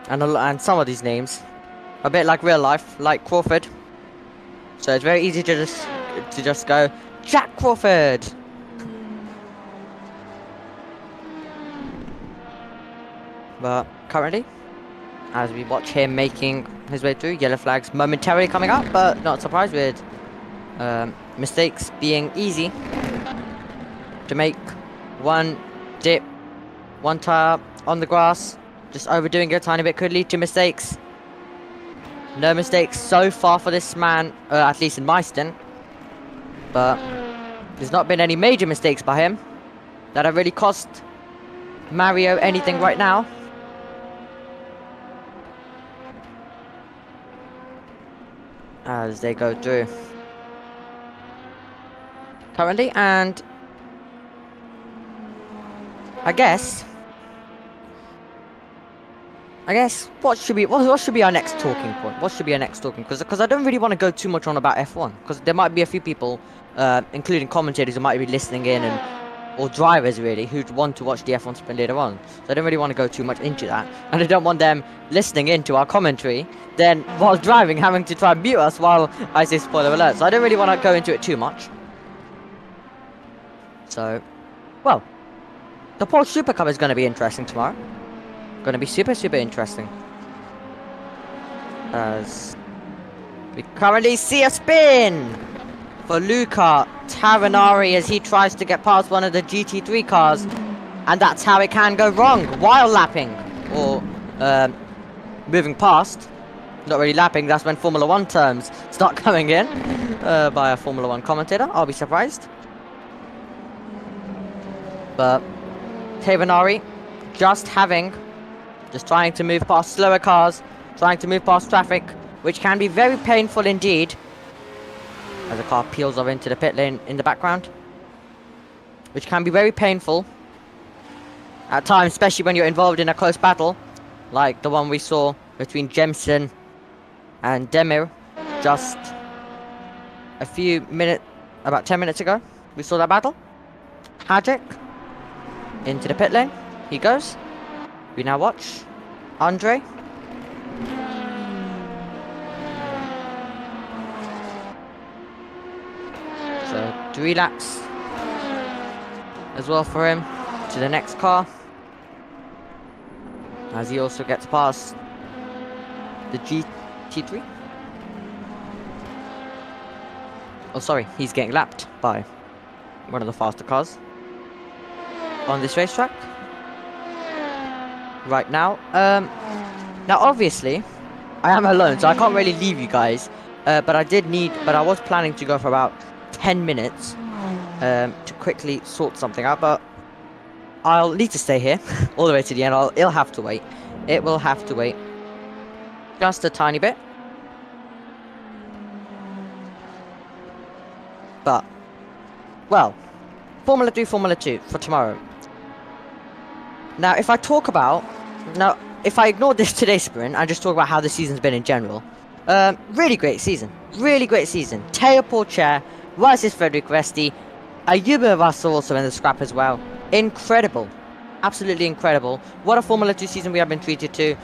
And some of these names, a bit like real life, like Crawford. So it's very easy to just go Jack Crawford. But currently, as we watch him making his way through, yellow flags momentarily coming up, but not surprised with mistakes being easy to make. One dip, one tire on the grass, just overdoing it a tiny bit could lead to mistakes. No mistakes so far for this man, at least in my stint, but there's not been any major mistakes by him that have really cost Mario anything right now. As they go through currently, and I guess what should be our next talking point? What should be our next talking? Because I don't really want to go too much on about F1, because there might be a few people, including commentators, who might be listening in, or drivers really, who'd want to watch the F1 sprint later on. So I don't really want to go too much into that, and I don't want them listening into our commentary, then while driving having to try and mute us while I say spoiler alert. So I don't really want to go into it too much. So, well, the Porsche Super Cup is going to be interesting tomorrow. Going to be super interesting, as we currently see a spin for Luca Taranari as he tries to get past one of the GT3 cars. And that's how it can go wrong while lapping. Or moving past. Not really lapping, that's when Formula 1 terms start coming in. By a Formula 1 commentator, I'll be surprised. But Taranari just trying to move past slower cars, trying to move past traffic, which can be very painful indeed. As a car peels over into the pit lane in the background. Which can be very painful. At times, especially when you're involved in a close battle. Like the one we saw between Jemson and Demir just a few minutes, about 10 minutes ago. We saw that battle. Hadjic into the pit lane. He goes. We now watch Andre. So 3 laps as well for him to the next car. As he also gets past the GT3. Oh, sorry, he's getting lapped by one of the faster cars on this racetrack right now. Now obviously, I am alone, so I can't really leave you guys. But I was planning to go for about 10 minutes to quickly sort something out, but I'll need to stay here all the way to the end. It'll have to wait. It will have to wait. Just a tiny bit. But, well, Formula 3, Formula 2 for tomorrow. Now, if I ignore this today's sprint and just talk about how the season's been in general. Really great season. Really great season. Teo Porcher versus Frederick Vesti. Ayuba Russell also in the scrap as well. Incredible. Absolutely incredible. What a Formula 2 season we have been treated to.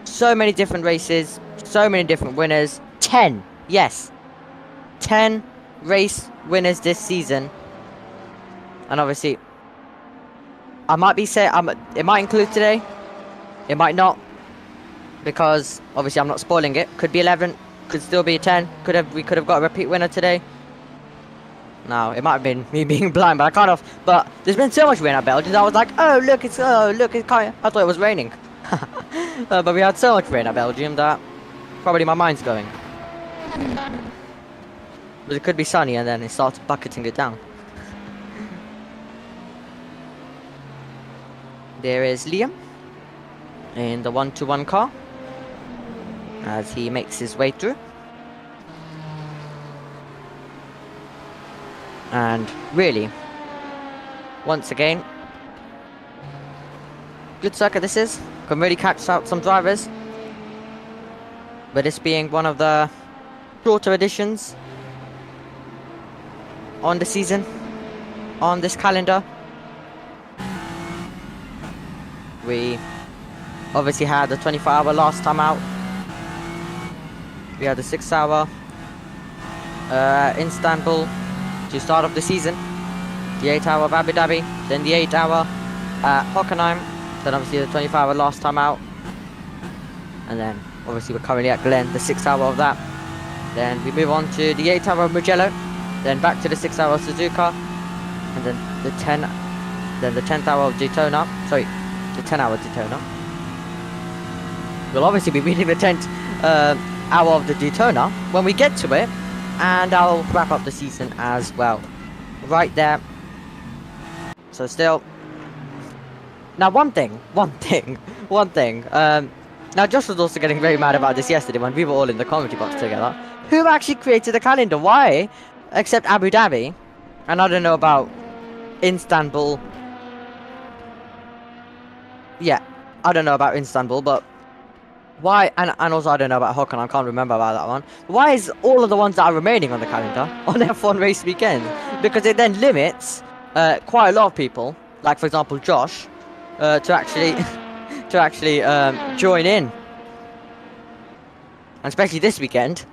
So many different races. So many different winners. 10. Yes. 10 race winners this season. And obviously, I might be saying, it might include today. It might not. Because, obviously, I'm not spoiling it. Could be 11. Could still be 10. We could have got a repeat winner today. No, it might have been me being blind, but I kind of. But there's been so much rain at Belgium. I was like, oh look, it's kind. I thought it was raining. But we had so much rain at Belgium that probably my mind's going. But it could be sunny, and then it starts bucketing it down. There is Liam in the 1-2-1 car as he makes his way through. And really, once again, good circuit this is. Can really catch out some drivers. But this being one of the shorter editions on the season, on this calendar. We obviously had the 24-hour last time out. We had the 6-hour in Istanbul to start off the season. The 8-hour of Abu Dhabi, then the 8-hour at Hockenheim, then obviously the 24-hour last time out. And then obviously we're currently at Glen, the 6-hour of that. Then we move on to the 8-hour of Mugello, then back to the 6-hour of Suzuka, and then the 10th hour of Daytona. Sorry, the 10-hour Daytona. We'll obviously be reading the 10th hour of the Daytona when we get to it, and I'll wrap up the season as well. Right there. So still. Now one thing. Now Josh was also getting very mad about this yesterday when we were all in the commentary box together. Who actually created the calendar? Why? Except Abu Dhabi. And I don't know about Istanbul. Yeah, I don't know about Istanbul, but why? And also I don't know about Hockenheim. I can't remember about that one. Why is all of the ones that are remaining on the calendar on F1 race weekend? Because it then limits quite a lot of people, like for example Josh, to actually join in. And especially this weekend,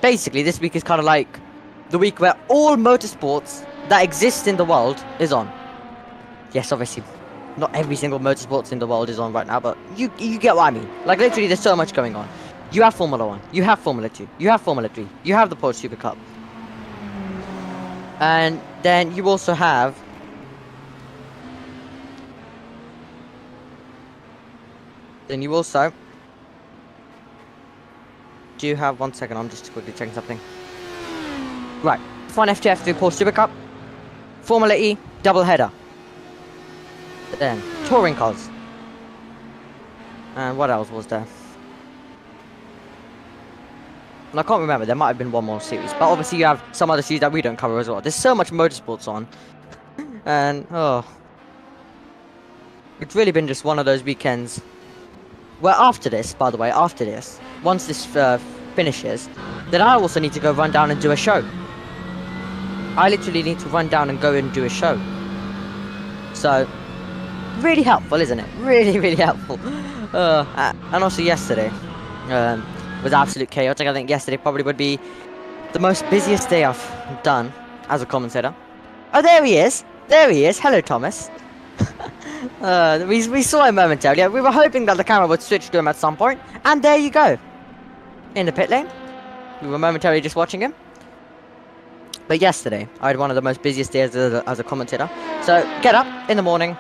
basically this week is kind of like the week where all motorsports that exist in the world is on. Yes, obviously, not every single motorsports in the world is on right now, but you get what I mean. Like literally, there's so much going on. You have Formula 1, you have Formula 2, you have Formula 3, you have the Porsche Super Cup. And then you also have... Then you also... Do you have... 1 second, I'm just quickly checking something. Right, F1, F2, F3 Porsche Super Cup. Formula E, double header. Then, touring cars. And what else was there? And I can't remember, there might have been one more series. But obviously you have some other series that we don't cover as well. There's so much motorsports on. And, oh. It's really been just one of those weekends. Well, after this, by the way, after this, once this finishes, then I also need to go run down and do a show. I literally need to run down and go and do a show. So, really helpful, isn't it? Really, really helpful. And also yesterday was absolute chaotic. I think yesterday probably would be the most busiest day I've done as a commentator. Oh, there he is. There he is. Hello, Thomas. We saw him momentarily. We were hoping that the camera would switch to him at some point. And there you go. In the pit lane. We were momentarily just watching him. But yesterday, I had one of the most busiest days as a commentator. So, get up in the morning.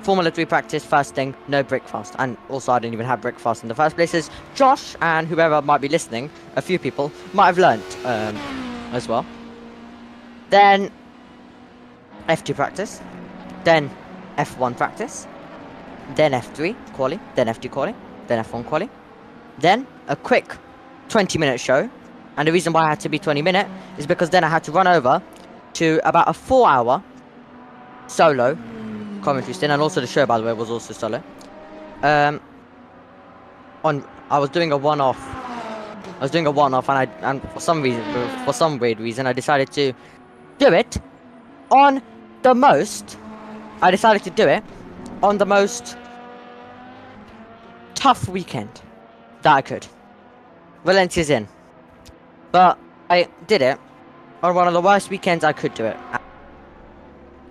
Formula 3 practice, first thing, no breakfast. And also, I didn't even have breakfast in the first place. As Josh and whoever might be listening, a few people, might have learnt as well. Then, F2 practice. Then, F1 practice. Then F3 quali. Then F2 quali. Then F1 quali. Then, a quick 20-minute show. And the reason why I had to be 20-minute is because then I had to run over to about a 4-hour solo commentary stint, and also the show, by the way, was also solo. I was doing a one-off. And for some weird reason, I decided to do it on the most. I decided to do it on the most tough weekend that I could. Valencia's in, but I did it on one of the worst weekends I could do it.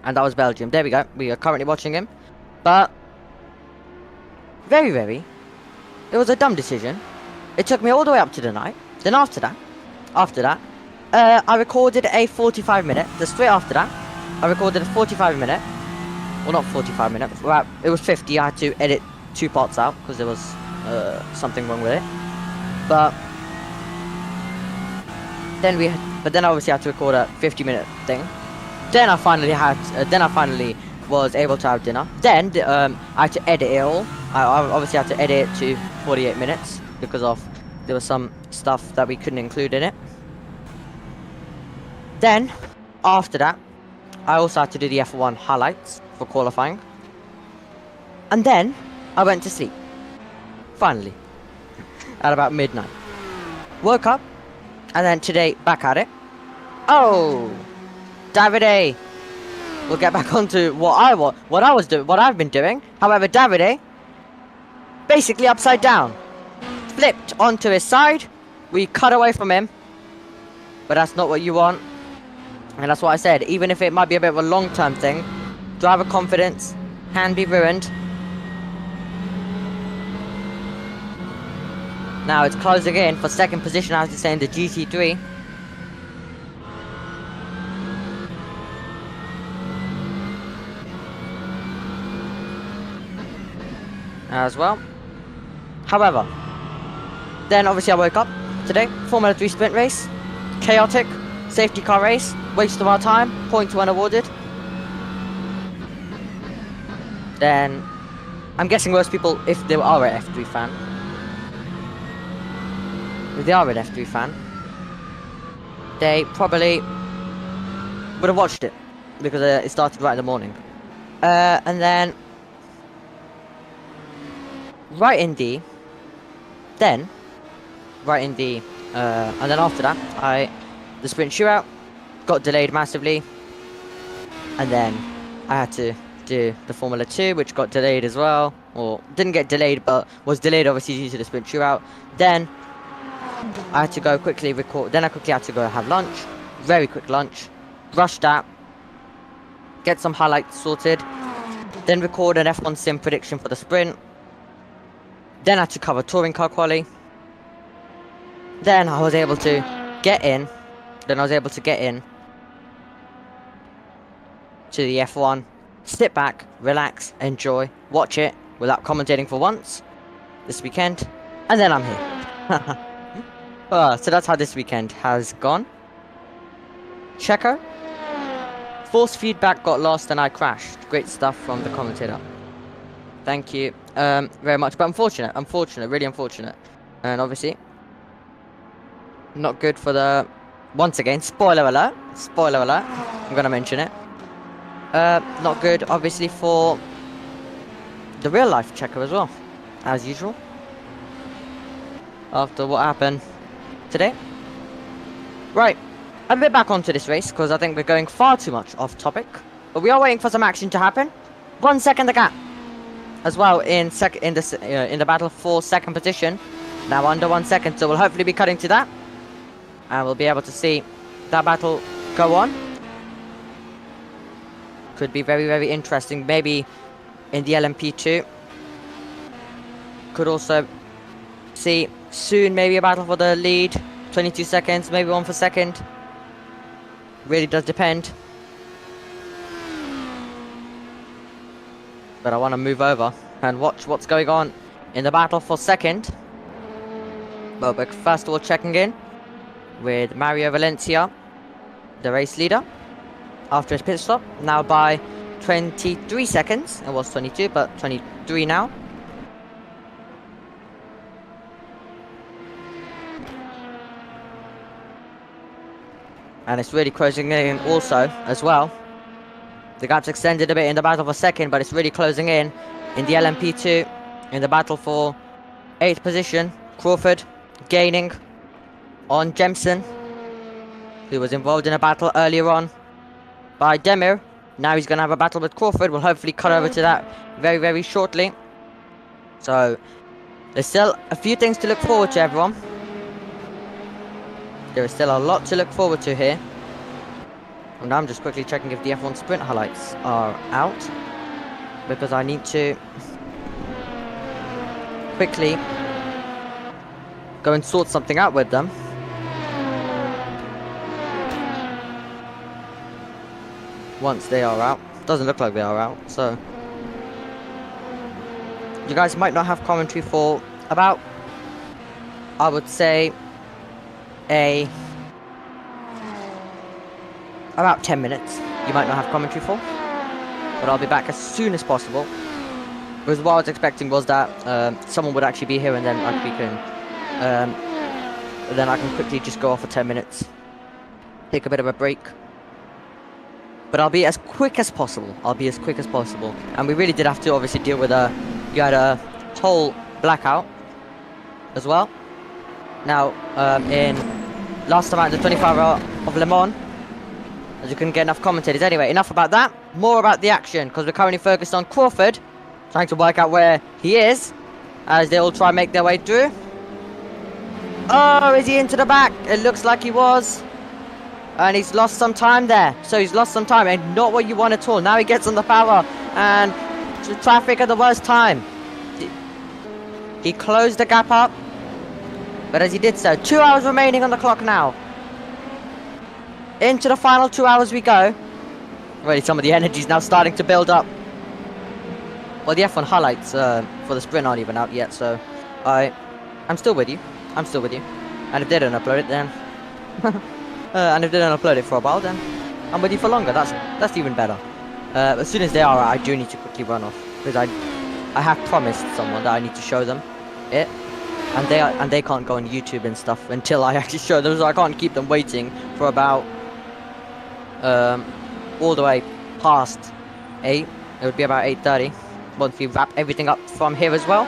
And that was Belgium. There we go. We are currently watching him. But very, it was a dumb decision. It took me all the way up to the night. Then after that, I recorded a 45-minute. Then straight after that, I recorded a 45-minute. Well, not 45 minutes. It was 50. I had to edit 2 parts out because there was something wrong with it. But then obviously I had to record a 50-minute thing. Then I finally was able to have dinner. Then I had to edit it all. I obviously had to edit it to 48 minutes because there was some stuff that we couldn't include in it. Then after that, I also had to do the F1 highlights for qualifying. And then I went to sleep. Finally, at about midnight. Woke up, and then today back at it. Oh. Davide, we'll get back onto what I've been doing. However, Davide, basically upside down, flipped onto his side. We cut away from him, but that's not what you want. And that's what I said. Even if it might be a bit of a long-term thing, driver confidence can be ruined. Now it's closing in for second position, as you say, in the GT3. As well. However, then obviously I woke up today, Formula 3 sprint race, chaotic, safety car race, waste of our time, points weren't awarded. Then, I'm guessing most people, if they are an F3 fan, they probably would have watched it, because it started right in the morning. And then and then after that, the sprint shootout got delayed massively, and then I had to do the Formula 2, which got delayed as well, or didn't get delayed, but was delayed obviously due to the sprint shootout. Then I had to go quickly record. Then I quickly had to go have lunch, very quick lunch, rush that, get some highlights sorted, then record an F1 sim prediction for the sprint. Then I had to cover touring car quali. Then I was able to get in. To the F1, sit back, relax, enjoy, watch it without commentating for once this weekend, and then I'm here. So that's how this weekend has gone. Checo, force feedback got lost and I crashed. Great stuff from the commentator. Thank you very much, but unfortunate, really unfortunate, and obviously not good for the, once again, spoiler alert, I'm gonna mention it. Not good, obviously, for the real life Checo as well, as usual. After what happened today. Right, a bit back onto this race, because I think we're going far too much off topic. But we are waiting for some action to happen. 1 second the gap. As well in the battle for second position. Now under 1 second, so we'll hopefully be cutting to that. And we'll be able to see that battle go on. Could be very, very interesting. Maybe in the LMP2. Could also see soon maybe a battle for the lead. 22 seconds, maybe one for second. Really does depend. But I want to move over and watch what's going on in the battle for second. But we're first of all checking in with Mario Valencia, the race leader, after his pit stop, now by 23 seconds. It was 22, but 23 now. And it's really closing in also, as well. The gap's extended a bit in the battle for second, but it's really closing in the LMP2, in the battle for 8th position. Crawford gaining on Jemson, who was involved in a battle earlier on by Demir. Now he's going to have a battle with Crawford. We'll hopefully cut over to that very, very shortly. So, there's still a few things to look forward to, everyone. There is still a lot to look forward to here. And I'm just quickly checking if the F1 sprint highlights are out, because I need to quickly go and sort something out with them. Once they are out. Doesn't look like they are out, so you guys might not have commentary for about, I would say, about 10 minutes. You might not have commentary for, but I'll be back as soon as possible. Because what I was expecting was that someone would actually be here, and then I can quickly just go off for 10 minutes, take a bit of a break. But I'll be as quick as possible. And we really did have to obviously deal with you had a whole blackout as well. Now, in last time out, the 24-hour of Le Mans, as you couldn't get enough commentators. Anyway, enough about that. More about the action, because we're currently focused on Crawford, trying to work out where he is, as they all try and make their way through. Oh, is he into the back? It looks like he was. And he's lost some time there. So he's lost some time, and not what you want at all. Now he gets on the power, and traffic at the worst time. He closed the gap up, but as he did so, 2 hours remaining on the clock now. Into the final 2 hours we go. Really, some of the energy's now starting to build up. Well, the F1 highlights for the sprint aren't even out yet, so I'm still with you. And if they don't upload it, then and if they don't upload it for a while, then I'm with you for longer. That's even better. As soon as they are out, I do need to quickly run off, because I have promised someone that I need to show them it, and they can't go on YouTube and stuff until I actually show them, so I can't keep them waiting for about all the way past 8. It would be about 8:30 once we wrap everything up from here as well.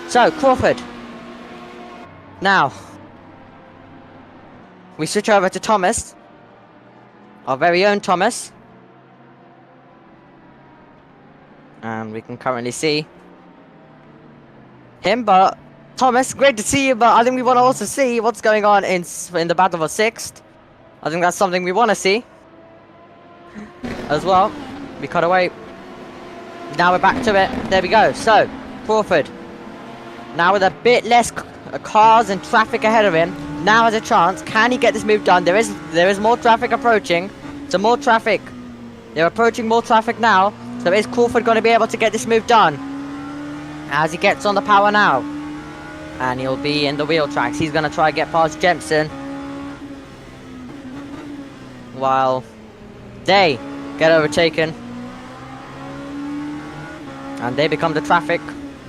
So Crawford. Now we switch over to Thomas, our very own Thomas, and we can currently see him. But Thomas, great to see you, but I think we want to also see what's going on in the battle for 6th. I think that's something we want to see as well. We cut away. Now we're back to it. There we go. So Crawford, now with a bit less cars and traffic ahead of him, now has a chance. Can he get this move done? There is more traffic approaching. So more traffic. They're approaching more traffic now. So is Crawford going to be able to get this move done? As he gets on the power now. And he'll be in the wheel tracks. He's going to try and get past Jemson. While they get overtaken. And they become the traffic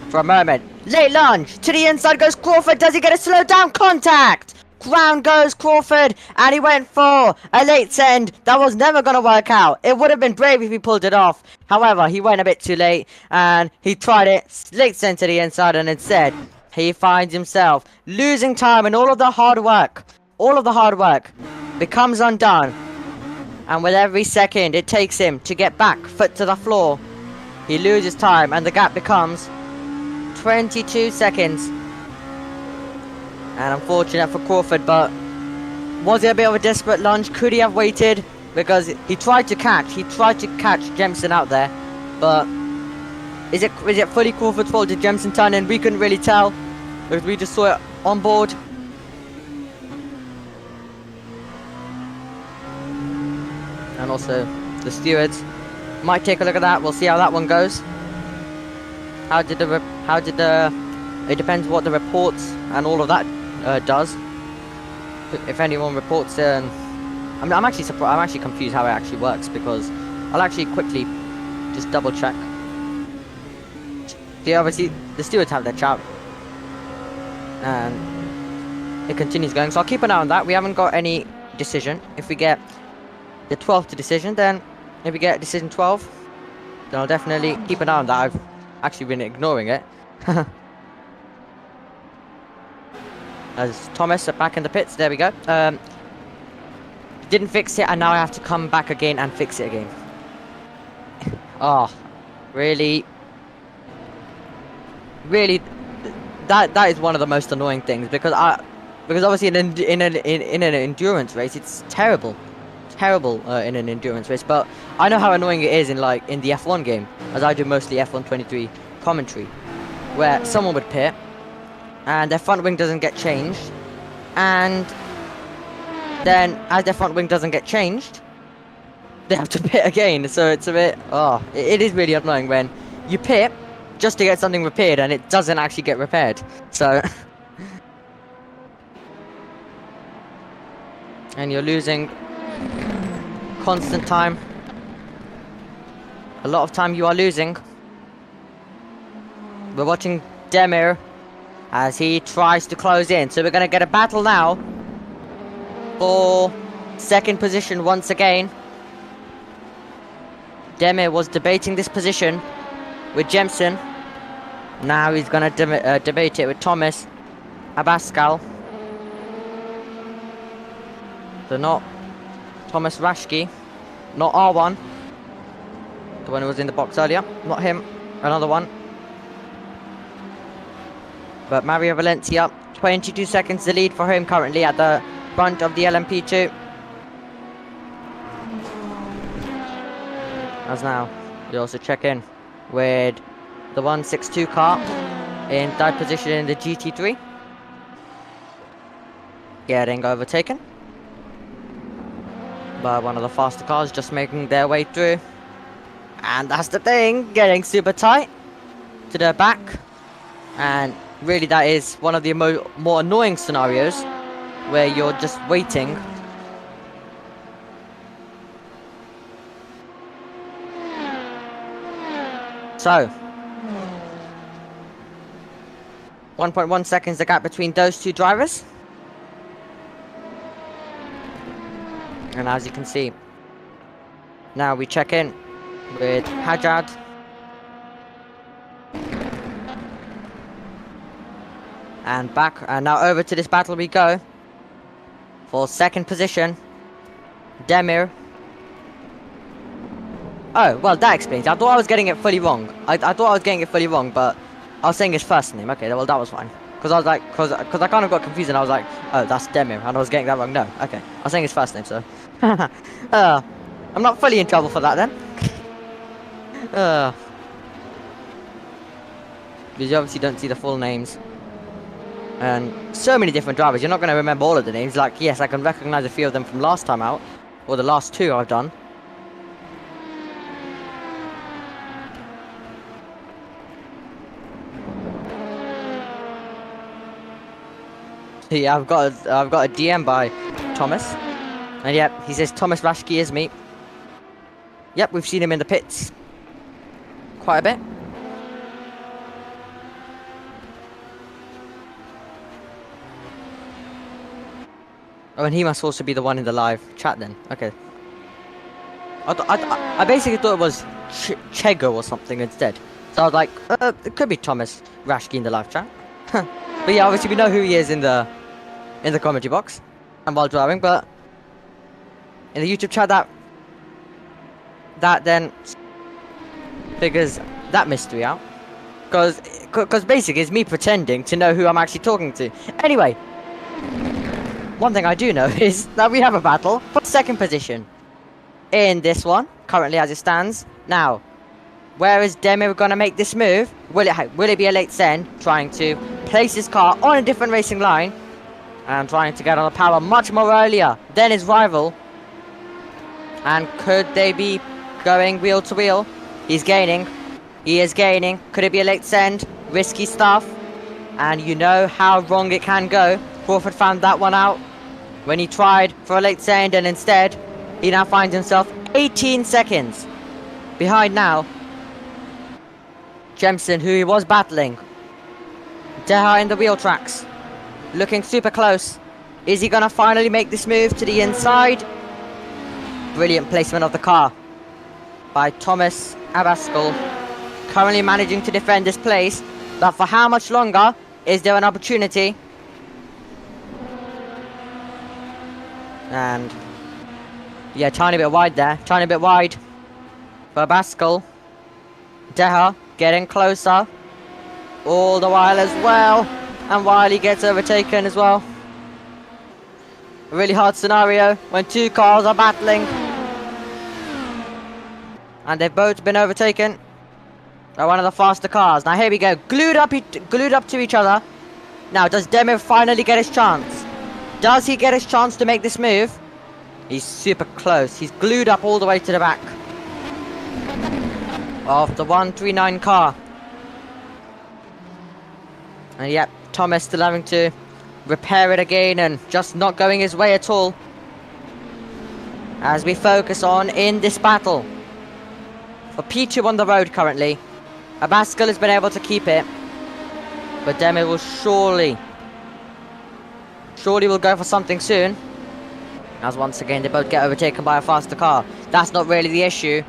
for a moment. Late lunge. To the inside goes Crawford. Does he get a slow down contact? Ground goes Crawford. And he went for a late send. That was never going to work out. It would have been brave if he pulled it off. However, he went a bit too late. And he tried it. Late send to the inside. And instead, he finds himself losing time. And all of the hard work becomes undone. And with every second it takes him to get back foot to the floor, he loses time. And the gap becomes 22 seconds. And unfortunate for Crawford, but was it a bit of a desperate lunge? Could he have waited? Because he tried to catch Jemson out there. But is it fully Crawford's fault? Did Jemson turn in? We couldn't really tell because we just saw it on board. And also the stewards might take a look at that. We'll see how that one goes. It depends what the reports and all of that does. If anyone reports, I'm actually surprised. I'm actually confused how it actually works, because I'll actually quickly just double check. See, obviously the stewards have their chat, and it continues going. So I'll keep an eye on that. We haven't got any decision. If we get the 12th decision, then if we get decision 12, then I'll definitely keep an eye on that. I've actually been ignoring it. As Thomas back in the pits, there we go. Didn't fix it, and now I have to come back again and fix it again. Oh, really, that is one of the most annoying things, because obviously in an endurance race, it's terrible in an endurance race. But I know how annoying it is in the F1 game, as I do mostly F1 23 commentary, where someone would pit and their front wing doesn't get changed, and then as their front wing doesn't get changed, they have to pit again. So it's a bit, it is really annoying when you pit just to get something repaired and it doesn't actually get repaired. So and you're losing constant time. A lot of time you are losing. We're watching Demir as he tries to close in. So we're going to get a battle now for second position once again. Demir was debating this position with Jemson. Now he's going to debate it with Thomas Abascal. So not Thomas Rashke, not R1, the one who was in the box earlier, not him, another one. But Mario Valencia, 22 seconds the lead for him currently at the front of the LMP2. As now, we also check in with the 162 car in third position in the GT3. Getting overtaken by one of the faster cars, just making their way through. And that's the thing, getting super tight to the back. And really that is one of the more annoying scenarios, where you're just waiting. So 1.1 seconds the gap between those two drivers. And as you can see, now we check in with Hajjad. And back, and now over to this battle we go. For second position, Demir. Oh, well that explains. I thought I was getting it fully wrong. I thought I was getting it fully wrong, but I was saying his first name. Okay, well that was fine. Because I was like, because I kind of got confused and I was like, oh, that's Demir, and I was getting that wrong. No, okay. I was saying his first name, so. I'm not fully in trouble for that then. Because you obviously don't see the full names And so many different drivers, you're not going to remember all of the names. Like, yes, I can recognize a few of them from last time out, or the last two I've done. So yeah, I've got a DM by Thomas, and yep, he says Thomas Raschke is me. Yep, we've seen him in the pits quite a bit. Oh, and he must also be the one in the live chat then. Okay. I basically thought it was Chego or something instead. So I was like, it could be Thomas Raschke in the live chat. But yeah, obviously we know who he is in the commentary box and while driving, but in the YouTube chat that then figures that mystery out. Because basically it's me pretending to know who I'm actually talking to. Anyway. One thing I do know is that we have a battle for second position in this one, currently as it stands. Now, where is Demir gonna make this move? Will it be a late send, trying to place his car on a different racing line and trying to get on the power much more earlier than his rival? And could they be going wheel to wheel? He's gaining. He is gaining. Could it be a late send? Risky stuff. And you know how wrong it can go. Crawford found that one out when he tried for a late send, and instead he now finds himself 18 seconds behind now Jemson, who he was battling. Deha in the wheel tracks, looking super close. Is he gonna finally make this move to the inside? Brilliant placement of the car by Thomas Abascal, currently managing to defend this place, but for how much longer? Is there an opportunity? And yeah, tiny bit wide there, tiny bit wide for Baskel. Deha getting closer all the while as well, and while he gets overtaken as well. A really hard scenario when two cars are battling and they've both been overtaken by one of the faster cars. Now here we go, glued up to each other. Now does Demir finally get his chance? Does he get his chance to make this move? He's super close. He's glued up all the way to the back of the 139 car. And yep, Thomas still having to repair it again and just not going his way at all. As we focus on in this battle for P2 on the road currently. Abascal has been able to keep it, but Demir will surely will go for something soon, as once again they both get overtaken by a faster car. That's not really the issue.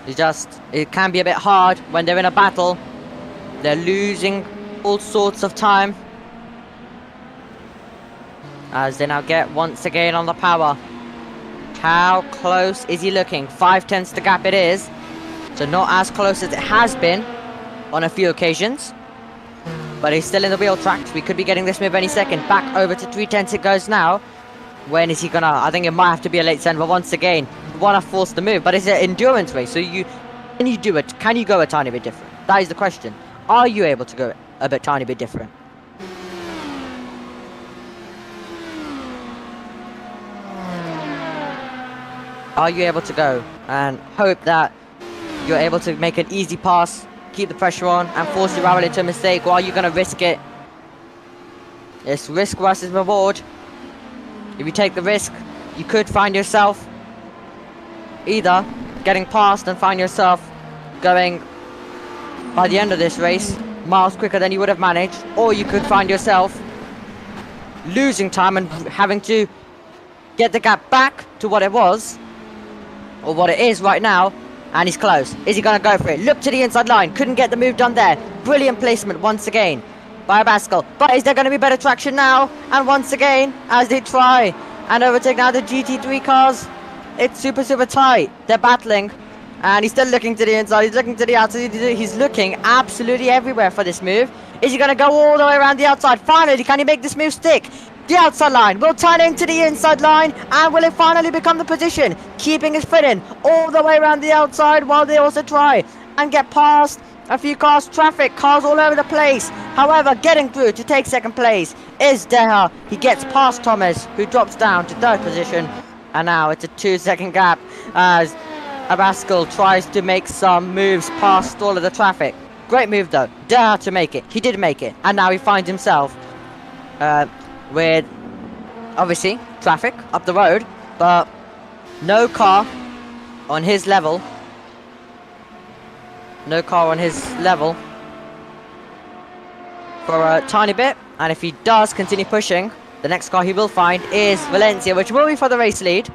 It can be a bit hard when they're in a battle. They're losing all sorts of time as they now get once again on the power. How close is he looking? 5/10 the gap it is, so not as close as it has been on a few occasions. But he's still in the wheel tracks. We could be getting this move any second. Back over to 3/10 it goes now. When is he gonna? I think it might have to be a late send, but once again, you wanna force the move. But it's an endurance race, so can you do it? Can you go a tiny bit different? That is the question. Are you able to go a tiny bit different? Are you able to go and hope that you're able to make an easy pass, keep the pressure on, and force your rival into a mistake, or are you going to risk it? It's risk versus reward. If you take the risk, you could find yourself either getting past and find yourself going, by the end of this race, miles quicker than you would have managed, or you could find yourself losing time and having to get the gap back to what it was, or what it is right now. And he's close. Is he going to go for it? Look to the inside line. Couldn't get the move done there. Brilliant placement once again by Abascal. But is there going to be better traction now? And once again, as they try and overtake now the GT3 cars, it's super tight. They're battling. And he's still looking to the inside. He's looking to the outside. He's looking absolutely everywhere for this move. Is he going to go all the way around the outside? Finally, can he make this move stick? The outside line will turn into the inside line, and will it finally become the position? Keeping his foot in all the way around the outside while they also try and get past a few cars. Traffic, cars all over the place. However, getting through to take second place is Deha. He gets past Thomas, who drops down to third position. And now it's a 2-second gap as Abascal tries to make some moves past all of the traffic. Great move though. Deha to make it. He did make it. And now he finds himself with, obviously, traffic up the road. But no car on his level. No car on his level for a tiny bit, and if he does continue pushing, the next car he will find is Valencia, which will be for the race lead.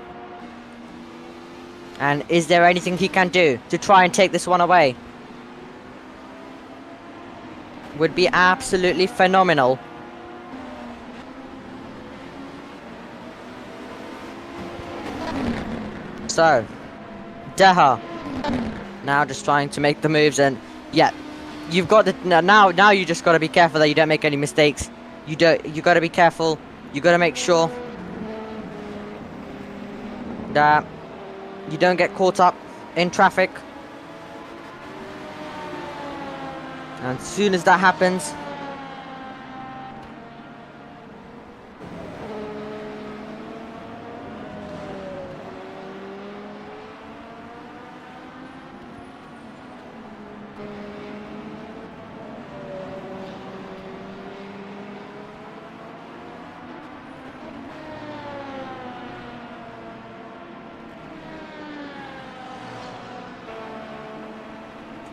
And is there anything he can do to try and take this one away? Would be absolutely phenomenal. So, Deha now just trying to make the moves, and yeah, you've got the now you just got to be careful that you don't make any mistakes. You got to be careful. You got to make sure that you don't get caught up in traffic. And as soon as that happens,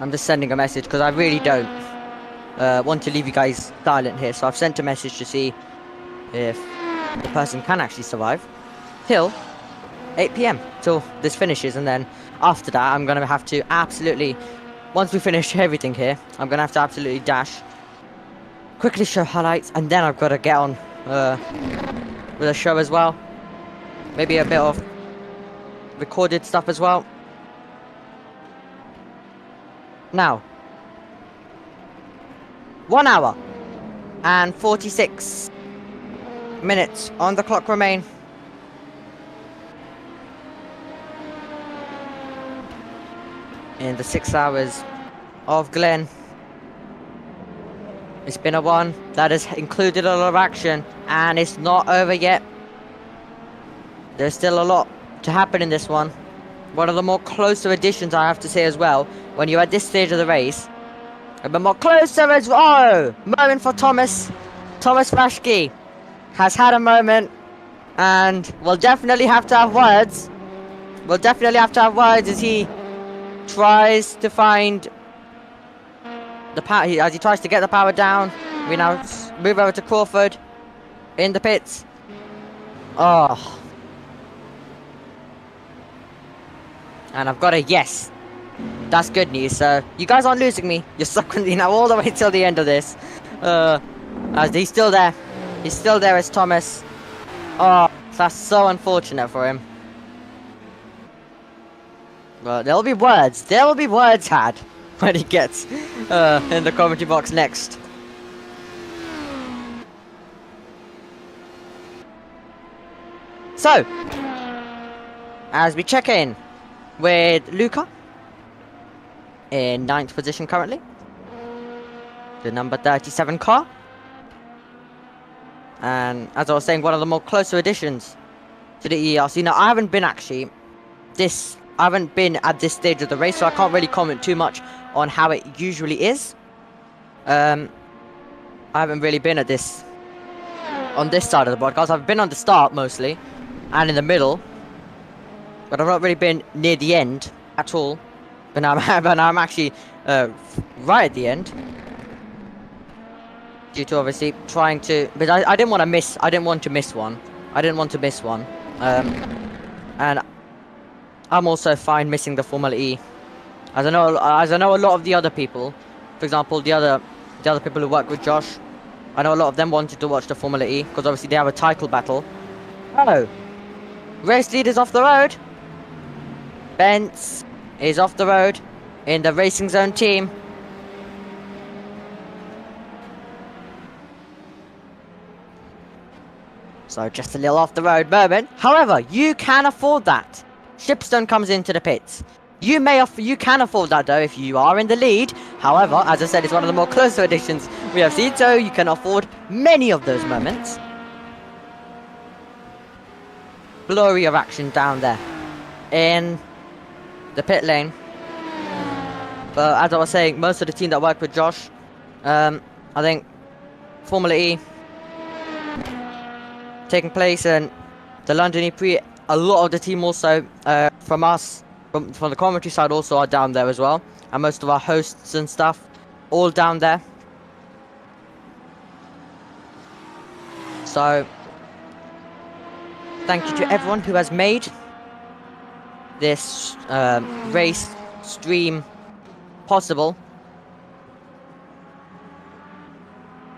I'm just sending a message because I really don't want to leave you guys silent here. So I've sent a message to see if the person can actually survive till 8 PM till this finishes, and then after that I'm gonna have to absolutely, once we finish everything here, I'm gonna have to absolutely dash, quickly show highlights, and then I've got to get on with a show as well. Maybe a bit of recorded stuff as well. Now, 1 hour and 46 minutes on the clock remain. In the 6 hours of Glen. It's been a one that has included a lot of action, and it's not over yet. There's still a lot to happen in this one. One of the more closer additions, I have to say as well, when you're at this stage of the race. A bit more closer as well. Oh, moment for Thomas. Thomas Rashke has had a moment, and we'll definitely have to have words. We'll definitely have to have words as he tries to find the power. As he tries to get the power down. We now move over to Crawford in the pits. Oh. And I've got a yes. That's good news. So you guys aren't losing me. You're stuck with me now all the way till the end of this. As he's still there. He's still there as Thomas. Oh, that's so unfortunate for him. Well, there'll be words. There will be words had when he gets in the commentary box next. So, as we check in with Luca in 9th position currently, the number 37 car, and as I was saying, one of the more closer additions to the EERC. Now, I haven't been at this stage of the race, so I can't really comment too much on how it usually is. I haven't really been at this on this side of the broadcast. I've been on the start mostly and in the middle, but I've not really been near the end at all. But now I'm actually right at the end, due to obviously trying to. But I didn't want to miss. I didn't want to miss one. And I'm also fine missing the Formula E, as I know a lot of the other people. For example, the other people who work with Josh, I know a lot of them wanted to watch the Formula E because obviously they have a title battle. Oh, race lead is off the road. Bentz is off the road in the Racing Zone team. So just a little off the road moment. However, you can afford that. Shipstone comes into the pits. You can afford that though if you are in the lead. However, as I said, it's one of the more closer additions we have seen, so you can afford many of those moments. Flurry of action down there in the pit lane. But as I was saying, most of the team that worked with Josh, I think Formula E taking place in the London E-Prix, a lot of the team also from us, from the commentary side also are down there as well. And most of our hosts and stuff, all down there. So, thank you to everyone who has made this race stream possible.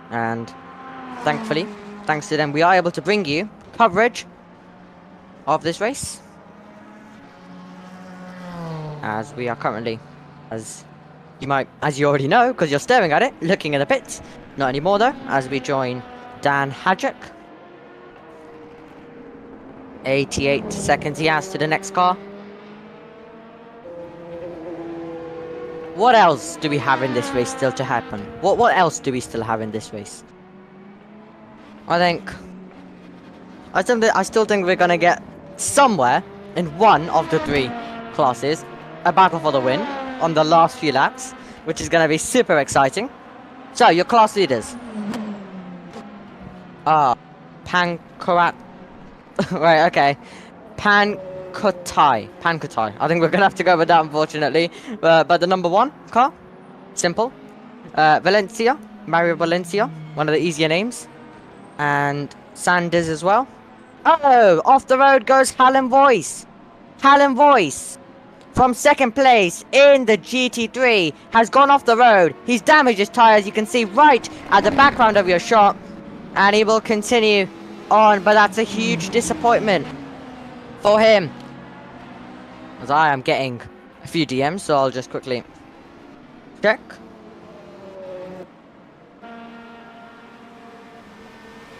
And thankfully, thanks to them, we are able to bring you coverage of this race. As we are currently, as you already know, because you're staring at it, looking in the pits. Not anymore though, as we join Dan Hadjock. 88 seconds he has to the next car. What else do we have in this race still to happen? What else do we still have in this race? I still think we're gonna get somewhere in one of the three classes a battle for the win on the last few laps, which is gonna be super exciting. So your class leaders. Pankarat. Right, okay. Pankutai. I think we're gonna have to go with that, unfortunately. But the number one car, simple. Valencia, Mario Valencia, one of the easier names, and Sanders as well. Oh, off the road goes Hallen Voice. Hallen Voice, from second place in the GT3, has gone off the road. He's damaged his tyres, you can see right at the background of your shot, and he will continue on, but that's a huge disappointment for him. As I am getting a few DMs, so I'll just quickly check.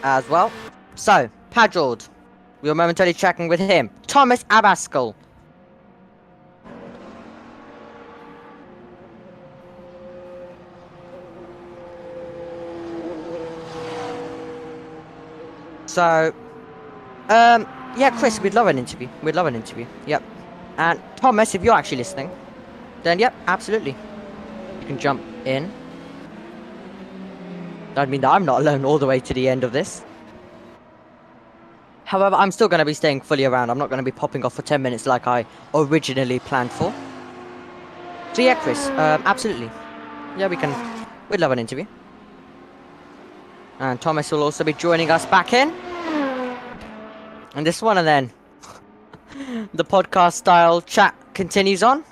As well. So, Padrold, we are momentarily checking with him. Thomas Abascal. So, yeah, Chris, we'd love an interview. Yep. And Thomas, if you're actually listening, then yep, absolutely. You can jump in. That mean that I'm not alone all the way to the end of this. However, I'm still going to be staying fully around. I'm not going to be popping off for 10 minutes like I originally planned for. So yeah, Chris, absolutely. Yeah, we'd love an interview. And Thomas will also be joining us back in. And this one, and then the podcast style chat continues on.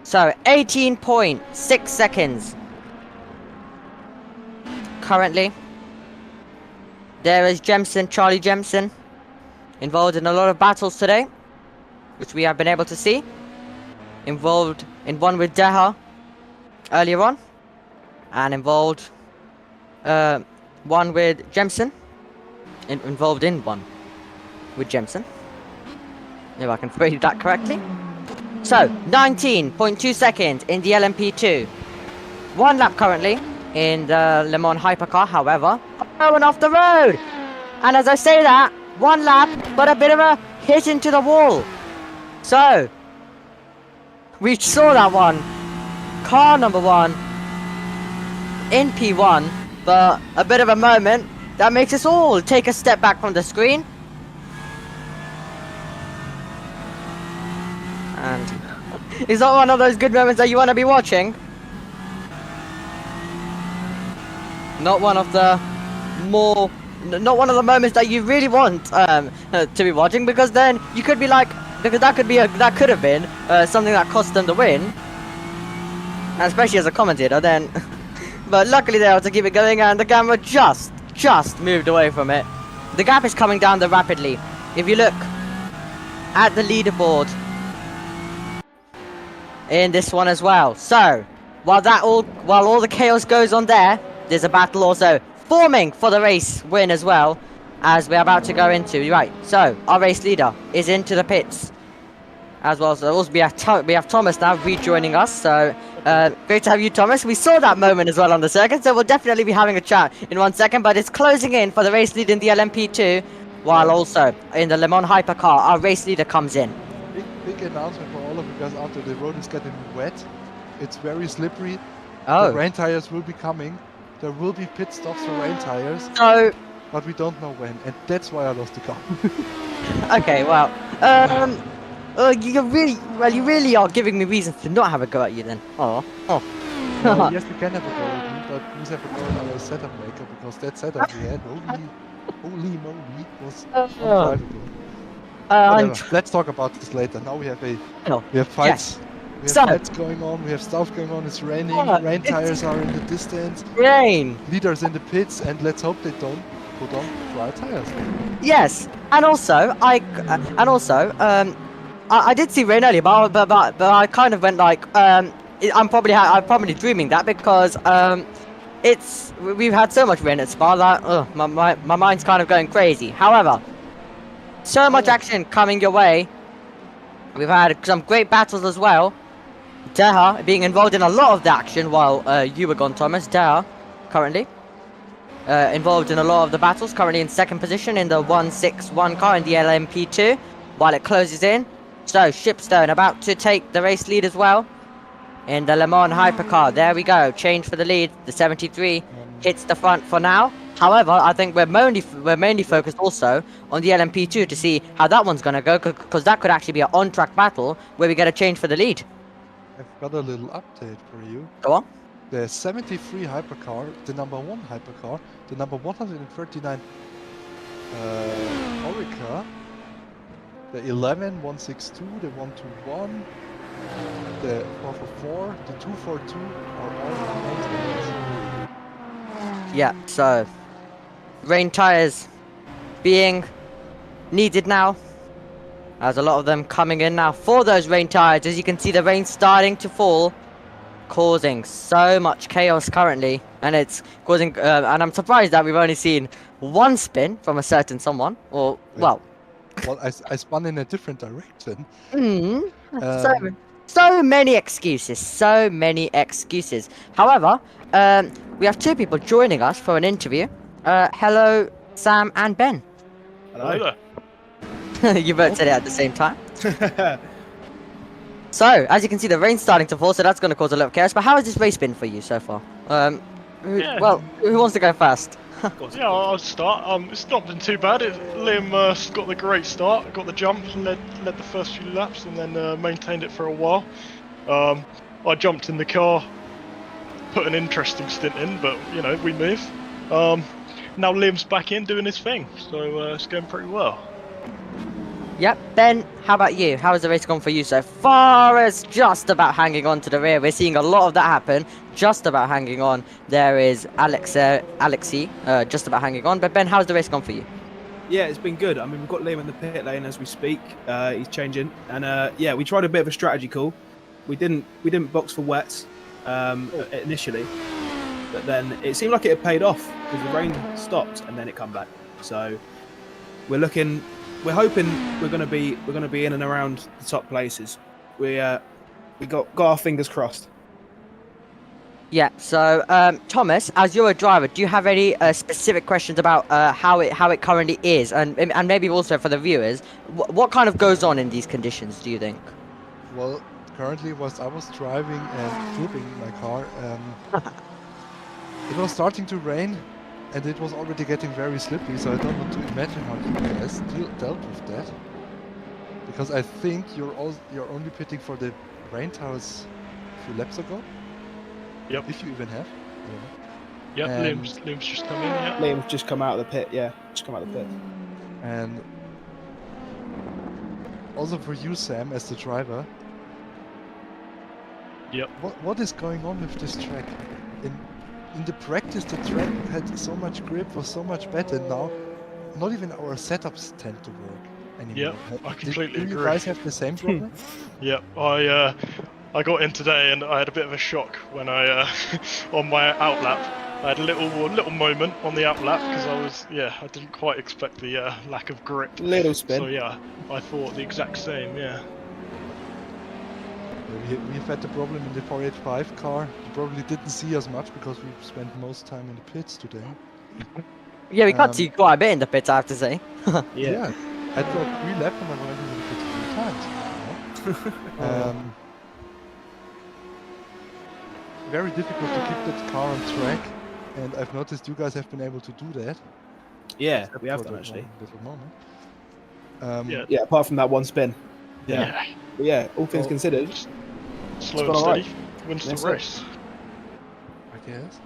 So, 18.6 seconds. Currently, there is Charlie Jemson, involved in a lot of battles today, which we have been able to see. Involved in one with Deha earlier on, and involved one with Jemson. Involved in one with Jemson, if I can phrase that correctly. So, 19.2 seconds in the LMP2. One lap currently in the Le Mans Hypercar, however. Going off the road! And as I say that, one lap, but a bit of a hit into the wall. So, we saw that one. Car number one in P1, but a bit of a moment that makes us all take a step back from the screen. And is that one of those good moments that you want to be watching? Not one of the moments that you really want to be watching, because then you could be like, because that could have been something that cost them the win, and especially as a commentator then. But luckily they were able to keep it going, and the camera just moved away from it. The gap is coming down rapidly. If you look at the leaderboard in this one as well. So, while all the chaos goes on there's a battle also forming for the race win as well, as we're about to go into. Right, so our race leader is into the pits as well. So also we have Thomas now rejoining us, so Great to have you, Thomas. We saw that moment as well on the circuit, so we'll definitely be having a chat in 1 second. But it's closing in for the race lead in the LMP2, while also in the Le Mans Hypercar, our race leader comes in. Big announcement for all of you guys out there. The road is getting wet. It's very slippery. Oh. The rain tires will be coming. There will be pit stops for rain tires. So, but we don't know when, and that's why I lost the car. okay, well, you really are giving me reasons to not have a go at you then. Oh. No, yes, we can have a go at you, but please have a go at our setup maker, because that setup we had, holy moly, was undrivable. Whatever. Let's talk about this later. Now we have fights. Yes. We have fights going on, we have stuff going on, it's raining, rain tires are in the distance. Rain! Leaders in the pits, and let's hope they don't put on dry tires. Yes, and also, I did see rain earlier, but I kind of went like, I'm probably dreaming that because, we've had so much rain at Spa that, my mind's kind of going crazy. However, so much action coming your way. We've had some great battles as well. Deha being involved in a lot of the action while you were gone, Thomas. Deha, currently involved in a lot of the battles, currently in second position in the 161 car in the LMP2 while it closes in. So Shipstone about to take the race lead as well in the Le Mans Hypercar. There we go, change for the lead. The 73 hits the front for now. However, I think we're mainly focused also on the LMP2 to see how that one's gonna go, because that could actually be an on-track battle where we get a change for the lead. I've got a little update for you. Go on. The 73 hypercar, the number 1 hypercar, the number 139 Orica, the 11 162, the 121, the 444, the 242 are all maintenance. Yeah, so rain tires being needed now. There's a lot of them coming in now for those rain tires. As you can see, the rain starting to fall, causing so much chaos currently, and it's causing. And I'm surprised that we've only seen one spin from a certain someone. Or well, I spun in a different direction. So many excuses. So many excuses. However, we have two people joining us for an interview. Hello, Sam and Ben. Hello there. You both said it at the same time. So, as you can see, the rain's starting to fall, so that's going to cause a lot of chaos. But how has this race been for you so far? Well, who wants to go first? Yeah, I'll start. It's not been too bad. Liam got the great start, got the jump, and led the first few laps, and then maintained it for a while. I jumped in the car, put an interesting stint in, but you know, we move. Now Liam's back in doing his thing, so it's going pretty well. Yep, Ben, how about you? How has the race gone for you so far? As just about hanging on to the rear. We're seeing a lot of that happen. Just about hanging on. There is Alexi, just about hanging on. But Ben, how's the race gone for you? Yeah, it's been good. I mean, we've got Liam in the pit lane as we speak. He's changing, and yeah, we tried a bit of a strategy call. We didn't box for wets initially, but then it seemed like it had paid off because the rain stopped and then it come back. So we're hoping we're gonna be in and around the top places. We got our fingers crossed. Yeah. So Thomas, as you're a driver, do you have any specific questions about how it currently is, and maybe also for the viewers, what kind of goes on in these conditions? Do you think? Well, currently, I was driving and flipping my car, it was starting to rain. And it was already getting very slippery, so I don't want to imagine how you guys dealt with that. Because I think you're only pitting for the rain tires a few laps ago. Yep. If you even have. Yep. Liam's just come in. Yeah. Liam's just come out of the pit. Yeah, just come out of the pit. And also for you, Sam, as the driver. Yep. What is going on with this track? In the practice, the track had so much grip, was so much better. Now, not even our setups tend to work anymore. Yeah, I completely agree. Do you guys have the same problem? Yeah, I got in today and I had a bit of a shock when I on my outlap. I had a little moment on the outlap because I didn't quite expect the lack of grip. Little spin. So yeah, I thought the exact same. Yeah. We've had the problem in the 485 car. You probably didn't see us much because we spent most time in the pits today. Yeah, we got to see quite a bit in the pits, I have to say. Yeah. I drove 3 laps and I went into the pits 3 times. You know? Very difficult to keep that car on track, and I've noticed you guys have been able to do that. Yeah, except we have for done that actually. one little moment. Yeah. Yeah, apart from that one spin. Yeah. But yeah, all things Well, considered, Slow and gone steady alright. wins the That's it. race. I guess.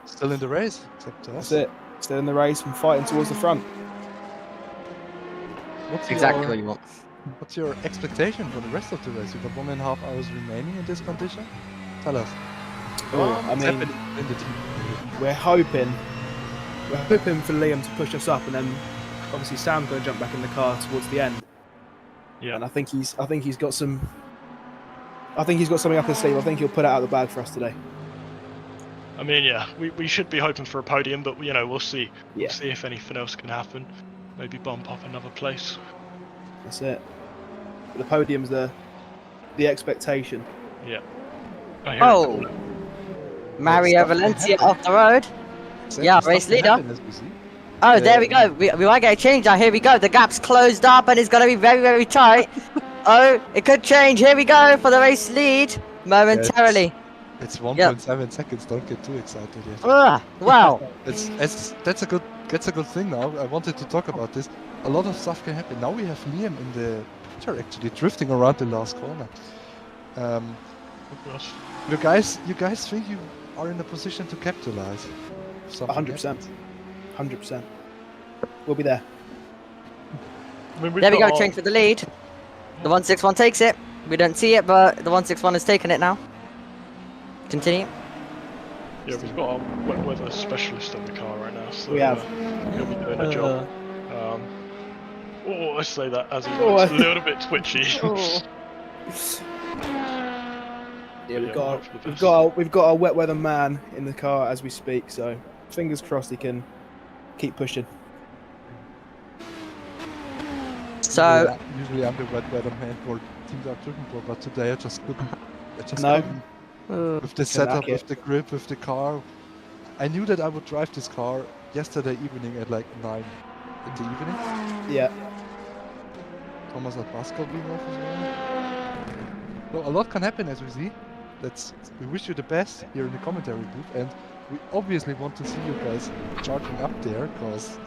Still in the race, except us. that's it. Still in the race and fighting towards the front. What's Exactly your, what you want. what's your expectation for the rest of the race? You've got 1.5 hours remaining in this condition. Tell us. I What's mean, happening in the team? we're hoping for Liam to push us up, and then obviously Sam's going to jump back in the car towards the end. Yeah. And I think he's got something up his sleeve. I think he'll put it out of the bag for us today. I mean, yeah, we should be hoping for a podium, but you know, we'll see. Yeah. We'll see if anything else can happen. Maybe bump up another place. That's it. The podium's the expectation. Yeah. I hear Oh, it. Mario stuff can Valencia happen. off the road. Yeah, Stuff race can leader. happen, as we see. Oh, there we go. We might get a change now. Here we go. The gap's closed up and it's going to be very, very tight. Oh, it could change. Here we go for the race lead momentarily. It's 1.7 seconds. Don't get too excited yet. Wow. That's a good thing now. I wanted to talk about this. A lot of stuff can happen. Now we have Liam in the picture actually drifting around the last corner. Oh, gosh. You guys think you are in a position to capitalize? 100%. 100%. We'll be there. I mean, There we got go. our- Change for the lead. The 161 takes it. We don't see it, but the 161 has taken it now. Continue. Yeah, we've got our wet weather specialist on the car right now, so We have. he'll be doing a job. I say that as he's Oh, a little bit twitchy. Yeah, Yeah, hope for the we've got our wet weather man in the car as we speak. So fingers crossed he can keep pushing. So, usually I'm the wet weather man for Team Dark Driven Pro, but today I just couldn't. No. Couldn't. With the setup, with the grip, with the car. I knew that I would drive this car yesterday evening at like 9 in the evening. Yeah. Thomas at Pascal being off as well. So a lot can happen as we see. We wish you the best here in the commentary booth, and we obviously want to see you guys charging up there, because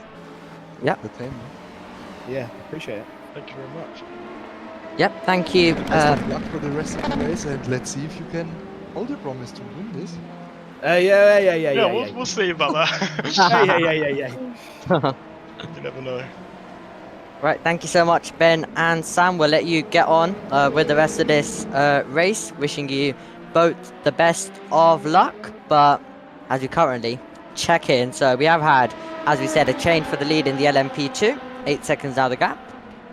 Yeah. entertainment. Yeah. Appreciate it. Thank you very much. yep, thank you. Best of luck for the rest of the race, and let's see if you can hold a promise to win this. Yeah, we'll see about that. yeah. You never know. Right, thank you so much, Ben and Sam. We'll let you get on with the rest of this race. Wishing you both the best of luck. But as we currently check in, so we have had, as we said, a change for the lead in the LMP2, 8 seconds now the gap.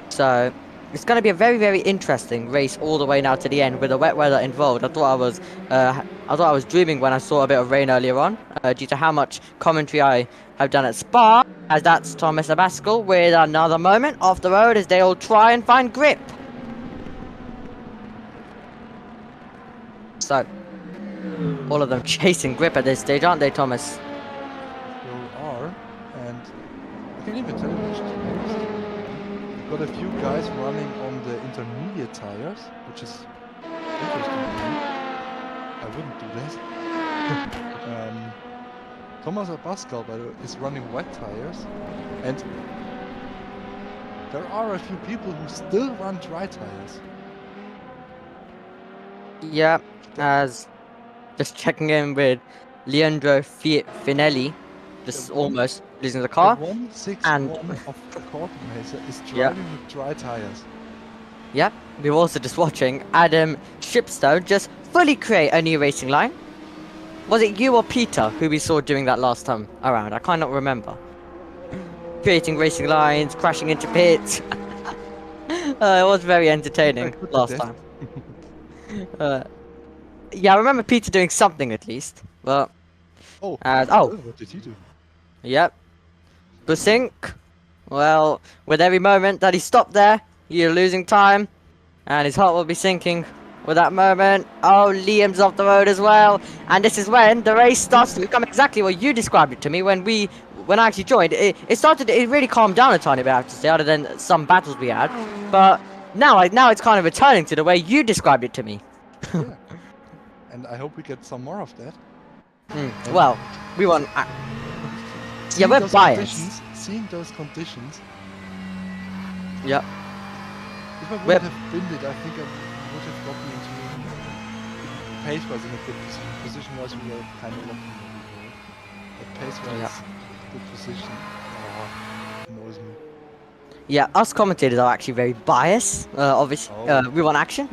So it's going to be a very, very interesting race all the way now to the end with the wet weather involved. I thought I was dreaming when I saw a bit of rain earlier on, due to how much commentary I have done at Spa. As that's Thomas Abascal with another moment off the road as they all try and find grip. So, all of them chasing grip at this stage, aren't they, Thomas? You are, and I can even tell you which team it is. We've got a few guys running on the intermediate tires, which is interesting to me. I wouldn't do that. Thomas Pascal, by the way, is running wet tires, and there are a few people who still run dry tires. Yeah, as just checking in with Leandro Finelli, just almost losing the car. The 161 and- of the Cortenmaker is Yeah. driving with dry tires. Yep, we were also just watching Adam Shipstone just fully create a new racing line. Was it you or Peter who we saw doing that last time around? I cannot remember. Creating racing lines, crashing into pits. It was very entertaining Good last at time. Yeah, I remember Peter doing something at least. But Oh, what did he do? yep. Busink. Well, with every moment that he stopped there, you're losing time, and his heart will be sinking for that moment. Oh, Liam's off the road as well. And this is when the race starts to become exactly what you described it to me when I actually joined. It really calmed down a tiny bit, I have to say, other than some battles we had. But now it's kind of returning to the way you described it to me. Yeah. And I hope we get some more of that. Well, we want... yeah, we're biased. Seeing those conditions. Yep. If I would have binned it, I think I would have gotten into pace-wise in a good position. Position-wise, we were kind of lucky. But pace-wise, good position. Annoys me. Yeah, us commentators are actually very biased. Obviously, we want action.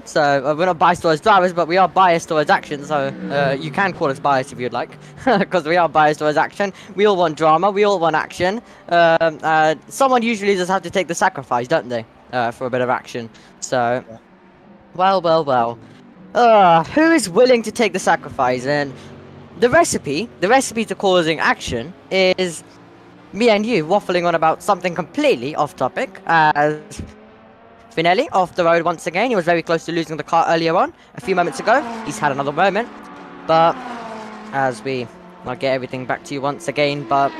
So we're not biased towards drivers, but we are biased towards action. So you can call us biased if you'd like, because we are biased towards action. We all want drama. We all want action. Someone usually does have to take the sacrifice, don't they, for a bit of action? So, well. Who is willing to take the sacrifice? And the recipe to causing action is me and you waffling on about something completely off topic, as Finelli off the road once again. He was very close to losing the car earlier on, a few moments ago. He's had another moment, but as I'll get everything back to you once again, but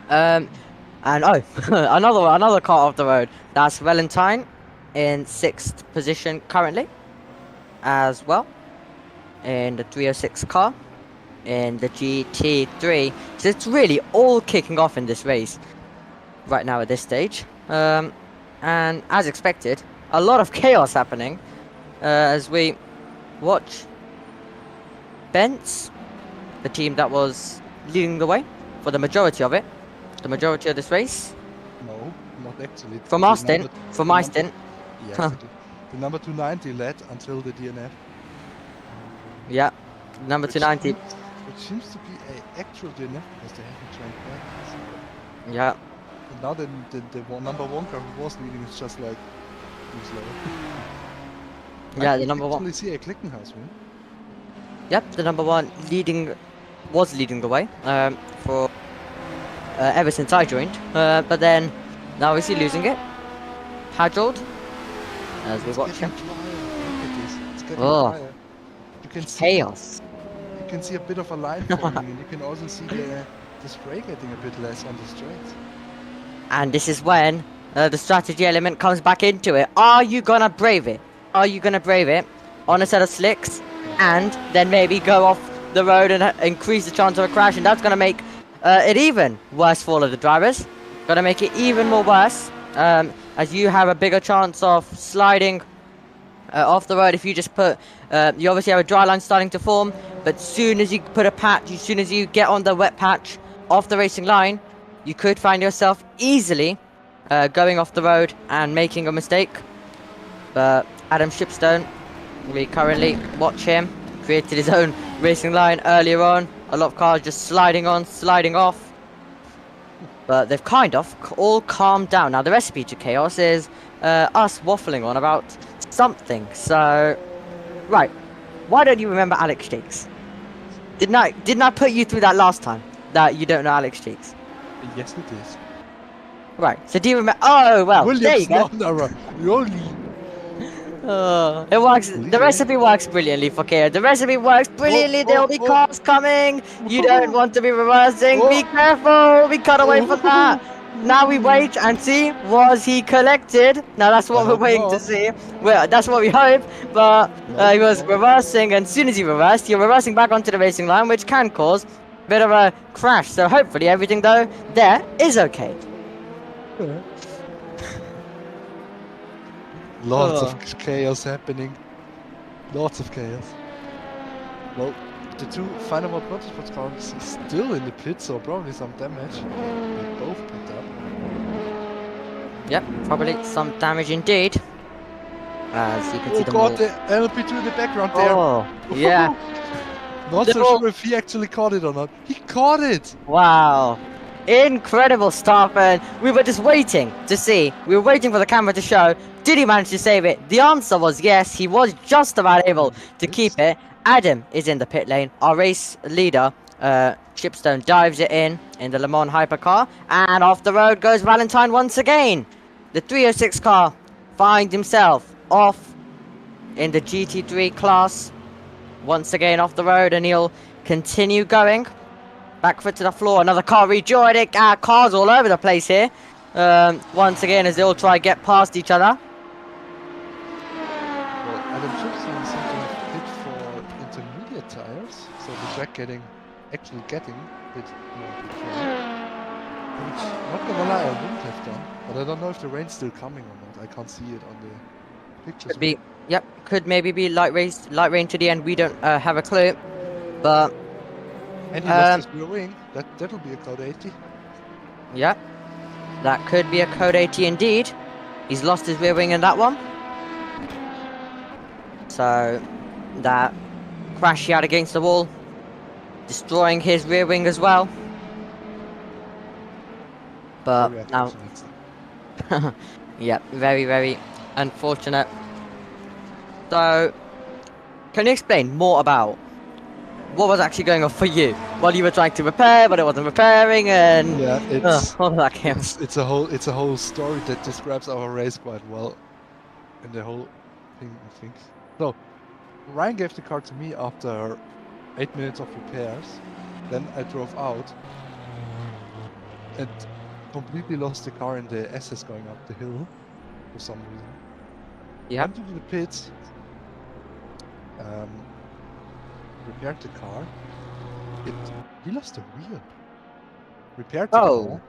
and another car off the road. That's Valentine in 6th position currently, as well, in the 306 car. In the GT3, so it's really all kicking off in this race right now at this stage, and as expected, a lot of chaos happening as we watch Bentz, the team that was leading the way for the majority of this race. No, not actually. From our stint, from my stint. Yes, the number 290 led until the DNF. Yeah, number 290. Which seems to be an actual DNF because they haven't trained back. Yeah. And now the number 1 car who was leading is just like too slow. Yeah, the number 1. I actually see a Klickenhaus win. Yep, the number 1 was leading the way for ever since I joined. But then now is he losing it? Hajold, as we watch him. Look at this. It's getting Oh, higher. You can see chaos. You can see a bit of a line forming, and you can also see the spray getting a bit less on the straights. And this is when the strategy element comes back into it. Are you gonna brave it? Are you gonna brave it on a set of slicks and then maybe go off the road and increase the chance of a crash? And that's gonna make it even worse for all of the drivers. Gonna make it even more worse, as you have a bigger chance of sliding off the road if you just put. You obviously have a dry line starting to form, but soon as you put a patch, as soon as you get on the wet patch off the racing line, you could find yourself easily going off the road and making a mistake. But Adam Shipstone, we currently watch him, created his own racing line earlier on. A lot of cars just sliding on, sliding off. But they've kind of all calmed down. Now the recipe to chaos is us waffling on about something. So, right, why don't you remember Alex Jakes? Didn't I put you through that last time? That you don't know Alex Jakes? Yes, it is. Right, so do you remember? Oh, well, there you go. It works. The recipe works brilliantly for chaos. The recipe works brilliantly. There'll be cars coming. You don't want to be reversing. Be careful. We cut away from that. Now we wait and see, was he collected? Now that's what we're waiting to see. Well, that's what we hope, but he was reversing, and as soon as he reversed, you're reversing back onto the racing line, which can cause a bit of a crash. So hopefully everything, though, there is okay. Lots of chaos happening. Lots of chaos. Well, the two final one motorsports cars is still in the pit, so probably some damage. They both picked up. Yep, probably some damage indeed. As you can see, Oh god, the LMP2 in the background there. Oh, yeah. Not so sure if he actually caught it or not. He caught it! Wow. Incredible stuff, and we were just waiting to see. We were waiting for the camera to show. Did he manage to save it? The answer was yes. He was just about able to keep it. Adam is in the pit lane. Our race leader, Shipstone, dives it in the Le Mans hypercar, and off the road goes Valentine once again. The 306 car finds himself off in the GT3 class. Once again off the road, and he'll continue going. Back foot to the floor, another car rejoining. Cars all over the place here. Once again, as they all try to get past each other. Well, Adam Chipson seemed to have hit for intermediate tires, so the track actually getting a bit more control. Which, not gonna lie, I wouldn't have done, but I don't know if the rain's still coming or not. I can't see it on the pictures. Could be, yep, could maybe be light rain to the end. We don't have a clue, but and he lost his rear wing. That'll be a code 80. yeah, that could be a code 80 indeed. He's lost his rear wing in that one, so that crash he had against the wall, destroying his rear wing as well. But Very now, unfortunate. yeah, very, very unfortunate. So, can you explain more about what was actually going on for you while you were trying to repair, but it wasn't repairing, and Yeah, it's all that chaos? it's a whole story that describes our race quite well, and the whole thing, I think. So, Ryan gave the car to me after 8 minutes of repairs. Then I drove out and completely lost the car in the SS going up the hill for some reason. Yeah. Went to the pits, repaired the car. He lost the wheel. Repaired the car.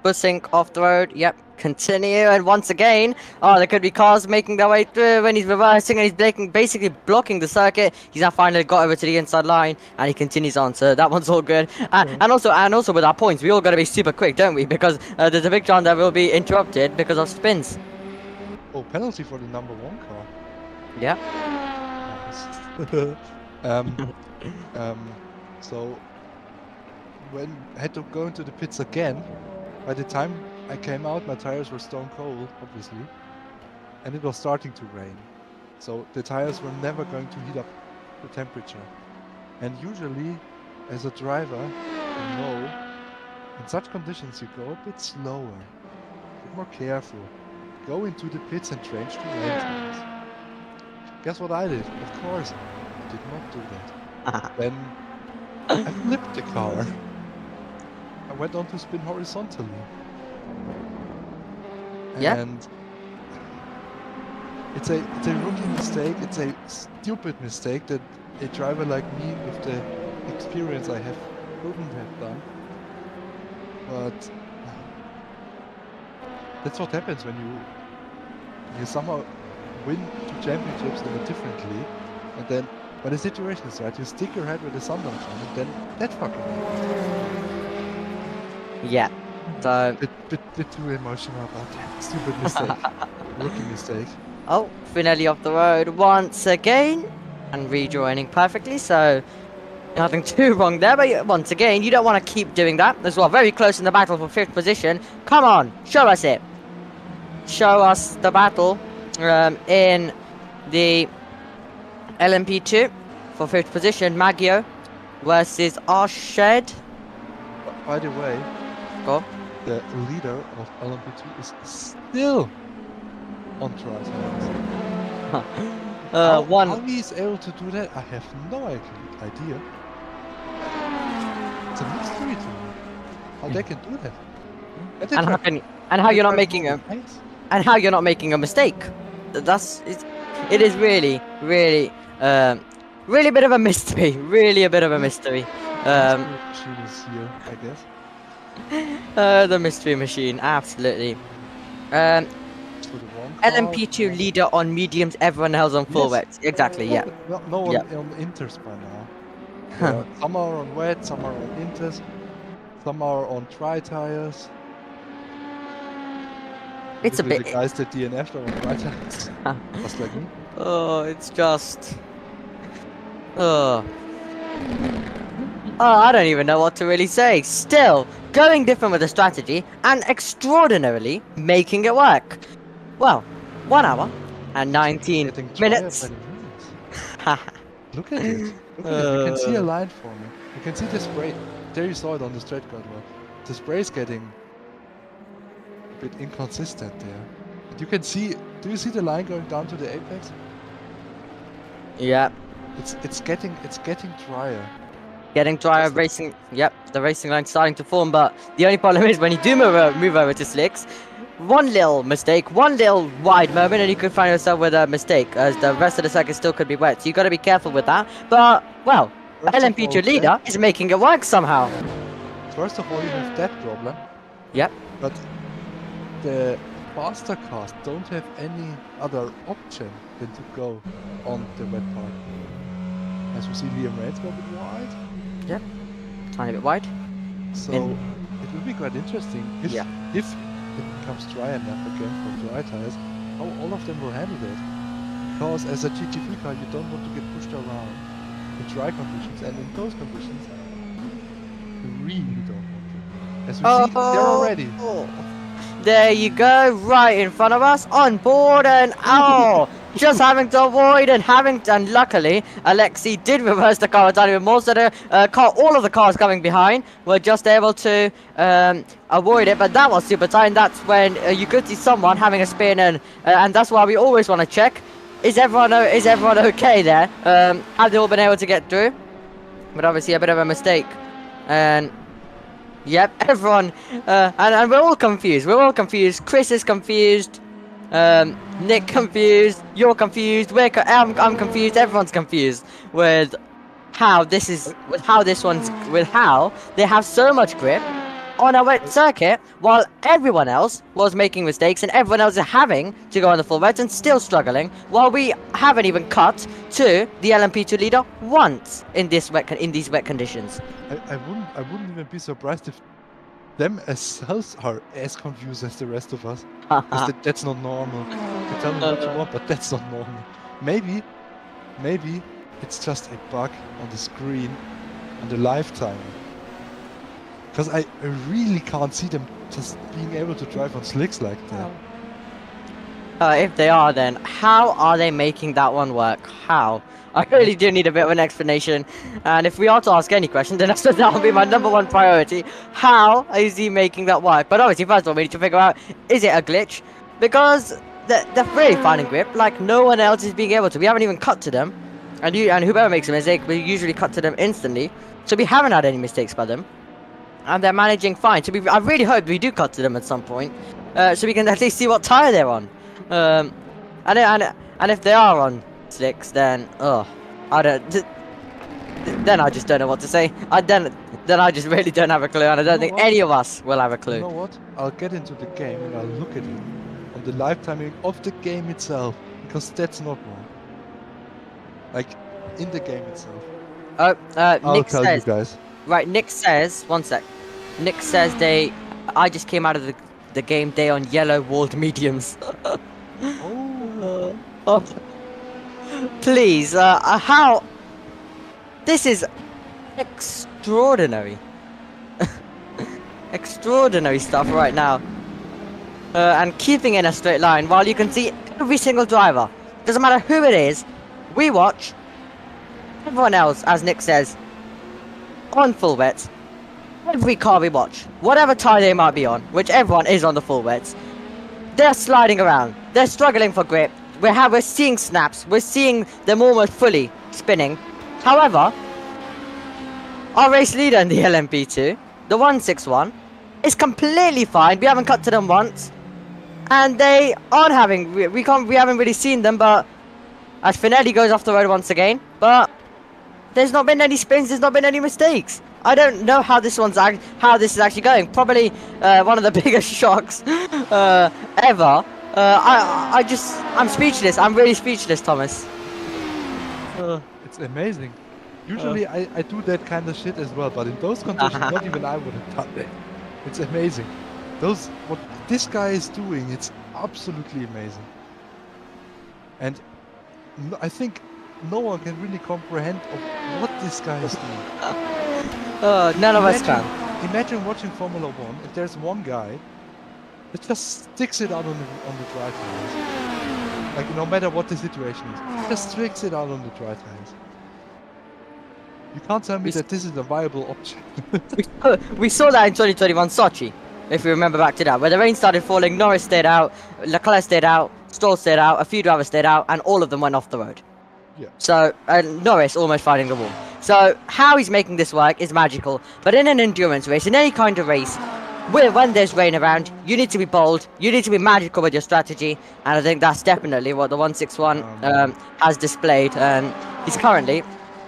Bussing off the road. Yep. Continue, and once again, there could be cars making their way through when he's reversing and he's basically blocking the circuit. He's now finally got over to the inside line, and he continues on. So that one's all good. And also with our points, we all got to be super quick, don't we? Because there's a big chance that we'll be interrupted because of spins. Oh, penalty for the number 1 car. Yeah. So when I had to go into the pits again, by the time I came out, my tires were stone cold, obviously, and it was starting to rain. So the tires were never going to heat up the temperature. And usually, as a driver, you know, in such conditions you go a bit slower, a bit more careful. Go into the pits and change to rain tires. Guess what I did? Of course, I did not do that. Then I flipped the car. I went on to spin horizontally. Yeah. And it's a rookie mistake. It's a stupid mistake that a driver like me with the experience I have wouldn't have done. But that's what happens when you somehow win 2 championships in a different league, and then when the situation is right, you stick your head where the sun don't shine, and then that fucking happens. Yeah. So. Bit too emotional about that stupid mistake, rookie mistake. Oh, Finelli off the road once again, and rejoining perfectly. So nothing too wrong there, but once again, you don't want to keep doing that as well. Very close in the battle for 5th position. Come on, show us it. Show us the battle in the LMP2 for 5th position. Maggio versus Arshed. By the way, Go. the leader of LMP2 is still on trials. How he is able to do that, I have no idea. It's a mystery to me how they can do that. And how you're not making a mistake. It is really a bit of a mystery. Really a bit of a mystery. Machine is here, I guess. The mystery machine, absolutely. LMP2 leader on mediums, everyone else on full wets. Exactly, yeah. No one on inters by now. Some are on wet, some are on inters, some are on tri tires. It's a bit. The guys that DNF'd are on tri tires. Just like me. Oh, it's just. Oh, I don't even know what to really say. Still, going different with the strategy and extraordinarily making it work. Well, 1 hour and 19 minutes. Look at it. Look at it. You can see a line forming. You can see the spray. There you saw it on the straight quite well. The spray is getting a bit inconsistent there. But you can see. Do you see the line going down to the apex? Yeah. It's getting drier. Getting drier, racing. Yep, the racing line's starting to form, but the only problem is when you do move over to slicks, one little mistake, one little wide moment, and you could find yourself with a mistake, as the rest of the circuit still could be wet. So you got to be careful with that. But well, First of LMP2 all, leader is making it work somehow. First of all, you have that problem. Yep. But the faster cars don't have any other option than to go on the wet part. As we see, Liam Reigns go a bit wide. Yep. Tiny bit wide. So In- it will be quite interesting if Yeah. it becomes dry enough again for dry tires, how all of them will handle that. Because as a GT3 car, you don't want to get pushed around in dry conditions, and in those conditions, you really don't want to. As we see, they're already. There you go, right in front of us, on board, and just having to avoid and luckily, Alexi did reverse the car a tiny bit more, so the all of the cars coming behind were just able to avoid it, but that was super tight, and that's when you could see someone having a spin, and that's why we always want to check, is everyone okay there? Have they all been able to get through? But obviously a bit of a mistake, and yep, everyone, and we're all confused. We're all confused. Chris is confused. Nick confused. You're confused. I'm confused. Everyone's confused with how they have so much grip on a wet circuit, while everyone else was making mistakes and everyone else is having to go on the full wet and still struggling, while we haven't even cut to the LMP2 leader once in these wet conditions. I wouldn't even be surprised if them as are as confused as the rest of us. That's not normal. You tell me what you want, but that's not normal. Maybe it's just a bug on the screen on the lifetime. Because I really can't see them just being able to drive on slicks like that. If they are, then how are they making that one work? How? I really do need a bit of an explanation, and if we are to ask any question, then that will be my #1 priority. How is he making that work? But obviously, first of all, we need to figure out, is it a glitch? Because they're really finding grip, like no one else is being able to. We haven't even cut to them, and whoever makes a mistake, we usually cut to them instantly. So we haven't had any mistakes by them, and they're managing fine. So I really hope we do cut to them at some point, so we can at least see what tire they're on. And if they are on slicks, then then I just don't know what to say. Then I just really don't have a clue, and I don't think any of us will have a clue. You know what? I'll get into the game and I'll look at it on the lifetiming of the game itself, because that's not wrong. Like in the game itself. I'll Nick tell says, you guys. Right, Nick says, one sec. Nick says I just came out of the game day on yellow walled mediums. Oh. Please, how? This is extraordinary. Extraordinary stuff right now. And keeping in a straight line, while you can see every single driver, doesn't matter who it is, we watch everyone else, as Nick says, on full wets. Every car we watch, whatever tire they might be on, which everyone is on the full wets, they're sliding around, they're struggling for grip. We're seeing snaps, we're seeing them almost fully spinning. However, our race leader in the LMP2, the 161, is completely fine. We haven't cut to them once, and they aren't having. We haven't really seen them, but as Finelli goes off the road once again, but there's not been any spins. There's not been any mistakes. I don't know how this is actually going. Probably one of the biggest shocks ever. I'm speechless. I'm really speechless, Thomas. It's amazing. Usually I do that kind of shit as well, but in those conditions, not even I would have done that. It's amazing. What this guy is doing, it's absolutely amazing. And I think no one can really comprehend of what this guy is doing. None of us can. Imagine watching Formula 1, if there's one guy that just sticks it out on the dry tires. Like, no matter what the situation is, just sticks it out on the dry tires. You can't tell me that this is a viable option. We saw that in 2021 Sochi, if we remember back to that, where the rain started falling, Norris stayed out, Leclerc stayed out, Stroll stayed out, a few drivers stayed out, and all of them went off the road. Yeah. So, Norris almost finding the wall. So, how he's making this work is magical. But in an endurance race, in any kind of race, when there's rain around, you need to be bold, you need to be magical with your strategy. And I think that's definitely what the 161 has displayed. And he's currently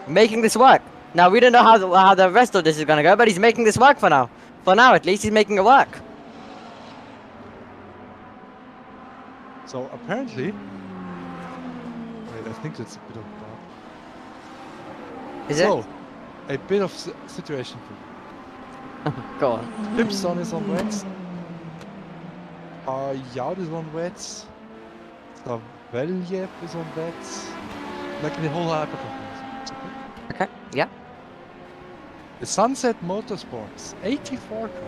making this work. Now, we don't know how the rest of this is going to go, but he's making this work for now. For now, at least, he's making it work. So apparently, wait, I think that's a bit of bug. Is So, a bit of situation. it? Go on. Pipson is on wets. Yaud is on wets. Savelyev is on wets. Like the whole hyperconference. Okay, yeah. The Sunset Motorsports 84 car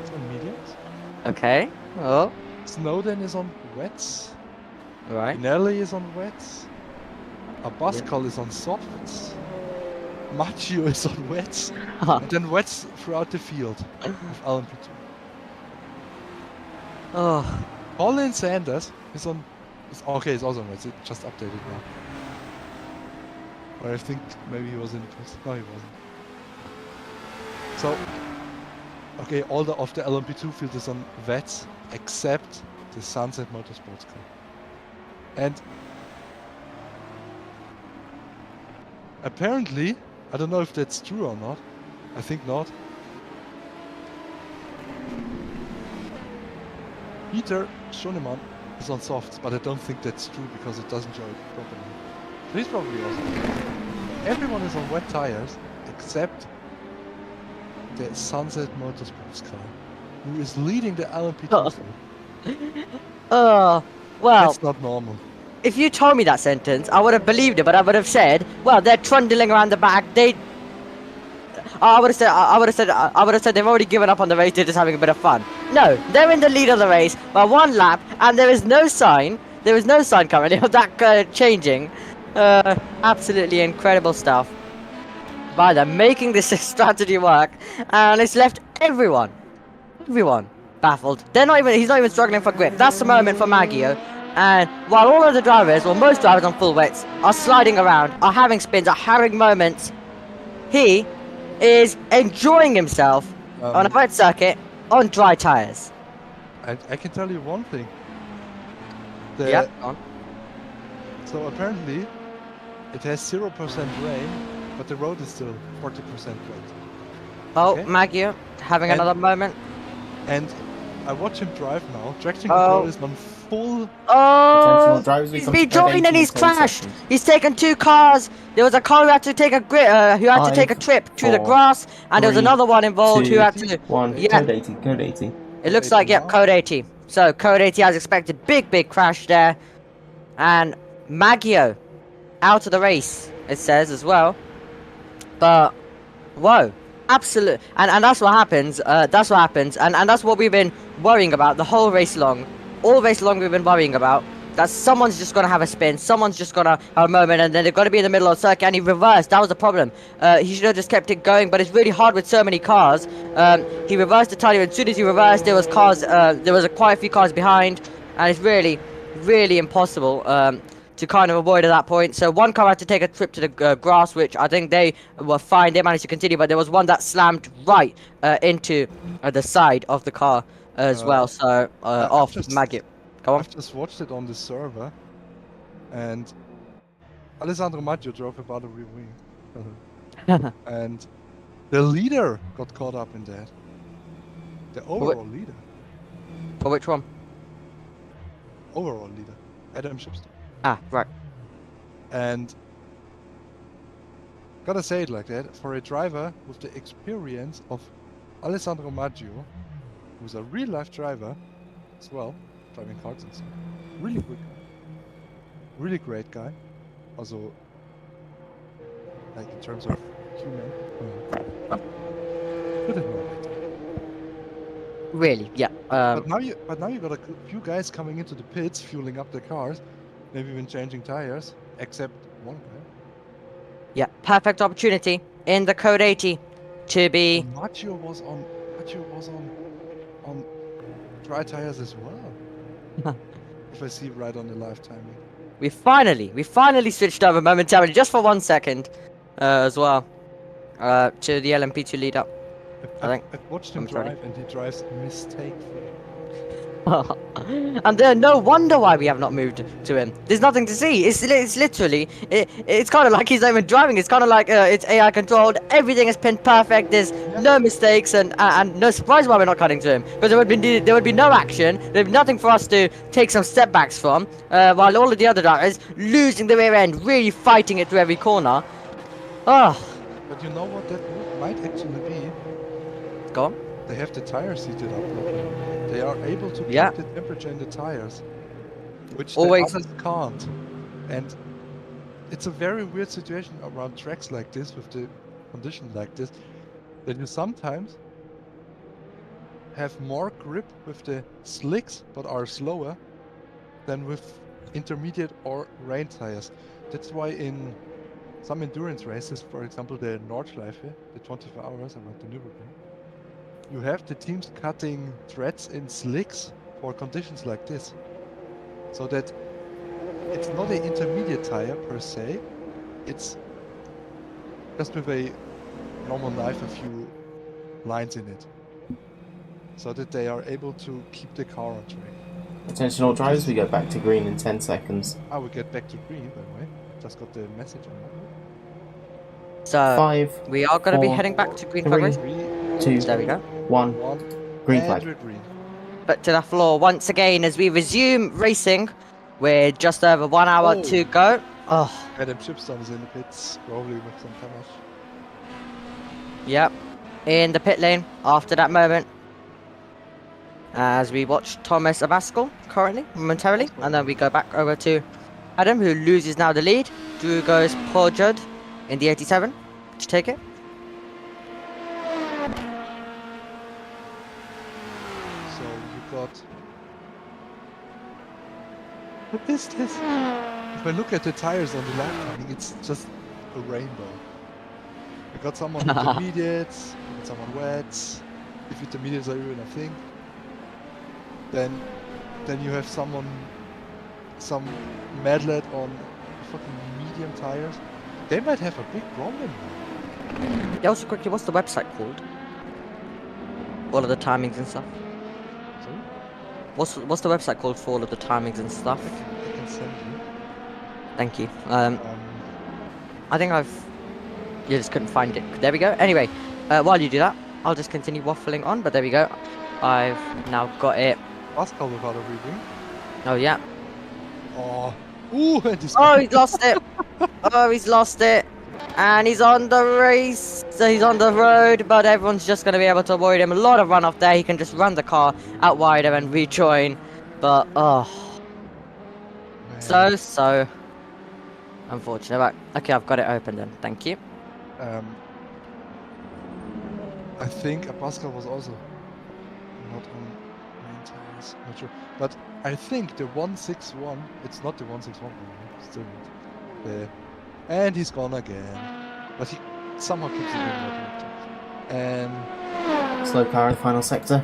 is on mediums. Okay. Oh, Snowden is on wets. right. Pinelli is on wets. Abascal is on softs. Macchio is on wets. And then wets throughout the field with LMP2. Oh, Colin Sanders is on. Okay, it's also on wets. It just updated now. Or I think maybe he was in the post. No, he wasn't. So, okay, all of the LMP2 field is on wets except the Sunset Motorsports car. And apparently, I don't know if that's true or not. I think not. Peter Schoenemann is on softs, but I don't think that's true because it doesn't show it properly. So he's probably also. Everyone is on wet tires except the Sunset Motorsports car, who is leading the LMP2 field. well, That's not normal. if you told me that sentence, I would have believed it, but I would have said, well, they're trundling around the back, I would have said they've already given up on the race, they're just having a bit of fun. No, they're in the lead of the race by one lap, and there is no sign currently of that changing. Absolutely incredible stuff by them, making this strategy work, and it's left everyone baffled. He's not even struggling for grip. That's the moment for Maggio. And while all of the drivers, or most drivers on full wets, are sliding around, are having spins, are having moments, he is enjoying himself on a wet circuit on dry tires. I can tell you one thing. Yeah, go on. So apparently, it has 0% rain, but the road is still 40% wet. Oh, Okay. Maggio having And- another moment. And I watch him drive now. Traction Oh. control is on full. Oh, Attention, drivers, we he's come to code rejoined 80 and he's in 10 crashed. seconds. He's taken two cars. There was a car who had to take a to take a trip through the 5, grass, and there was 3, another one involved who 2, had to. 1, Yeah. code 80, code 80. It looks like, yep, code 80. So code 80 as expected, big crash there, and Maggio out of the race. It says as well, but whoa. Absolute, and that's what happens. That's what happens, and that's what we've been worrying about the whole race long. All race long, we've been worrying about that someone's just gonna have a spin, someone's just gonna have a moment, and then they're gonna be in the middle of the circuit. And he reversed. That was the problem. He should have just kept it going, but it's really hard with so many cars. He reversed the tire. As soon as he reversed, there was cars. There was quite a few cars behind, and it's really impossible. To kind of avoid at that point. So one car had to take a trip to the grass, which I think they were fine. They managed to continue, but there was one that slammed right into the side of the car as well. So off Maggio. Go on. I've just watched it on the server, and Alessandro Maggio drove about a rear wing. And the leader got caught up in that. The overall leader. For which one? Overall leader. Adam Shipster. Ah, right. And gotta say it like that, for a driver with the experience of Alessandro Maggio, who's a real life driver as well, driving karts and stuff. Really good guy. Really great guy. Also, like in terms of human. Couldn't know better. Really, yeah. But now you got a few guys coming into the pits, fueling up their cars, maybe even changing tires, except one guy. Yeah, perfect opportunity in the code 80 to be. Maggio was on dry tires as well. If I see right on the live timing. We finally switched over momentarily, just for 1 second, as well, to the LMP2 leader. I think. I've watched him momentarily. drive, and he drives mistake-free. And no wonder why we have not moved to him. There's nothing to see. It's literally it's kind of like he's not even driving. It's kind of like it's AI controlled. Everything is pinned perfect. There's no mistakes and no surprise why we're not cutting to him, because there would be no action. There'd be nothing for us to take some step backs from. While all of the other drivers losing the rear end, really fighting it through every corner. Oh, But you know what that might actually be? go on. They have the tires heated up properly. They are able to keep Yeah. the temperature in the tires, which Always. the others can't. And it's a very weird situation around tracks like this, with the conditions like this, that you sometimes have more grip with the slicks but are slower than with intermediate or rain tires. That's why in some endurance races, for example the Nordschleife, the 24 hours around the Nürburgring, you have the teams cutting threads in slicks for conditions like this. So that it's not an intermediate tire per se, it's just with a normal knife a few lines in it. So that they are able to keep the car on track. Attention all drivers, we go back to green in 10 seconds. I will get back to green, by the way. Just got the message on that. So 5, we are going to be 4, heading back to green 3, coverage. 2, There we go. 1. 1, Green and flag. we're green. Back to the floor once again as we resume racing. We're just over 1 hour Oh. to go. Oh, Adam Chipstone is in the pits, probably with some damage. yep. In the pit lane after that moment. As we watch Thomas Abascal currently, momentarily. And then we go back over to Adam, who loses now the lead. Drew goes Paul Judd in the 87 to take it. So you got... What is this? If I look at the tires on the lap timing, it's just a rainbow. We got some on intermediates, we got some on wets. If intermediates are even a thing, then you have some medlet on fucking medium tires. They might have a big problem now. Yeah, also quickly, what's the website called? All of the timings and stuff. Sorry? What's the website called for all of the timings and stuff? I can send you. Thank you. Um, I think you just couldn't find it. There we go. Anyway, while you do that, I'll just continue waffling on. But there we go. I've now got it. Pascal without a reading. Oh yeah. Oh, ooh, and he's Oh, he's lost it. Oh, he's lost it. And he's on the race. So he's on the road, but everyone's just going to be able to avoid him. A lot of runoff there. He can just run the car out wider and rejoin. But, oh, Man. so unfortunate. Right. Okay, I've got it open then. Thank you. I think Pascal was also not on main tires, not sure. But I think the 161, it's not the 161, still not. And he's gone again. But he somehow keeps it in that direction. And Slow car in the final sector.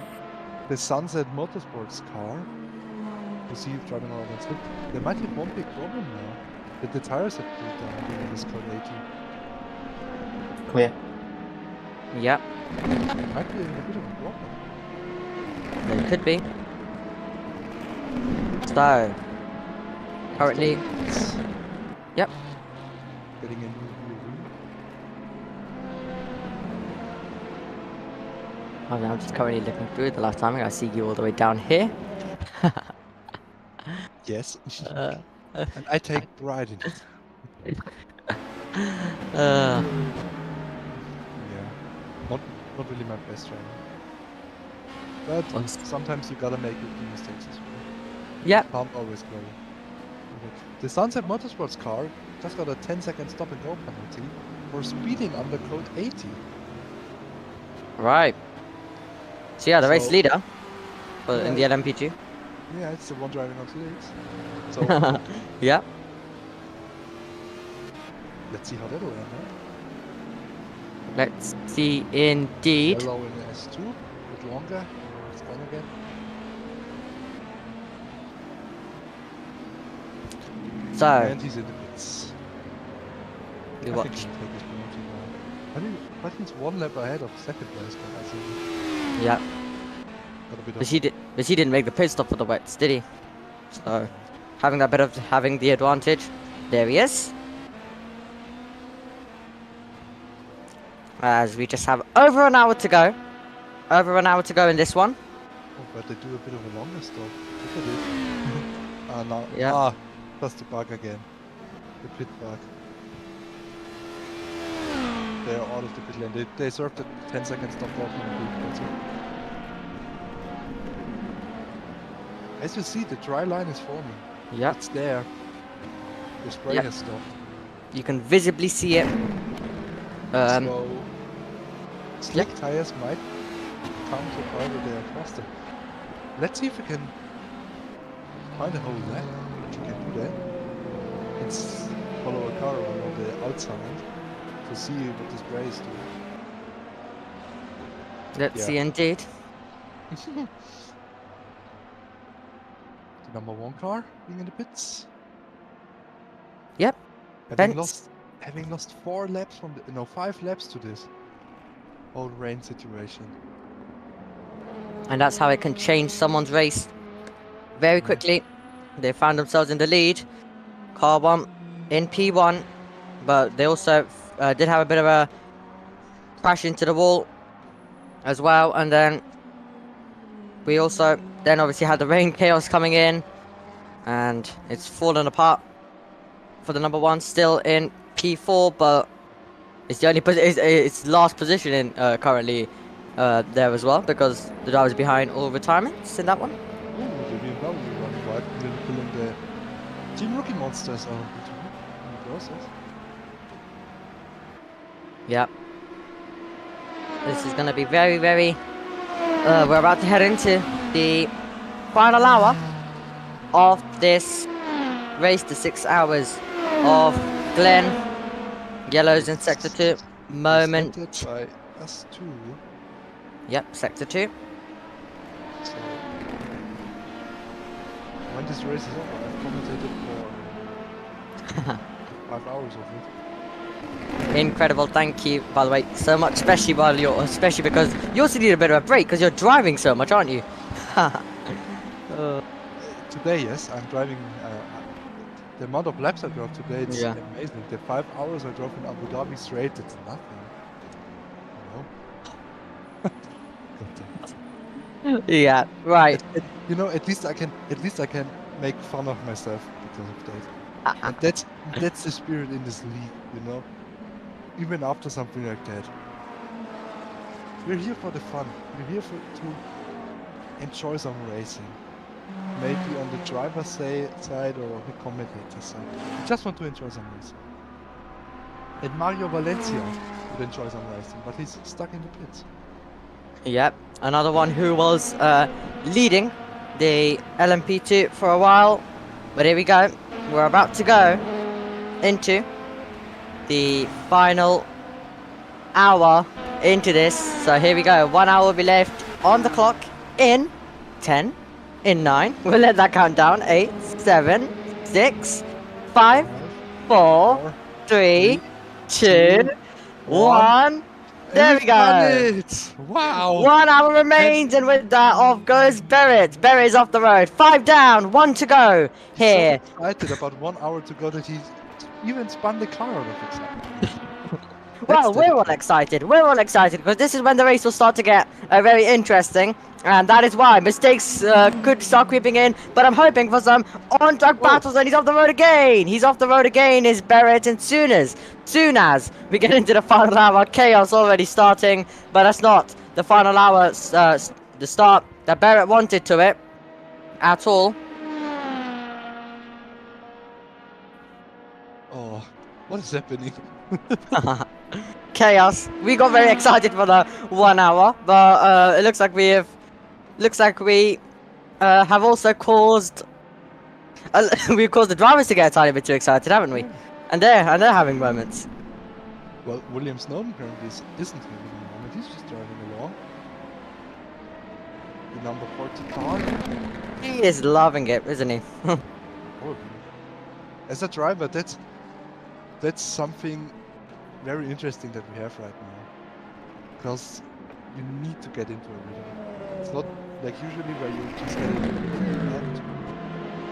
the Sunset Motorsports car, you see driving around that slip, there might be one big problem now. That the tires have cooled down during this code 80. Clear. Yep, It might be a bit of a problem. there could be. So, currently, yep. Getting a new wheel. I'm just currently looking through the last timing. I see you all the way down here. Yes. Uh, And I take pride in it. uh, Yeah. Not really my best driver. But Well, sometimes you gotta make the mistakes as well. yep. Can't always go. Okay. The Sunset Motorsports car just got a 10-second stop and go penalty for speeding under code 80. Right. So yeah, the race So- leader in the LMP2. Yeah, it's the one driving on slicks. So Yep. let's see how that'll end up. Let's see indeed. Yellow in the S2, a bit longer. It's gone again. So, And he's in the pits. we I watch. think he'll take his penalty now. But he's 1 lap ahead of second place, but I think Yeah, got a bit but of... he didn't make the pit stop for the wets, did he? So, having the advantage. There he is. As we just have over an hour to go. Over an hour to go in this one. Oh, but they do a bit of a longer stop. Look at it. Ah, no. Yeah. Ah, that's the bug again. The pit bug. They're out of the pit lane. They served a 10-second stop walking in the pit. As you see, the dry line is forming. Yep. It's there. The spray Yep. has stopped. You can visibly see it. So, slick tires might come to either they are faster. Let's see if we can find a hole there. If we can do that. Let's follow a car around on the outside to see what the spray is doing. Let's Yeah. see indeed. The number 1 car being in the pits. Yep. Having lost 4 laps from the 5 laps to this whole rain situation. And that's how it can change someone's race very quickly. They found themselves in the lead. Car 1 in P1, but they also did have a bit of a crash into the wall as well. And then we also then obviously had the rain chaos coming in, and it's fallen apart for the number 1, still in P4, but it's the only it's last position in currently there as well, because the driver's behind all retirements in that one. Ooh, the BMW running wide, pulling the Team Rookie Monsters out in the process. Yep. This is going to be very, very... we're about to head into the final hour of this race, the 6 hours of Glen. Yellows in Sector 2. Moment. Presented by us 2. Yep, Sector 2. So, when this race is over, I've commentated for 5 hours of it. Incredible, thank you, by the way, so much, especially because you also need a bit of a break, because you're driving so much, aren't you? Today, yes, I'm driving. The amount of laps I drove today, it's Yeah. amazing. The 5 hours I drove in Abu Dhabi straight, it's nothing. You know? Yeah, right. You know, at least I can make fun of myself because of that. And that's the spirit in this league, you know. Even after something like that, we're here for the fun. We're here to enjoy some racing. Maybe on the driver's side or the commentator's side. We just want to enjoy some racing. And Mario Valencia would enjoy some racing, but he's stuck in the pits. Yep, another one who was leading the LMP2 for a while. But here we go. We're about to go into the final hour into this. So here we go. 1 hour will be left on the clock in 10, in 9. We'll let that count down. 8, 7, 6, 5, 4, 3, 2, 1. There we go. Wow! 1 hour remains, and with that off goes Barrett. Barrett's off the road. 5 down, 1 to go here. So excited about 1 hour to go that he even spun the car out of excitement. Well, we're all excited. We're all excited because this is when the race will start to get very interesting. And that is why mistakes could start creeping in. But I'm hoping for some on-track battles, and he's off the road again. He's off the road again, is Barrett. And soon as we get into the final hour, chaos already starting. But that's not the final hour, the start that Barrett wanted to it at all. Oh, what is happening? Chaos. We got very excited for the 1 hour, but it looks like we have also caused we've caused the drivers to get a tiny bit too excited, haven't we? And they're having moments. Well, William Snowden currently isn't having a moment. He's just driving along. The number 40 car. He is loving it, isn't he? Probably. as a driver, that's something very interesting that we have right now, because you need to get into a rhythm. It's not like usually where you just get into a rhythm.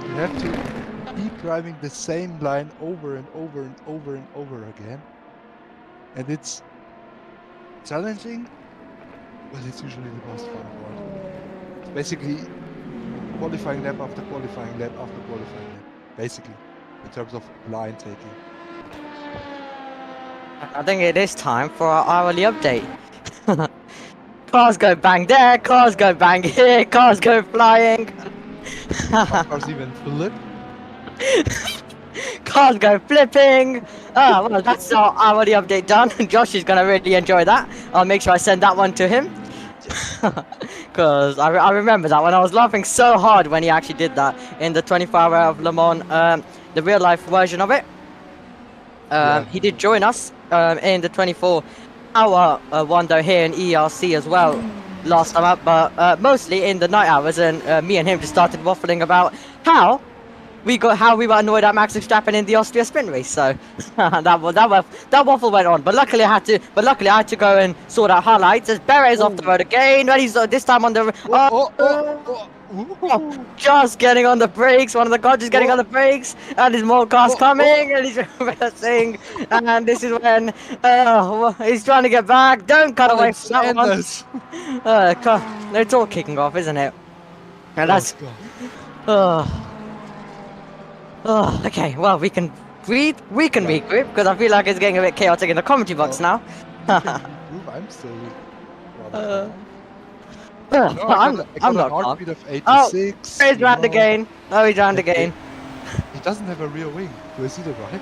You have to keep driving the same line over and over and over and over again, and it's challenging, but it's usually the most fun part. It's basically qualifying lap after qualifying lap after qualifying lap, basically, in terms of line taking. I think it is time for our hourly update. Cars go bang there, cars go bang here, cars go flying. Some cars even flip. Cars go flipping. Ah, well, that's our hourly update done. Josh is gonna really enjoy that. I'll make sure I send that one to him. Because I remember that when I was laughing so hard when he actually did that in the 24 Hour of Le Mans, the real life version of it. He did join us in the 24-hour one though here in EERC as well last time up, but mostly in the night hours, and me and him just started waffling about how we were annoyed at Max Verstappen in the Austria sprint race. So that waffle went on, but luckily I had to go and sort out highlights as Perez off the road again. When he's this time on the just getting on the brakes. One of the cars is getting on the brakes, and there's more cars coming, and he's reversing. And this is when he's trying to get back. Don't cut away from that one. It's all kicking off, isn't it? And that's. Okay. Well, we can breathe. We can regroup because I feel like it's getting a bit chaotic in the commentary box now. I'm still. I'm not calm. Heartbeat of 86. He's round again. Oh, he's round again. He doesn't have a rear wing. Do I see the right?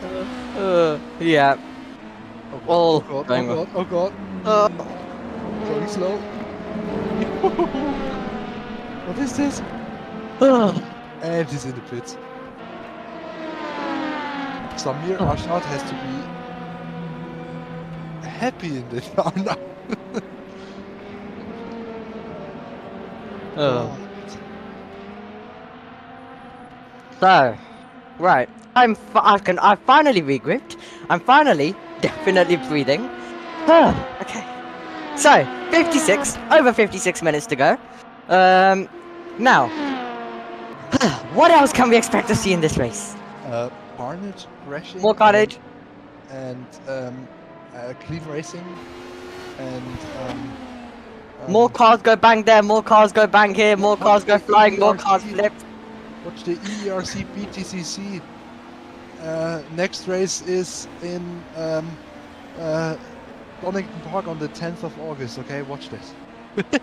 Yeah. Oh god, oh god. Going slow. What is this? And he's in the pits. Samir Arshad has to be happy in this car now. So, right, I finally regrouped. I'm finally definitely breathing. Okay. So, over 56 minutes to go. Now, what else can we expect to see in this race? Carnage, crashing. More carnage. And clean racing. And more cars go bang there, more cars go bang here, more cars go flying, more cars flip. Watch the EERC BTCC. Next race is in Donington Park on the 10th of August, okay? Watch this. Usually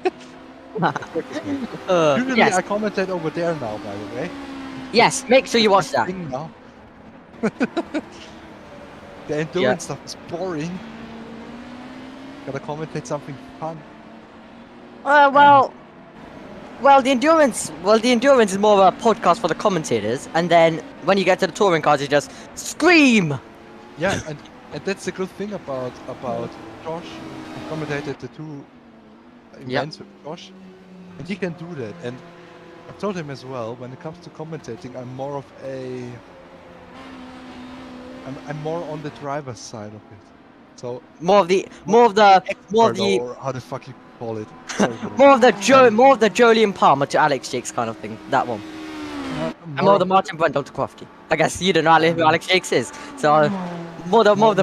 yes. I commentate over there now, by the way. Yes, make sure you watch that. Now. The endurance stuff is boring. Gotta commentate something fun. Well, the endurance is more of a podcast for the commentators, and then when you get to the touring cars, you just scream. Yeah, and that's the good thing about Josh. I commentated the two events with Josh, and he can do that. And I've told him as well, when it comes to commentating, I'm more on the driver's side of it. So more of the or how the fuck you call it. more of the Jolyon Palmer to Alex Jakes kind of thing. That one. And more of the Martin Brundle to Crofty. I guess you don't know who Alex Jakes is, so more of the I don't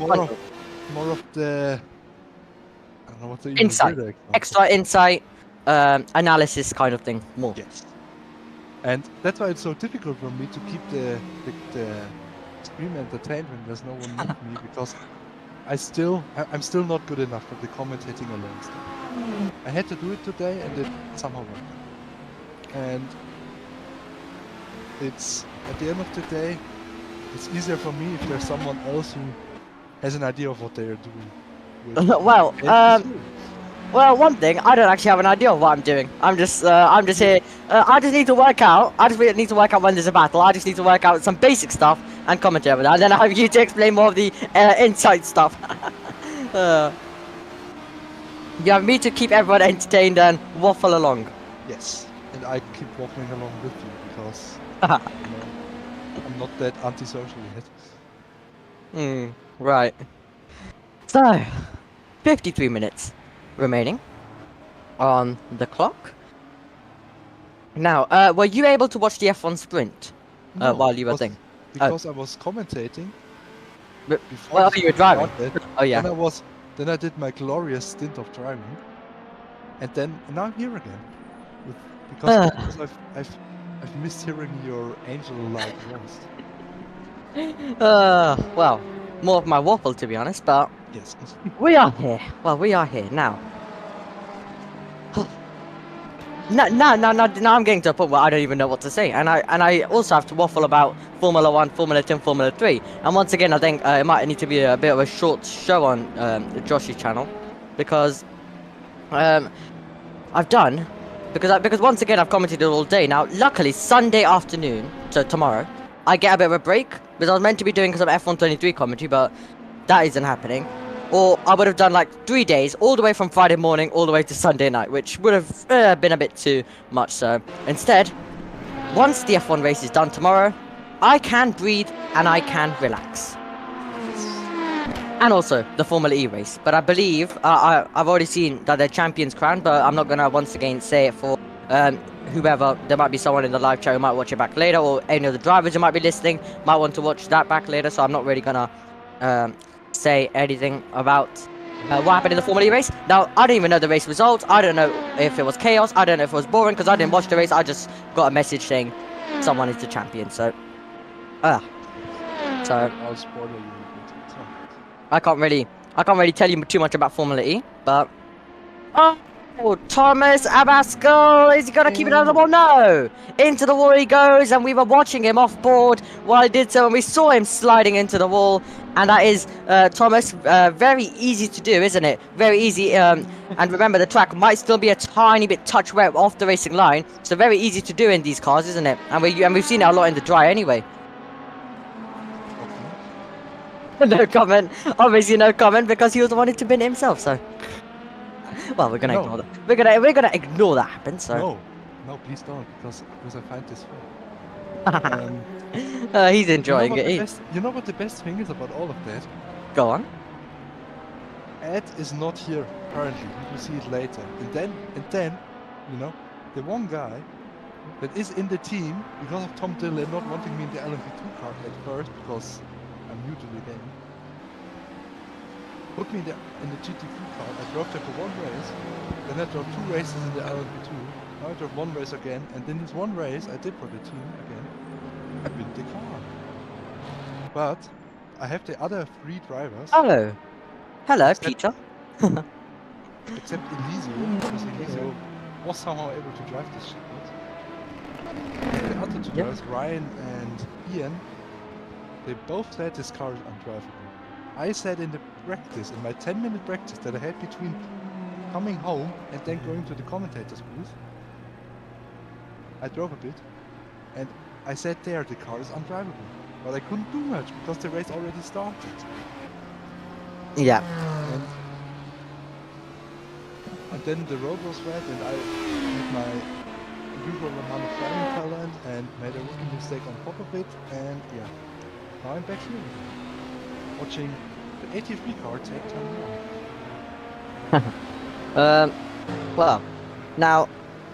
know what the insight, extra insight, analysis kind of thing. More. Yes. And that's why it's so difficult for me to keep the stream entertained when there's no one with me, because I'm still not good enough for the commentating alone stuff. I had to do it today, and it somehow worked. And it's at the end of the day, it's easier for me if there's someone else who has an idea of what they are doing. Well, one thing, I don't actually have an idea of what I'm doing. I'm just here. I just need to work out. I just really need to work out when there's a battle. I just need to work out some basic stuff and commentary over that. And then I have you to explain more of the inside stuff. You have me to keep everyone entertained and waffle along. Yes, and I keep waffling along with you because I'm not that antisocial yet. Right. So, 53 minutes remaining on the clock. Now, were you able to watch the F1 sprint No, while you were because- thing? Because I was commentating But- before well, the you were sprint driving. started, Oh yeah. Then I did my glorious stint of driving, and now I'm here again. Because I've missed hearing your angel-like voice. Well, more of my waffle to be honest, but Yes. we are here. Well, we are here now. Now I'm getting to a point where I don't even know what to say, and I also have to waffle about Formula 1, Formula 2, and Formula 3. And once again, I think it might need to be a bit of a short show on Josh's channel, because I've done because once again I've commented all day. Now, luckily Sunday afternoon, so tomorrow, I get a bit of a break because I was meant to be doing some F123 commentary, but that isn't happening. Or I would have done like 3 days, all the way from Friday morning all the way to Sunday night, which would have been a bit too much. So instead, once the F1 race is done tomorrow, I can breathe and I can relax. And also the Formula E race. But I believe I've already seen that they're champions crowned, but I'm not gonna once again say it for whoever. There might be someone in the live chat who might watch it back later, or any of the drivers who might be listening might want to watch that back later. So I'm not really gonna say anything about what happened in the Formula E race. Now, I don't even know the race results. I don't know if it was chaos. I don't know if it was boring because I didn't watch the race. I just got a message saying someone is the champion. So, so I'll spoil you a bit. So, I can't really tell you too much about Formula E, but oh, Thomas Abascal, is he gonna keep it out of the wall? No! Into the wall he goes, and we were watching him off board while he did so, and we saw him sliding into the wall. And that is, Thomas, very easy to do, isn't it? Very easy, and remember, the track might still be a tiny bit touch wet off the racing line, so very easy to do in these cars, isn't it? And we've seen it a lot in the dry anyway. No comment. Obviously no comment, because he was the one who been it himself, so. Well, we're gonna ignore that. We're gonna ignore that happen, so. No, please don't, because I find this fun. He's enjoying it. You know what the best thing is about all of that? Go on. Ed is not here currently. We will see it later. And then, you know, the one guy that is in the team because of Tom Dillon not wanting me in the LMP2 car at first because I'm new to the game. Put me in the GT3 car. I drove there for one race. Then I drove 2 races in the LMP2. Now I drove 1 race again. And then this 1 race I did for the team again. I built the car. But I have the other 3 drivers. Hello. Hello, Peter. Except Elisio, because Elisio was somehow able to drive this shit. The other 2 drivers, Ryan and Ian, they both said this car is undrivable. I said in the practice, in my 10-minute practice that I had between coming home and then going to the commentator's booth, I drove a bit, and I said there the car is undrivable. But I couldn't do much because the race already started. Yeah. And then the road was wet, and I did my usual amount of driving talent and made a rookie mistake on top of it, and yeah, now I'm back here watching the 83 car take turn 1. Well, now,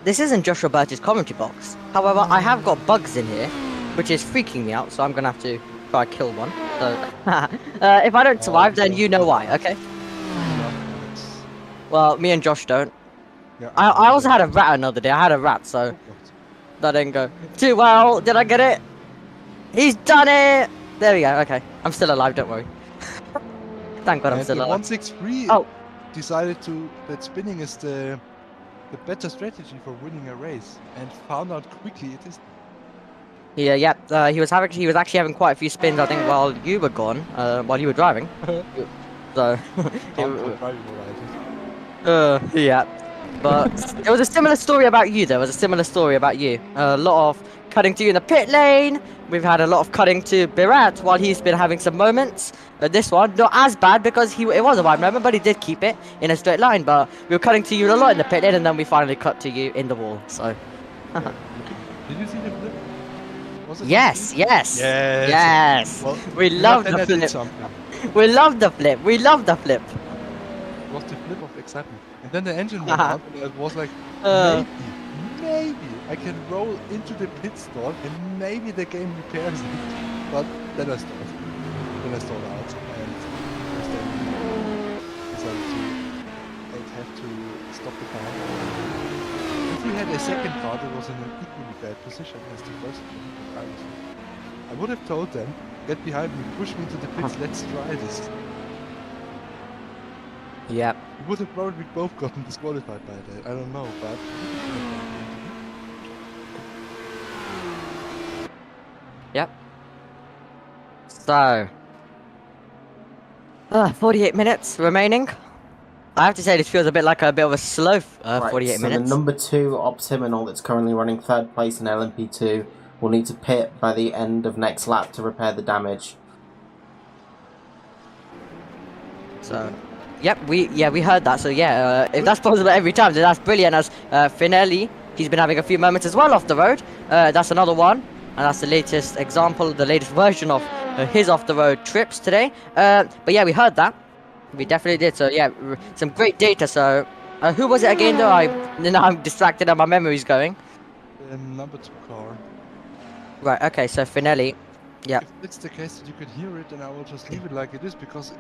this isn't Josh Roberts' commentary box. However, I have got bugs in here, which is freaking me out, so I'm gonna have to try to kill one. So, if I don't survive, then you know why, okay? Well, me and Josh don't. Yeah, I also had a rat another day. I had a rat, so that didn't go too well. Did I get it? He's done it! There we go, okay. I'm still alive, don't worry. Thank God I'm still alive. 163 decided that spinning is the better strategy for winning a race, and found out quickly it is. Yeah, he was actually having quite a few spins, I think, while you were gone, while you were driving. So, yeah. But there was a similar story about you. A lot of cutting to you in the pit lane. We've had a lot of cutting to Birat while he's been having some moments. This one, not as bad because it was a wide moment, but he did keep it in a straight line. But we were cutting to you a lot in the pit lane, and then we finally cut to you in the wall. So. Did you see the flip? Was it Yes, yes, Yes. yes. Well, We you know, love then the I did flip. something. We love the flip. We love the flip. It was the flip of excitement. And then the engine went out, and it was like, Uh. maybe I can roll into the pit stall, and maybe the game repairs it. But then I stalled. Then I stalled out, and then decided to I'd have to stop the car. If we had a second car that was in an equally bad position as the first one, I would have told them, get behind me, push me into the pits, let's try this. Yep. We would have probably both gotten disqualified by that. I don't know, but. Yep. So, 48 minutes remaining. I have to say this feels a bit like a bit of a slow 48 so minutes. the number 2 Optiminal that's currently running 3rd place in LMP2 will need to pit by the end of next lap to repair the damage. So, yep, we heard that. So yeah, if that's possible every time, then that's brilliant. As Finelli, he's been having a few moments as well off the road. That's another one, and that's the latest example, the latest version of his off the road trips today. But yeah, we heard that. We definitely did. So yeah, some great data. So who was it again though? I'm distracted and my memory's going. Number 2 car. Right. Okay. So Finelli. Yeah. If it's the case that you could hear it, then I will just leave it like it is because.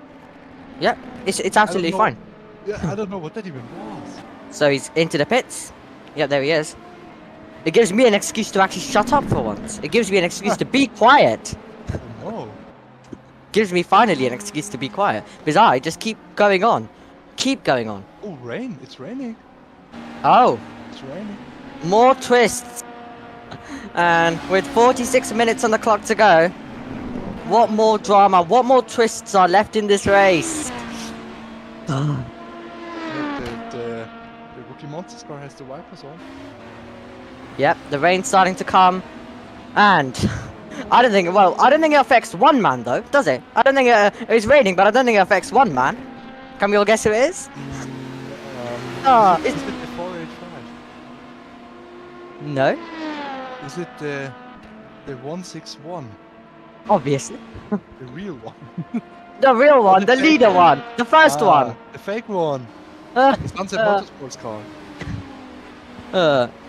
Yeah. It's absolutely fine. Yeah, I don't know what that even was. So he's into the pits. Yeah, there he is. It gives me an excuse to actually shut up for once. It gives me an excuse to be quiet. Oh no. Gives me finally an excuse to be quiet. Because I just keep going on. Keep going on. Oh, rain. It's raining. Oh, It's raining. more twists. And with 46 minutes on the clock to go, what more drama, what more twists are left in this race? The Rookie Monsters car has the wipers on. Yep, the rain's starting to come. And I don't think it affects one man though, does it? I don't think it's raining, but I don't think it affects one man. Can we all guess who it is? Is it the 485? No, Is it the 161? obviously. The real one? The real one, the fake leader one. one, the first one. The fake one. Uh, The Sunset uh, Motorsports car.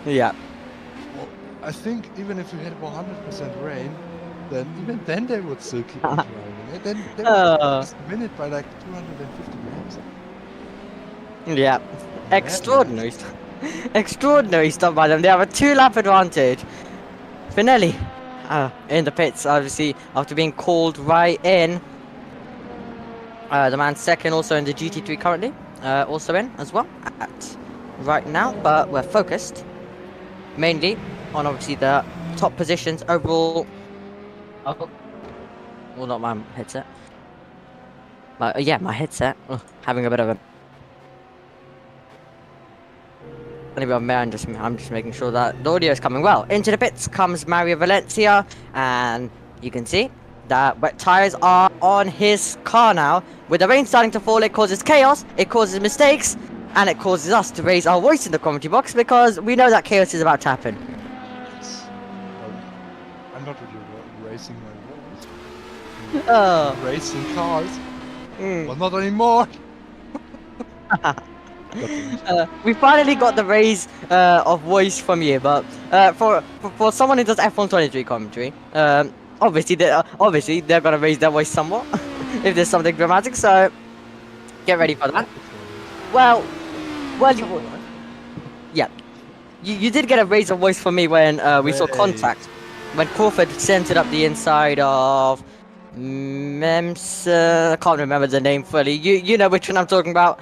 yeah. Well, I think even if you had 100% rain, then even then they would still keep on driving. And then they would just win it by like 250 laps. Yeah. Extraordinary. Extraordinary stuff by them. They have a 2-lap advantage. Finelli in the pits, obviously, after being called right in. The man second, also in the GT3 currently. Also in as well at right now, but we're focused mainly on obviously the top positions overall. Oh, well, not my headset. Yeah, my headset. Having a bit of a. Anyway, I'm just making sure that the audio is coming well. Into the pits comes Mario Valencia, and you can see that wet tires are on his car now. With the rain starting to fall, it causes chaos, it causes mistakes, and it causes us to raise our voice in the commentary box because we know that chaos is about to happen. Yes. I'm not really racing my voice. Racing cars. Well, not anymore. We finally got the raise of voice from you, but for someone who does F1 23 commentary, obviously they're gonna raise their voice somewhat if there's something dramatic. So get ready for that. Well, yeah, you did get a raise of voice from me when we saw contact when Crawford centered up the inside of Memson. I can't remember the name fully. You know which one I'm talking about.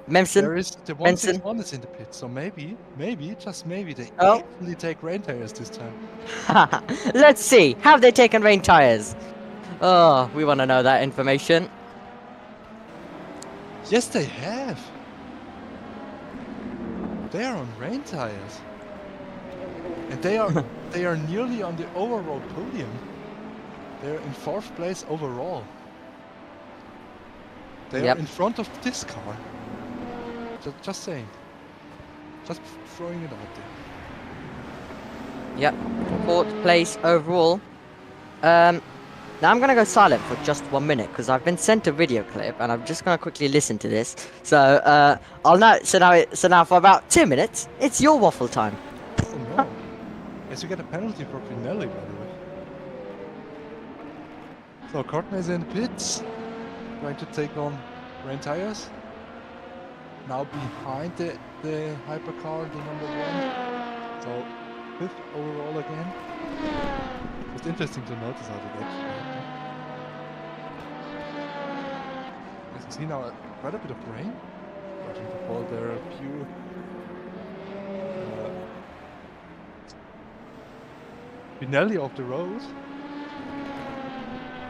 Memson. There is the 161 is in the pit, so maybe, just maybe they Oh. actually take rain tires this time. Let's see. Have they taken rain tires? Oh, we want to know that information. Yes, they have. They are on rain tires, and they are nearly on the overall podium. They're in 4th place overall. They Yep. are in front of this car. Just saying. Just throwing it out there. Yep, 4th place overall. Now I'm gonna go silent for just 1 minute because I've been sent a video clip and I'm just gonna quickly listen to this. So I'll now so now for about 2 minutes, it's your waffle time. Oh no. Yes, you get a penalty for Pinelli, by the way. So Courtney is in the pits, trying to take on Rain Tires. Now behind the hypercar, the number 1. So 5th overall again. It's interesting to notice how that actually happened. As you see now, quite a bit of rain. Watching the ball, there are a few Pinelli off the road. You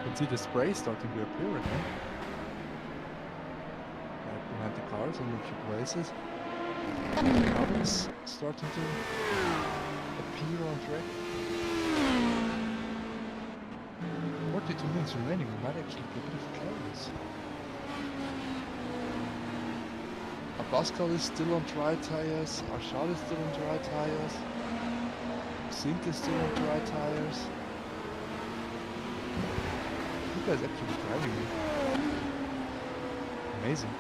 can see the spray starting to appear again. Right behind the cars in a few places. Cars starting to appear on track. 42 minutes remaining, we might actually be a bit of chaos. Abascal is still on dry tires, Arshad is still on dry tires, Sink is still on dry tires. You guys actually driving me. Amazing.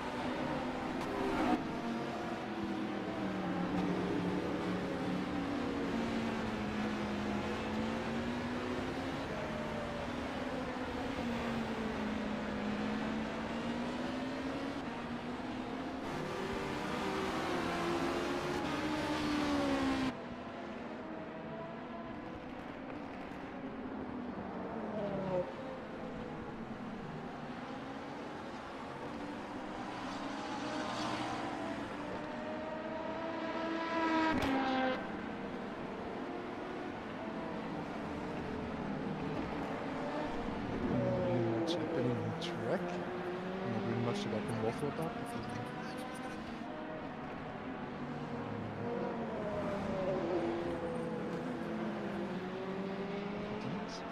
Happening on track. Not really much that I can waffle about.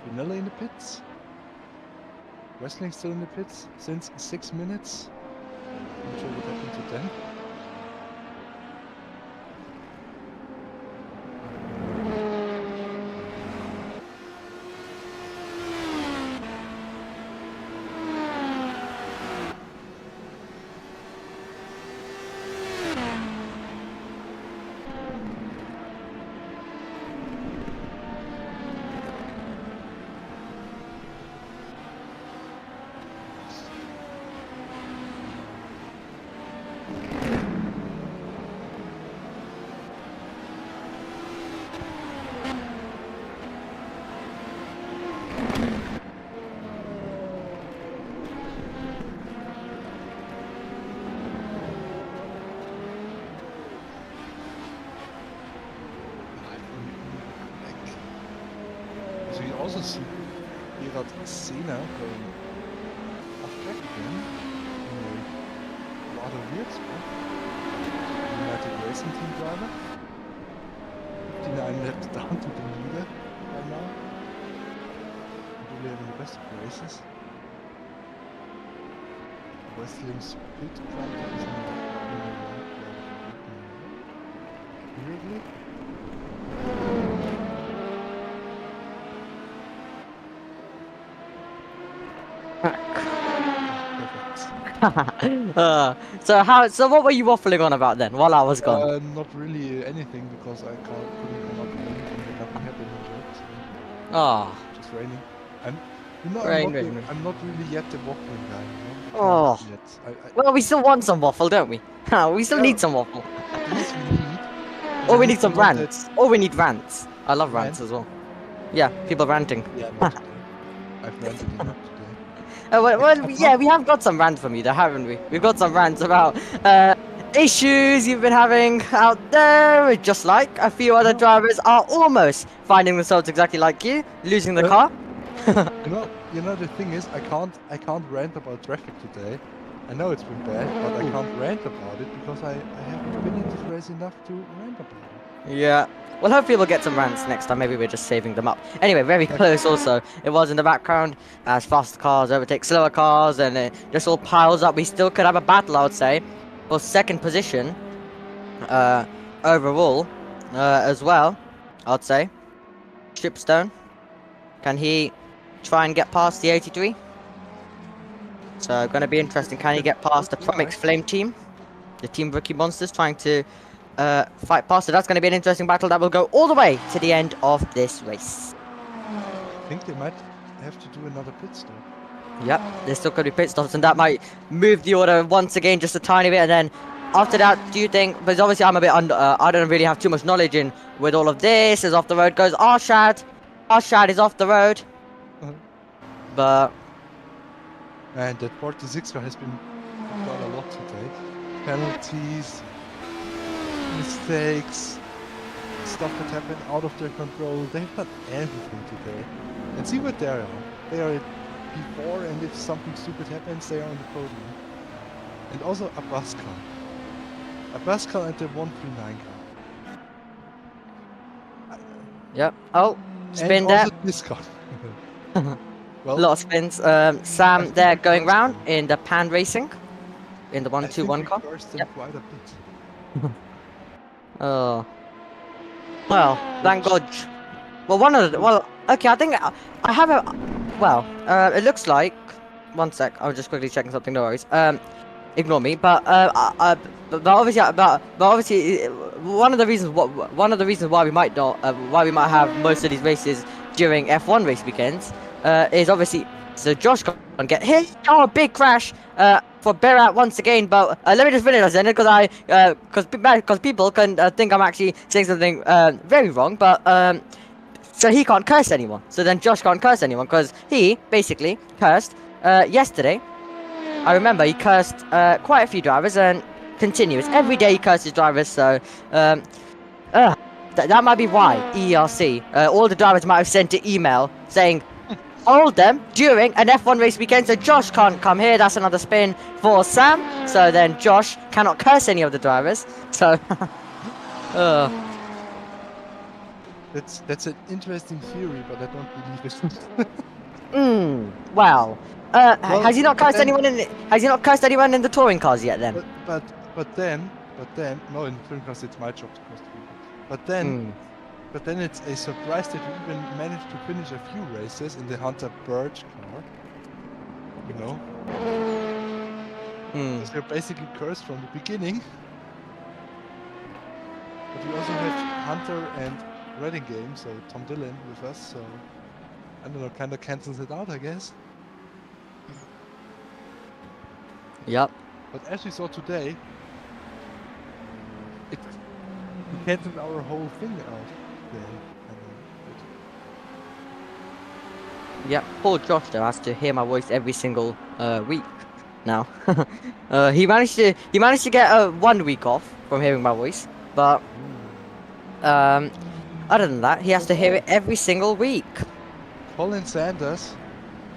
Vanilla in the pits. Wrestling still in the pits since 6 minutes. Not sure what happened to them. So you also see EERC now going off track again in a rather weird spot. United Racing Team driver. 59 laps down to the leader right now. Really having the best of races. Wrestling's pit driver is now weirdly. So what were you waffling on about then while I was gone? Not really anything because I couldn't come up with anything that nothing happened in the so Oh, just raining. And you know, Rain. I'm not really yet the waffling guy, you know? Oh. Not yet. well, we still want some waffle, don't we? We still need some waffle. This we need. Or we need some rants. Or we need rants. I love rants Rant? as well. Yeah, people ranting. Yeah, not today. I've ranted enough today. Yeah, we have got some rants from you, though, haven't we? We've got some rants about issues you've been having out there, just like a few other drivers are almost finding themselves exactly like you, losing the car. You know the thing is, I can't rant about traffic today. I know it's been bad, but I can't rant about it because I haven't been in this race enough to rant about it. Yeah. Well, hopefully we'll get some rants next time. Maybe we're just saving them up. Anyway, very close also. It was in the background as faster cars overtake slower cars and it just all piles up. We still could have a battle, I would say, for second position overall as well, I'd say. Shipstone. Can he try and get past the 83? So gonna be interesting. Can he get past the Promix Flame team? The Team Rookie Monsters trying to fight past. So that's gonna be an interesting battle that will go all the way to the end of this race. I think they might have to do another pit stop. Yep, there's still gonna be pit stops, and that might move the order once again just a tiny bit, and then after that, do you think? Because obviously I'm a bit under. I don't really have too much knowledge in with all of this. As off the road goes, Arshad is off the road, but And that 46 car has been quite a lot today. Penalties, mistakes, stuff that happened out of their control. They've got everything today. And see what they are. They are before, and if something stupid happens, they are on the podium. And also a bus car. A bus car and the 139 car. yep. Oh, spin and there. also this car. Well, A lot of spins. Sam there going round in the Pan Racing, in the 121 car. Yep. Quite a bit. Oh. Well, thank God. Well, one of the. Well, okay, I think I have a. Well, it looks like. One sec, I was just quickly checking something. No worries. Ignore me. But obviously, one of the reasons why we might not, why we might have most of these races during F1 race weekends, is obviously so Josh can't get hit. Oh, big crash. For Berat once again, but let me just finish this then, because people can think I'm actually saying something very wrong, but so he can't curse anyone. So then Josh can't curse anyone because he basically cursed yesterday. I remember he cursed quite a few drivers and continuous every day he curses drivers. So that might be why EERC all the drivers might have sent an email saying, hold them during an F1 race weekend, so Josh can't come here. That's another spin for Sam. So then Josh cannot curse any of the drivers. So, That's an interesting theory, but I don't believe it. well, has he not cursed anyone in? Has he not cursed anyone in the touring cars yet? Then, but then, no, in the touring cars it's my job to curse people. But then it's a surprise that we even managed to finish a few races in the Hunter Birch car. You know? Because they're basically cursed from the beginning. But we also have Hunter and Reading Game, so Tom Dillon with us, so I don't know, kinda cancels it out, I guess. Yep. But as we saw today, it cancelled our whole thing out. Yep. Poor Josh though has to hear my voice every single week now. He managed to get 1 week off from hearing my voice, but other than that, he has to hear it every single week. Colin Sanders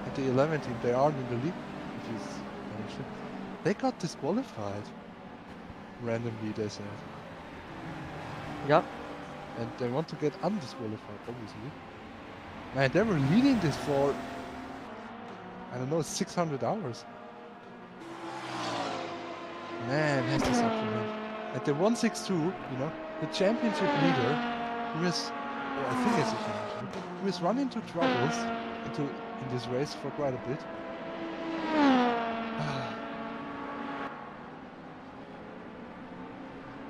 at the 11 team, they aren't in the league, which is they got disqualified randomly, they said. Yep. And they want to get undisqualified, obviously. Man, they were leading this for, I don't know, 600 hours. Man, has to suck for him. At the 162, you know, the championship leader, who is, I think it's a championship, who has run into troubles in this race for quite a bit.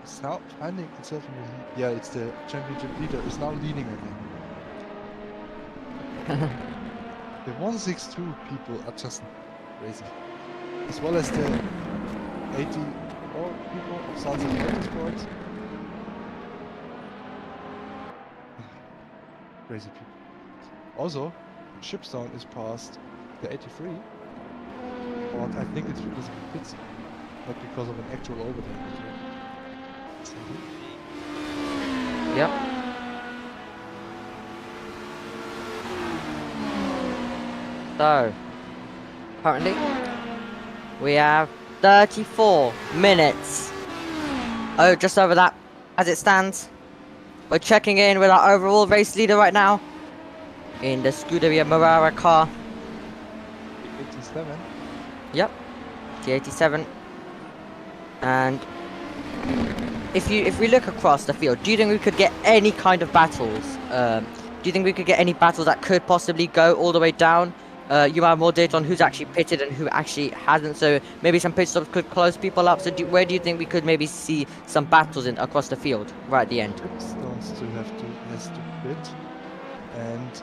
It's now finding itself in the, yeah, it's the championship leader, is now leading again. The 162 people are just crazy. As well as the 84 people of Sunset Motorsports. Crazy people. Also, Shipstone is past the 83. But I think it's because of the pits, not because of an actual overtake. Yep. So, currently, we have 34 minutes. Oh, just over that, as it stands. We're checking in with our overall race leader right now. In the Scuderia Marara car. The 87. Yep, the 87. And if we look across the field, do you think we could get any kind of battles Do you think we could get any battles that could possibly go all the way down? You have more data on who's actually pitted and who actually hasn't, so maybe some pit stops could close people up. So where do you think we could maybe see some battles across the field right at the end? Pitstone still has to pit, and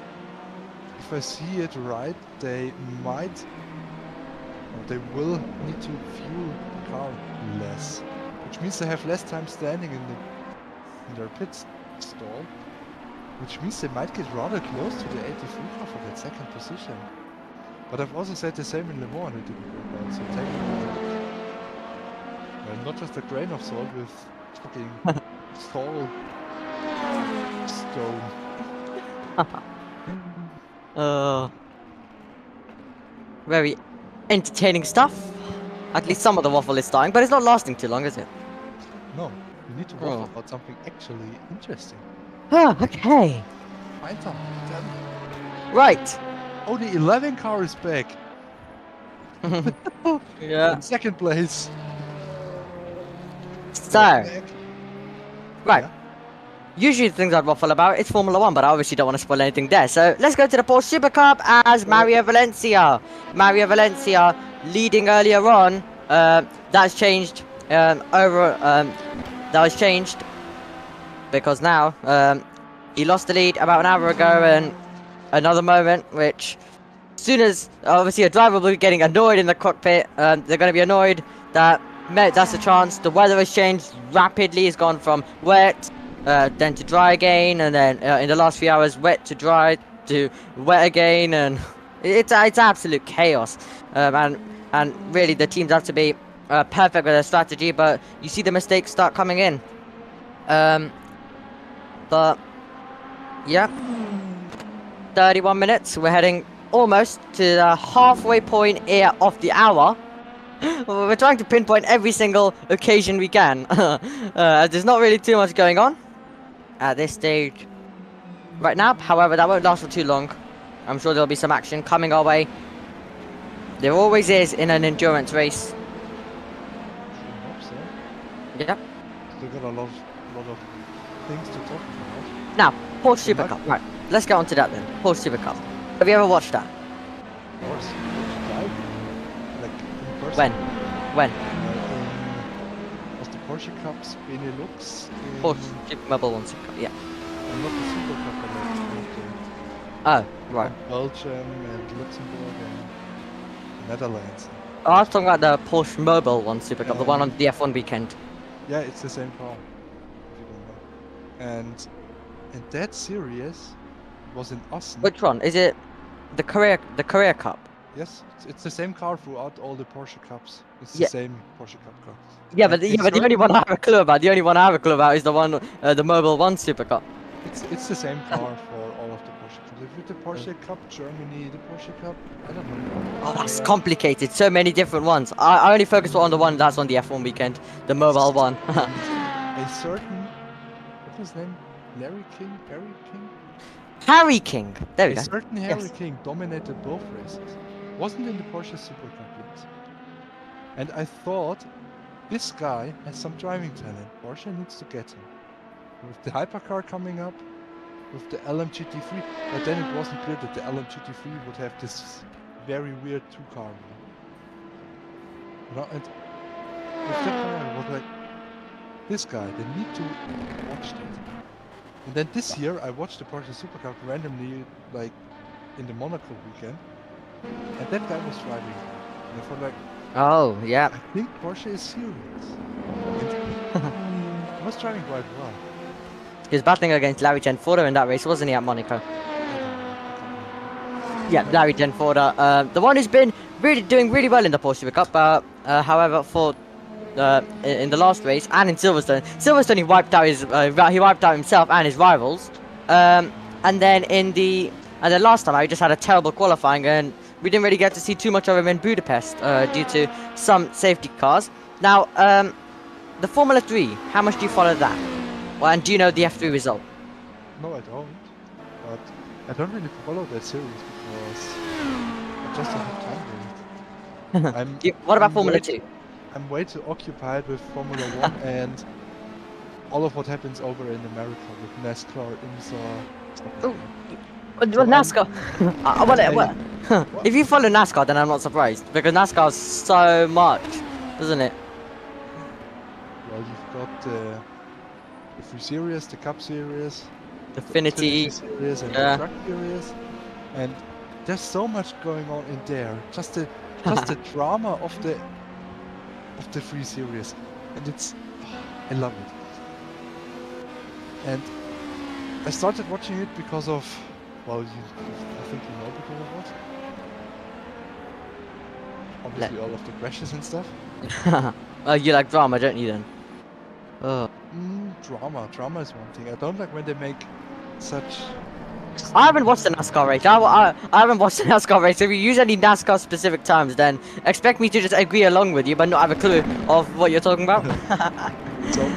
if I see it right, they might, or they will need to fuel the car less, which means they have less time standing in their pit stall, which means they might get rather close to the 83 car for that second position. But I've also said the same in Le Mans and it didn't work out, so take it not just a grain of salt with fucking salt stone. Very entertaining stuff. At least some of the waffle is dying, but it's not lasting too long, is it? No, you need to waffle about something actually interesting. Okay. Find something, tell me. Right. Oh, the 11 car is back. Yeah. In second place. So, right. Yeah. Usually the things I'd waffle about is Formula 1, but I obviously don't want to spoil anything there. So let's go to the Porsche Super Cup as Mario Valencia. Mario Valencia leading earlier on. That's changed that was changed because now he lost the lead about an hour ago, and another moment which, as soon as obviously a driver will be getting annoyed in the cockpit, they're going to be annoyed that that's a chance. The weather has changed rapidly. It's gone from wet then to dry again, and then in the last few hours wet to dry to wet again, and it's absolute chaos. And really the teams have to be perfect with their strategy, but you see the mistakes start coming in. But yeah, 31 minutes. We're heading almost to the halfway point here of the hour. We're trying to pinpoint every single occasion we can. There's not really too much going on at this stage right now. However, that won't last for too long. I'm sure there'll be some action coming our way. There always is in an endurance race. I hope so. Yep. Still got a lot of things to talk about. Now, Porsche Super Cup. Right, let's get on to that then. Porsche Super Cup. Have you ever watched that? Of course, live, like in person. When? Was the Porsche Cups Benelux? Porsche Super Mobile 1 Super Cup, yeah. Not the Super Cup, but Oh, right. Belgium and Luxembourg and the Netherlands. Oh, I was talking about the Porsche Mobile 1 Super Cup, the one on the F1 weekend. Yeah, it's the same car, if you don't know. And that series was in Austin. Which one? Is it the Korea Cup? Yes, it's the same car throughout all the Porsche Cups. It's the Yeah. same Porsche Cup car. Yeah, but the only one I have a clue about, is the one, the Mobile 1 Super Cup. It's the same car for all of the Porsche Cups. If it's the Porsche Cup Germany, the Porsche Cup, I don't know. Oh, that's complicated. So many different ones. I only focus on the one that's on the F1 weekend, the Mobile 1. A certain, what was his name? Larry King? Harry King? Harry King. There we A go. certain Harry Yes. King dominated both races. Wasn't in the Porsche Super Cup yet. And I thought, this guy has some driving talent. Porsche needs to get him. With the hypercar coming up, with the LMGT3, but then it wasn't clear that the LMGT3 would have this very weird two-car. And with that car, I was like, this guy, they need to watch that. And then this year, I watched the Porsche Super Cup randomly, like, in the Monaco weekend, and that guy was driving. And I thought, like, Oh, yeah. I think Porsche is serious. And he was driving quite well. He was battling against Larry Tenforda in that race, wasn't he, at Monaco? Yeah, Larry Tenforda, the one who's been doing really well in the Porsche Super Cup, but however, for in the last race and in Silverstone he wiped out himself and his rivals. And then last time he just had a terrible qualifying, and we didn't really get to see too much of him in Budapest due to some safety cars. Now, the Formula 3, how much do you follow that? Well, and do you know the F3 result? No, I don't. But I don't really follow that series because I just don't have time for it. What about Formula 2? I'm way too occupied with Formula 1 and all of what happens over in America with NASCAR, IMSA, Well, NASCAR. If you follow NASCAR, then I'm not surprised because NASCAR is so much, isn't it? Well, you've got the 3 Series, the Cup Series, The the Affinity. Series, and yeah. the Truck Series, and there's so much going on in there. Just the drama of the 3 Series, and I love it. And I started watching it because of, well, I think you know because of what? Obviously, all of the crashes and stuff. Oh, you like drama, don't you then? Oh. Drama is one thing. I don't like when they make such. I haven't watched the NASCAR race. I haven't watched the NASCAR race. If you use any NASCAR specific terms, then expect me to just agree along with you, but not have a clue of what you're talking about. So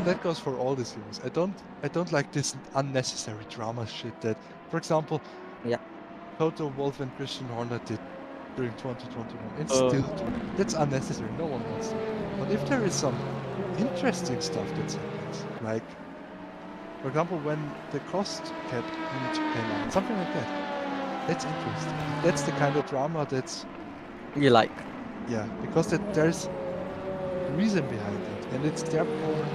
that goes for all the series. I don't like this unnecessary drama shit that, for example, Yeah. Toto Wolff and Christian Horner did during 2021 and still do. That's unnecessary. No one wants to. But if there is some interesting stuff that happens, like, for example, when the cost cap limit came out, something like that, that's interesting. That's the kind of drama that's You like. yeah, because there's reason behind it, and it's therefore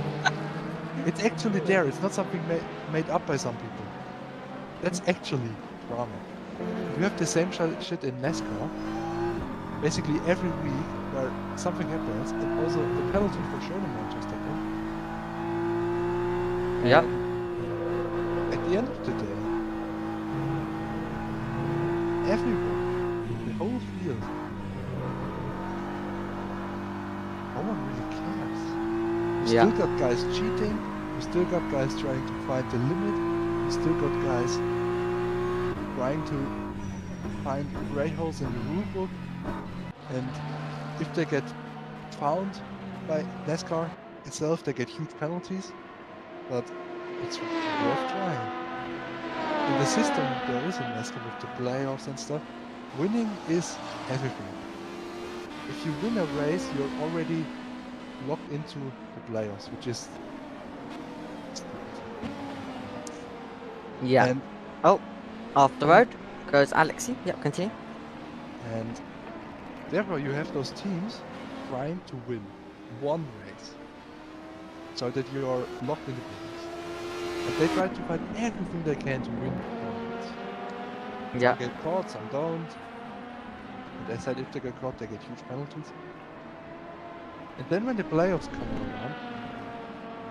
it's actually there. It's not something made up by some people. That's actually drama. You have the same shit in NASCAR. Basically every week where something happens, and also the penalty for Schoenemann just happened. Yeah. At the end of the day, everyone, the whole field, no one really cares. You still got guys cheating, you still got guys trying to find the limit, you still got guys trying to find gray holes in the rule book, and if they get found by NASCAR itself, they get huge penalties, but it's worth trying. In the system there is in NASCAR with the playoffs and stuff, winning is everything. If you win a race, you're already locked into the playoffs, which is stupid. Yeah. And off the road goes Alexi. Yep, continue. And therefore you have those teams trying to win one race so that you are locked in the playoffs. And they try to find everything they can to win one race. Yeah. Some get caught, some don't. And as I said, if they get caught, they get huge penalties. And then when the playoffs come around,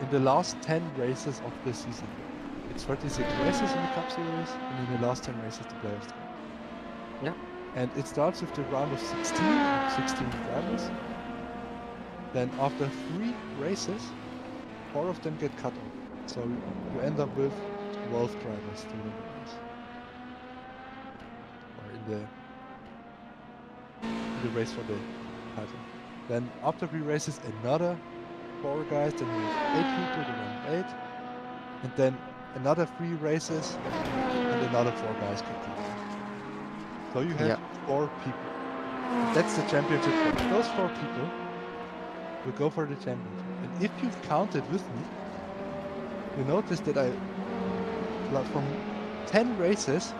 in the last 10 races of the season, it's 36 races in the Cup Series, and in the last 10 races the playoffs come. Yeah. And it starts with the round of 16 drivers. Then after 3 races, 4 of them get cut off. So you end up with 12 drivers to win the race. Or in the race for the title. Then after 3 races, another 4 guys, then we have 8 people to run 8. And then another 3 races, and another 4 guys get cut off. So you have 4 people. That's the championship point. Those 4 people will go for the championship. And if you've counted with me, you notice that from 10 races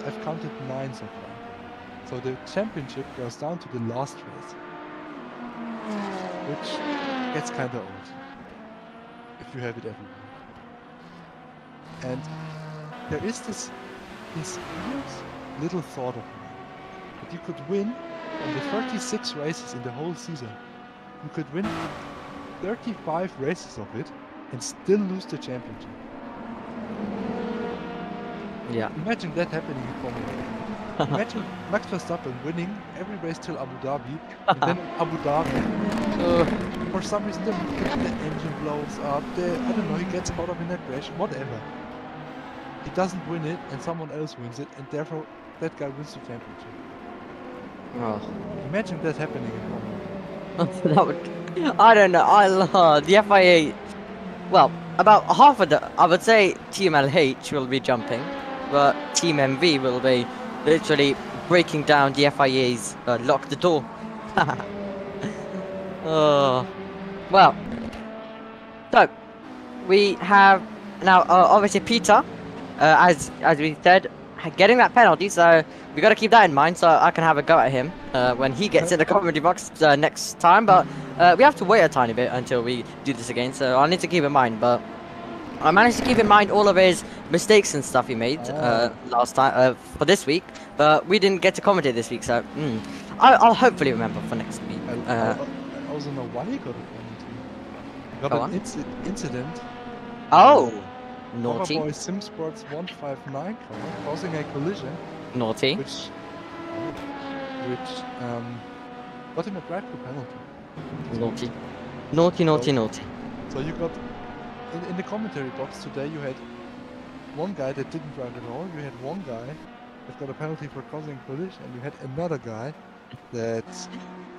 I've counted 9 so far. So the championship goes down to the last race, which gets kinda old if you have it every week. And there is this weird little thought of mine that you could win on the 36 races in the whole season. You could win 35 races of it and still lose the championship. Yeah. Imagine that happening in Formula 1. Imagine Max Verstappen winning every race till Abu Dhabi, and then in Abu Dhabi, for some reason the engine blows up, I don't know, he gets caught up in a crash, whatever. He doesn't win it, and someone else wins it, and therefore that guy wins the championship. Oh. Imagine that happening in Formula 1. That would. I don't know. I love the FIA. Well, about half of I would say Team LH will be jumping, but Team MV will be literally breaking down the FIA's lock the door. Well, so we have now obviously Peter, as we said, getting that penalty, so we got to keep that in mind. So I can have a go at him when he gets in the comedy box next time. But we have to wait a tiny bit until we do this again. So I need to keep in mind. But I managed to keep in mind all of his mistakes and stuff he made last time for this week. But we didn't get to commentate this week, so I'll hopefully remember for next week. I also know why he got a penalty. He got Go an on. incident. Oh, naughty, Boy SimSports 159 car causing a collision, naughty. which got him a drive through penalty. Naughty. So you got in the commentary box today. You had one guy that didn't drive at all. You had one guy that got a penalty for causing a collision, and you had another guy that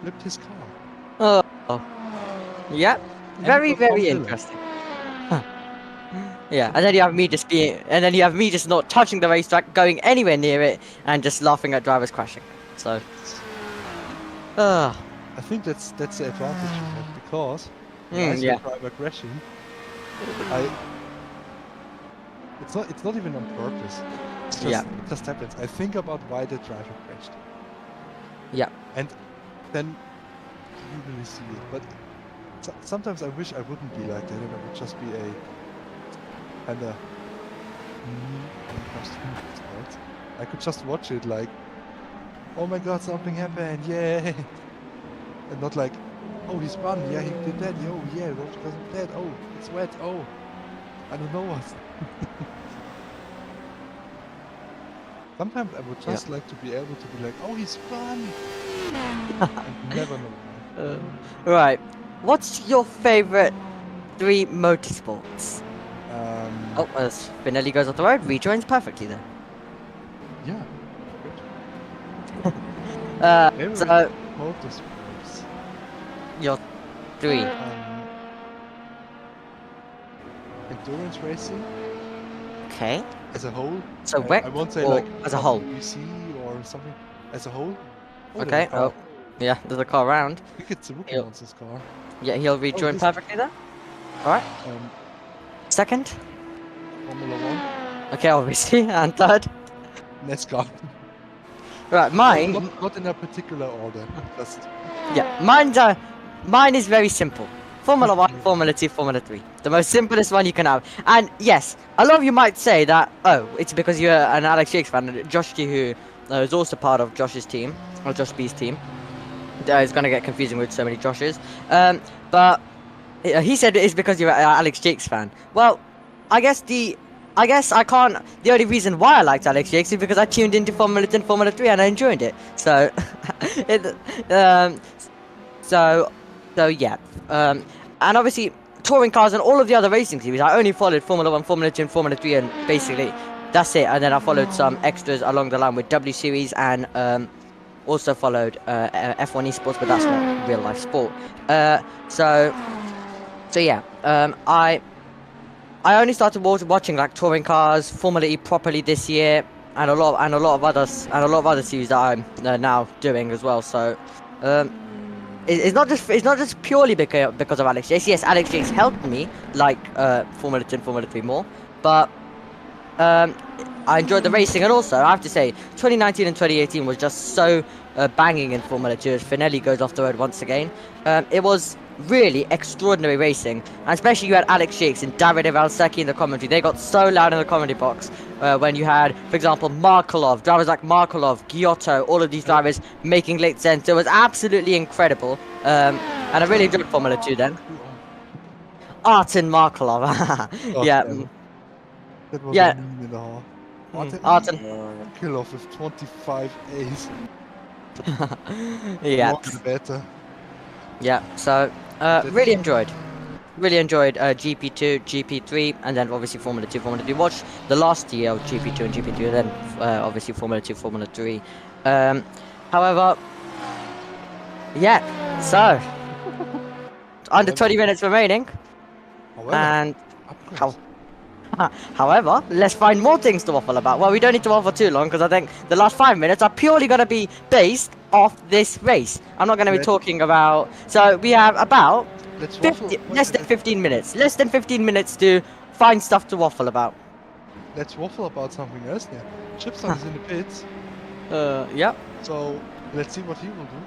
flipped his car. Oh, yeah, And very it was Tom Dillon. interesting. Huh. Yeah, and then you have me just not touching the racetrack, going anywhere near it, and just laughing at drivers crashing. So, I think that's the advantage you have, because when I see yeah. a driver crashing, it's not even on purpose. It's just, it just happens. I think about why the driver crashed. Yeah. And then you really see it. But sometimes I wish I wouldn't be like that, and I would just be a kinda when it comes to sports. I could just watch it like, oh my god, something happened, yay! And not like, oh, he spun, yeah, he did that, yo, yeah, what because of that, oh, it's wet, oh, I don't know what. Sometimes I would just like to be able to be like, oh, he spun! And never know why. Right. What's your favorite 3 motorsports? Oh, as Spinelli goes off the road, rejoins perfectly then. Yeah. Favorite So motorsports. your 3. Endurance racing Okay. as a whole. So I wreck won't say or like as a whole? WBC or something. As a whole. Okay. there's a car. Oh, yeah. There's a car around. I think it's a Rookie Yep. Monsters car. Yeah, he'll rejoin this- perfectly then. All right. Second. Formula One, Okay, obviously, and third. NASCAR. Right, mine. Not in a particular order. Just Yeah, mine is very simple. Formula 1, Formula 2, Formula 3. The most simplest one you can have. And yes, a lot of you might say that, oh, it's because you're an Alex Jakes fan. And Josh G, who is also part of Josh's team, or Josh B's team. It's going to get confusing with so many Joshes. But he said it's because you're an Alex Jakes fan. Well, I guess the only reason why I liked Alex Jakes is because I tuned into Formula 2 and Formula 3 and I enjoyed it. So, so yeah. And obviously, touring cars and all of the other racing series, I only followed Formula 1, Formula 2 and Formula 3, and basically that's it. And then I followed some extras along the line with W Series and also followed F1 Esports, but that's not real life sport. So yeah. I only started watching like touring cars, Formula E properly this year, and a lot of other series that I'm now doing as well. So it's not just purely because of Alex Jakes. Yes, Alex Jakes helped me like Formula 2 and Formula 3 more, but I enjoyed the racing, and also I have to say 2019 and 2018 was just so banging in Formula 2 as Finelli goes off the road once again. It was really extraordinary racing, and especially you had Alex Jakes and Davide Valsecchi in the commentary. They got so loud in the commentary box when you had, for example, drivers like Markolov, Giotto, all of these drivers making late sense. It was absolutely incredible, and I really enjoyed Formula 2 then. Arten Markolov. Yeah. That was Yeah. a meme and a half. Arten. Markolov with 25 A's. Yeah. More the better. Yeah, so really enjoyed GP2, GP3, and then obviously Formula 2, Formula 3. Watched the last year of GP2 and GP2, and then obviously Formula 2, Formula 3. However, yeah, so under 20 minutes remaining, However, and upgrades. however, let's find more things to waffle about. Well, we don't need to waffle too long because I think the last 5 minutes are purely going to be based off this race. I'm not going to be talking about. So we have about Let's 50, waffle. less than 15 minutes. Less than 15 minutes to find stuff to waffle about. Let's waffle about something else then. Chipson is in the pits, Yep. so let's see what he will do.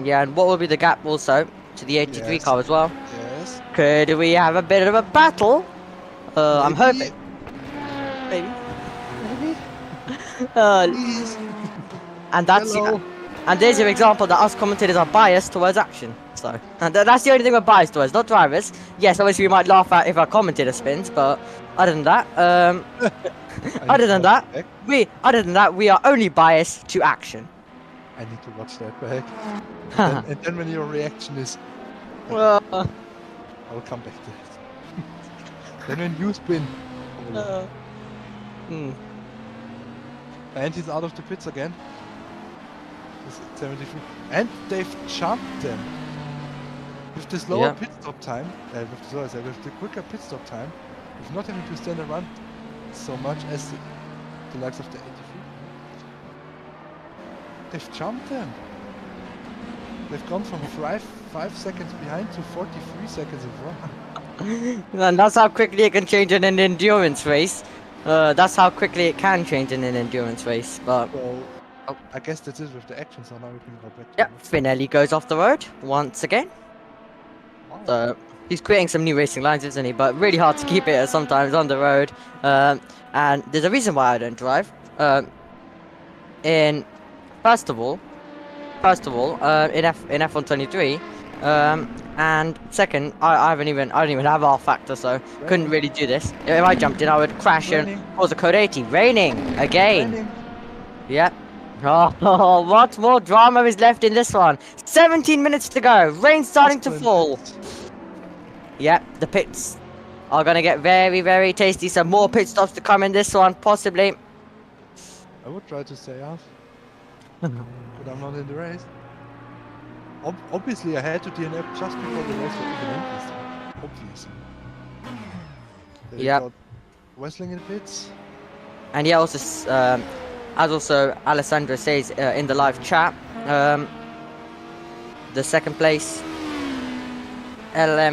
Yeah, and what will be the gap also to the 83 Yes. car as well? Yes. Could we have a bit of a battle? I'm Maybe. hoping. Maybe. Maybe. Please. And that's Hello. and there's your example that us commentators are biased towards action. So, and that's the only thing we're biased towards, not drivers. Yes, obviously we might laugh at if our commentator spins, but other than that, other than that, we are only biased to action. I need to watch that back. And then when your reaction is, Well, I will come back to it. Then when you spin, and he's out of the pits again. This 73, and they've jumped them. With this lower pit stop time, with the quicker pit stop time, with not having to stand around so much as the likes of the 83. They've jumped them. They've gone from 5 seconds behind to 43 seconds in front. and that's how quickly it can change in an endurance race. That's how quickly it can change in an endurance race. But So, I guess that's it with the action, so now we can go back to yep, Finelli goes off the road once again. Wow. So he's creating some new racing lines, isn't he? But really hard to keep it sometimes on the road. And there's a reason why I don't drive. First of all, in F123, and second, I don't even have R factor, so couldn't really do this. If I jumped in, I would crash and cause a code 80. Raining again. Yep. Oh, what more drama is left in this one? 17 minutes to go. Rain starting to fall. Yep, the pits are gonna get very, very tasty. Some more pit stops to come in this one, possibly. I would try to stay off, but I'm not in the race. Obviously, I had to DNF just before the race was even ended. Obviously. Then Yep. we got Wesseling in the pits. And yeah, also, as also Alessandro says in the live chat, the second place Le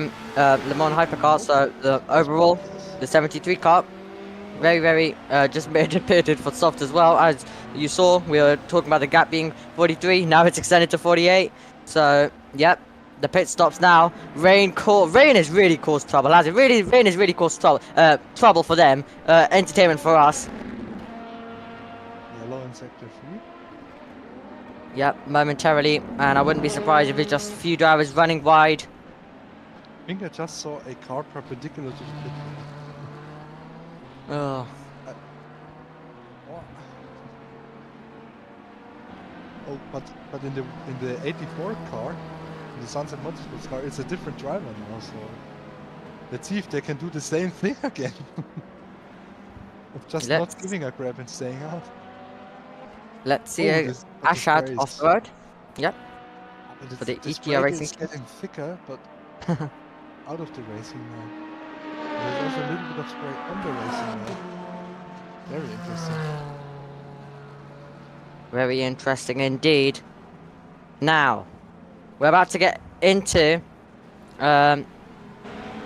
Mans Hypercar, so the overall, the 73 car, very, very just pitted for soft as well. As you saw, we were talking about the gap being 43, now it's extended to 48. So, yep, the pit stops now. Rain has really caused trouble, has it? Rain has really caused trouble for them, entertainment for us. Yellow in sector 3. Yep, momentarily, and I wouldn't be surprised if it's just a few drivers running wide. I think I just saw a car perpendicular to the pit. Oh, Oh, but in the 84 car, in the Sunset Motorsports car, it's a different driver now. So let's see if they can do the same thing again. Of just Let's- not giving a grab and staying out. let's see Oh, but Ash out this off the road. Yep. But for the this EPR break racing is getting thicker, but out of the racing now. There's also a little bit of spray on the racing now. Very interesting. Very interesting indeed. Now, we're about to get into the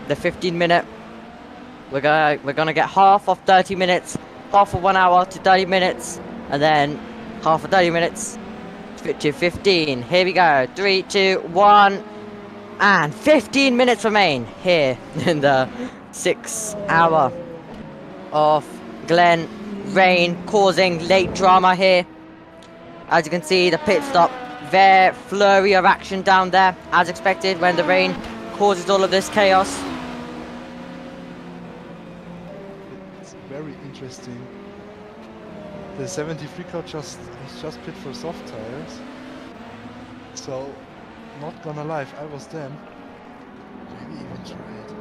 15-minute. We're gonna get half of 30 minutes, half of 1 hour to 30 minutes, and then half of 30 minutes to 15. Here we go. 3, 2, 1, and 15 minutes remain here in the 6 hour of Glen. Rain causing late drama here. As you can see, the pit stop, very flurry of action down there, as expected when the rain causes all of this chaos. It's very interesting. The 73 car is just pit for soft tires. So, not gonna lie, if I was them, maybe even try it.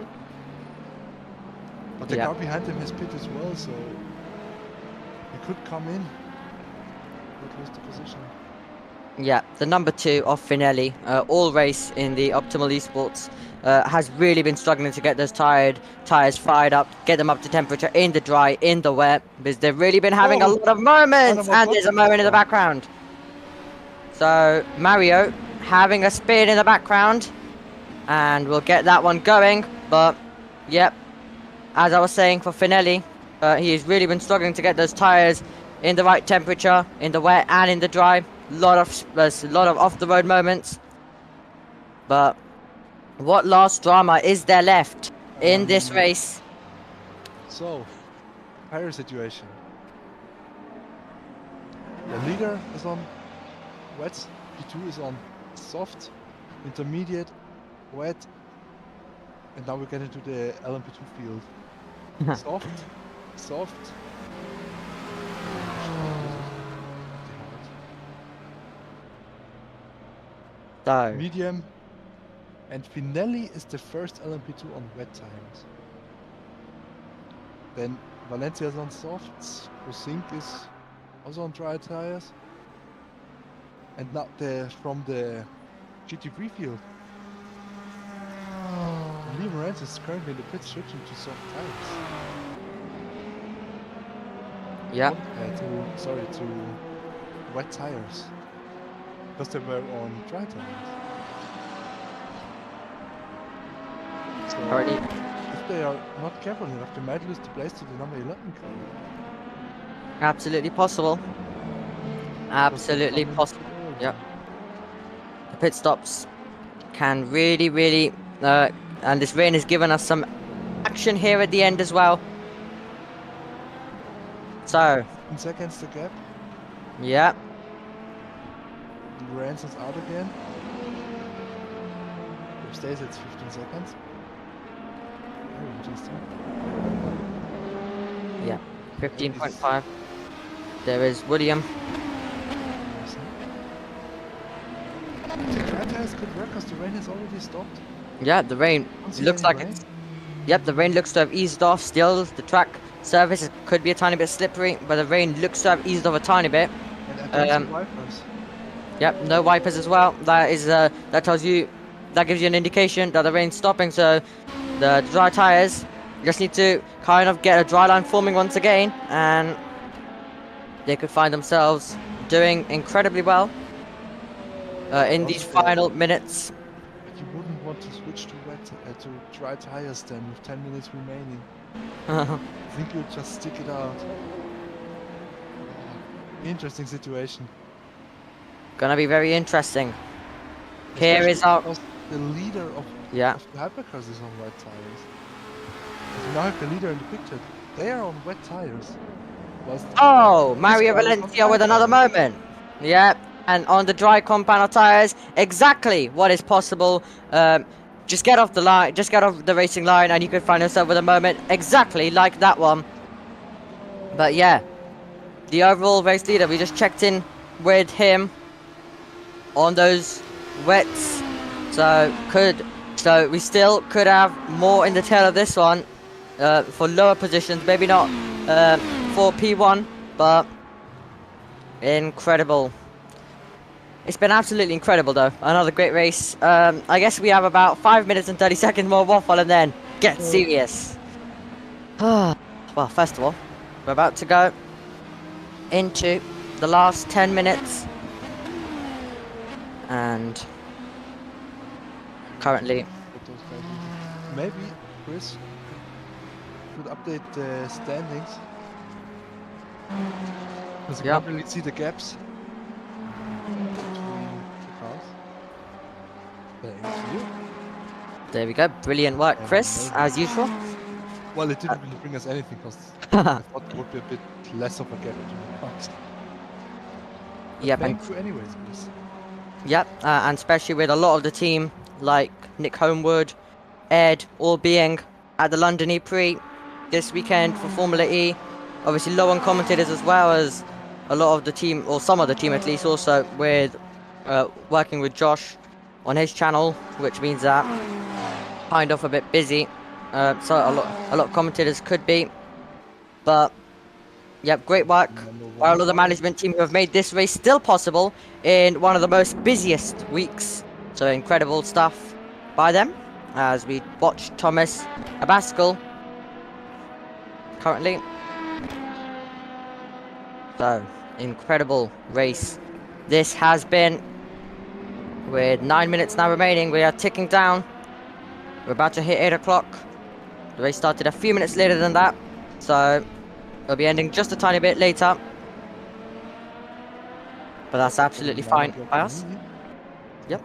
But the Yeah. car behind him has pit as well, so he could come in. What was the position? Yeah, the number 2 of Finelli, all race in the Optimal Esports, has really been struggling to get those tires fired up, get them up to temperature in the dry, in the wet, because they've really been having a lot of moments, and there's a moment in the background. So, Mario having a spin in the background, and we'll get that one going, but, yep, as I was saying for Finelli, he's really been struggling to get those tires in the right temperature, in the wet and in the dry. There's a lot of off-the-road moments. But what last drama is there left in this race? So, tire situation. The leader is on wet, P2 is on soft, intermediate, wet, and now we get into the LMP2 field. Soft. So, Medium, and Finelli is the first LMP2 on wet tires. Then Valencia is on softs, Rosink is also on dry tires. And now from the GT3 field, Liam Rance is currently in the pit switching to soft tires. yeah. To wet tires. Because they were on dry tires. So Already. if they are not careful enough, they might lose the place to the number 11 car. Absolutely possible. Absolutely possible. Yep. The pit stops can really, and this rain has given us some action here at the end as well. So, 15 seconds the gap. yeah, Rance is out again. If stays at 15 seconds. Very interesting. yeah, 15.5. There is William. The dry tires could work because the rain has already stopped. Yeah, the rain looks like it's. Yep, the rain looks to have eased off. Still, the track surface could be a tiny bit slippery, but the rain looks to have eased off a tiny bit. And wipers. Yep, no wipers as well. That is that tells you, that gives you an indication that the rain's stopping. So the dry tires just need to kind of get a dry line forming once again, and they could find themselves doing incredibly well in these final minutes. But you wouldn't want to switch to to dry tires then with 10 minutes remaining. I think you'll just stick it out. Interesting situation. Gonna be very interesting. Here is our. Because the leader of the hypercars is on wet tires. If you now have the leader in the picture, they are on wet tires. Oh, Mario Valencia with another moment. Yep, and on the dry compound tires, exactly what is possible. Just get off the line, just get off the racing line, and you could find yourself with a moment exactly like that one. But yeah, the overall race leader, we just checked in with him on those wets, so we still could have more in the tail of this one for lower positions, maybe not for P1, but incredible. It's been absolutely incredible though. Another great race. I guess we have about 5 minutes and 30 seconds more waffle and then get serious. Well, first of all, we're about to go into the last 10 minutes. And currently... Maybe Chris could update the standings. Because you can't really see the gaps between the cars. Thank you. There we go. Brilliant work, Chris, as usual. Well, it didn't really bring us anything because I thought there would be a bit less of a gap between the cars. Yep, thank you anyways, Chris. Yep, and especially with a lot of the team, like Nick Homewood, Ed, all being at the London E-Prix this weekend for Formula E. Obviously low on commentators as well as a lot of the team, or some of the team at least, also with working with Josh on his channel, which means that kind of a bit busy. So a lot of commentators could be, but yep, great work by all of the management team who have made this race still possible in one of the most busiest weeks. So incredible stuff by them as we watch Thomas Abascal currently. So incredible race this has been. With 9 minutes now remaining, we are ticking down. We're about to hit 8 o'clock. The race started a few minutes later than that, so it'll be ending just a tiny bit later. But that's absolutely fine by us. Yep.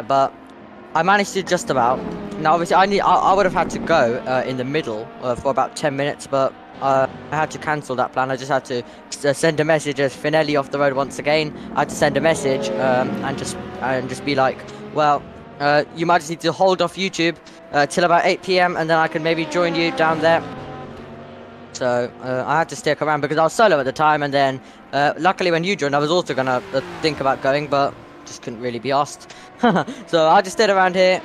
But I managed to just about. Now, obviously, I would have had to go in the middle for about 10 minutes, but I had to cancel that plan. I just had to send a message as Finelli off the road once again. I had to send a message and just be like, well, you might just need to hold off YouTube till about 8 p.m. and then I can maybe join you down there. So I had to stick around because I was solo at the time, and then luckily when you joined, I was also gonna think about going, but just couldn't really be asked. So I just stayed around here,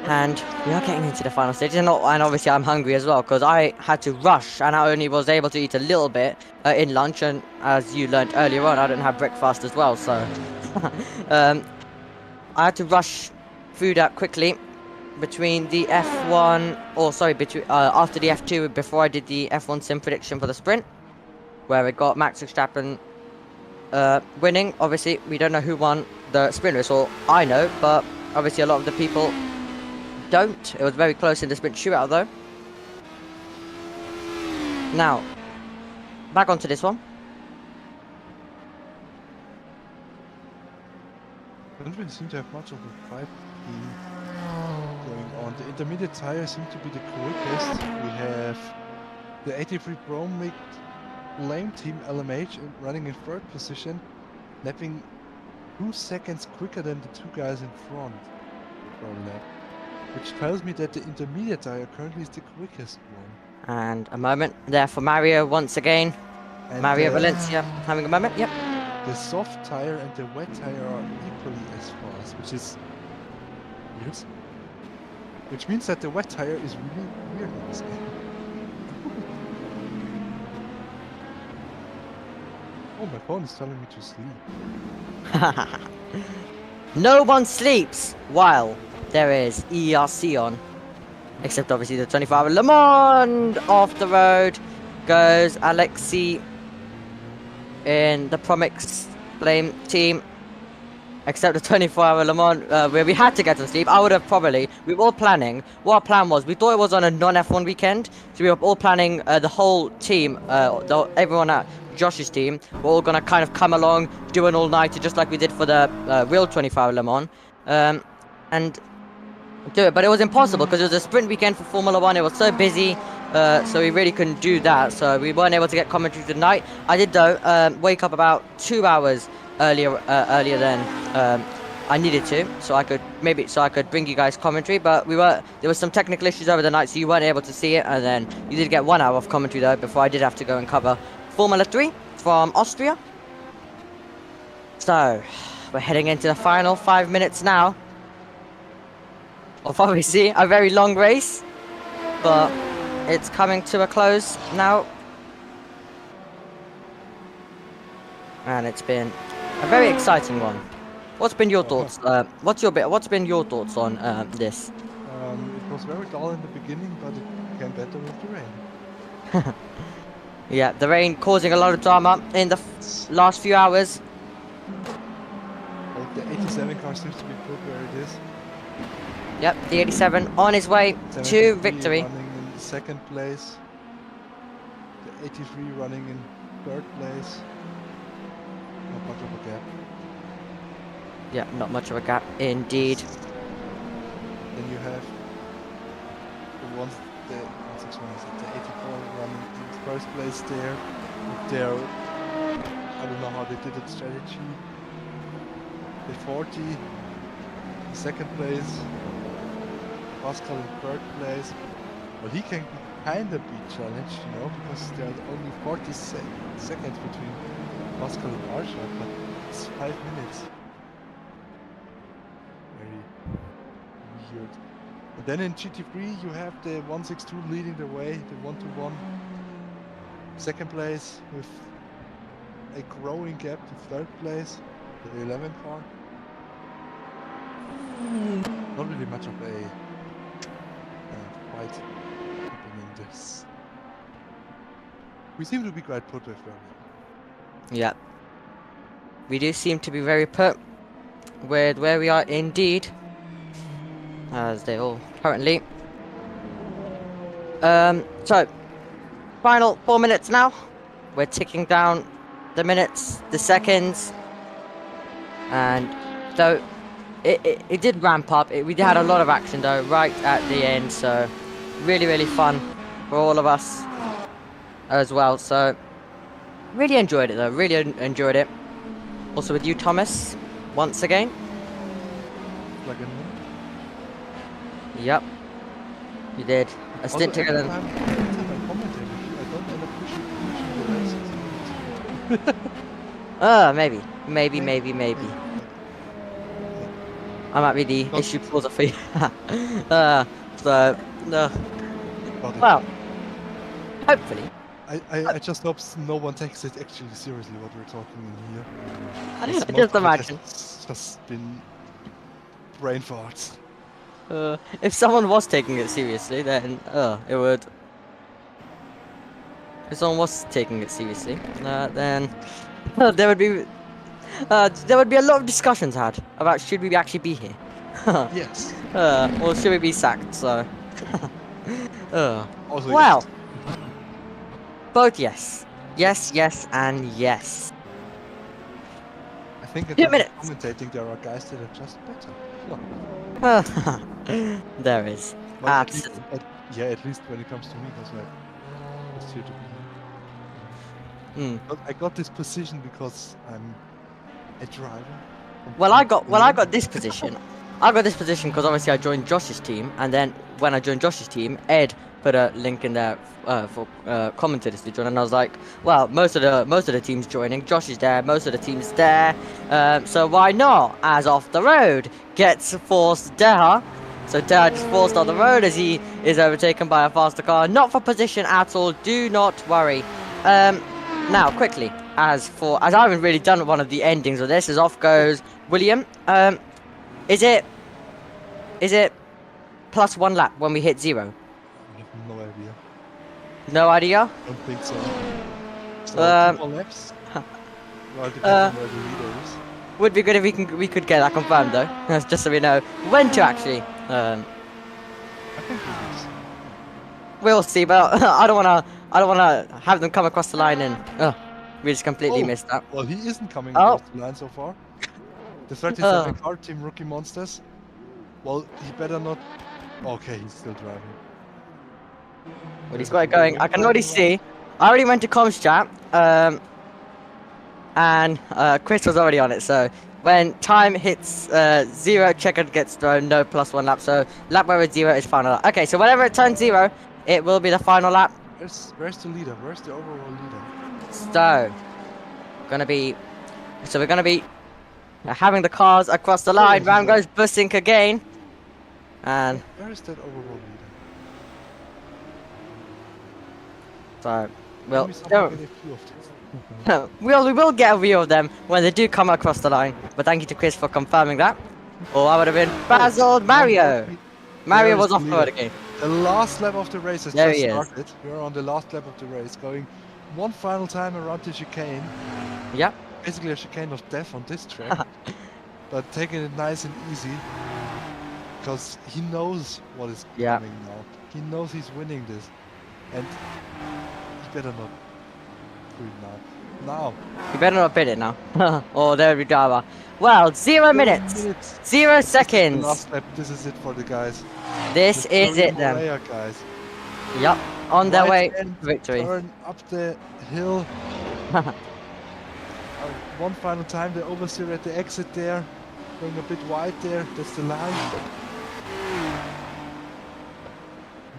and we are getting into the final stage, and obviously I'm hungry as well because I had to rush, and I only was able to eat a little bit in lunch, and as you learned earlier on, I didn't have breakfast as well, so I had to rush food out quickly. Between the F1, after the F2, before I did the F1 sim prediction for the sprint, where it got Max Verstappen winning. Obviously, we don't know who won the sprint race, or I know, but obviously a lot of the people don't. It was very close in the sprint shootout, though. Now, back onto this one. Don't really seem to have much of a fight going on. The intermediate tires seem to be the quickest. We have the 83 Pro lane team LMH running in third position, lapping 2 seconds quicker than the two guys in front per lap, which tells me that the intermediate tire currently is the quickest one. And a moment there for Mario once again. And Mario Valencia having a moment, yep. The soft tire and the wet tire are equally as fast, which is weird. Which means that the wet tire is really weird in this game. Oh, my phone is telling me to sleep. No one sleeps while there is EERC on. Except obviously the 24-hour Le Mans. Off the road goes Alexi in the Promix Flame team. Except the 24-hour Le Mans, where we had to get some sleep. I would have probably. We were all planning. What our plan was, we thought it was on a non-F1 weekend. So we were all planning the whole team, everyone at Josh's team. We're all going to kind of come along, do an all-nighter, just like we did for the real 24-hour Le Mans. And do it. But it was impossible because it was a sprint weekend for Formula 1. It was so busy. So we really couldn't do that. So we weren't able to get commentary tonight. I did, though, wake up about 2 hours earlier than I needed to, so I could bring you guys commentary, but there was some technical issues over the night, so you weren't able to see it, and then you did get 1 hour of commentary though before I did have to go and cover Formula 3 from Austria. So we're heading into the final 5 minutes now of obviously a very long race, but it's coming to a close now, and it's been a very exciting one. What's been your thoughts? What's been your thoughts on this? It was very dull in the beginning, but it became better with the rain. Yeah, the rain causing a lot of drama in the last few hours. Well, the 87 car seems to be put where it is. Yep, the 87 on his way to victory. Running in second place. The 83 running in third place. Not much of a gap. Yeah, not much of a gap indeed. Then you have the 84 running in first place there. With their, I don't know how they did it, strategy. The 40 in second place. Pascal in third place. Well, he can kinda be challenged, you know, because there are only 40 seconds between Pascal and Arsha, but it's 5 minutes. Very weird. And then in GT3 you have the 162 leading the way, the 1-1. Second place with a growing gap to third place, the 11 car. Not really much of a fight happening in this. We seem to be quite put with them. Yeah. We do seem to be very put. with where we are indeed, as they all currently. So, final 4 minutes now. We're ticking down the minutes, the seconds, and so it did ramp up. We had a lot of action though, right at the end, so really fun for all of us as well. So, really enjoyed it though, really enjoyed it. Also with you, Thomas, once again. Like a Yep, you did a stint together. Every time I commentate, I don't end up pushing the races. Maybe. I might be the issue causer for you. Well, hopefully. I just hope no one takes it actually seriously what we're talking in here. Just imagine. It's just been brain farts. If someone was taking it seriously, then it would. If someone was taking it seriously, then there would be a lot of discussions had about should we actually be here. Yes. Or should we be sacked? So. Also, Well. yes. Both yes, and yes. I think in 2 terms of minutes. commentating there are guys that are just better. There is. Well, at least- Absolutely. at least when it comes to me, because it's here to be. But I got this position because I'm a driver. Well, I got this position. I got this position because obviously I joined Josh's team, and then when I joined Josh's team, Ed put a link in there for commentators to join, and I was like, well, most of the teams joining, Josh is there, most of the teams there, so why not? As Off the Road gets forced Deha, so Deha just forced on the road as he is overtaken by a faster car, not for position at all. Do not worry. Now quickly, as I haven't really done one of the endings of this, as off goes William. Is it plus 1 lap when we hit 0? I have no idea. No idea? I don't think so. So 2 more laps? Well, it depends on where the leader is. Would be good if we could get that confirmed though, just so we know when to actually. I think it is. We'll see, but I don't wanna have them come across the line and we just completely missed that. Well, he isn't coming Oh. across the line so far. The 37 car team Rookie Monsters. Well, he better not. Okay, he's still driving. Well, he's got it going. I can already see. I already went to comms chat, and Chris was already on it. So when time hits 0, checker gets thrown. No plus 1 lap. So lap where it's 0 is final lap. Okay, so whenever it turns 0, it will be the final lap. Where's the leader? Where's the overall leader? So we're gonna be having the cars across the line. Round goes Bussink again, and Where is that overall leader? so Maybe someone get a few of these. we will get a view of them when they do come across the line. But thank you to Chris for confirming that. Or I would have been Basil Mario. Mario was off the road again. The last lap of the race has There just he is. started. We're on the last lap of the race, going one final time around the chicane. Yep. Basically a chicane of death on this track. But taking it nice and easy. Because he knows what is Yeah. coming now. He knows he's winning this. And he better not do it now. Now. You better not bid it now. Oh, there we go. Well, 0 minutes. 0 This is the seconds. last lap. This is it for the guys. This The is it Torino then. Raya guys. Yep. On their way Right hand to victory. Turn up the hill. One final time, they oversteer at the exit there. Going a bit wide there. That's the line.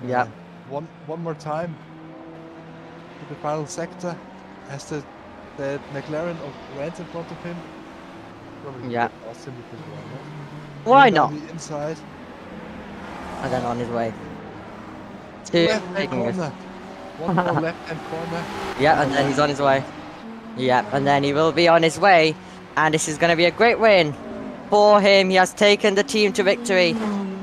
Yep. One more time. To the final sector. Has the McLaren of Rance in front of him. Probably Yeah. lost him because Why Going not? down the inside. And then on his way to Left hand taking us. corner. One more left hand corner. Yeah, and then he's on his way. Yeah, and then he will be on his way. And this is going to be a great win for him. He has taken the team to victory.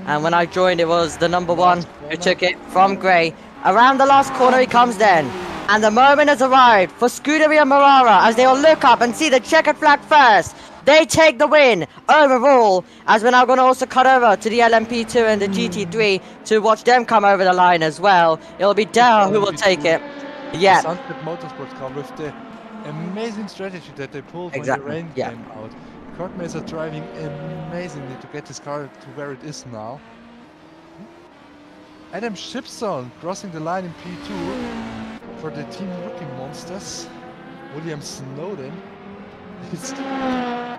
And when I joined, it was the number 1 who took it from Gray. Around the last corner he comes then. And the moment has arrived for Scuderia Morara as they all look up and see the checkered flag first. They take the win overall, as we're now going to also cut over to the LMP2 and the GT3 to watch them come over the line as well. It'll be Dale who will take it. The Yeah, Sunset Motorsports car with the amazing strategy that they pulled when the exactly. rain Yeah. came out. Kurt Maser driving amazingly to get his car to where it is now. Adam Shipstone crossing the line in P2 for the Team Rookie Monsters. William Snowden is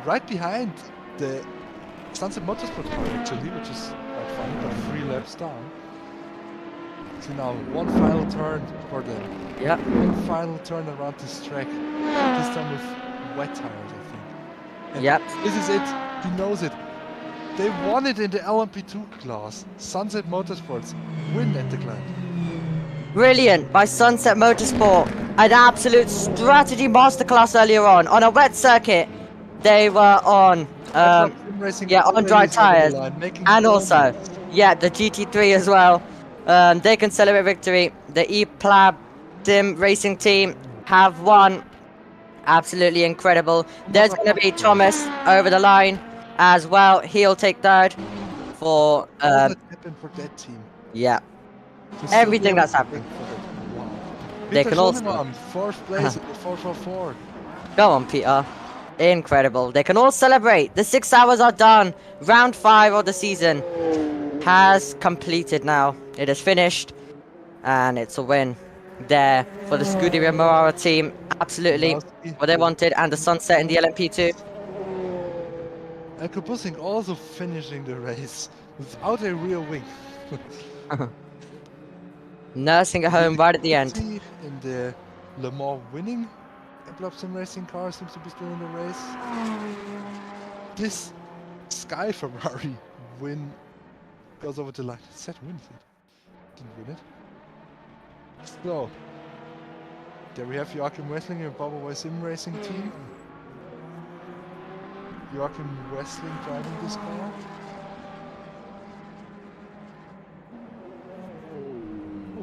right behind the Sunset Motorsport car actually, which is quite funny, but 3 laps down. So now one final turn for them. Yeah. One final turn around this track. This time with wet tires, I think. And Yep. this is it. He knows it. They won it in the LMP2 class. Sunset Motorsports win at the Glen. Brilliant by Sunset Motorsport. An absolute strategy masterclass earlier on a wet circuit. They were on on dry tires, and also the GT3 as well. They can celebrate victory. The E-Plab Sim Racing team have won. Absolutely incredible. There's going to be Thomas over the line as well. He'll take third for all that happened for that team. yeah. To still Everything be able that's to happening. win for that. Wow. They Peter can also- Schoenemann, 4th place in the 444. Go on, Peter. Incredible. They can all celebrate. The 6 hours are done. Round 5 of the season has completed now. It is finished. And it's a win there for the Scuderia Morara team. Absolutely what they wanted. And the Sunset in the LMP2. Elko Bussing also finishing the race without a rear wing. Nursing it home right at the end. In the Le Mans winning Sim racing car seems to be still in the race. This Sky Ferrari win goes over the line. Said wins it. Didn't win it. So there we have Joachim Wessling and Baba Sim racing team. Joachim Wessling driving this car.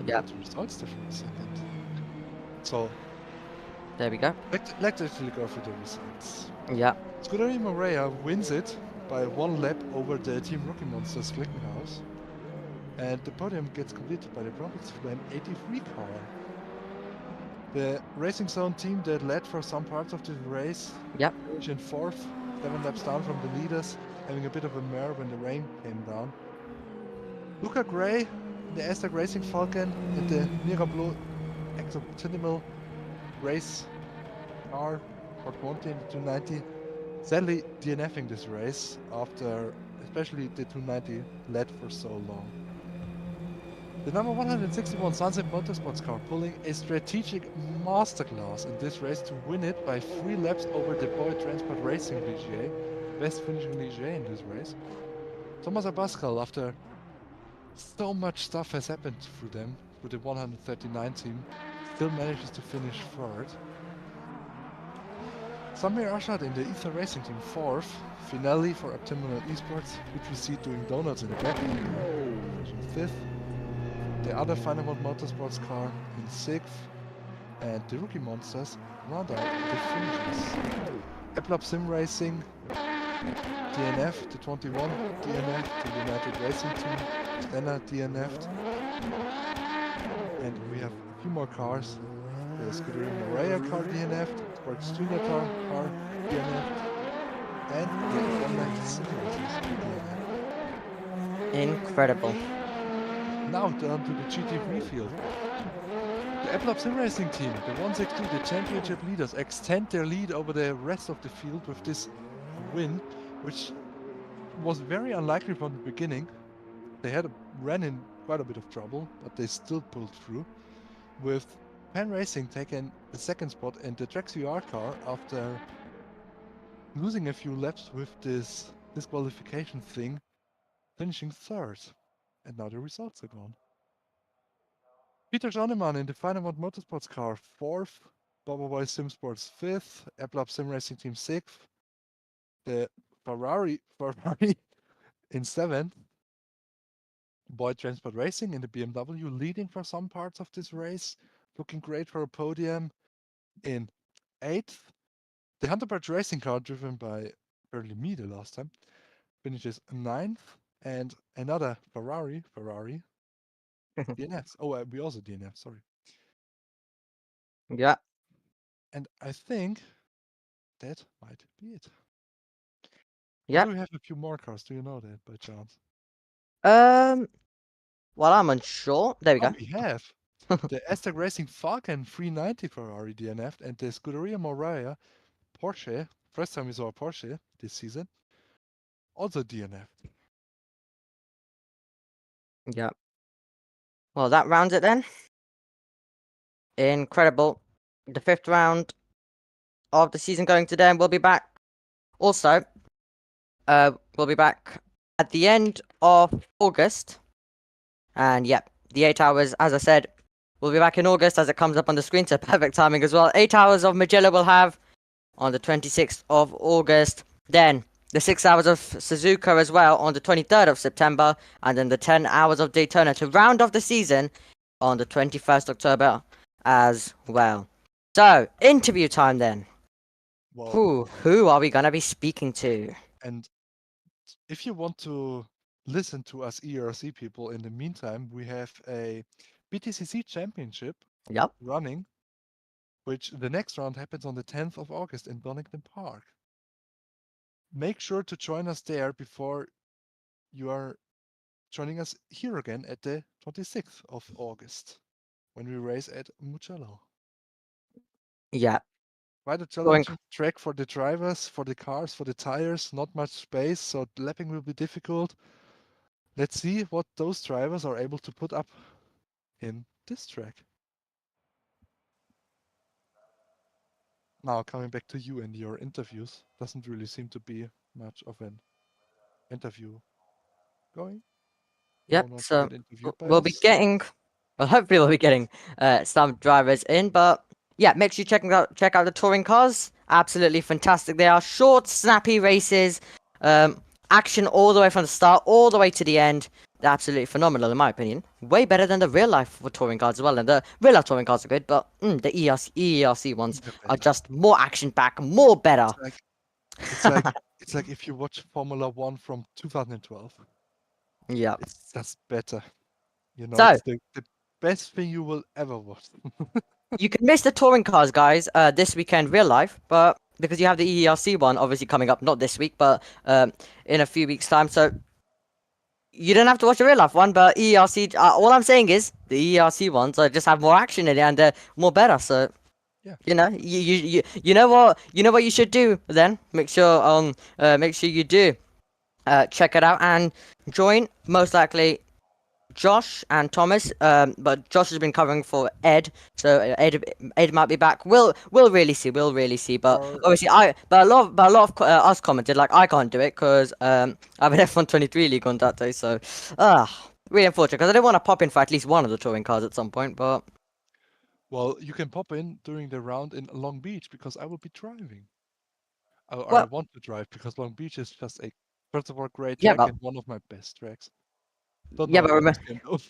Yeah. The results there for a second. So There we go. let's actually go through the results. Yeah. Scuderia Morara wins it by 1 lap over the Team Rookie Monsters Glickenhaus. And the podium gets completed by the Profits Plan 83 car. The Racing Zone team that led for some parts of the race. Yep. In 4th, 7 laps down from the leaders, having a bit of a mare when the rain came down. Luca Gray, the Aztec Racing Falcon, and the Mirabeau Exoptinimal race car, Ford Monte in the 290, sadly DNFing this race after especially the 290 led for so long. The number 161 Sunset Motorsports car pulling a strategic masterclass in this race to win it by 3 laps over the Boy Transport Racing Ligier, best finishing Ligier in this race. Thomas Abascal, after so much stuff has happened through them, with the 139 team, still manages to finish 3rd. Samir Ashad in the Ether Racing team 4th, Finale for Optimal Esports, which we see doing donuts in the back, 5th. The other Final Motorsports car in 6th, and the Rookie Monsters round out the finishes. Eplab Sim Racing, DNF, the 21 DNF, the United Racing Team, Stena DNF'd. And we have a few more cars. The Scuderia Morara car DNF'd, Sports Junior car DNF'd, and the Online Sim Racing DNF'd. Incredible. Now down to the GT3 field. The Eplab Sim Racing team, the 162, the championship leaders, extend their lead over the rest of the field with this win, which was very unlikely from the beginning. They ran in quite a bit of trouble, but they still pulled through, with Pan Racing taking the 2nd spot and the Trax VR car after losing a few laps with this disqualification thing, finishing 3rd. And now the results are gone. Peter Schoenemann in the Final Motorsports car 4th, Baba Sim Sports 5th, Eplab Sim Racing Team 6th, the Ferrari in 7th, Boy Transport Racing in the BMW leading for some parts of this race, looking great for a podium in 8th. The Hunterbird Racing car driven by apparently me the last time, finishes 9th, and another Ferrari, DNFs. Oh, we also DNF, sorry. Yeah. And I think that might be it. Or Yeah. do we have a few more cars? Do you know that by chance? Well, I'm unsure. There we Oh, go. we have. The Aztec Racing Falcon 390 Ferrari DNF'd, and the Scuderia Morea Porsche, first time we saw a Porsche this season, also DNF'd. Yeah. Well, that rounds it then. Incredible. The 5th round of the season going today, and we'll be back. Also, we'll be back at the end of August. And yep, the 8 hours, as I said, we'll be back in August as it comes up on the screen, so perfect timing as well. 8 hours of Mugello we'll have on the 26th of August. Then the 6 hours of Suzuka as well on the 23rd of September. And then the 10 hours of Daytona to round off the season on the 21st October as well. So, interview time then. Well, Who are we going to be speaking to? and if you want to listen to us ERC people, in the meantime, we have a BTCC championship Yep. running, which the next round happens on the 10th of August in Donington Park. Make sure to join us there before you are joining us here again at the 26th of August when we race at Mugello. Yeah. Quite a Going. challenging track for the drivers, for the cars, for the tires, not much space, so lapping will be difficult. Let's see what those drivers are able to put up in this track. Now, coming back to you and your interviews, doesn't really seem to be much of an interview going. You Yep. don't want to So get interviewed by we'll be us. getting. Well, hopefully we'll be getting some drivers in, but yeah, make sure you check out the touring cars. Absolutely fantastic. They are short, snappy races. Action all the way from the start, all the way to the end. They're absolutely phenomenal in my opinion. Way better than the real life touring cars as well. And the real life touring cars are good, but the EERC ones Even are better. just more action packed, more better. It's like if you watch Formula One from 2012. Yeah. It's just better. You know, So it's the best thing you will ever watch. you can miss the touring cars, guys, this weekend, real life, but because you have the EERC one obviously coming up, not this week, but in a few weeks' time. So you don't have to watch the real life one, but EERC. All I'm saying is the EERC ones just have more action in it and they're more better. So Yeah. you know, you know what you should do then. Make sure you do check it out and join. Most likely Josh and Thomas, but Josh has been covering for Ed, so Ed might be back. We'll really see. But Or obviously, a lot of us commented like I can't do it because I have an F123 league on that day. So, really unfortunate because I did want to pop in for at least one of the touring cars at some point. But well, you can pop in during the round in Long Beach because I will be driving. Or I well, want to drive because Long Beach is just a first of all great yeah, track but and one of my best tracks. Don't yeah, know but if others remember,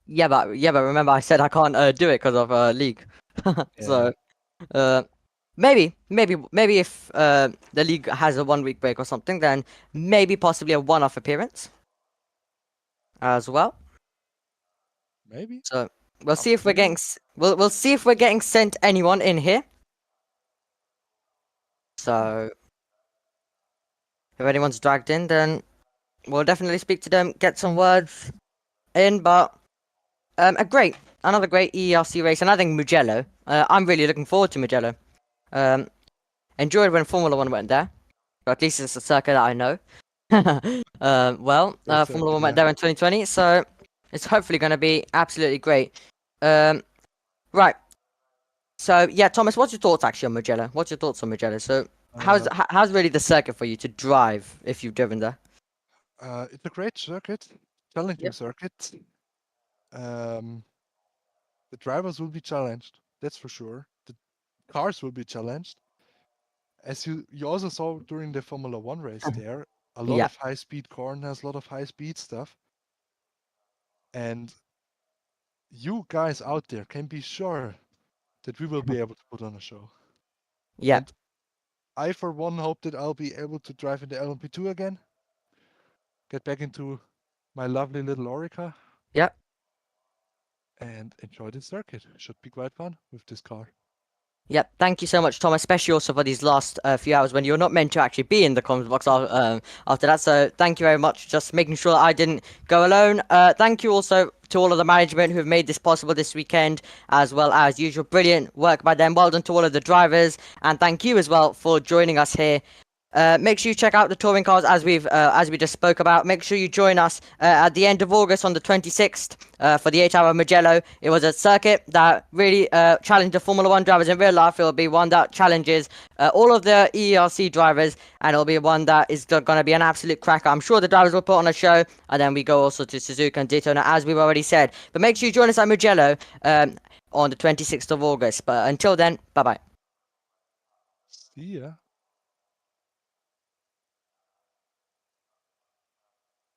can though. remember I said I can't do it because of league. Yeah. So. Maybe if the league has a 1 week break or something, then maybe possibly a one-off appearance as well. Maybe. So we'll Up see if to we're you. getting we'll see if we're getting sent anyone in here. So if anyone's dragged in, then we'll definitely speak to them, get some words in. But another great EERC race, and I think Mugello. I'm really looking forward to Mugello. Enjoyed when Formula One went there. Or at least it's a circuit that I know. Great Formula circuit, One went yeah. there in 2020, so it's hopefully going to be absolutely great. Right. So yeah, Thomas, what's your thoughts actually on Mugello? What's your thoughts on Mugello? So how's really the circuit for you to drive if you've driven there? It's a great circuit, challenging Yep. circuit. The drivers will be challenged, that's for sure. The cars will be challenged. As you also saw during the Formula One race there, a lot Yeah. of high-speed corners, a lot of high-speed stuff. And you guys out there can be sure that we will be able to put on a show. Yeah. And I for one hope that I'll be able to drive in the LMP2 again. Get back into my lovely little Orica. Yep. And enjoy the circuit. Should be quite fun with this car. Yep, thank you so much, Tom, especially also for these last few hours when you're not meant to actually be in the comments box after that. So thank you very much, just making sure that I didn't go alone. Thank you also to all of the management who have made this possible this weekend, as well as usual. Brilliant work by them. Well done to all of the drivers, and thank you as well for joining us here. Make sure you check out the touring cars as we just spoke about. Make sure you join us at the end of August on the 26th for the 8-hour Mugello. It was a circuit that really challenged the Formula 1 drivers in real life. It will be one that challenges all of the EERC drivers, and it'll be one that is going to be an absolute cracker. I'm sure the drivers will put on a show, and then we go also to Suzuka and Daytona, as we've already said. But make sure you join us at Mugello on the 26th of August. But until then, bye-bye. See ya.